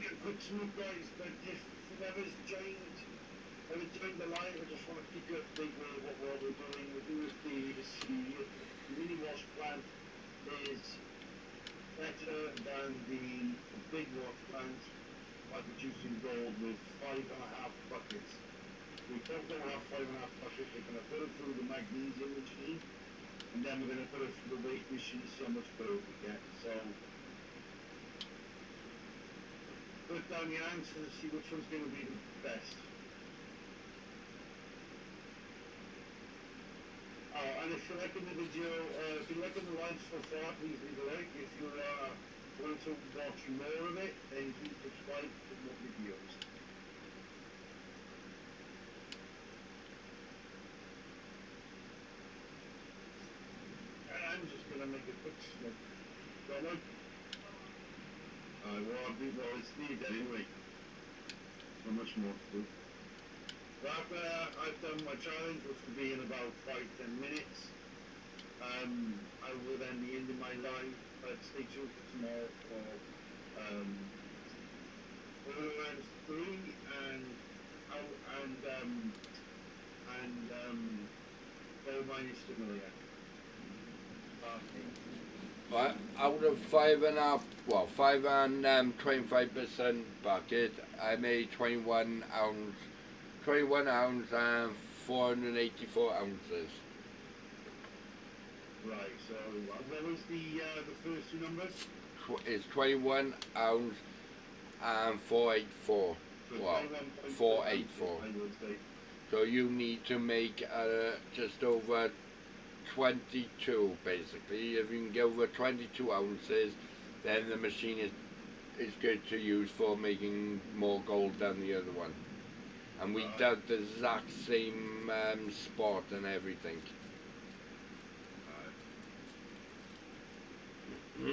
make it quick, smooth, guys, but if whoever's joined the line, I just want to keep you updated with what we're doing. We're doing the mini wash plant is better than the big wash plant by producing gold with 5.5 buckets. We don't have 5.5 buckets, we're going to put it through the magnesium machine, and then we're going to put it through the weight machine to see how much gold we get. So, put down your answers and see which one's going to be the best. And if you're liking the video, if you're liking the live so far, please leave a like. If you want to watch more of it, then please subscribe for more videos. And I'm just going to make a quick smoke. Donald? Well, it's needed anyway. Not much more to do. So after I've done my challenge, which will be in about 5-10 minutes, I will then be ending my live. Stay tuned for tomorrow for Borderlands 3 and Gold Mining Simulator. Right, out of 5 and 25% bucket, I made 21 ounce and 484 ounces. Right, so what was the first two numbers? It's 21 ounce and 484. So Well, 484. I would say. So you need to make just over 22 basically. If you can get over 22 ounces, then the machine is good to use for making more gold than the other one. And we dug the exact same spot and everything. There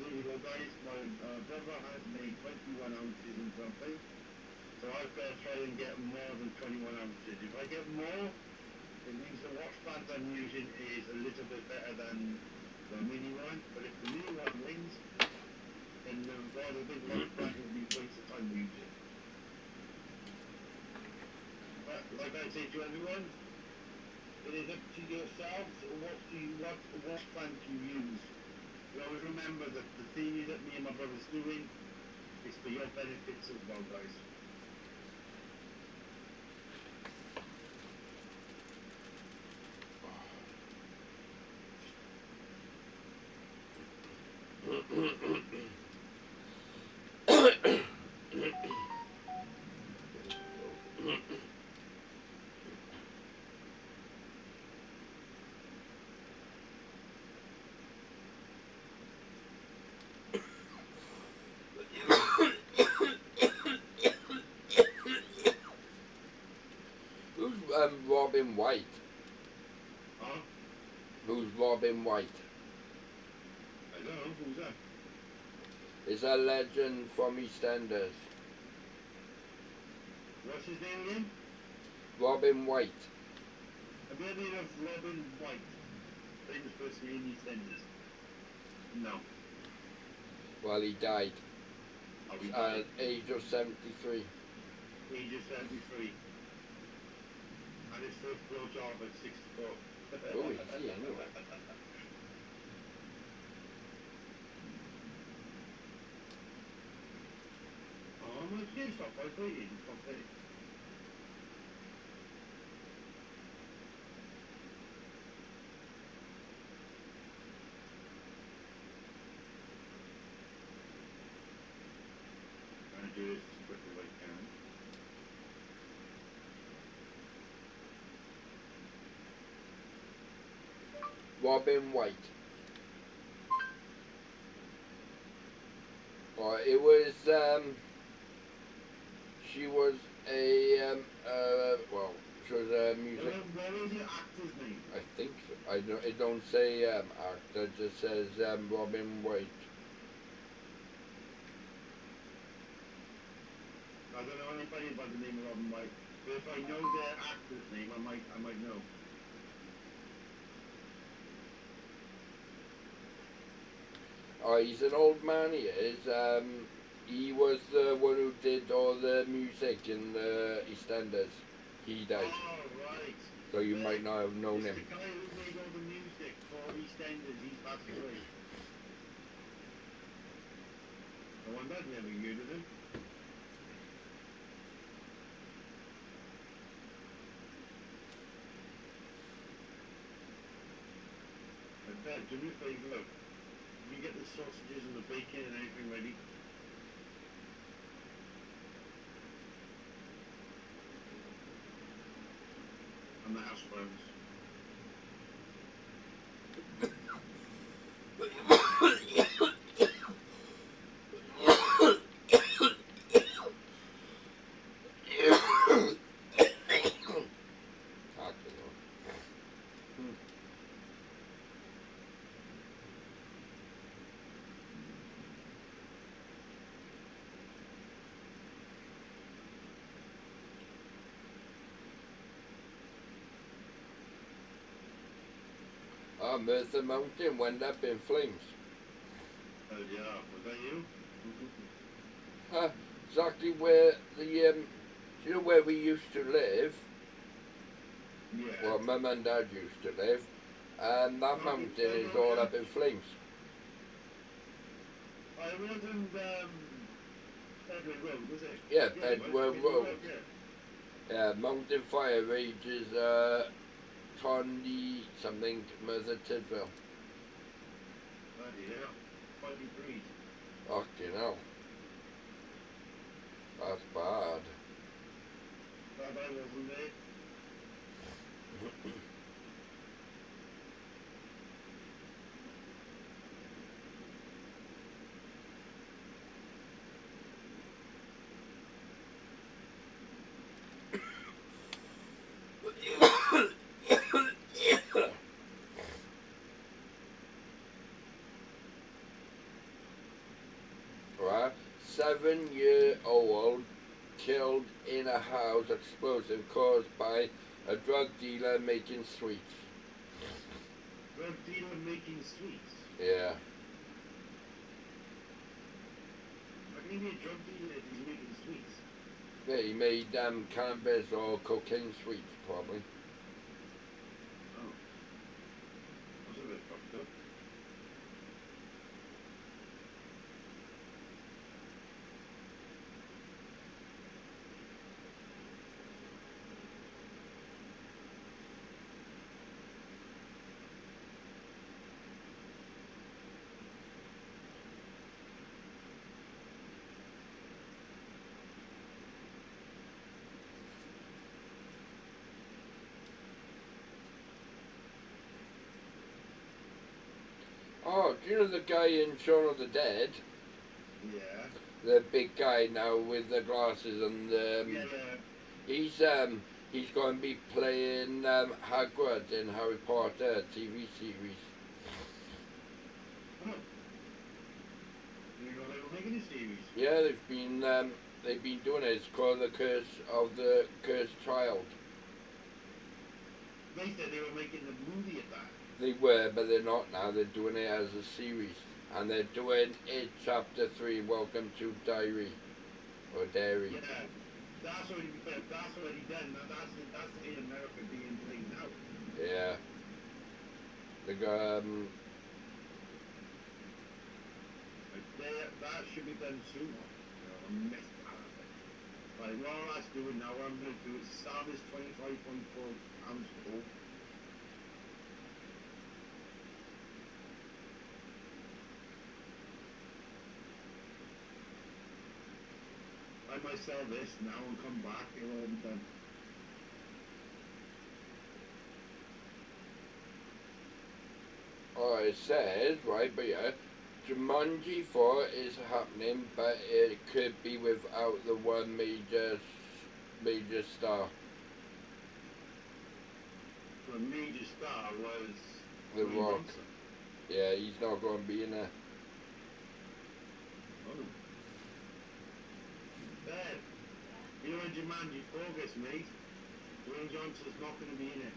you go, guys. My brother has made 21 ounces in something, so I've got to try and get more than 21 ounces. If I get more, it means the wash plant I'm using is a little bit better than the mini one, but if the mini one wins, then the big wash plant will be a waste of time using. But like I say to everyone, it is up to yourselves. What wash plant you use. You always remember that the theory that me and my brother's doing is for your benefits as well, guys. Who's Robin White? Huh? Who's Robin White? I don't know, who's that? Is a legend from EastEnders. What's his name again? Robin White. Have you ever heard of Robin White? Famous person in EastEnders? No. Well, he died Oh, he at died. age of 73. He just 73. And his first blowjob at 64. Oh, is he anyway? Oh, my kid, stop vibrating. Stop it. Trying to do this as quickly as I can. Robin White. Well, it was, she was a, well, she was a music, What is your actor's name? I think, so. It don't say, actor, it just says, Robin White. I don't know anybody by the name of Robin White, but if I know their actor's name, I might know. Oh, he's an old man, he is. He was the one who did all the music in the EastEnders. He died, Oh, right. so you might not have known It's him. the guy who made all the music for EastEnders, he's passed away. I wonder, I've never heard of him. I bet, do me a favour, you get the sausages and the bacon and everything ready. And the hash browns. Merthyr Mountain went up in flames. Oh yeah, was that you? Exactly where the, you know where we used to live? Yeah. Well, Mum and Dad used to live, and that mountain is all up in flames. I wasn't, Bedward Road, was it? Yeah, it was Bedward Road. yeah. Yeah, mountain fire rages, Tondy something, Merthyr Tydfil. Bloody hell. 20 degrees. Fucking hell. That's bad. Glad I wasn't there. Right? 7-year-old killed in a house explosive caused by a drug dealer making sweets. Drug dealer making sweets. Yeah. How can he be a drug dealer if he's making sweets? Yeah, he made cannabis or cocaine sweets, probably. Oh. That's a bit fucked up. Oh, do you know the guy in Shaun of the Dead? Yeah. The big guy now with the glasses and he's going to be playing Hagrid in Harry Potter TV series. Oh. You know they were making a series. Yeah, they've been doing it. It's called the Curse of the Cursed Child. They said they were making the movie of that. They were, but they're not now. They're doing it as a series, and they're doing it Chapter 3. Welcome to Diary or Dairy. Yeah. That's already done. That's in America being played now. Yeah. They got That should be done soon. I missed that. Right, well, let's do it now. What I'm going to do is start this 25.4 ounce ball. I might sell this now and come back. It'll all be done. oh, it says right, but yeah, Jumanji 4 is happening, but it could be without the one major star. The major star was The Dwayne Rock. Johnson. Yeah, he's not going to be in there. Oh. Dad, you know when Jumanji 4 gets made, Dwayne Johnson's not going to be in it.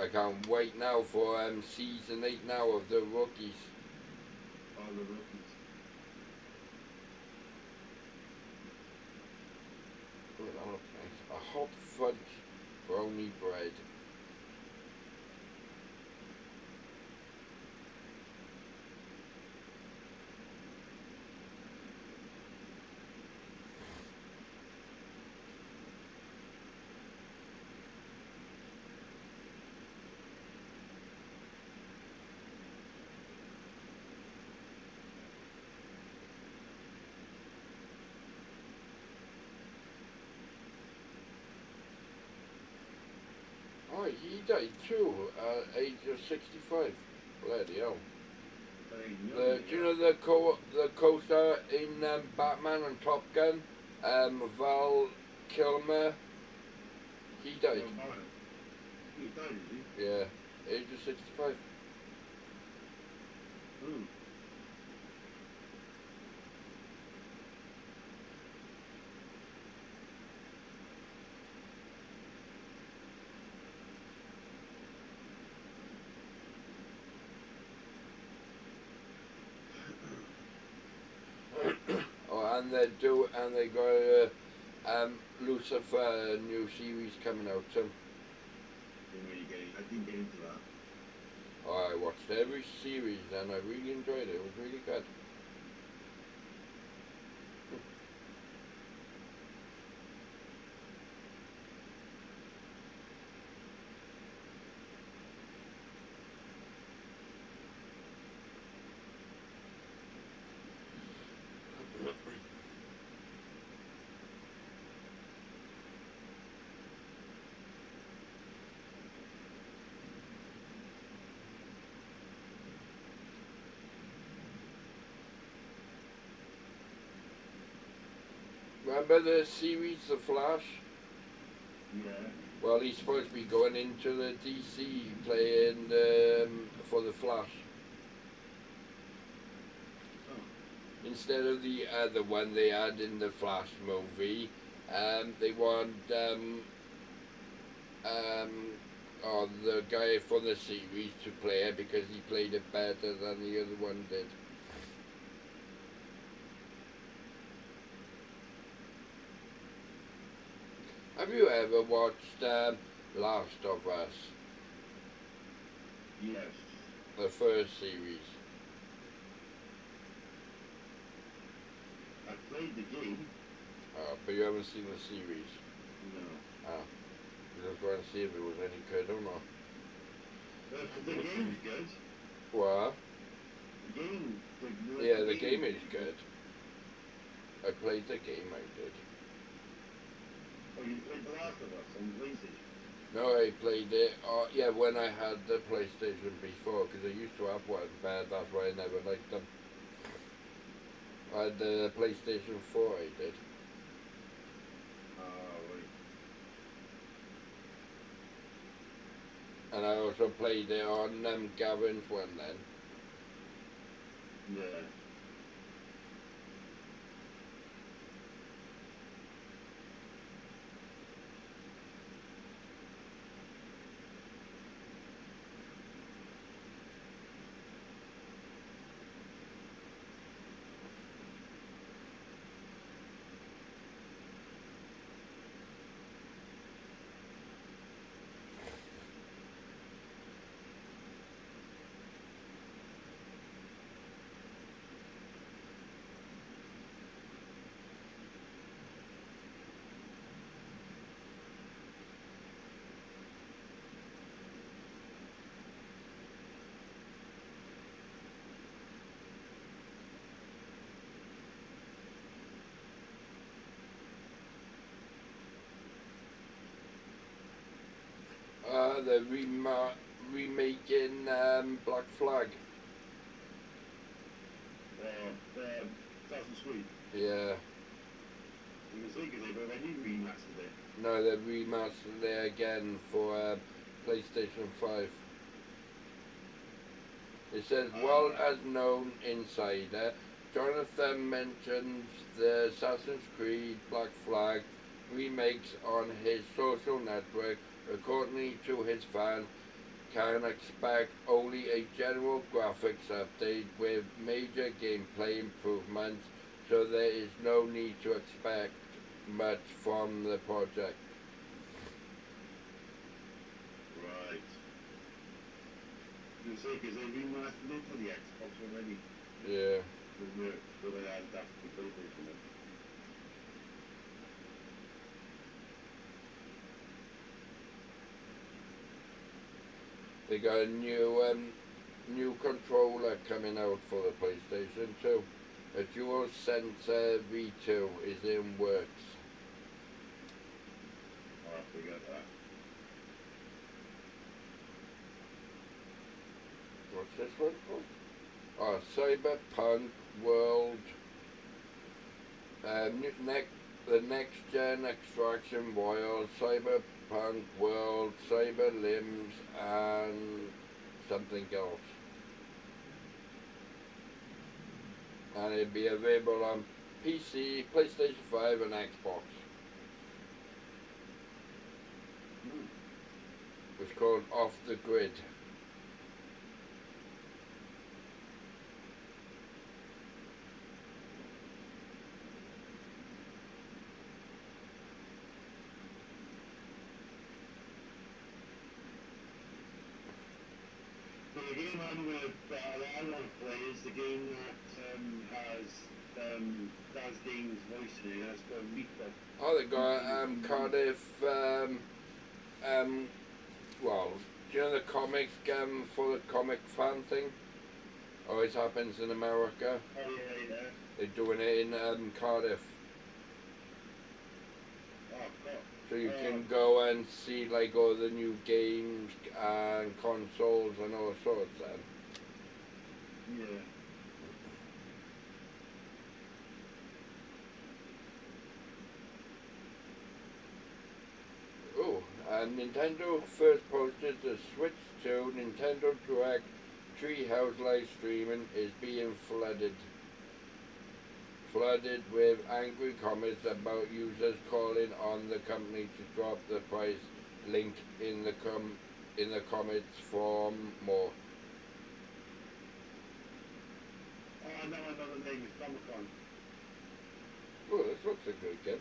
I can't wait now for season 8 now of the Rookies. All the rookies. Oh, that looks nice. A hot fudge brownie bread. Oh, he died too, age of 65. Bloody hell. Very Do you know the co-star in Batman and Top Gun? Val Kilmer. He died. He died, did he? Yeah, age of 65. Hmm. Oh, and they got Lucifer new series coming out too. I didn't get into that. Oh, I watched every series and I really enjoyed it. It was really good. Remember the series The Flash? Yeah. Well, he's supposed to be going into the DC playing for The Flash. Oh. Instead of the other one they had in the Flash movie, they want the guy from the series to play it because he played it better than the other one did. Have you ever watched Last of Us, Yes. the first series? I played the game. But you haven't seen the series. No. I was going to see if it was any good or not. The game is good. What? The game. Yeah, the game is good. I played the game, I did. Oh, you played The Last of Us on PlayStation? No, I played it, yeah, when I had the PlayStation before, because I used to have one, but that's why I never liked them. I had the PlayStation 4, I did. Right. And I also played it on Gavin's one then. Yeah. They're remaking Black Flag. Assassin's Creed. Yeah. You can see because they've already remastered it. No, they're remastered it again for PlayStation 5. It says, well as known insider, Jonathan mentions the Assassin's Creed Black Flag remakes on his social network. According to his fans, can expect only a general graphics update with major gameplay improvements, so there is no need to expect much from the project. Right. You say, because they remastered it for the Xbox already. Yeah. So they had that to play from it. They got a new controller coming out for the PlayStation 2. A DualSense V2 is in works. Oh, I forget that. What's this one called? Oh, Cyberpunk World. The next gen extraction royal, Cyberpunk World, Cyber Limbs, and something else. And it'll be available on PC, PlayStation 5, and Xbox. It's called Off the Grid. So the game I'm with, I want to play is the game that has Daz Dane's voice in it. It's called Reaper. Oh, they got Cardiff. Well, do you know the comics for the comic fan thing? Always happens in America. Oh yeah. They're doing it in Cardiff, Oh, cool. so you can go and see like all the new games and consoles and all sorts. Then. Yeah. Oh, and Nintendo first posted the Switch 2 Nintendo Direct Treehouse live streaming is being flooded with angry comments about users calling on the company to drop the price. Link in the comments for more. Oh, I know another name is Comic-Con. Oh, this looks a good game.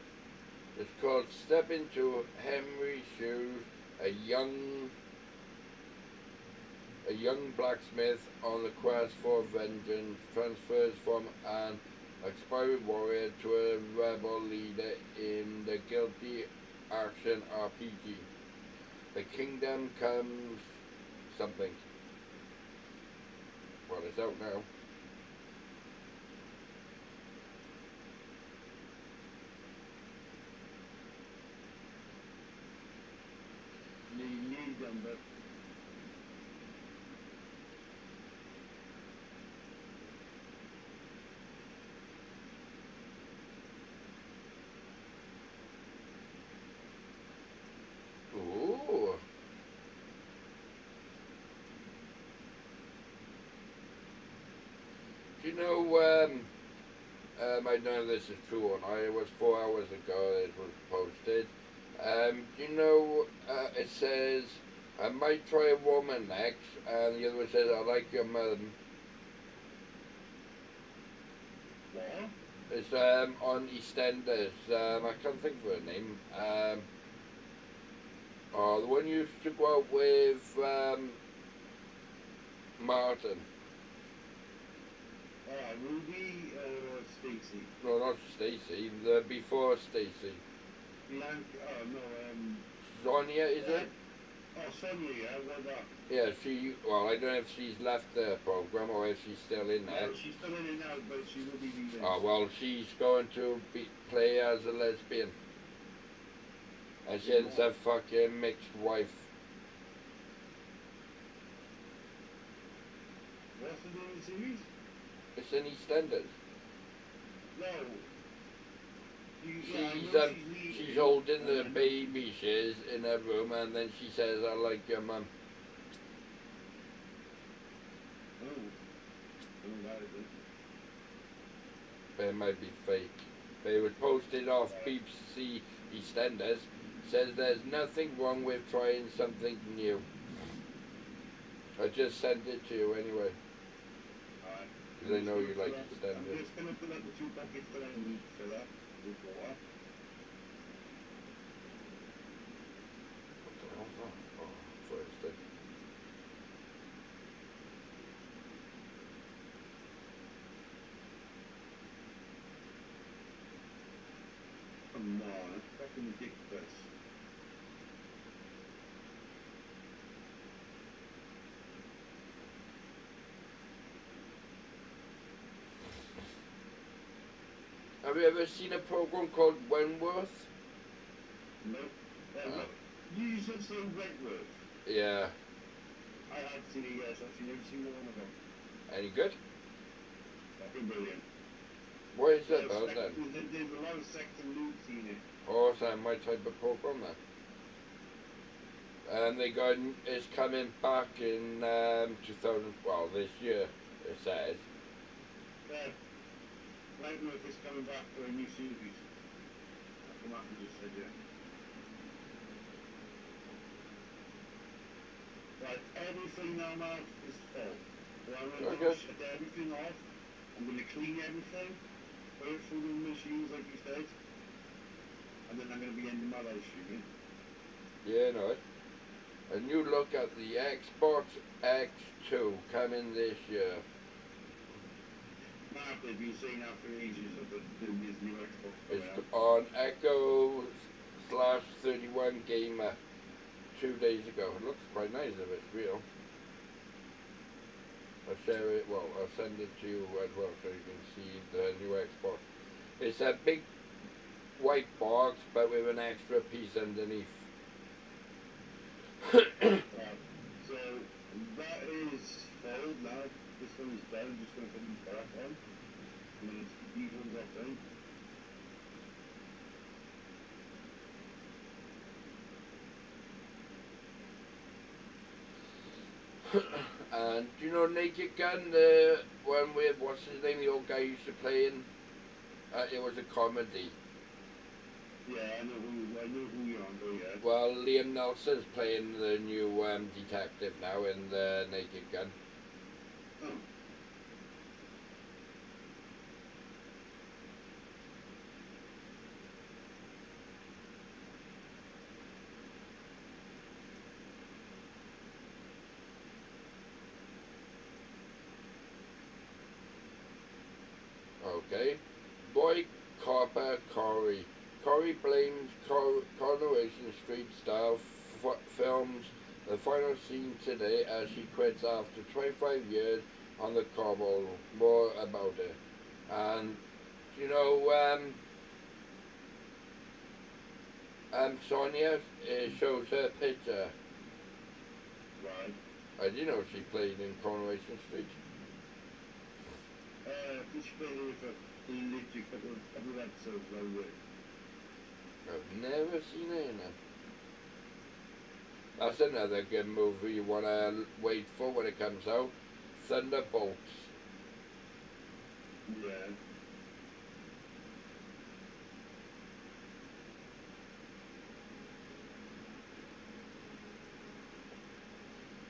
It's called Step Into Henry's Shoes, a young blacksmith on the quest for vengeance transfers from an aspiring warrior to a rebel leader in the guilty action RPG. The kingdom comes something. Well, it's out now. Need them, but Ooh. Do you know, I know this is true or not, it was 4 hours ago it was posted. Do you know, it says, I might try a woman next, and the other one says, I like your mum. what? It's on EastEnders, I can't think of her name. Oh, the one who used to go out with Martin. Ruby or Stacy? No, not Stacy, the before Stacy. Bianca, oh no, Sonia, is it? oh, Sonia, yeah, what that? Yeah, well, I don't know if she's left the program or if she's still in there. No, she's still in it now, but she will be leaving. Oh, well, she's going to play as a lesbian. And she's a fucking mixed wife. What's the name of the series? It's in EastEnders. No. She's holding the baby she's in her room, and then she says, I like your mum. Oh. Oh, that is it. But it might be fake. But it was posted off BBC EastEnders. Says there's nothing wrong with trying something new. I just sent it to you anyway, Alright. because I know you like I'm extended. just gonna fill up the 2 buckets that I need to fill up with water. What the hell's that? Oh, first thing. Come on, that's fucking ridiculous. Have you ever seen a program called Wentworth? No. Oh. You should say Wentworth. Yeah. I have seen it, yes. I've seen every single one of them. Any good? Fucking brilliant. What is it about then? There's a lot of sex and lewds in it. Oh, is that my type of program then? And they got it's coming back in 2000. Well, this year it says. Wentworth is coming back for a new series. That's what Martin just said, yeah. Right, everything now, Mark, is full. So I'm going to Okay. shut everything off. I'm going to clean everything. Put it through the machines, like you said. And then I'm going to be ending my live streaming. Yeah, no. A new look at the Xbox X2 coming this year. Mark, they've been saying that for ages about doing this new Xbox. It's on Echo/31 Gamer 2 days ago. It looks quite nice if it's real. I'll share it, well, I'll send it to you as well so you can see the new Xbox. It's a big white box but with an extra piece underneath. So that is full now. This one is done. I'm just going to put these back on. And then these ones off in. And do you know Naked Gun, the one with, what's his name, the old guy used to play in? It was a comedy. Yeah, I know who you're on, though, yeah. Well, Liam Nelson's playing the new detective now in the Naked Gun. Oh. Okay. Boy Copper Corey. Corey blames Coronation Street style films the final scene today as she quits after 25 years on the cobble. More about it. And, you know, Sonia, it shows her picture. Right. I didn't know she played in Coronation Street. This played here for literally a couple of episodes around it. I've never seen it in it. That's another good movie you want to wait for when it comes out. Thunderbolts. Yeah.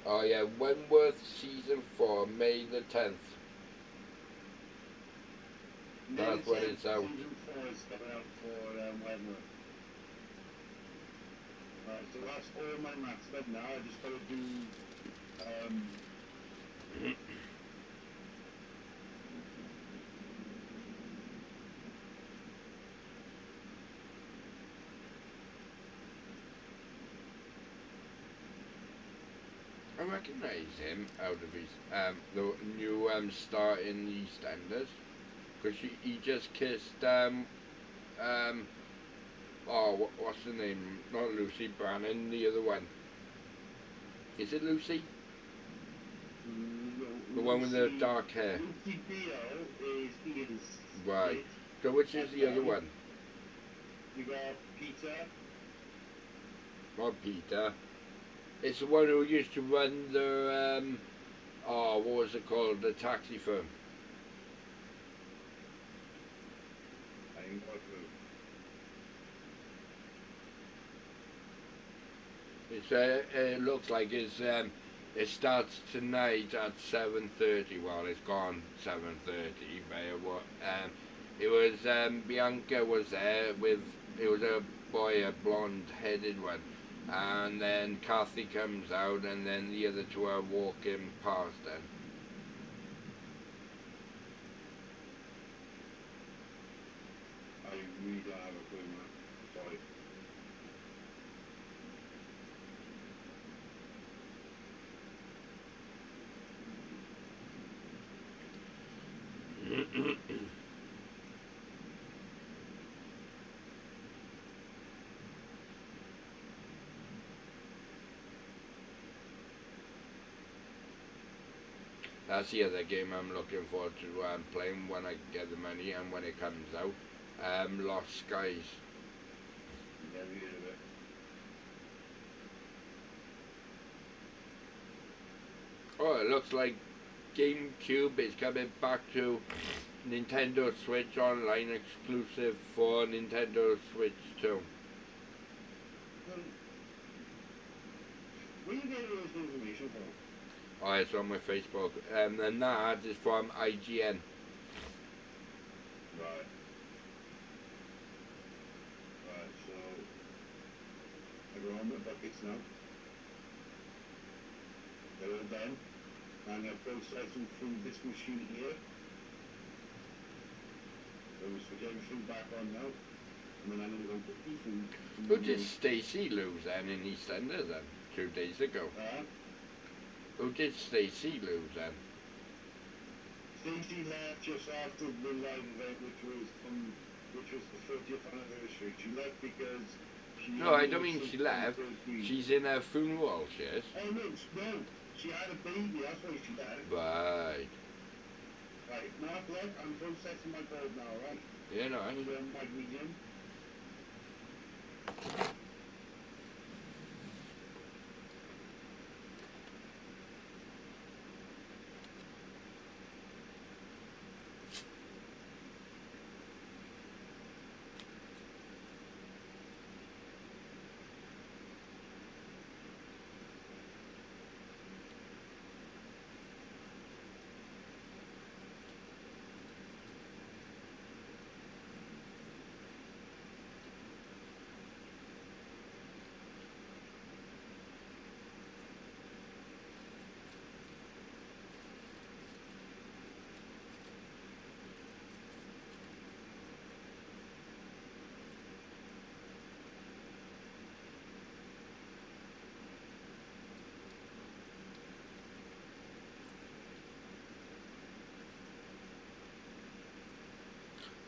Oh yeah, Wentworth Season 4, May the 10th. That's when it's out. Season 4 is coming out for Wentworth. Right, so that's all my maths done now. I just got to do I recognise him out of his the new star in EastEnders, because he just kissed what's the name? Not Lucy Brannan, the other one. Is it Lucy? The one with the dark hair. Lucy Beale is Ian's Right. kid. So which is the other one? You got Peter. Not Peter. It's the one who used to run the what was it called? The taxi firm. I ain't got a clue. It's it looks like it's It starts tonight at 7:30. Well, it's gone 7:30. It was Bianca was there with. It was a boy, a blonde-headed one, and then Kathy comes out, and then the other two are walking past them. I really don't have a clue, man. Sorry. That's the other game I'm looking forward to playing when I get the money and when it comes out. Lost Skies. Never heard of it. Oh, it looks like GameCube is coming back to Nintendo Switch Online exclusive for Nintendo Switch 2. Well, where are you getting all this information from? Oh, it's on my Facebook. And that is from IGN. Right. Right, so I go on with buckets now. They're all done. I'm going to process them through this machine here. So we switch everything back on now. And then I'm going to go put these in. Who did Stacy lose then in EastEnders then? 2 days ago. Who did Stacy lose then? Stacey left just after the live event, which was the 30th anniversary. She left because she. No, I don't mean she left. She's in her funeral, she is. Oh no, she had a baby. That's why she left. Right. Right, now look, I'm processing my code now, right? Yeah, no. And my medium.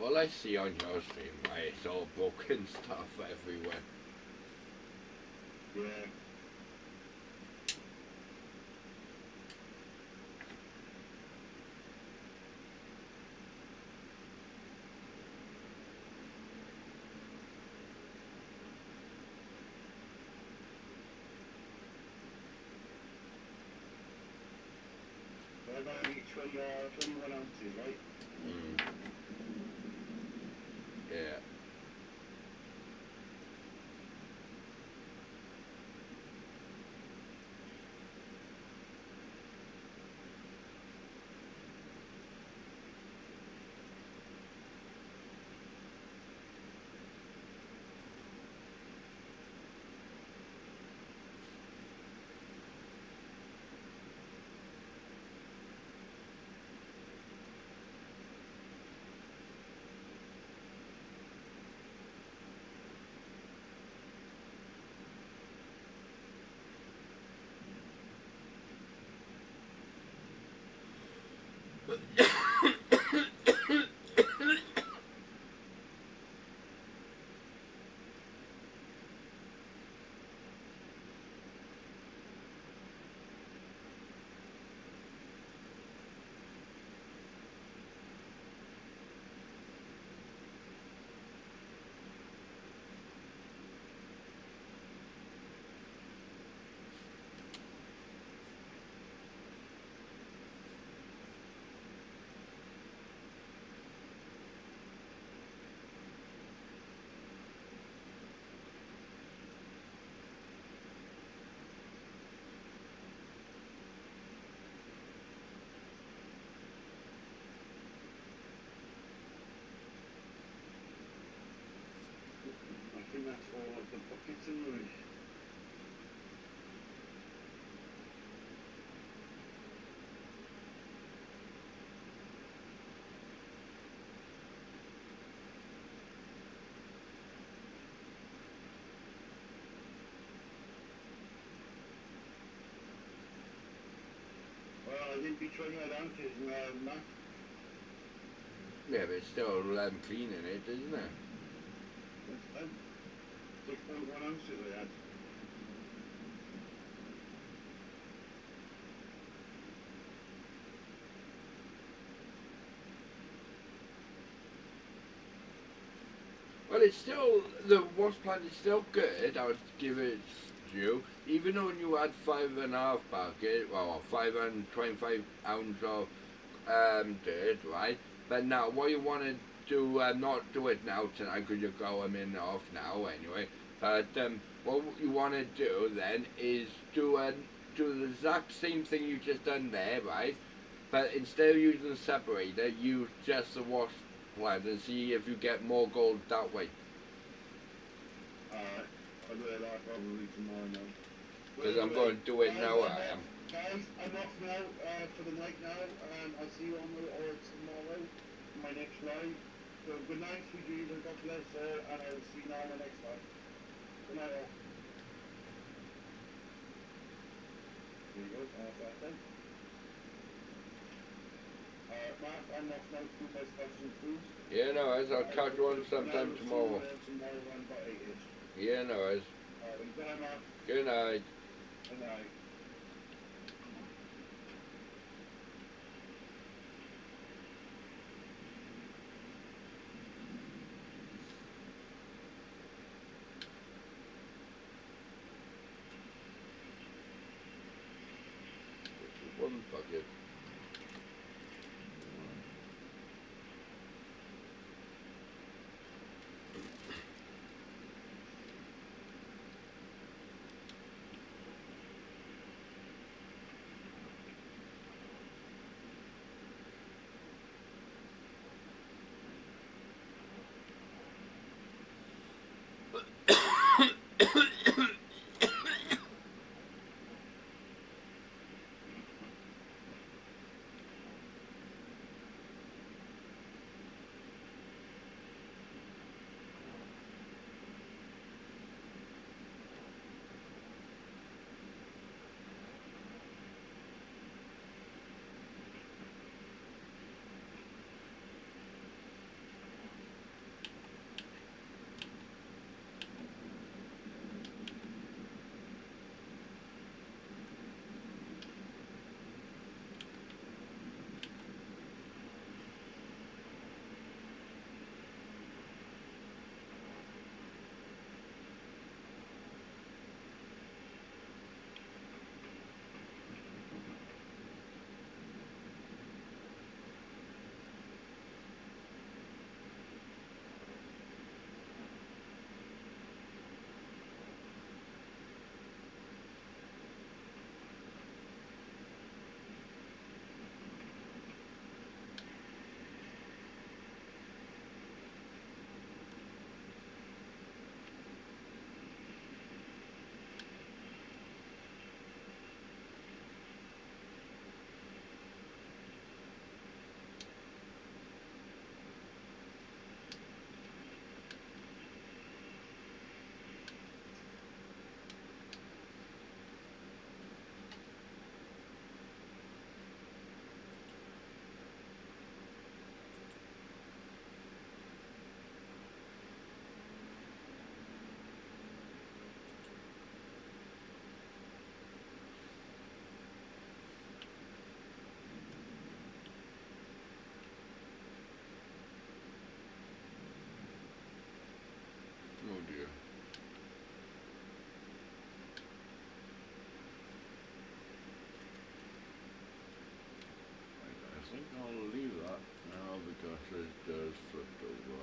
All I see on your stream, why it's all broken stuff everywhere. Yeah. Well, I'm going to need 21 ounces, right? Mm. Yeah. didn't be 29 ounces, Matt. Yeah, but it's still cleaning it, isn't it? That's fine. 6.1 ounces I had. Well, it's still, the wash plant is still good, I would give it due. Even though you had 5.5 bucket, well, 525 ounce of dirt, right? But now, what you want to do, not do it now tonight, because you're going in off now anyway. But what you want to do then is do the exact same thing you just done there, right? But instead of using the separator, use just the wash plant and see if you get more gold that way. Alright, I'll do that probably tomorrow now. Because I'm going to do it now, I am. Guys, I'm off now for the night now. I'll see you on the or tomorrow, my next live. So good night, sweet dreams, and God bless all, and I'll see you now on the next live. Good night all. There you go, off that then. Mark, I'm off now to do my stuff some food. Yeah, no worries. I'll catch you on sometime tomorrow. Tomorrow around about 8ish. Yeah, no worries. Good night, Mark. Good night. Good night. One bucket. Oh dear. I think I'll leave that now because it does flip over.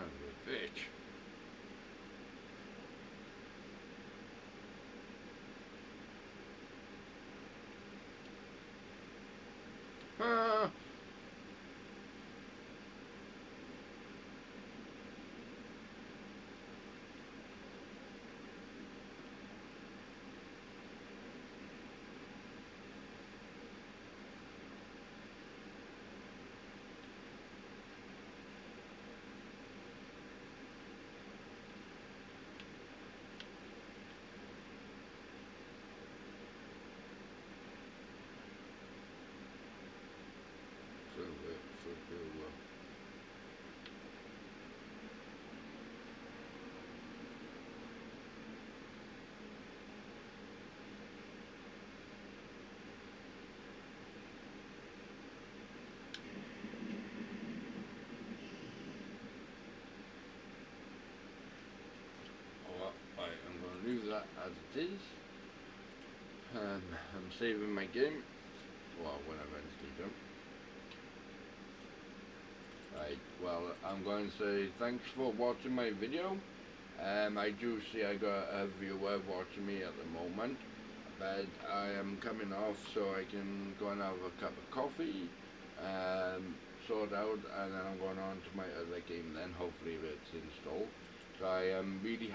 Son of a bitch. Ah. So right, I'm going to leave that as it is. I'm saving my game. Well, when I eventually do. Right, well, I'm going to say thanks for watching my video. I do see I got a viewer watching me at the moment, but I am coming off so I can go and have a cup of coffee, sort out, and then I'm going on to my other game then, hopefully if it's installed. So I am really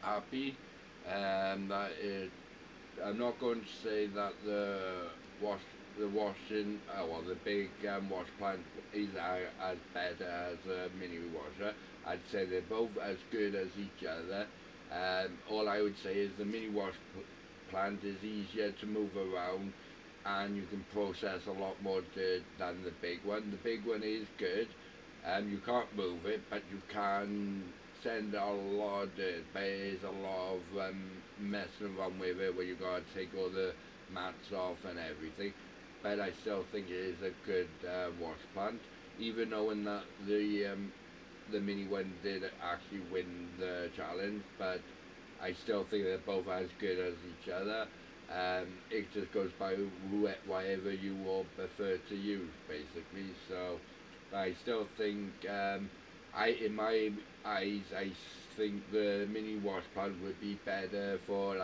happy that I'm not going to say that the washing, well, the big wash plant is as better as a mini washer. I'd say they're both as good as each other. All I would say is the mini wash plant is easier to move around, and you can process a lot more dirt than the big one. The big one is good. You can't move it, but you can send a lot of dirt. But there's a lot of messing around with it, where you gotta take all the mats off and everything. But I still think it is a good wash plant, even knowing that the mini one did actually win the challenge. But I still think they're both as good as each other. It just goes by whatever you all prefer to use, basically. So I still think, in my eyes, I think the mini wash plant would be better for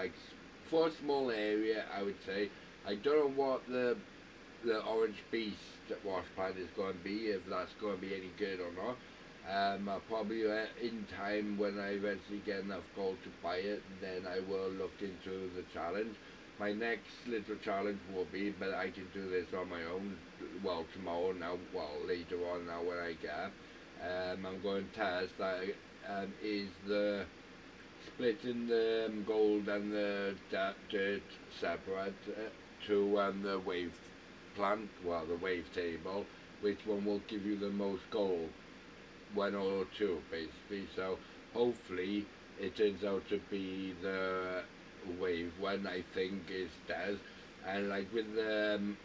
for a small area. I would say. I don't know what the Orange Beast wash plant is going to be, if that's going to be any good or not. I'll probably in time, when I eventually get enough gold to buy it, then I will look into the challenge. My next little challenge will be, but I can do this on my own, well, tomorrow now, well, later on now when I get up. I'm going to test that is the splitting the gold and the dirt separate to the wave plant, well, the wave table, which one will give you the most gold, one or two, basically. So hopefully it turns out to be the wave one. I think it does. And like with the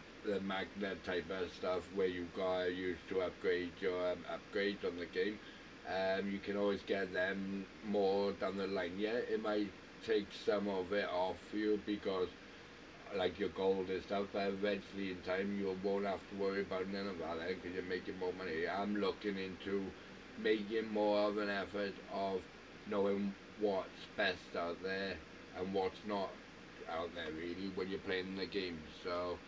magnet type of stuff, where you got used to upgrade your upgrades on the game, you can always get them more down the line. Yeah, it might take some of it off you, because like your gold and stuff, but eventually in time you won't have to worry about none of that, because you're making more money. I'm looking into making more of an effort of knowing what's best out there and what's not out there, really, when you're playing the game. So,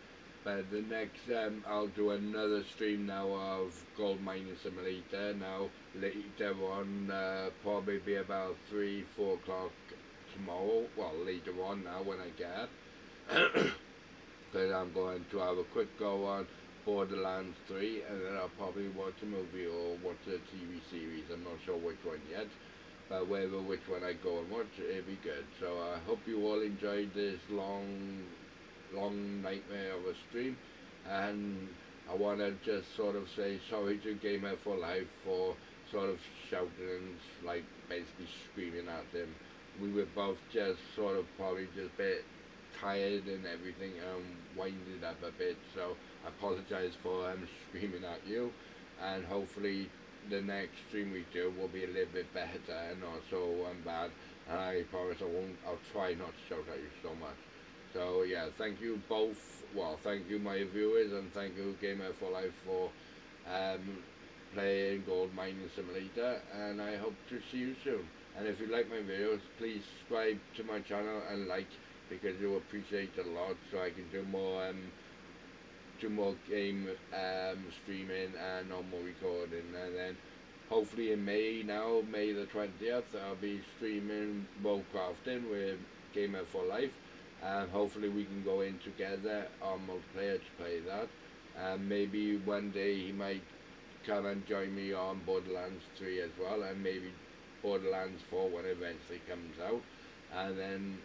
but the next, I'll do another stream now of Gold Mining Simulator. Now later on, probably be about 3-4 o'clock tomorrow. Well, later on now when I get up. But I'm going to have a quick go on Borderlands 3, and then I'll probably watch a movie or watch a TV series. I'm not sure which one yet, but which one I go and watch, it'll be good. So I hope you all enjoyed this long nightmare of a stream, and I want to just sort of say sorry to Gamer for Life for sort of shouting and like basically screaming at him. We were both just sort of probably just a bit tired and everything, winded up a bit, so I apologize for screaming at you, and hopefully the next stream we do will be a little bit better and not so bad, and I promise I'll try not to shout at you so much. So yeah, thank you both, well, thank you my viewers, and thank you Gamer for Life for playing Gold Mining Simulator, and I hope to see you soon. And if you like my videos, please subscribe to my channel and like, because you'll appreciate it a lot, so I can do more game streaming and normal recording. And then hopefully in May the 20th, I'll be streaming World Crafting with Gamer for Life, and hopefully we can go in together on multiplayer to play that. And maybe one day he might come and join me on Borderlands 3 as well, and maybe Borderlands 4 when it eventually comes out. And then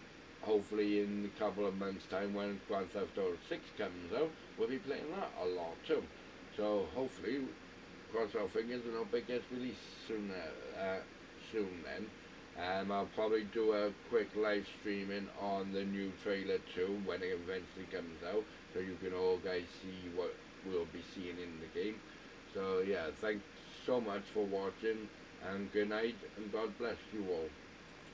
hopefully in a couple of months time when Grand Theft Auto 6 comes out, we'll be playing that a lot too. So hopefully, cross our fingers, and hope it gets released soon then. I'll probably do a quick live streaming on the new trailer too when it eventually comes out, so you can all guys see what we'll be seeing in the game. So yeah, thanks so much for watching, and good night, and God bless you all.